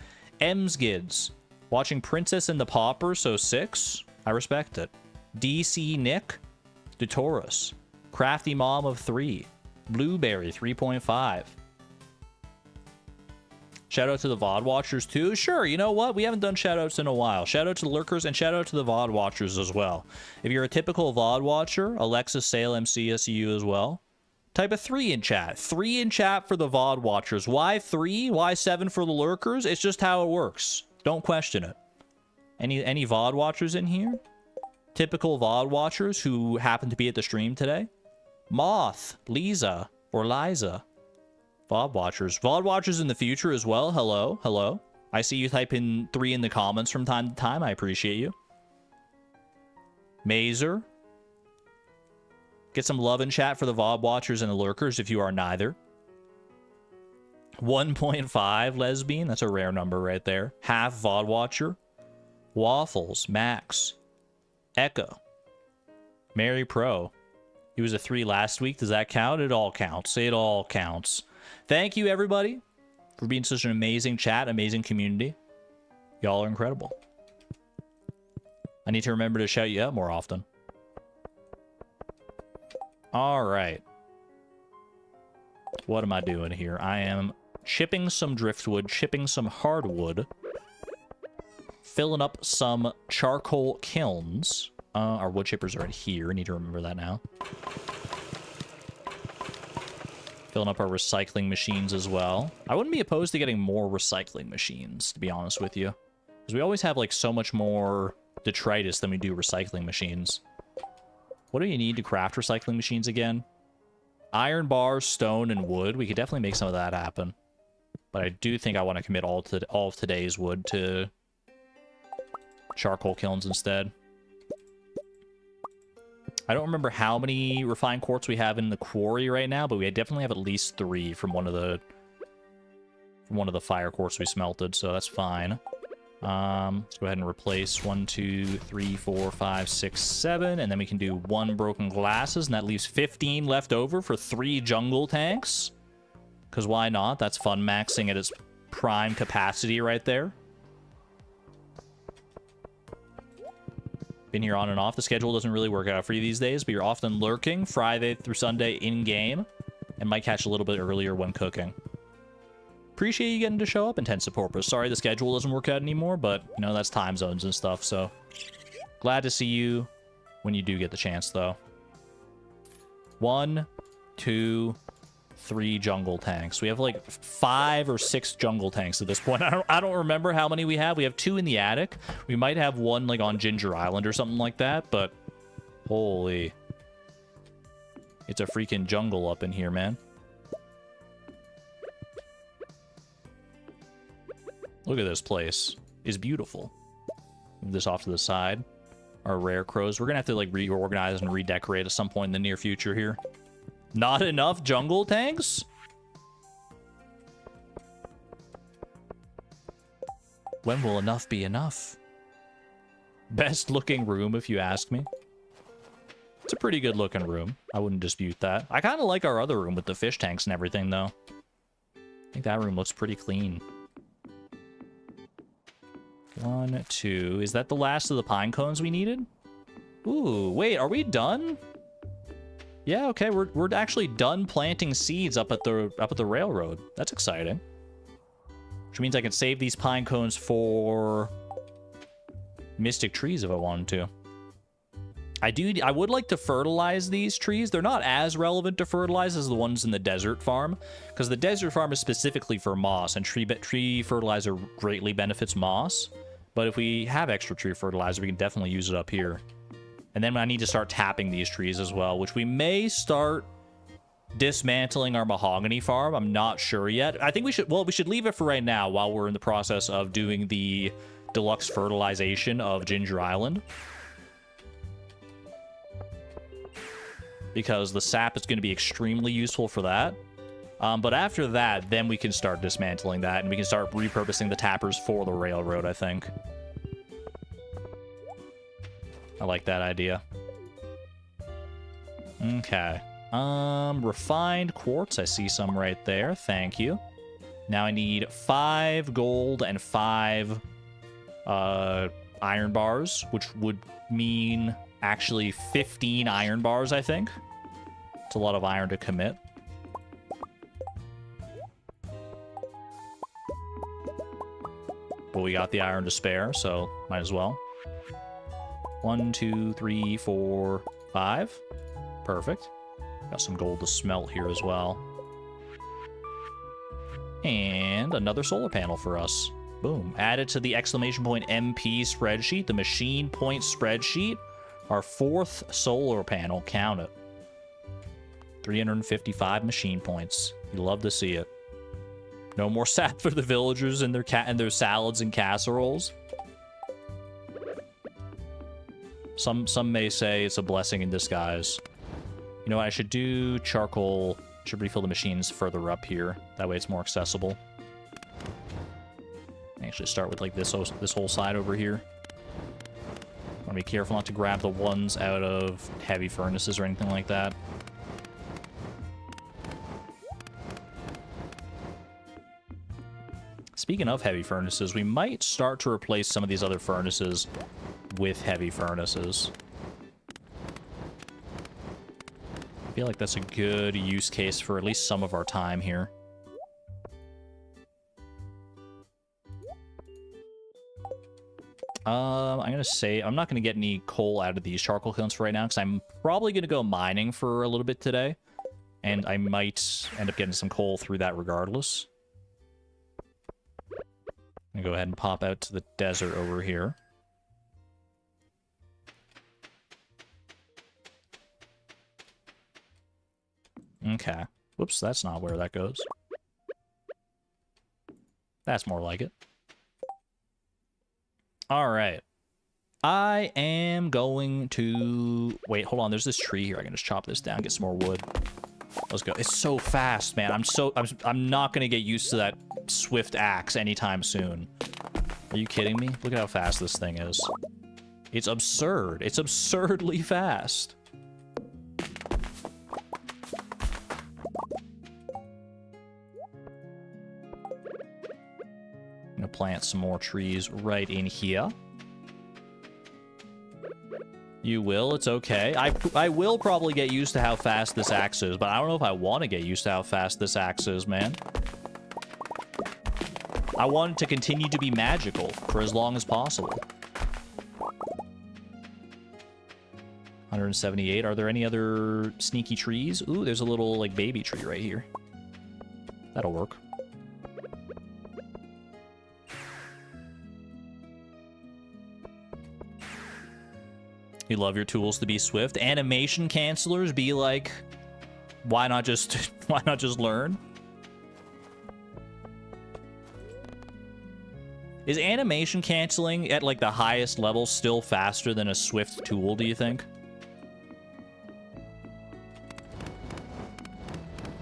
Emsgids. Watching Princess and the Pauper, so 6. I respect it. DC Nick. Dutorus. Crafty Mom of 3. Blueberry 3.5. Shout out to the VOD watchers too. Sure, you know what? We haven't done shout outs in a while. Shout out to the lurkers and shout out to the VOD watchers as well. If you're a typical VOD watcher, Alexis, Sale, MCSU as well. Type a 3 in chat. 3 in chat for the VOD watchers. Why 3? Why 7 for the lurkers? It's just how it works. Don't question it. Any VOD watchers in here? Typical VOD watchers who happen to be at the stream today? Moth, Lisa, or Liza. VOD watchers. VOD watchers in the future as well. Hello, hello. I see you type in 3 in the comments from time to time. I appreciate you. Mazer. Get some love in chat for the VOD watchers and the lurkers if you are neither. 1.5 lesbian. That's a rare number right there. Half VOD watcher. Waffles. Max. Echo. Mary Pro. He was a 3 last week. Does that count? It all counts. It all counts. Thank you, everybody, for being such an amazing chat, amazing community. Y'all are incredible. I need to remember to shout you out more often. All right. What am I doing here? I am chipping some driftwood, chipping some hardwood, filling up some charcoal kilns. Our wood chippers are in here. I need to remember that now. Filling up our recycling machines as well. I wouldn't be opposed to getting more recycling machines, to be honest with you. Because we always have, like, so much more detritus than we do recycling machines. What do you need to craft recycling machines again? Iron bars, stone, and wood. We could definitely make some of that happen. But I do think I want to commit all of today's wood to charcoal kilns instead. I don't remember how many refined quartz we have in the quarry right now, but we definitely have at least 3 from one of the fire quartz we smelted, so that's fine. Let's go ahead and replace 1, 2, 3, 4, 5, 6, 7, and then we can do 1 broken glasses, and that leaves 15 left over for 3 jungle tanks. Because why not? That's fun maxing at its prime capacity right there. Been here on and off. The schedule doesn't really work out for you these days, but you're often lurking Friday through Sunday in-game, and might catch a little bit earlier when cooking. Appreciate you getting to show up, Intensive Porpoise. Sorry the schedule doesn't work out anymore, but, you know, that's time zones and stuff, so... Glad to see you when you do get the chance, though. 1, 2, 3 jungle tanks. We have, like, 5 or 6 jungle tanks at this point. I don't remember how many we have. We have 2 in the attic. We might have 1, like, on Ginger Island or something like that, but... Holy... It's a freaking jungle up in here, man. Look at this place. It's beautiful. Move this off to the side. Our rare crows. We're gonna have to, like, reorganize and redecorate at some point in the near future here. Not enough jungle tanks? When will enough be enough? Best looking room, if you ask me. It's a pretty good looking room. I wouldn't dispute that. I kind of like our other room with the fish tanks and everything, though. I think that room looks pretty clean. 1, 2. Is that the last of the pine cones we needed? Ooh, wait, are we done? Yeah, okay, we're actually done planting seeds up at the railroad. That's exciting. Which means I can save these pine cones for mystic trees if I wanted to. I would like to fertilize these trees. They're not as relevant to fertilize as the ones in the desert farm, because the desert farm is specifically for moss, and tree fertilizer greatly benefits moss. But if we have extra tree fertilizer, we can definitely use it up here. And then I need to start tapping these trees as well, which we may start dismantling our mahogany farm. I'm not sure yet. I think we should leave it for right now while we're in the process of doing the deluxe fertilization of Ginger Island. Because the sap is going to be extremely useful for that. But after that, then we can start dismantling that, and we can start repurposing the tappers for the railroad, I think. I like that idea. Okay. Refined quartz. I see some right there. Thank you. Now I need 5 gold and 5 iron bars, which would mean actually 15 iron bars, I think. It's a lot of iron to commit. But we got the iron to spare, so might as well. 1, 2, 3, 4, 5. Perfect. Got some gold to smelt here as well. And another solar panel for us. Boom. Added to the exclamation point MP spreadsheet, the machine point spreadsheet. Our 4th solar panel. Count it. 355 machine points. You love to see it. No more sap for the villagers and their salads and casseroles. Some may say it's a blessing in disguise. You know what? I should do charcoal. Should refill the machines further up here. That way it's more accessible. Actually start with like this whole side over here. Want to be careful not to grab the ones out of heavy furnaces or anything like that. Speaking of heavy furnaces, we might start to replace some of these other furnaces with heavy furnaces. I feel like that's a good use case for at least some of our time here. I'm gonna say I'm not gonna get any coal out of these charcoal kilns for right now, because I'm probably gonna go mining for a little bit today, and I might end up getting some coal through that regardless. I'm gonna go ahead and pop out to the desert over here. Okay. Whoops, that's not where that goes. That's more like it. Alright. I am going to... Wait, hold on. There's this tree here. I can just chop this down, get some more wood. Let's go. It's so fast, man. I'm not gonna get used to that swift axe anytime soon. Are you kidding me? Look at how fast this thing is. It's absurd. It's absurdly fast. I'm gonna plant some more trees right in here. You will, it's okay. I will probably get used to how fast this axe is, but I don't know if I want to get used to how fast this axe is, man. I want it to continue to be magical for as long as possible. 178. Are there any other sneaky trees? Ooh, there's a little, like, baby tree right here. That'll work. You love your tools to be swift. Animation cancelers be like, why not just learn? Is animation canceling at like the highest level still faster than a swift tool, do you think?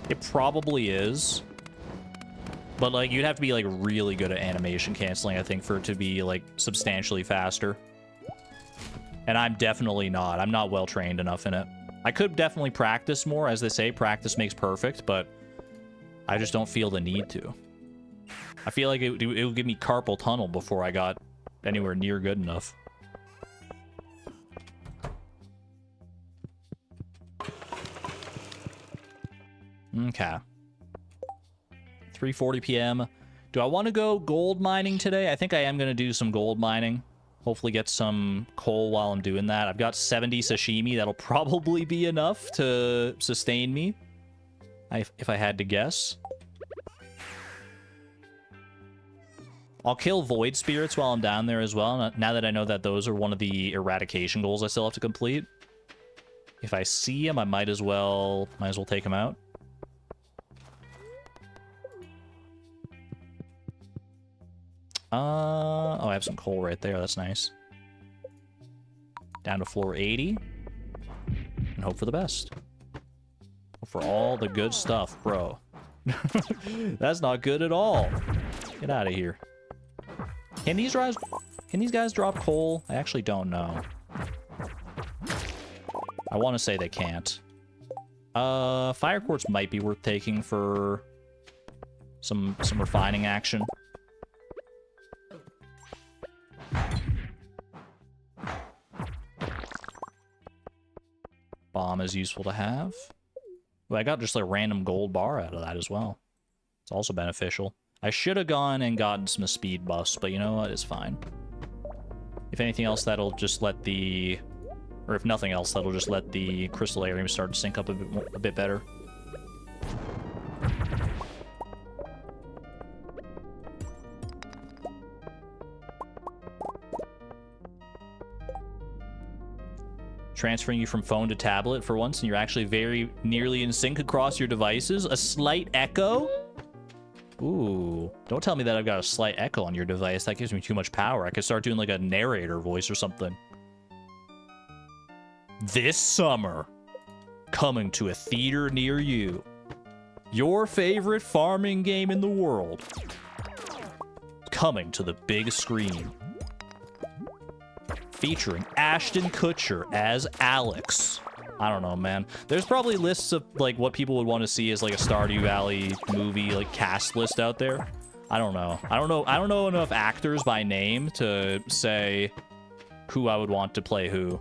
It probably is. But like you'd have to be like really good at animation canceling, I think, for it to be like substantially faster. And I'm definitely not. I'm not well trained enough in it. I could definitely practice more. As they say, practice makes perfect, but I just don't feel the need to. I feel like it would give me carpal tunnel before I got anywhere near good enough. Okay. 3:40 p.m. Do I want to go gold mining today? I think I am going to do some gold mining. Hopefully get some coal while I'm doing that. I've got 70 sashimi. That'll probably be enough to sustain me, if I had to guess. I'll kill void spirits while I'm down there as well, now that I know that those are one of the eradication goals I still have to complete. If I see them, I might as well take them out. Oh, I have some coal right there. That's nice. Down to floor 80. And hope for the best. Hope for all the good stuff, bro. That's not good at all. Get out of here. Can these guys drop coal? I actually don't know. I want to say they can't. Fire quartz might be worth taking for some refining action. Bomb is useful to have. Well, I got just a random gold bar out of that as well. It's also beneficial. I should have gone and gotten some speed buffs, but you know what? It's fine. If anything else, that'll just let the... Or if nothing else, that'll just let the crystallarium start to sync up a bit better. Transferring you from phone to tablet for once, and you're actually very nearly in sync across your devices. A slight echo? Ooh, don't tell me that I've got a slight echo on your device. That gives me too much power. I could start doing like a narrator voice or something. This summer, coming to a theater near you. Your favorite farming game in the world. Coming to the big screen. Featuring Ashton Kutcher as Alex. I don't know, man. There's probably lists of like what people would want to see as like a Stardew Valley movie like cast list out there. I don't know. I don't know enough actors by name to say who I would want to play who.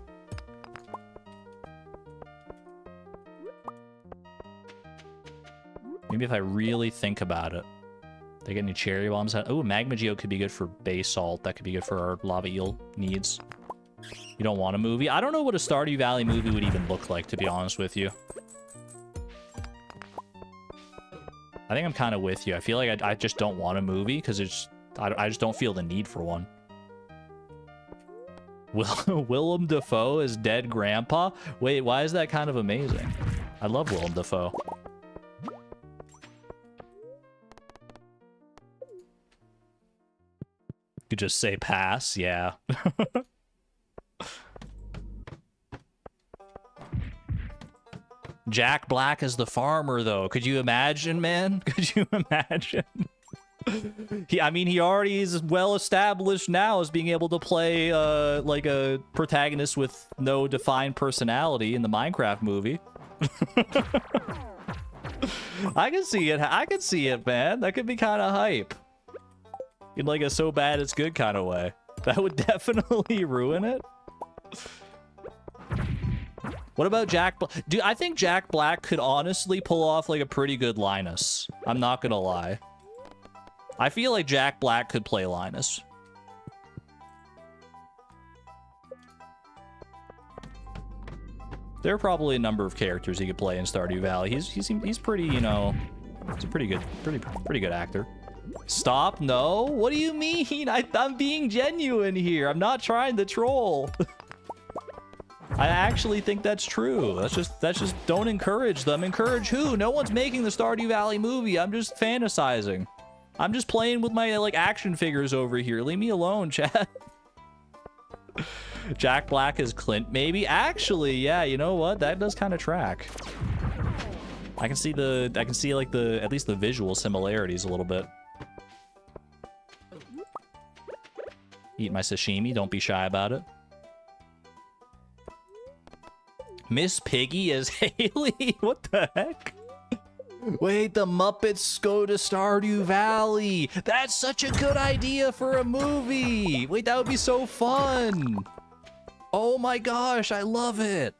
Maybe if I really think about it. They get any cherry bombs out. Oh, magma geode could be good for base salt. That could be good for our lava eel needs. You don't want a movie? I don't know what a Stardew Valley movie would even look like, to be honest with you. I think I'm kind of with you. I feel like I just don't want a movie because I just don't feel the need for one. Willem Dafoe as dead grandpa? Wait, why is that kind of amazing? I love Willem Dafoe. You could just say pass, yeah. Jack Black as the farmer, though. Could you imagine, man? Could you imagine? I mean, he already is well established now as being able to play like a protagonist with no defined personality in the Minecraft movie. I can see it. I can see it, man. That could be kind of hype. In like a so bad it's good kind of way. That would definitely ruin it. What about Jack Black? Dude, I think Jack Black could honestly pull off like a pretty good Linus. I'm not gonna lie. I feel like Jack Black could play Linus. There are probably a number of characters he could play in Stardew Valley. He's pretty, you know, he's a pretty good actor. Stop? No? What do you mean? I'm being genuine here. I'm not trying to troll. I actually think that's true. That's just don't encourage them. Encourage who? No one's making the Stardew Valley movie. I'm just fantasizing. I'm just playing with my like action figures over here. Leave me alone, chat. Jack Black is Clint, maybe? Actually, yeah, you know what? That does kind of track. I can see like at least the visual similarities a little bit. Eat my sashimi, don't be shy about it. Miss Piggy as Haley? What the heck? Wait, the Muppets go to Stardew Valley. That's such a good idea for a movie. Wait, that would be so fun. Oh my gosh, I love it.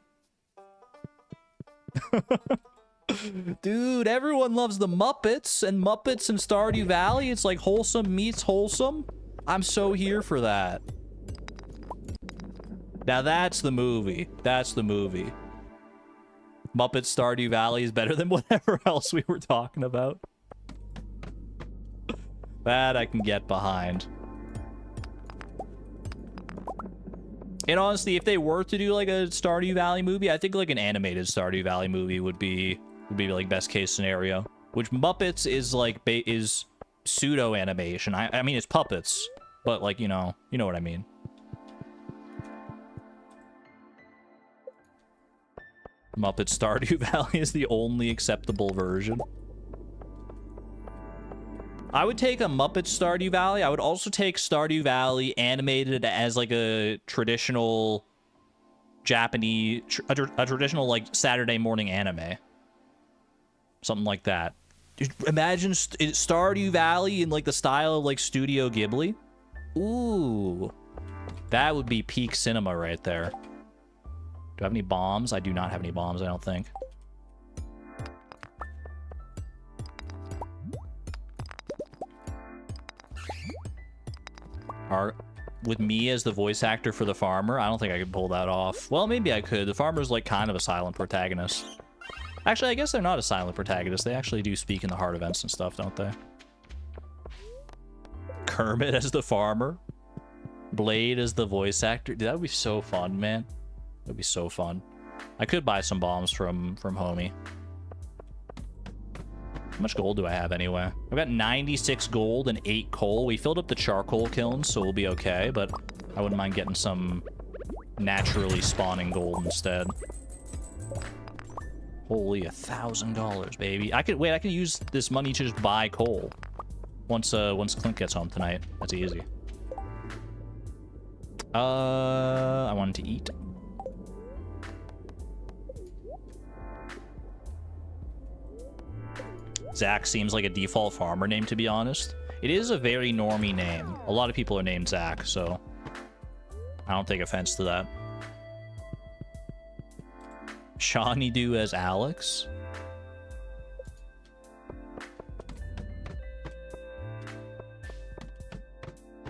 Dude, everyone loves the Muppets and Stardew Valley. It's like wholesome meets wholesome. I'm so here for that. Now that's the movie. That's the movie. Muppets Stardew Valley is better than whatever else we were talking about. That I can get behind. And honestly, if they were to do like a Stardew Valley movie, I think like an animated Stardew Valley movie would be like best case scenario. Which Muppets is like is pseudo animation. I mean it's puppets, but like you know what I mean. Muppet Stardew Valley is the only acceptable version. I would take a Muppet Stardew Valley. I would also take Stardew Valley animated as like a traditional Japanese, a traditional like Saturday morning anime. Something like that. Dude, imagine Stardew Valley in like the style of like Studio Ghibli. Ooh. That would be peak cinema right there. Do I have any bombs? I do not have any bombs, I don't think. With me as the voice actor for the farmer, I don't think I could pull that off. Well, maybe I could. The farmer's like kind of a silent protagonist. Actually, I guess they're not a silent protagonist. They actually do speak in the hard events and stuff, don't they? Kermit as the farmer. Blade as the voice actor. Dude, that would be so fun, man. That'd be so fun. I could buy some bombs from Homie. How much gold do I have anyway? I've got 96 gold and 8 coal. We filled up the charcoal kilns, so we'll be okay, but I wouldn't mind getting some naturally spawning gold instead. Holy, $1,000, baby. I could use this money to just buy coal. Once Clint gets home tonight. That's easy. I wanted to eat. Zach seems like a default farmer name, to be honest. It is a very normie name. A lot of people are named Zach, so I don't take offense to that. Shawnee Do as Alex?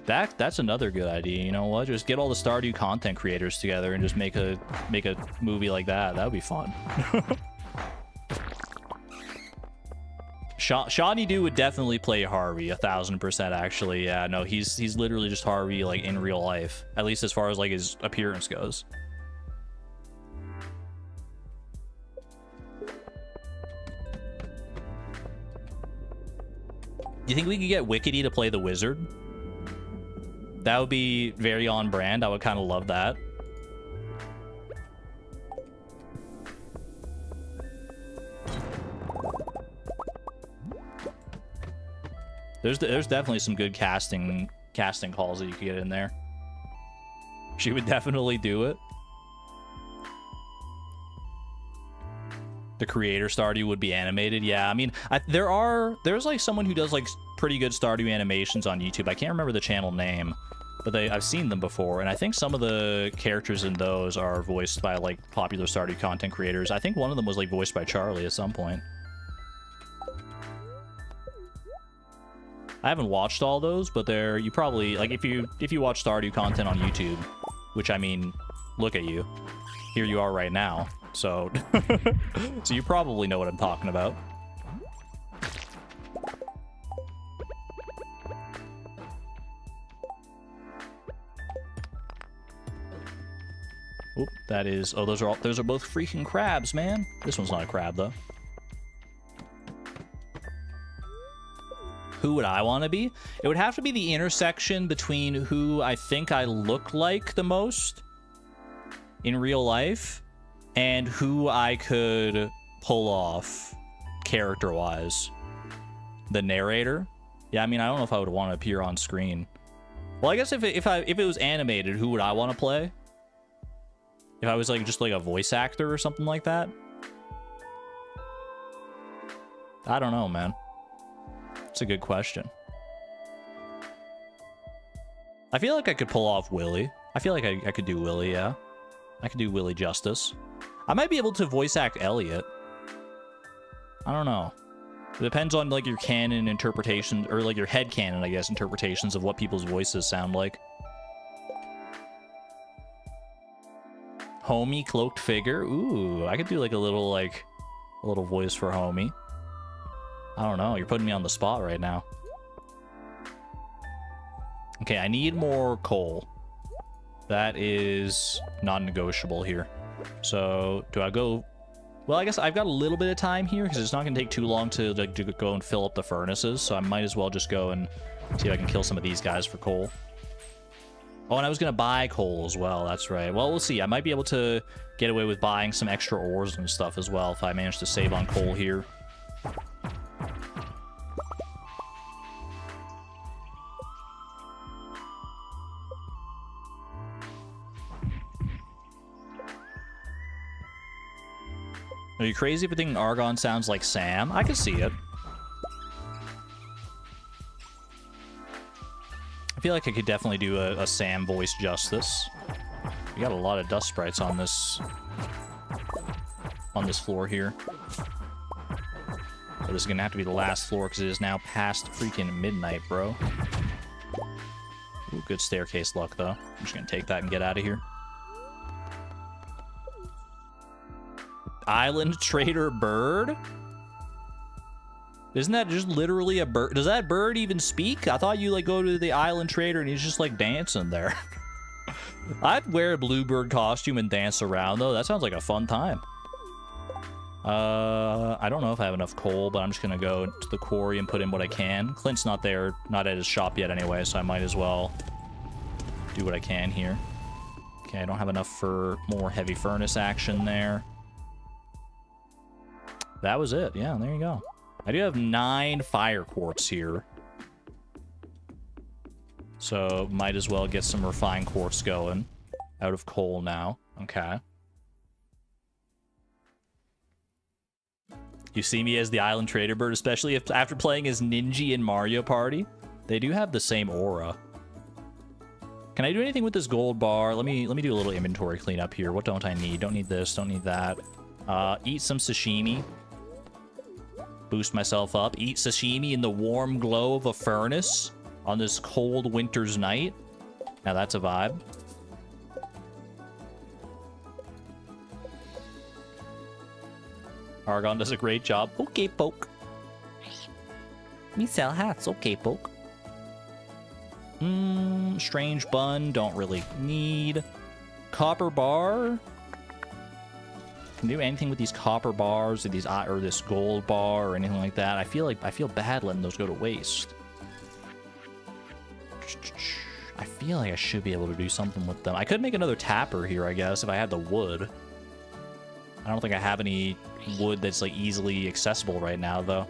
That's another good idea. You know what? Just get all the Stardew content creators together and just make a movie like that. That would be fun. Shawnee Do would definitely play Harvey 1,000% actually. Yeah, no, he's literally just Harvey like in real life, at least as far as like his appearance goes. Do you think we could get Wickedy to play the wizard? That would be very on brand. I would kind of love that. There's definitely some good casting calls that you could get in there. She would definitely do it. The creator Stardew would be animated. Yeah, I mean, there's like someone who does like pretty good Stardew animations on YouTube. I can't remember the channel name, but I've seen them before, and I think some of the characters in those are voiced by like popular Stardew content creators. I think one of them was like voiced by Charlie at some point. I haven't watched all those, but you probably like if you watch Stardew content on YouTube, which I mean, look at you. Here you are right now. So so you probably know what I'm talking about. Oop, that is those are both freaking crabs, man. This one's not a crab though. Who would I want to be? It would have to be the intersection between who I think I look like the most in real life and who I could pull off character-wise. The narrator? Yeah, I mean, I don't know if I would want to appear on screen. Well, I guess if it was animated, who would I want to play? If I was like just like a voice actor or something like that? I don't know, man. It's a good question. I feel like I could pull off Willy. I feel like I could do Willy, yeah. I could do Willy justice. I might be able to voice act Elliot. I don't know. It depends on, like, your canon interpretation, or, like, your head canon, I guess, interpretations of what people's voices sound like. Homie cloaked figure. Ooh, I could do, like, a little voice for Homie. I don't know. You're putting me on the spot right now. Okay, I need more coal. That is non-negotiable here. So, do I go... Well, I guess I've got a little bit of time here, because it's not going to take too long to, like, to go and fill up the furnaces, so I might as well just go and see if I can kill some of these guys for coal. Oh, and I was going to buy coal as well, that's right. Well, we'll see. I might be able to get away with buying some extra ores and stuff as well, if I manage to save on coal here. Are you crazy for thinking Argon sounds like Sam? I can see it. I feel like I could definitely do a Sam voice justice. We got a lot of dust sprites on this floor here. So this is gonna have to be the last floor because it is now past freaking midnight, bro. Ooh, good staircase luck though. I'm just gonna take that and get out of here. Island trader bird? Isn't that just literally a bird? Does that bird even speak? I thought you, like, go to the island trader and he's just, like, dancing there. I'd wear a bluebird costume and dance around, though. That sounds like a fun time. I don't know if I have enough coal, but I'm just gonna go to the quarry and put in what I can. Clint's not there, not at his shop yet anyway, so I might as well do what I can here. Okay, I don't have enough for more heavy furnace action there. That was it. Yeah, there you go. I do have 9 fire quartz here. So, might as well get some refined quartz going. Out of coal now. Okay. You see me as the island trader bird, especially if after playing as Ninja in Mario Party. They do have the same aura. Can I do anything with this gold bar? Let me do a little inventory cleanup here. What don't I need? Don't need this, don't need that. Eat some sashimi. Boost myself up. Eat sashimi in the warm glow of a furnace on this cold winter's night. Now that's a vibe. Argon does a great job. Okay, poke. Me sell hats. Okay, poke. Strange bun. Don't really need. Copper bar. Can do anything with these copper bars or these or this gold bar or anything like that. I feel bad letting those go to waste. I feel like I should be able to do something with them. I could make another tapper here, I guess, if I had the wood. I don't think I have any wood that's, like, easily accessible right now, though.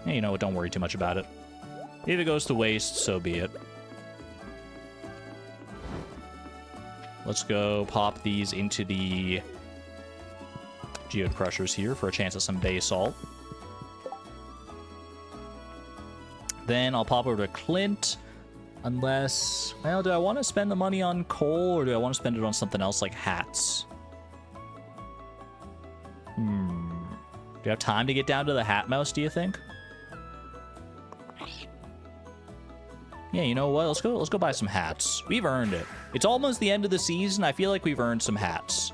Hey, you know what? Don't worry too much about it. If it goes to waste, so be it. Let's go pop these into the geode crushers here for a chance at some basalt. Then I'll pop over to Clint. Unless... Well, do I want to spend the money on coal, or do I want to spend it on something else like hats? Do you have time to get down to the hat mouse, do you think? Yeah, you know what? Let's go buy some hats. We've earned it. It's almost the end of the season. I feel like we've earned some hats.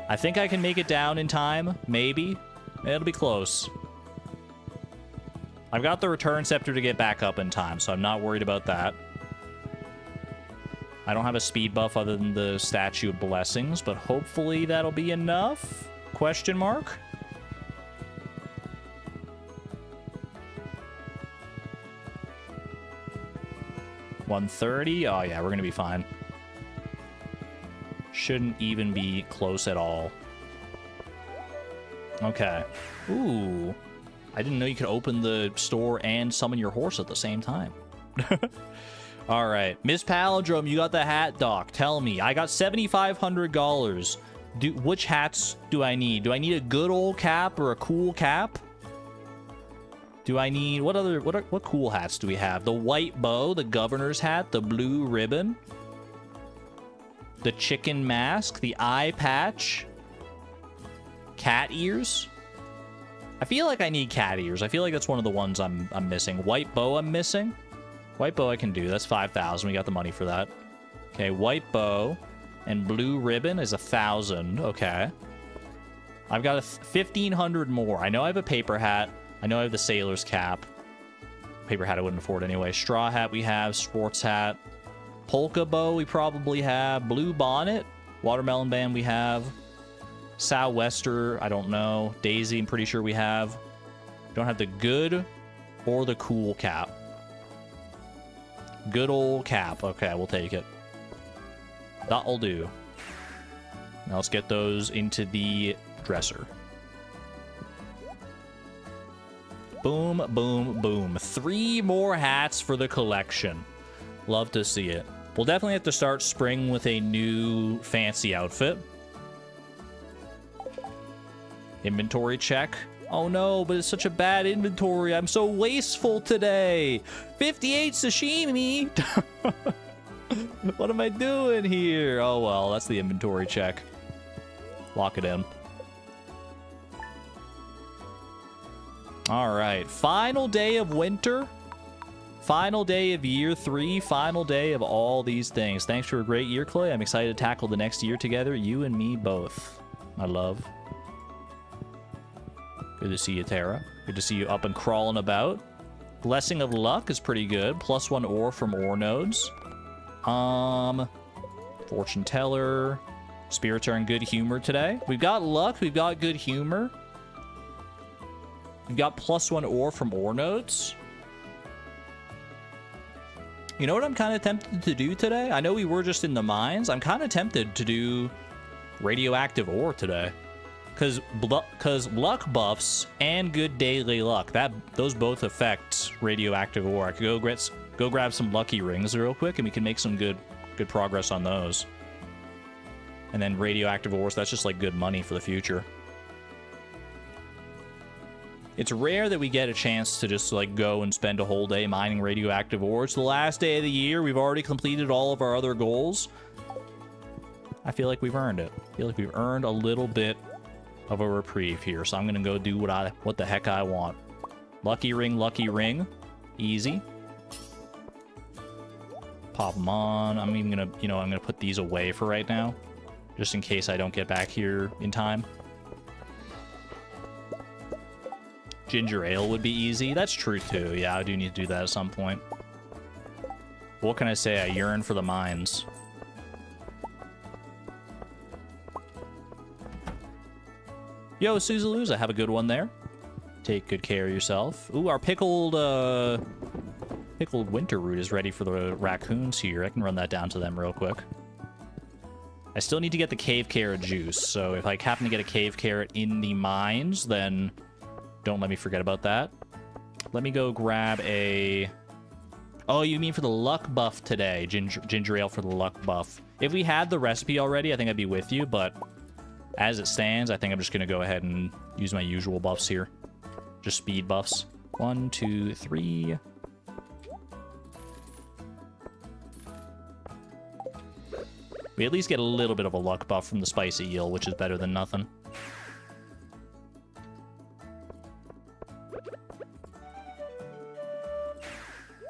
I think I can make it down in time. Maybe. It'll be close. I've got the return scepter to get back up in time, so I'm not worried about that. I don't have a speed buff other than the Statue of Blessings, but hopefully that'll be enough? Question mark? $130? Oh yeah, we're gonna be fine. Shouldn't even be close at all. Okay. Ooh. I didn't know you could open the store and summon your horse at the same time. All right. Miss Palindrome, you got the hat doc. Tell me. I got $7,500. Which hats do I need? Do I need a good old cap or a cool cap? Do I need... What cool hats do we have? The white bow, the governor's hat, the blue ribbon, the chicken mask, the eye patch, cat ears. I feel like I need cat ears. I feel like that's one of the ones I'm missing. White bow I'm missing. White bow I can do. That's 5,000. We got the money for that. Okay, white bow and blue ribbon is 1,000. Okay. I've got 1,500 more. I know I have a paper hat. I know I have the sailor's cap. Paper hat I wouldn't afford anyway. Straw hat we have. Sports hat. Polka bow we probably have. Blue bonnet. Watermelon band we have. Sou'wester, I don't know. Daisy, I'm pretty sure we have. Don't have the good or the cool cap. Good old cap. Okay, we'll take it. That'll do. Now let's get those into the dresser. Boom, boom, boom. 3 more hats for the collection. Love to see it. We'll definitely have to start spring with a new fancy outfit. Inventory check. Oh no, but it's such a bad inventory. I'm so wasteful today. 58 sashimi. What am I doing here? Oh well, that's the inventory check. Lock it in. All right, final day of winter. Final day of year 3. Final day of all these things. Thanks for a great year, Clay. I'm excited to tackle the next year together. You and me both, my love. Good to see you, Tara. Good to see you up and crawling about. Blessing of Luck is pretty good. +1 ore from ore nodes. Fortune Teller. Spirits are in good humor today. We've got luck. We've got good humor. We've got +1 ore from ore nodes. You know what I'm kind of tempted to do today? I know we were just in the mines. I'm kind of tempted to do radioactive ore today. Because luck buffs and good daily luck, those both affect radioactive ore. I could go grab some lucky rings real quick, and we can make some good progress on those. And then radioactive ores, that's just like good money for the future. It's rare that we get a chance to just like go and spend a whole day mining radioactive ore. It's the last day of the year. We've already completed all of our other goals. I feel like we've earned it. I feel like we've earned a little bit of a reprieve here, so I'm gonna go do what the heck I want. Lucky ring, easy. Pop them on. I'm even gonna, I'm gonna put these away for right now, just in case I don't get back here in time. Ginger ale would be easy. That's true too. Yeah, I do need to do that at some point. What can I say? I yearn for the mines. Yo, Suzaluza, have a good one there. Take good care of yourself. Ooh, our pickled winter root is ready for the raccoons here. I can run that down to them real quick. I still need to get the cave carrot juice, so if I happen to get a cave carrot in the mines, then don't let me forget about that. Let me go grab a... Oh, you mean for the luck buff today. Ginger ale for the luck buff. If we had the recipe already, I think I'd be with you, but... As it stands, I think I'm just going to go ahead and use my usual buffs here. Just speed buffs. 1, 2, 3. We at least get a little bit of a luck buff from the spicy eel, which is better than nothing.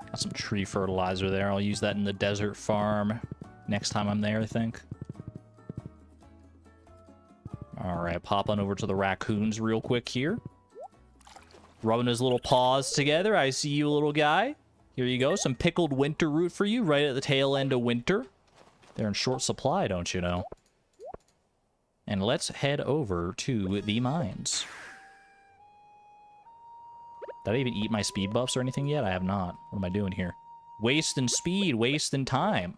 Got some tree fertilizer there. I'll use that in the desert farm next time I'm there, I think. Alright, pop on over to the raccoons real quick here. Rubbing his little paws together. I see you, little guy. Here you go. Some pickled winter root for you right at the tail end of winter. They're in short supply, don't you know? And let's head over to the mines. Did I even eat my speed buffs or anything yet? I have not. What am I doing here? Wasting speed, wasting time.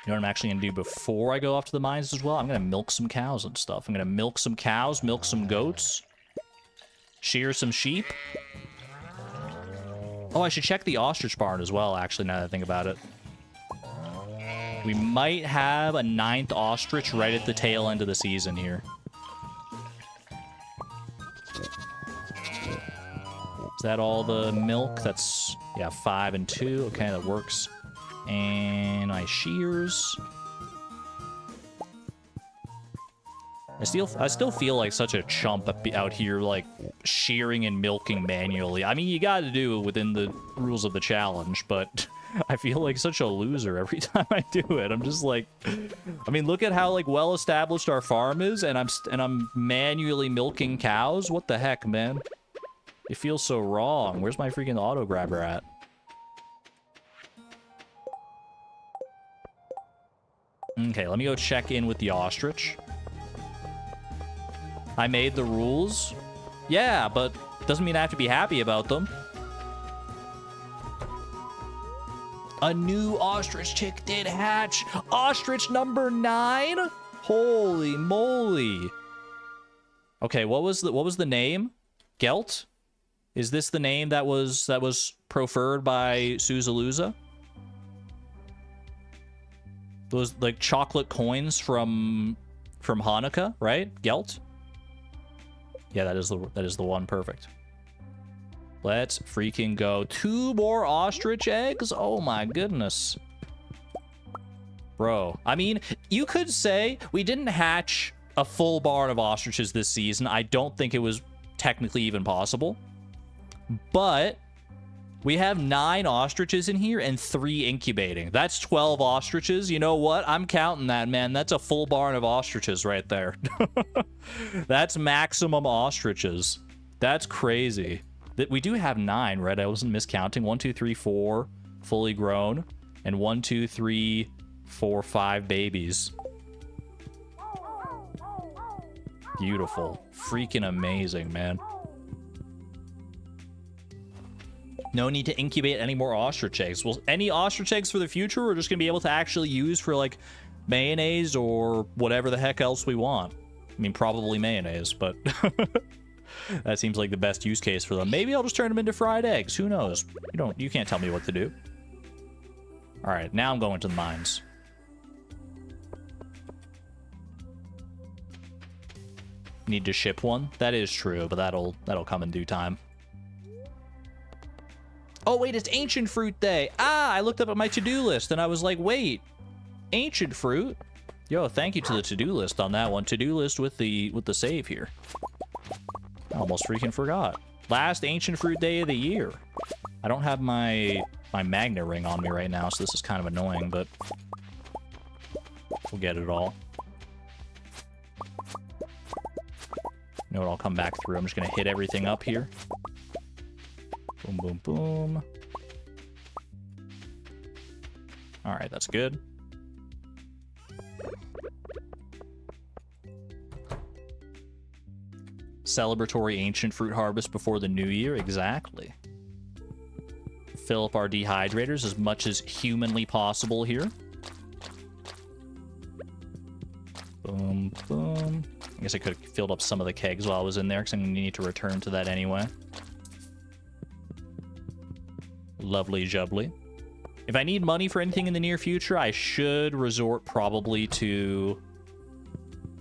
You know what I'm actually going to do before I go off to the mines as well? I'm going to milk some cows and stuff. I'm going to milk some cows, milk some goats, shear some sheep. Oh, I should check the ostrich barn as well, actually, now that I think about it. We might have a 9th ostrich right at the tail end of the season here. that all the milk? That's, yeah, 5 and 2. Okay, that works. And my shears. I still feel like such a chump out here, like, shearing and milking manually. I mean, you gotta do it within the rules of the challenge, but I feel like such a loser every time I do it. I'm just like, I mean, look at how, like, well-established our farm is, and I'm manually milking cows? What the heck, man? It feels so wrong. Where's my freaking auto grabber at? Okay, let me go check in with the ostrich. I made the rules. Yeah, but doesn't mean I have to be happy about them. A new ostrich chick did hatch. Ostrich number 9? Holy moly. Okay, what was the name? Gelt? Is this the name that was preferred by Suzaluza? Those, like, chocolate coins from Hanukkah, right? Gelt? Yeah, that is the one. Perfect. Let's freaking go. 2 more ostrich eggs? Oh my goodness. Bro, I mean, you could say we didn't hatch a full barn of ostriches this season. I don't think it was technically even possible. But we have 9 ostriches in here and 3 incubating. That's 12 ostriches. You know what? I'm counting that, man. That's a full barn of ostriches right there. That's maximum ostriches. That's crazy. We do have 9, right? I wasn't miscounting. 1, 2, 3, 4 fully grown. And 1, 2, 3, 4, 5 babies. Beautiful. Freaking amazing, man. No need to incubate any more ostrich eggs. Well, any ostrich eggs for the future we're just going to be able to actually use for, like, mayonnaise or whatever the heck else we want. I mean, probably mayonnaise, but that seems like the best use case for them. Maybe I'll just turn them into fried eggs. Who knows? You can't tell me what to do. All right, now I'm going to the mines. Need to ship one? That is true, but that'll come in due time. Oh, wait, it's ancient fruit day. Ah, I looked up at my to-do list and I was like, wait, ancient fruit? Yo, thank you to the to-do list on that one. To-do list with the save here. I almost freaking forgot. Last ancient fruit day of the year. I don't have my magnet ring on me right now, so this is kind of annoying, but we'll get it all. You know what, I'll come back through. I'm just gonna hit everything up here. Boom, boom, boom. All right, that's good. Celebratory ancient fruit harvest before the new year. Exactly. Fill up our dehydrators as much as humanly possible here. Boom, boom. I guess I could have filled up some of the kegs while I was in there because I'm going to need to return to that anyway. Lovely jubbly. If I need money for anything in the near future, I should resort probably to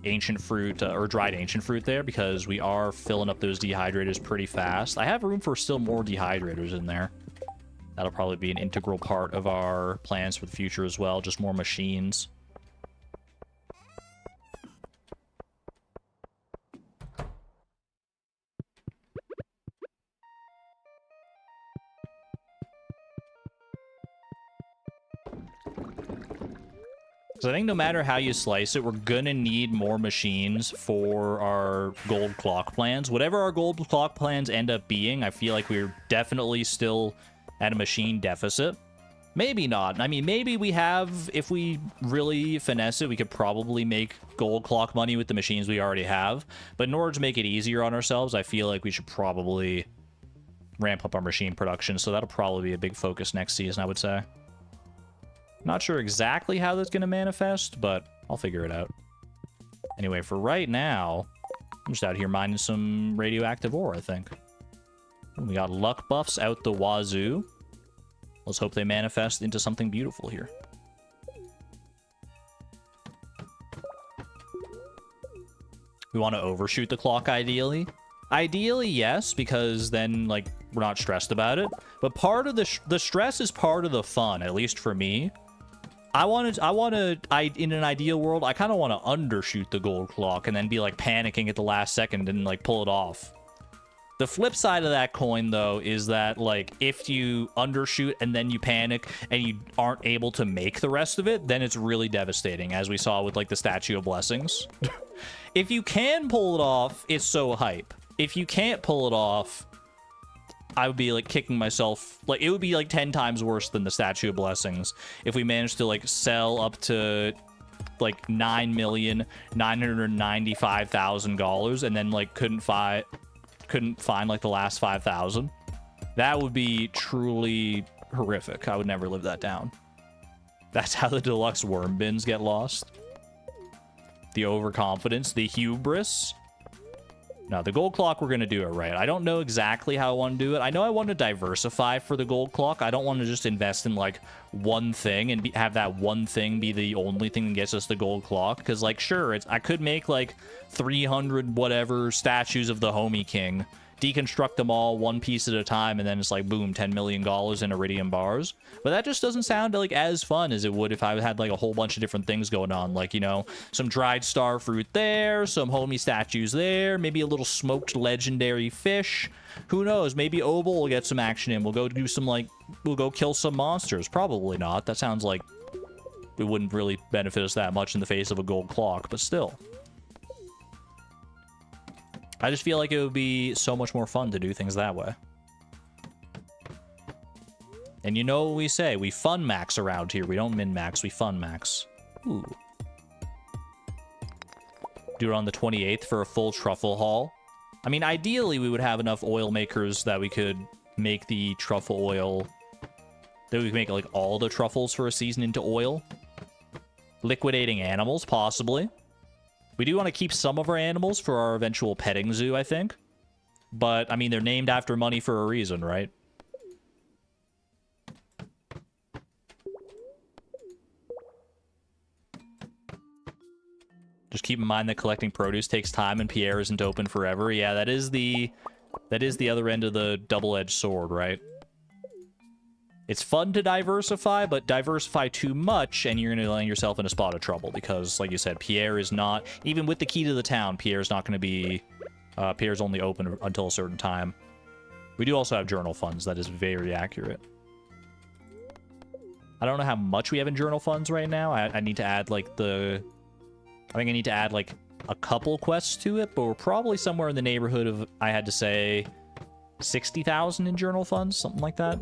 ancient fruit or dried ancient fruit there because we are filling up those dehydrators pretty fast. I have room for still more dehydrators in there. That'll probably be an integral part of our plans for the future as well, just more machines. So I think no matter how you slice it, we're gonna need more machines for our gold clock plans. Whatever our gold clock plans end up being, I feel like we're definitely still at a machine deficit. Maybe not. I mean, maybe we have, if we really finesse it, we could probably make gold clock money with the machines we already have. But in order to make it easier on ourselves, I feel like we should probably ramp up our machine production. So that'll probably be a big focus next season, I would say. Not sure exactly how that's going to manifest, but I'll figure it out. Anyway, for right now, I'm just out here mining some radioactive ore, I think. We got luck buffs out the wazoo. Let's hope they manifest into something beautiful here. We want to overshoot the clock, ideally. Ideally, yes, because then, like, not stressed about it. But part of the stress is part of the fun, at least for me. In an ideal world, I kind of want to undershoot the gold clock and then be like panicking at the last second and like pull it off. The flip side of that coin, though, is that, like, if you undershoot and then you panic and you aren't able to make the rest of it, then it's really devastating, as we saw with, like, the Statue of Blessings. If you can pull it off, it's so hype. If you can't pull it off, I would be, like, kicking myself. Like, it would be, like, 10 times worse than the Statue of Blessings if we managed to, like, sell up to, like, $9,995,000 and then, like, couldn't find like the last 5,000. That would be truly horrific. I would never live that down. That's how the deluxe worm bins get lost. The overconfidence, the hubris. No, the gold clock, we're gonna do it right. I don't know exactly how I want to do it. I know I want to diversify for the gold clock. I don't want to just invest in like one thing and have that one thing be the only thing that gets us the gold clock. Because like, sure, I could make like 300 whatever statues of the homie king, deconstruct them all one piece at a time, and then it's like boom, $10 million in iridium bars. But that just doesn't sound like as fun as it would if I had like a whole bunch of different things going on, like, you know, some dried star fruit there, some homie statues there, maybe a little smoked legendary fish. Who knows, maybe Obel will get some action in. We'll go do some, like, we'll go kill some monsters. Probably not. That sounds like it wouldn't really benefit us that much in the face of a gold clock, but still. I just feel like it would be so much more fun to do things that way. And you know what we say, we fun max around here. We don't min max, we fun max. Ooh. Do it on the 28th for a full truffle haul. I mean, ideally we would have enough oil makers that we could make the truffle oil, that we could make like all the truffles for a season into oil. Liquidating animals, possibly. We do want to keep some of our animals for our eventual petting zoo, I think. But, I mean, they're named after money for a reason, right? Just keep in mind that collecting produce takes time and Pierre isn't open forever. Yeah, that is the other end of the double-edged sword, right? It's fun to diversify, but diversify too much, and you're going to land yourself in a spot of trouble, because, like you said, Pierre is not... Even with the key to the town, Pierre's not going to be... Pierre's only open until a certain time. We do also have journal funds. That is very accurate. I don't know how much we have in journal funds right now. I need to add, like, the... I think I need to add, like, a couple quests to it, but we're probably somewhere in the neighborhood of, I had to say, 60,000 in journal funds, something like that.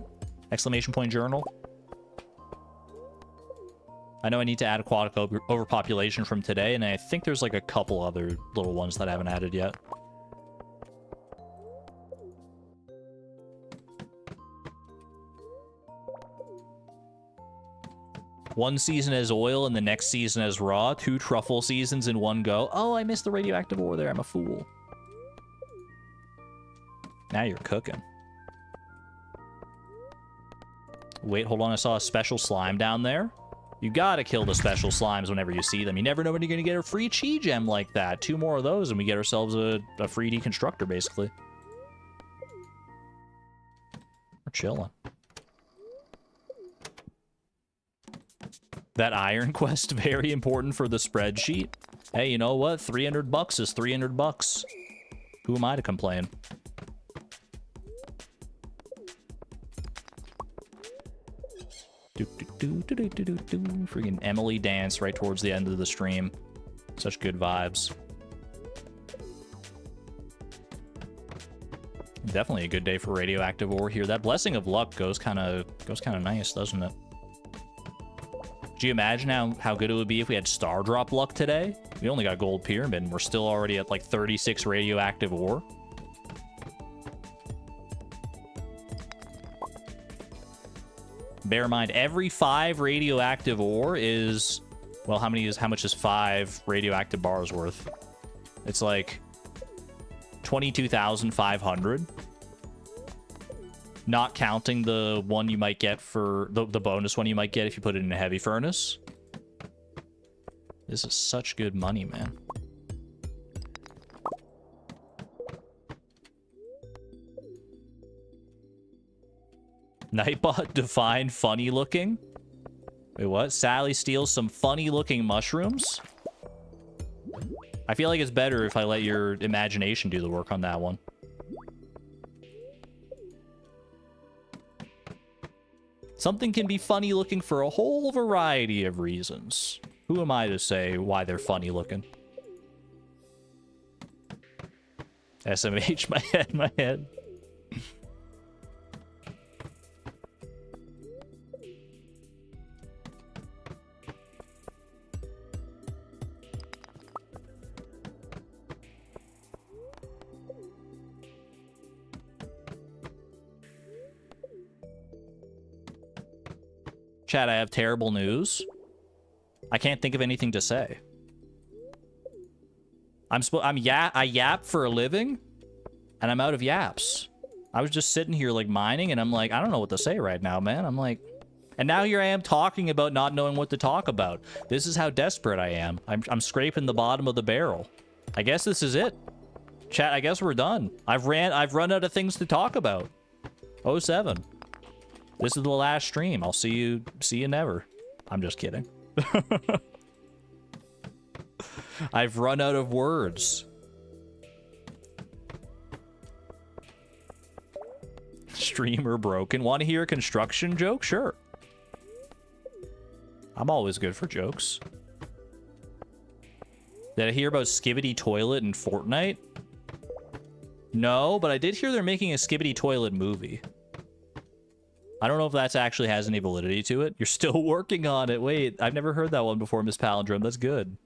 Exclamation point journal. I know I need to add aquatic overpopulation from today, and I think there's like a couple other little ones that I haven't added yet. One season as oil and the next season as raw. 2 truffle seasons in one go. Oh, I missed the radioactive ore there. I'm a fool. Now you're cooking. Wait, hold on. I saw a special slime down there. You gotta kill the special slimes whenever you see them. You never know when you're gonna get a free chi gem like that. 2 more of those and we get ourselves a free deconstructor, basically. We're chilling. That iron quest, very important for the spreadsheet. Hey, you know what? 300 bucks is 300 bucks. Who am I to complain? Freaking Emily dance right towards the end of the stream. Such good vibes. Definitely a good day for radioactive ore here. That blessing of luck goes kind of nice, doesn't it? Do you imagine how good it would be if we had star drop luck today? We only got gold pyramid and we're still already at like 36 radioactive ore. Bear in mind, every 5 radioactive ore is... Well, how much is 5 radioactive bars worth? It's like 22,500. Not counting the one you might get for... The bonus one you might get if you put it in a heavy furnace. This is such good money, man. Nightbot defined funny looking. Wait, what? Sally steals some funny looking mushrooms? I feel like it's better if I let your imagination do the work on that one. Something can be funny looking for a whole variety of reasons. Who am I to say why they're funny looking? SMH, my head. Chat, I have terrible news. I can't think of anything to say. I yap for a living, and I'm out of yaps. I was just sitting here like mining, and I'm like, I don't know what to say right now, man. I'm like, and now here I am talking about not knowing what to talk about. This is how desperate I am. I'm scraping the bottom of the barrel. I guess this is it. Chat, I guess we're done. I've run out of things to talk about. 07. This is the last stream. I'll see you never. I'm just kidding. I've run out of words. Streamer broken. Want to hear a construction joke? Sure. I'm always good for jokes. Did I hear about Skibidi Toilet in Fortnite? No, but I did hear they're making a Skibidi Toilet movie. I don't know if that actually has any validity to it. You're still working on it. Wait, I've never heard that one before, Miss Palindrome. That's good.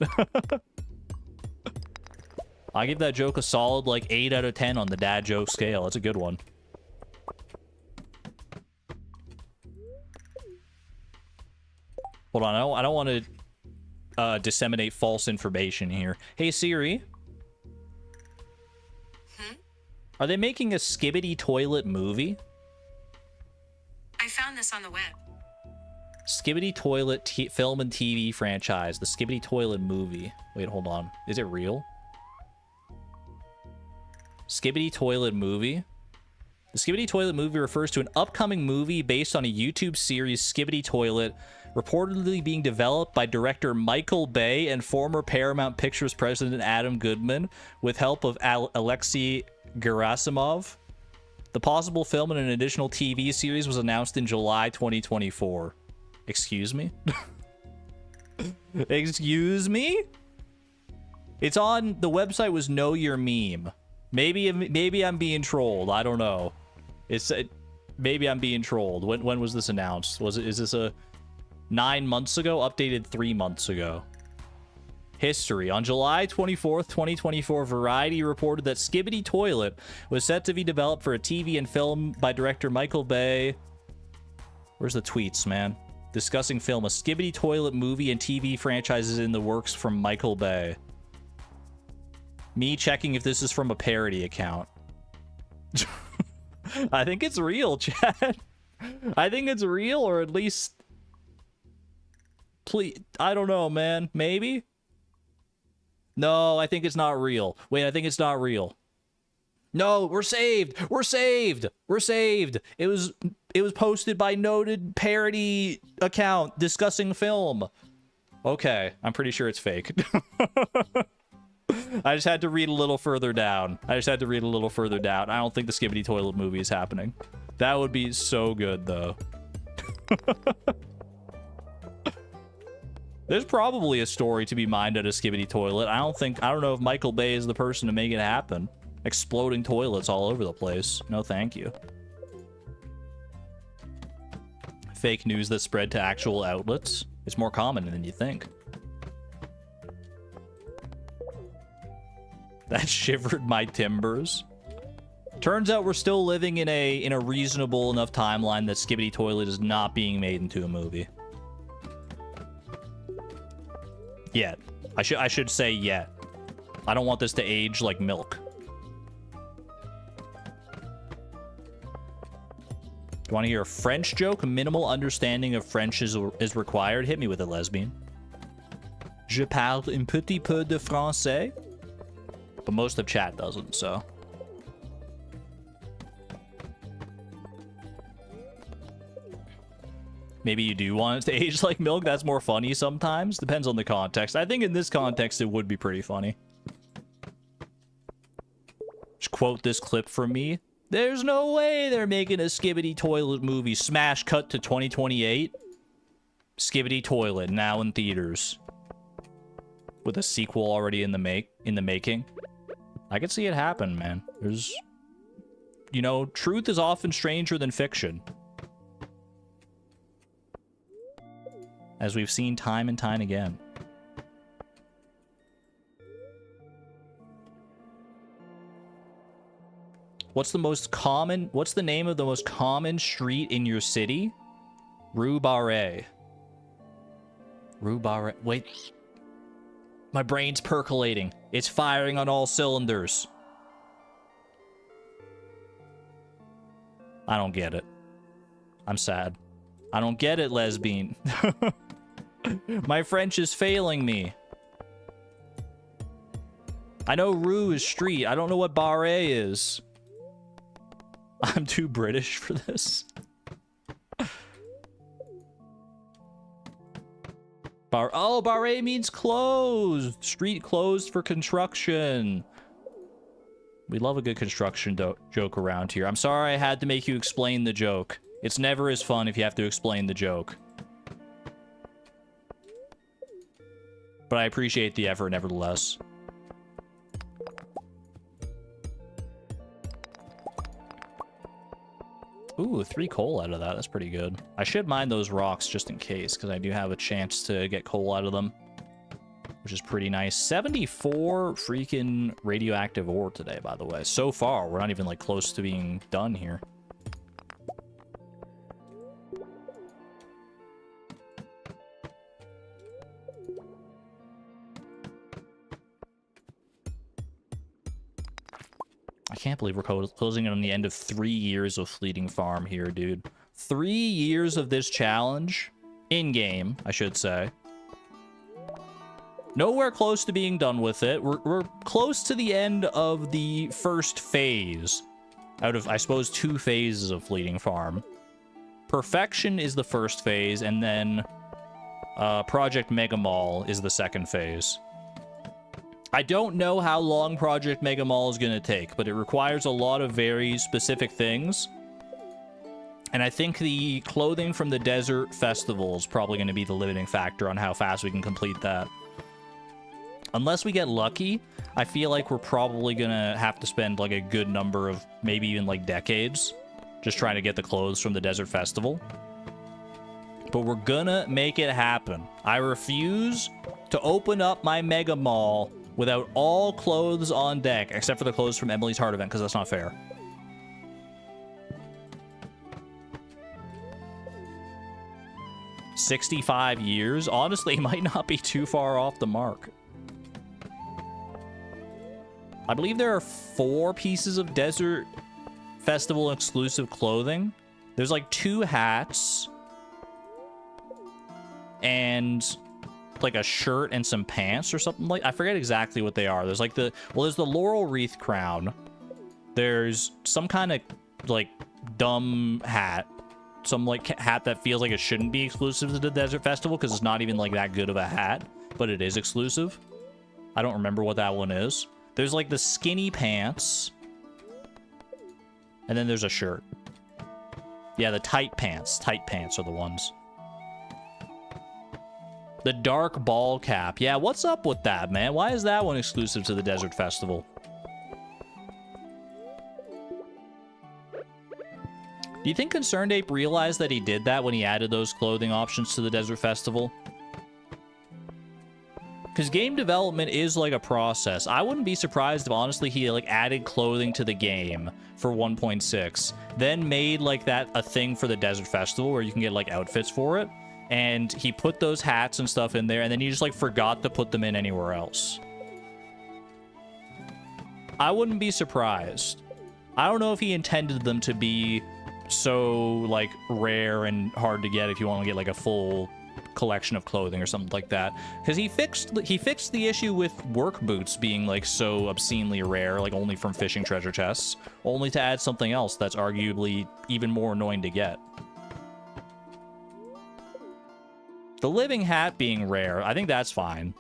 I give that joke a solid, like, 8 out of 10 on the dad joke scale. That's a good one. Hold on, I don't want to disseminate false information here. Hey, Siri. Are they making a Skibidi Toilet movie? I found this on the web. Skibidi Toilet film and TV franchise. The Skibidi Toilet movie. Wait, hold on. Is it real? Skibidi Toilet movie. The Skibidi Toilet movie refers to an upcoming movie based on a YouTube series, Skibidi Toilet, reportedly being developed by director Michael Bay and former Paramount Pictures president Adam Goodman, with help of Alexei Gerasimov. The possible film in an additional TV series was announced in July 2024. Excuse me? Excuse me? It's on... The website was Know Your Meme. Maybe I'm being trolled. I don't know. Maybe I'm being trolled. When was this announced? Is this a 9 months ago? Updated 3 months ago. History. On July 24th, 2024, Variety reported that Skibidi Toilet was set to be developed for a TV and film by director Michael Bay. Where's the tweets, man? Discussing film. A Skibidi Toilet movie and TV franchises in the works from Michael Bay. Me checking if this is from a parody account. I think it's real, chat. I think it's real, or at least... Please, I don't know, man. Maybe? No, I think it's not real. Wait, I think it's not real. No, we're saved. We're saved. We're saved. It was posted by noted parody account discussing film. Okay, I'm pretty sure it's fake. I just had to read a little further down. I don't think the Skibidi Toilet movie is happening. That would be so good, though. There's probably a story to be mined at a Skibidi Toilet. I don't know if Michael Bay is the person to make it happen. Exploding toilets all over the place. No, thank you. Fake news that spread to actual outlets. It's more common than you think. That shivered my timbers. Turns out we're still living in a reasonable enough timeline that Skibidi Toilet is not being made into a movie. Yet. I should say yet. I don't want this to age like milk. Do you want to hear a French joke? Minimal understanding of French is required. Hit me with it, lesbian. Je parle un petit peu de français. But most of chat doesn't, so. maybe you do want it to age like milk. That's more funny sometimes. Depends on the context. I think in this context, it would be pretty funny. Just quote this clip from me. There's no way they're making a Skibidi Toilet movie. Smash cut to 2028. Skibidi Toilet now in theaters. With a sequel already in the making. I could see it happen, man. There's, you know, truth is often stranger than fiction. As we've seen time and time again. What's the name of the most common street in your city? Rue Barré. Rue Barré. Wait. My brain's percolating. It's firing on all cylinders. I don't get it. I'm sad. I don't get it, lesbian. My French is failing me. I know Rue is street. I don't know what Barré is. I'm too British for this. Oh, Barré means closed. Street closed for construction. We love a good construction joke around here. I'm sorry I had to make you explain the joke. It's never as fun if you have to explain the joke. But I appreciate the effort nevertheless. Ooh, 3 coal out of that. That's pretty good. I should mine those rocks just in case, because I do have a chance to get coal out of them. Which is pretty nice. 74 freaking radioactive ore today, by the way. So far, we're not even, like, close to being done here. I can't believe we're closing it on the end of 3 years of Fleeting Farm here, dude. 3 years of this challenge. In-game, I should say. Nowhere close to being done with it. We're close to the end of the first phase. Out of, I suppose, 2 phases of Fleeting Farm. Perfection is the first phase, and then Project Mega Mall is the second phase. I don't know how long Project Mega Mall is going to take, but it requires a lot of very specific things. And I think the clothing from the Desert Festival is probably going to be the limiting factor on how fast we can complete that. Unless we get lucky, I feel like we're probably going to have to spend like a good number of maybe even like decades just trying to get the clothes from the Desert Festival. But we're gonna make it happen. I refuse to open up my Mega Mall without all clothes on deck, except for the clothes from Emily's Heart event, because that's not fair. $65 years? Honestly, it might not be too far off the mark. I believe there are 4 pieces of Desert Festival exclusive clothing. There's like 2 hats and like a shirt and some pants or something like. I forget exactly what they are. There's like there's the laurel wreath crown. There's some kind of like dumb hat, some like hat that feels like it shouldn't be exclusive to the Desert Festival because it's not even like that good of a hat, but it is exclusive. I don't remember what that one is. There's like the skinny pants, and then there's a shirt. Yeah, the tight pants. Tight pants are the ones. The dark ball cap. Yeah, what's up with that, man? Why is that one exclusive to the Desert Festival? Do you think Concerned Ape realized that he did that when he added those clothing options to the Desert Festival? Because game development is like a process. I wouldn't be surprised if honestly he like added clothing to the game for 1.6, then made like that a thing for the Desert Festival where you can get like outfits for it. And he put those hats and stuff in there, and then he just, like, forgot to put them in anywhere else. I wouldn't be surprised. I don't know if he intended them to be so, like, rare and hard to get if you want to get, like, a full collection of clothing or something like that. Because he fixed the issue with work boots being, like, so obscenely rare, like, only from fishing treasure chests, only to add something else that's arguably even more annoying to get. The living hat being rare, I think that's fine.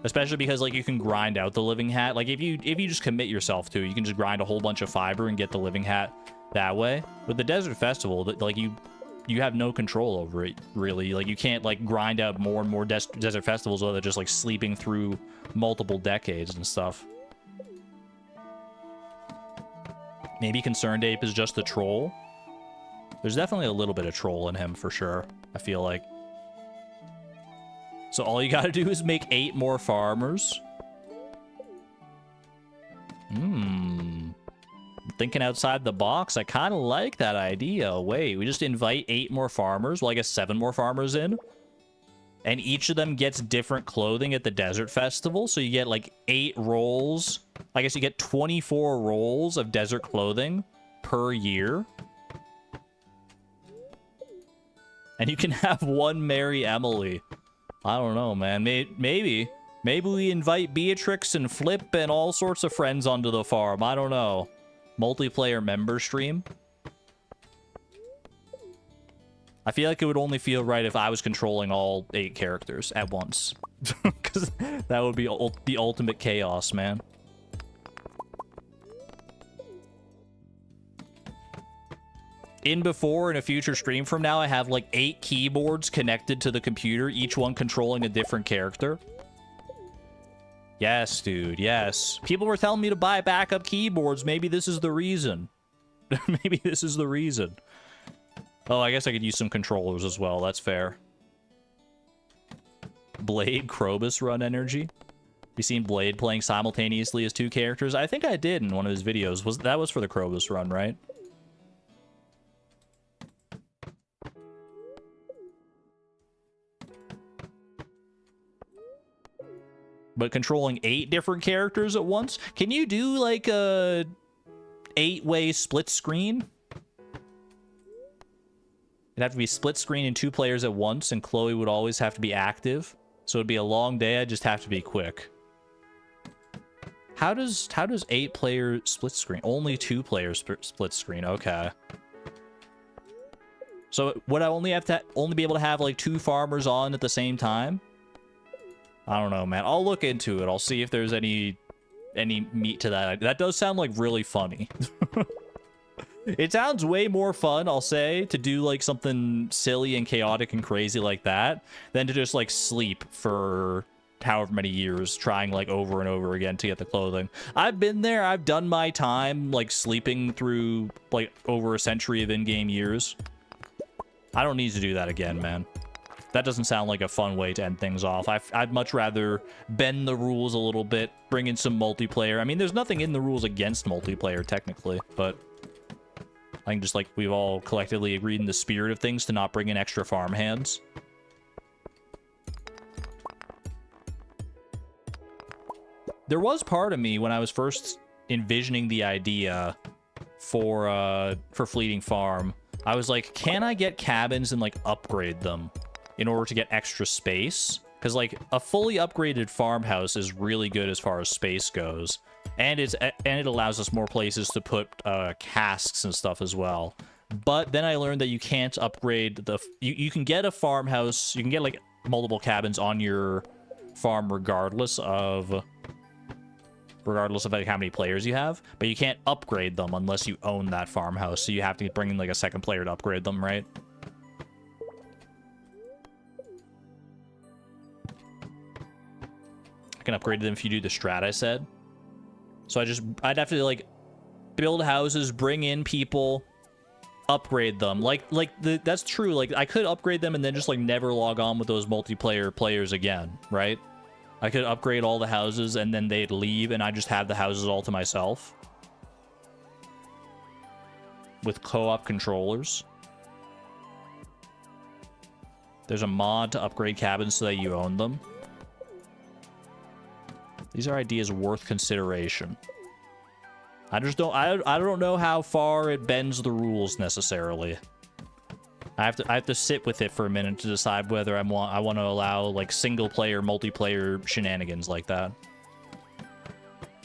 Especially because, like, you can grind out the living hat. Like, if you just commit yourself to it, you can just grind a whole bunch of fiber and get the living hat that way. With the Desert Festival, like, you have no control over it, really. Like, you can't, like, grind out more and more Desert Festivals without just, like, sleeping through multiple decades and stuff. Maybe Concerned Ape is just a troll. There's definitely a little bit of troll in him, for sure, I feel like. So all you gotta do is make 8 more farmers. Thinking outside the box. I kind of like that idea. Wait, we just invite 8 more farmers. Well, I guess 7 more farmers in. And each of them gets different clothing at the Desert Festival. So you get like 8 rolls. I guess you get 24 rolls of desert clothing per year. And you can have one Mary Emily. I don't know, man. Maybe we invite Beatrix and Flip and all sorts of friends onto the farm. I don't know. Multiplayer member stream. I feel like it would only feel right if I was controlling all 8 characters at once. Because that would be the ultimate chaos, man. In a future stream from now, I have like 8 keyboards connected to the computer, each one controlling a different character. Yes, dude, yes. People were telling me to buy backup keyboards. Maybe this is the reason. Maybe this is the reason. Oh, I guess I could use some controllers as well. That's fair. Blade Krobus run energy. You seen Blade playing simultaneously as 2 characters? I think I did in one of his videos. That was for the Krobus run, right? But controlling 8 different characters at once? Can you do like a 8-way split screen? It'd have to be split screen and 2 players at once, and Chloe would always have to be active. So it'd be a long day. I'd just have to be quick. How does 8-player split screen? Only 2 players split screen. Okay. So would I only be able to have like 2 farmers on at the same time? I don't know, man. I'll look into it. I'll see if there's any meat to that. That does sound like really funny. It sounds way more fun, I'll say, to do like something silly and chaotic and crazy like that than to just like sleep for however many years trying like over and over again to get the clothing. I've been there. I've done my time like sleeping through like over a century of in-game years. I don't need to do that again, man. That doesn't sound like a fun way to end things off. I'd much rather bend the rules a little bit, bring in some multiplayer. I mean, there's nothing in the rules against multiplayer, technically, but I think just like we've all collectively agreed in the spirit of things to not bring in extra farm hands. There was part of me when I was first envisioning the idea for Fleeting Farm. I was like, can I get cabins and like upgrade them in order to get extra space? Because like a fully upgraded farmhouse is really good as far as space goes, and it allows us more places to put casks and stuff as well. But then I learned that you can't upgrade you can get a farmhouse, you can get like multiple cabins on your farm regardless of like how many players you have, but you can't upgrade them unless you own that farmhouse. So you have to bring in like a second player to upgrade them, right? Can upgrade them if you do the strat I said. So I'd have to like build houses, bring in people, upgrade them. That's true. Like I could upgrade them and then just like never log on with those multiplayer players again, right? I could upgrade all the houses and then they'd leave and I just have the houses all to myself with co-op controllers. There's a mod to upgrade cabins so that you own them. These are ideas worth consideration. I don't know how far it bends the rules necessarily. I have to sit with it for a minute to decide whether I want to allow like single player, multiplayer shenanigans like that.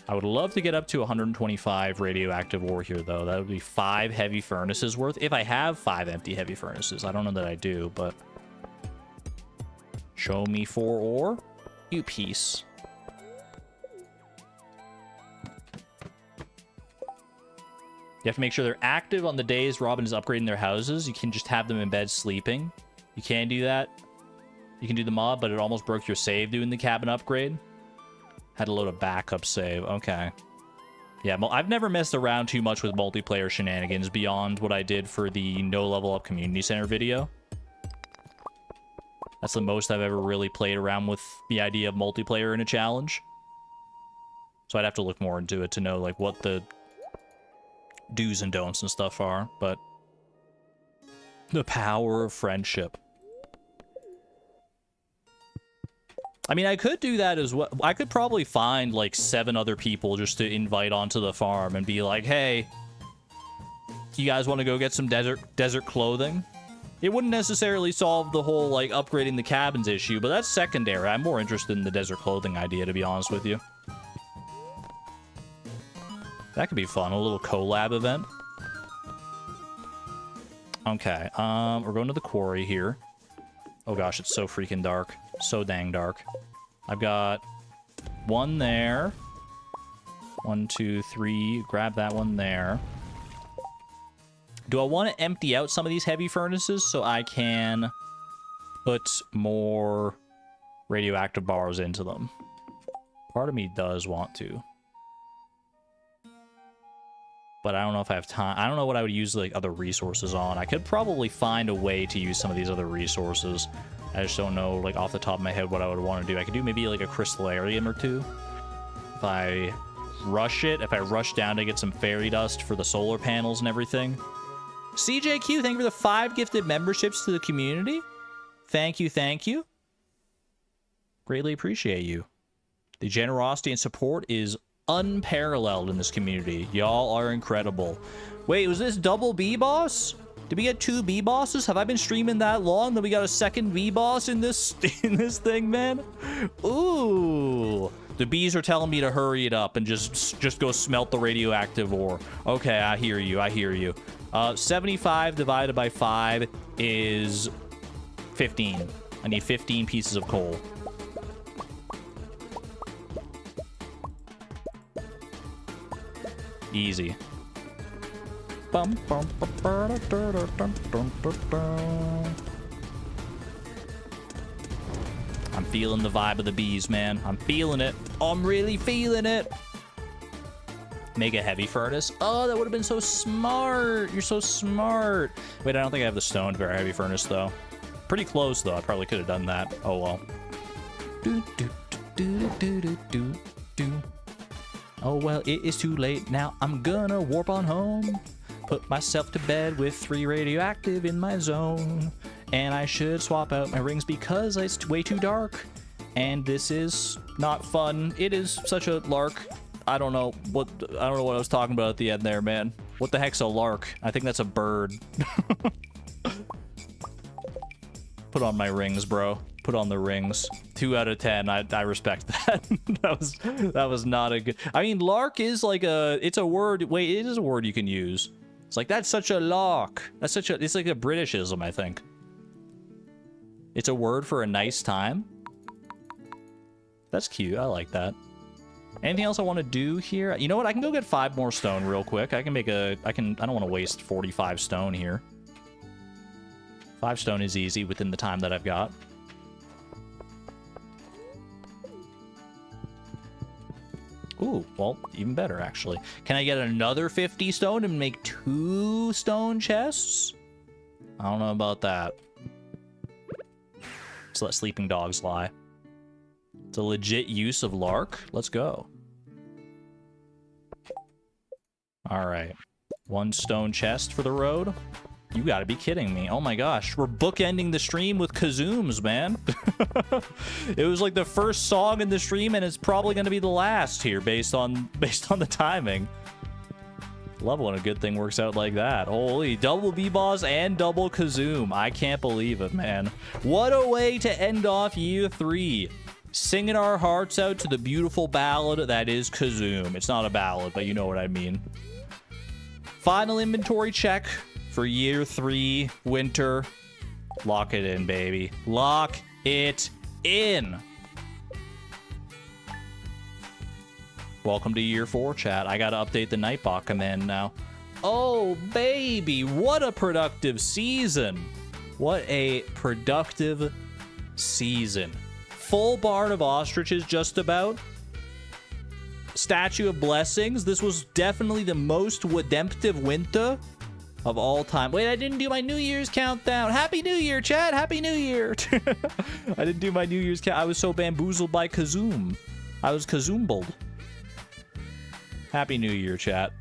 I would love to get up to 125 radioactive ore here though. That would be 5 heavy furnaces worth. If I have 5 empty heavy furnaces. I don't know that I do, but Show me 4 ore. You piece. You have to make sure they're active on the days Robin is upgrading their houses. You can just have them in bed sleeping. You can do that. You can do the mod, but it almost broke your save doing the cabin upgrade. Had to load a backup save. Okay. Yeah, I've never messed around too much with multiplayer shenanigans beyond what I did for the No Level Up Community Center video. That's the most I've ever really played around with the idea of multiplayer in a challenge. So I'd have to look more into it to know, like, what the do's and don'ts and stuff are, but the power of friendship. I mean, I could do that as well. I could probably find like 7 other people just to invite onto the farm and be like, hey, you guys want to go get some desert clothing? It wouldn't necessarily solve the whole like upgrading the cabins issue, but that's secondary. I'm more interested in the desert clothing idea, to be honest with you. That could be fun, a little collab event. Okay, we're going to the quarry here. Oh gosh, it's so freaking dark. So dang dark. I've got 1 there. 1, 2, 3. Grab that one there. Do I want to empty out some of these heavy furnaces so I can put more radioactive bars into them? Part of me does want to. But I don't know if I have time. I don't know what I would use like other resources on. I could probably find a way to use some of these other resources. I just don't know, like, off the top of my head what I would want to do. I could do maybe, like, a crystallarium or 2. If I rush it, if I rush down to get some fairy dust for the solar panels and everything. CJQ, thank you for the 5 gifted memberships to the community. Thank you, thank you. Greatly appreciate you. The generosity and support is unparalleled in this community. Y'all are incredible. Wait, was this double B-boss? Did we get 2 B-bosses? Have I been streaming that long that we got a second B-boss in this thing, man? Ooh. The bees are telling me to hurry it up and just go smelt the radioactive ore. Okay, I hear you. I hear you. 75 divided by 5 is 15. I need 15 pieces of coal. Easy. I'm feeling the vibe of the bees, man. I'm feeling it. I'm really feeling it. Make a heavy furnace. Oh, that would have been so smart. You're so smart. Wait, I don't think I have the stone for a heavy furnace, though. Pretty close, though. I probably could have done that. Oh, well. Oh, well, it is too late. Now I'm gonna warp on home. Put myself to bed with 3 radioactive in my zone. And I should swap out my rings because it's way too dark. And this is not fun. It is such a lark. I don't know what I was talking about at the end there, man. What the heck's a lark? I think that's a bird. Put on my rings, bro. Put on the rings. 2 out of 10. I respect that. that was not a good. I mean, lark is like it's a word. Wait, it is a word you can use. It's like, that's such a lark. It's like a Britishism, I think. It's a word for a nice time. That's cute. I like that. Anything else I want to do here? You know what? I can go get 5 more stone real quick. I don't want to waste 45 stone here. 5 stone is easy within the time that I've got. Ooh, well, even better, actually. Can I get another 50 stone and make 2 stone chests? I don't know about that. Let's let sleeping dogs lie. It's a legit use of lark. Let's go. All right. 1 stone chest for the road. You gotta be kidding me. Oh my gosh. We're bookending the stream with kazooms, man. It was like the first song in the stream, and it's probably gonna be the last here based on the timing. Love when a good thing works out like that. Holy, double B-Boss and double kazoom. I can't believe it, man. What a way to end off year 3. Singing our hearts out to the beautiful ballad that is kazoom. It's not a ballad, but you know what I mean. Final inventory check for year 3, winter. Lock it in, baby. Lock it in. Welcome to year 4, chat. I gotta update the Nightbot command now. Oh, baby, what a productive season. What a productive season. Full barn of ostriches, just about. Statue of Blessings. This was definitely the most redemptive winter of all time. Wait, I didn't do my New Year's countdown. Happy New Year, chat. Happy New Year. I didn't do my New Year's count. I was so bamboozled by Kazoom. I was Kazoombled. Happy New Year, chat.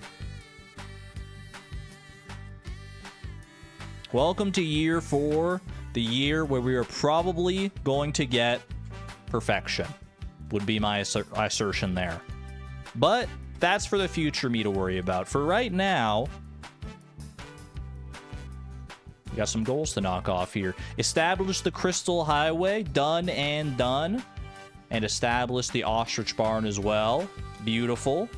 Welcome to year 4, the year where we are probably going to get perfection, would be my assertion there. But that's for the future me to worry about. For right now, we got some goals to knock off here. Establish the Crystal Highway, done and done. And establish the Ostrich Barn as well. Beautiful.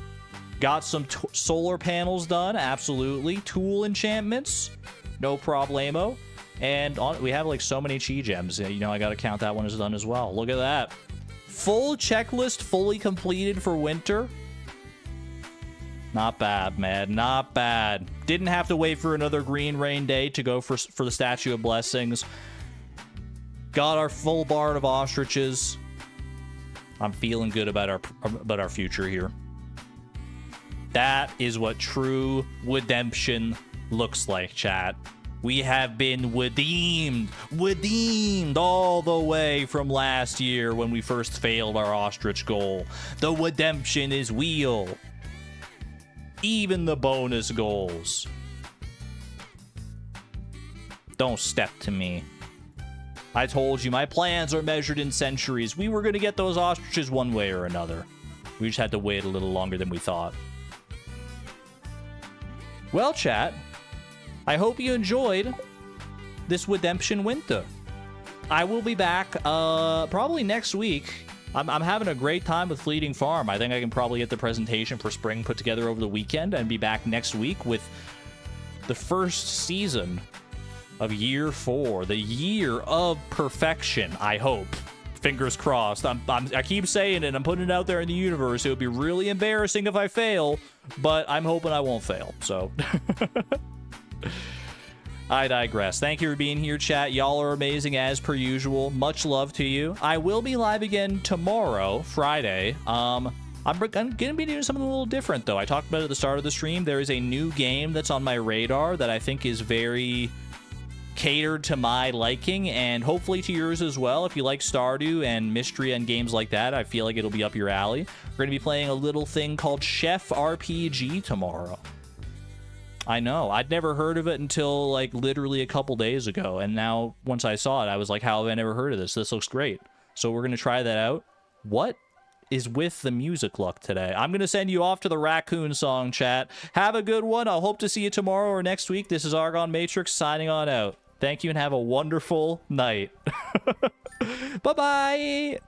Got some solar panels done, absolutely. Tool enchantments, no problemo. And we have like so many chi gems. You know, I gotta count that one as done as well. Look at that. Full checklist, fully completed for winter. Not bad, man. Not bad. Didn't have to wait for another green rain day to go for the Statue of Blessings. Got our full barn of ostriches. I'm feeling good about our future here. That is what true redemption looks like, chat. We have been redeemed all the way from last year when we first failed our ostrich goal. The redemption is real. Even the bonus goals. Don't step to me. I told you, my plans are measured in centuries. We were going to get those ostriches one way or another. We just had to wait a little longer than we thought. Well, chat, I hope you enjoyed this redemption winter. I will be back probably next week. I'm having a great time with Fleeting Farm. I think I can probably get the presentation for spring put together over the weekend and be back next week with the first season of year 4, the year of perfection, I hope. Fingers crossed. I keep saying it. I'm putting it out there in the universe. It would be really embarrassing if I fail, but I'm hoping I won't fail. So I digress. Thank you for being here, chat. Y'all are amazing as per usual. Much love to you. I will be live again tomorrow, Friday. I'm going to be doing something a little different, though. I talked about it at the start of the stream. There is a new game that's on my radar that I think is very catered to my liking and hopefully to yours as well. If you like Stardew and mystery and games like that, I feel like it'll be up your alley. We're going to be playing a little thing called Chef RPG tomorrow. I know. I'd never heard of it until like literally a couple days ago. And now once I saw it, I was like, how have I never heard of this? This looks great. So we're going to try that out. What is with the music luck today? I'm going to send you off to the raccoon song, chat. Have a good one. I'll hope to see you tomorrow or next week. This is Argon Matrix signing on out. Thank you and have a wonderful night. Bye-bye.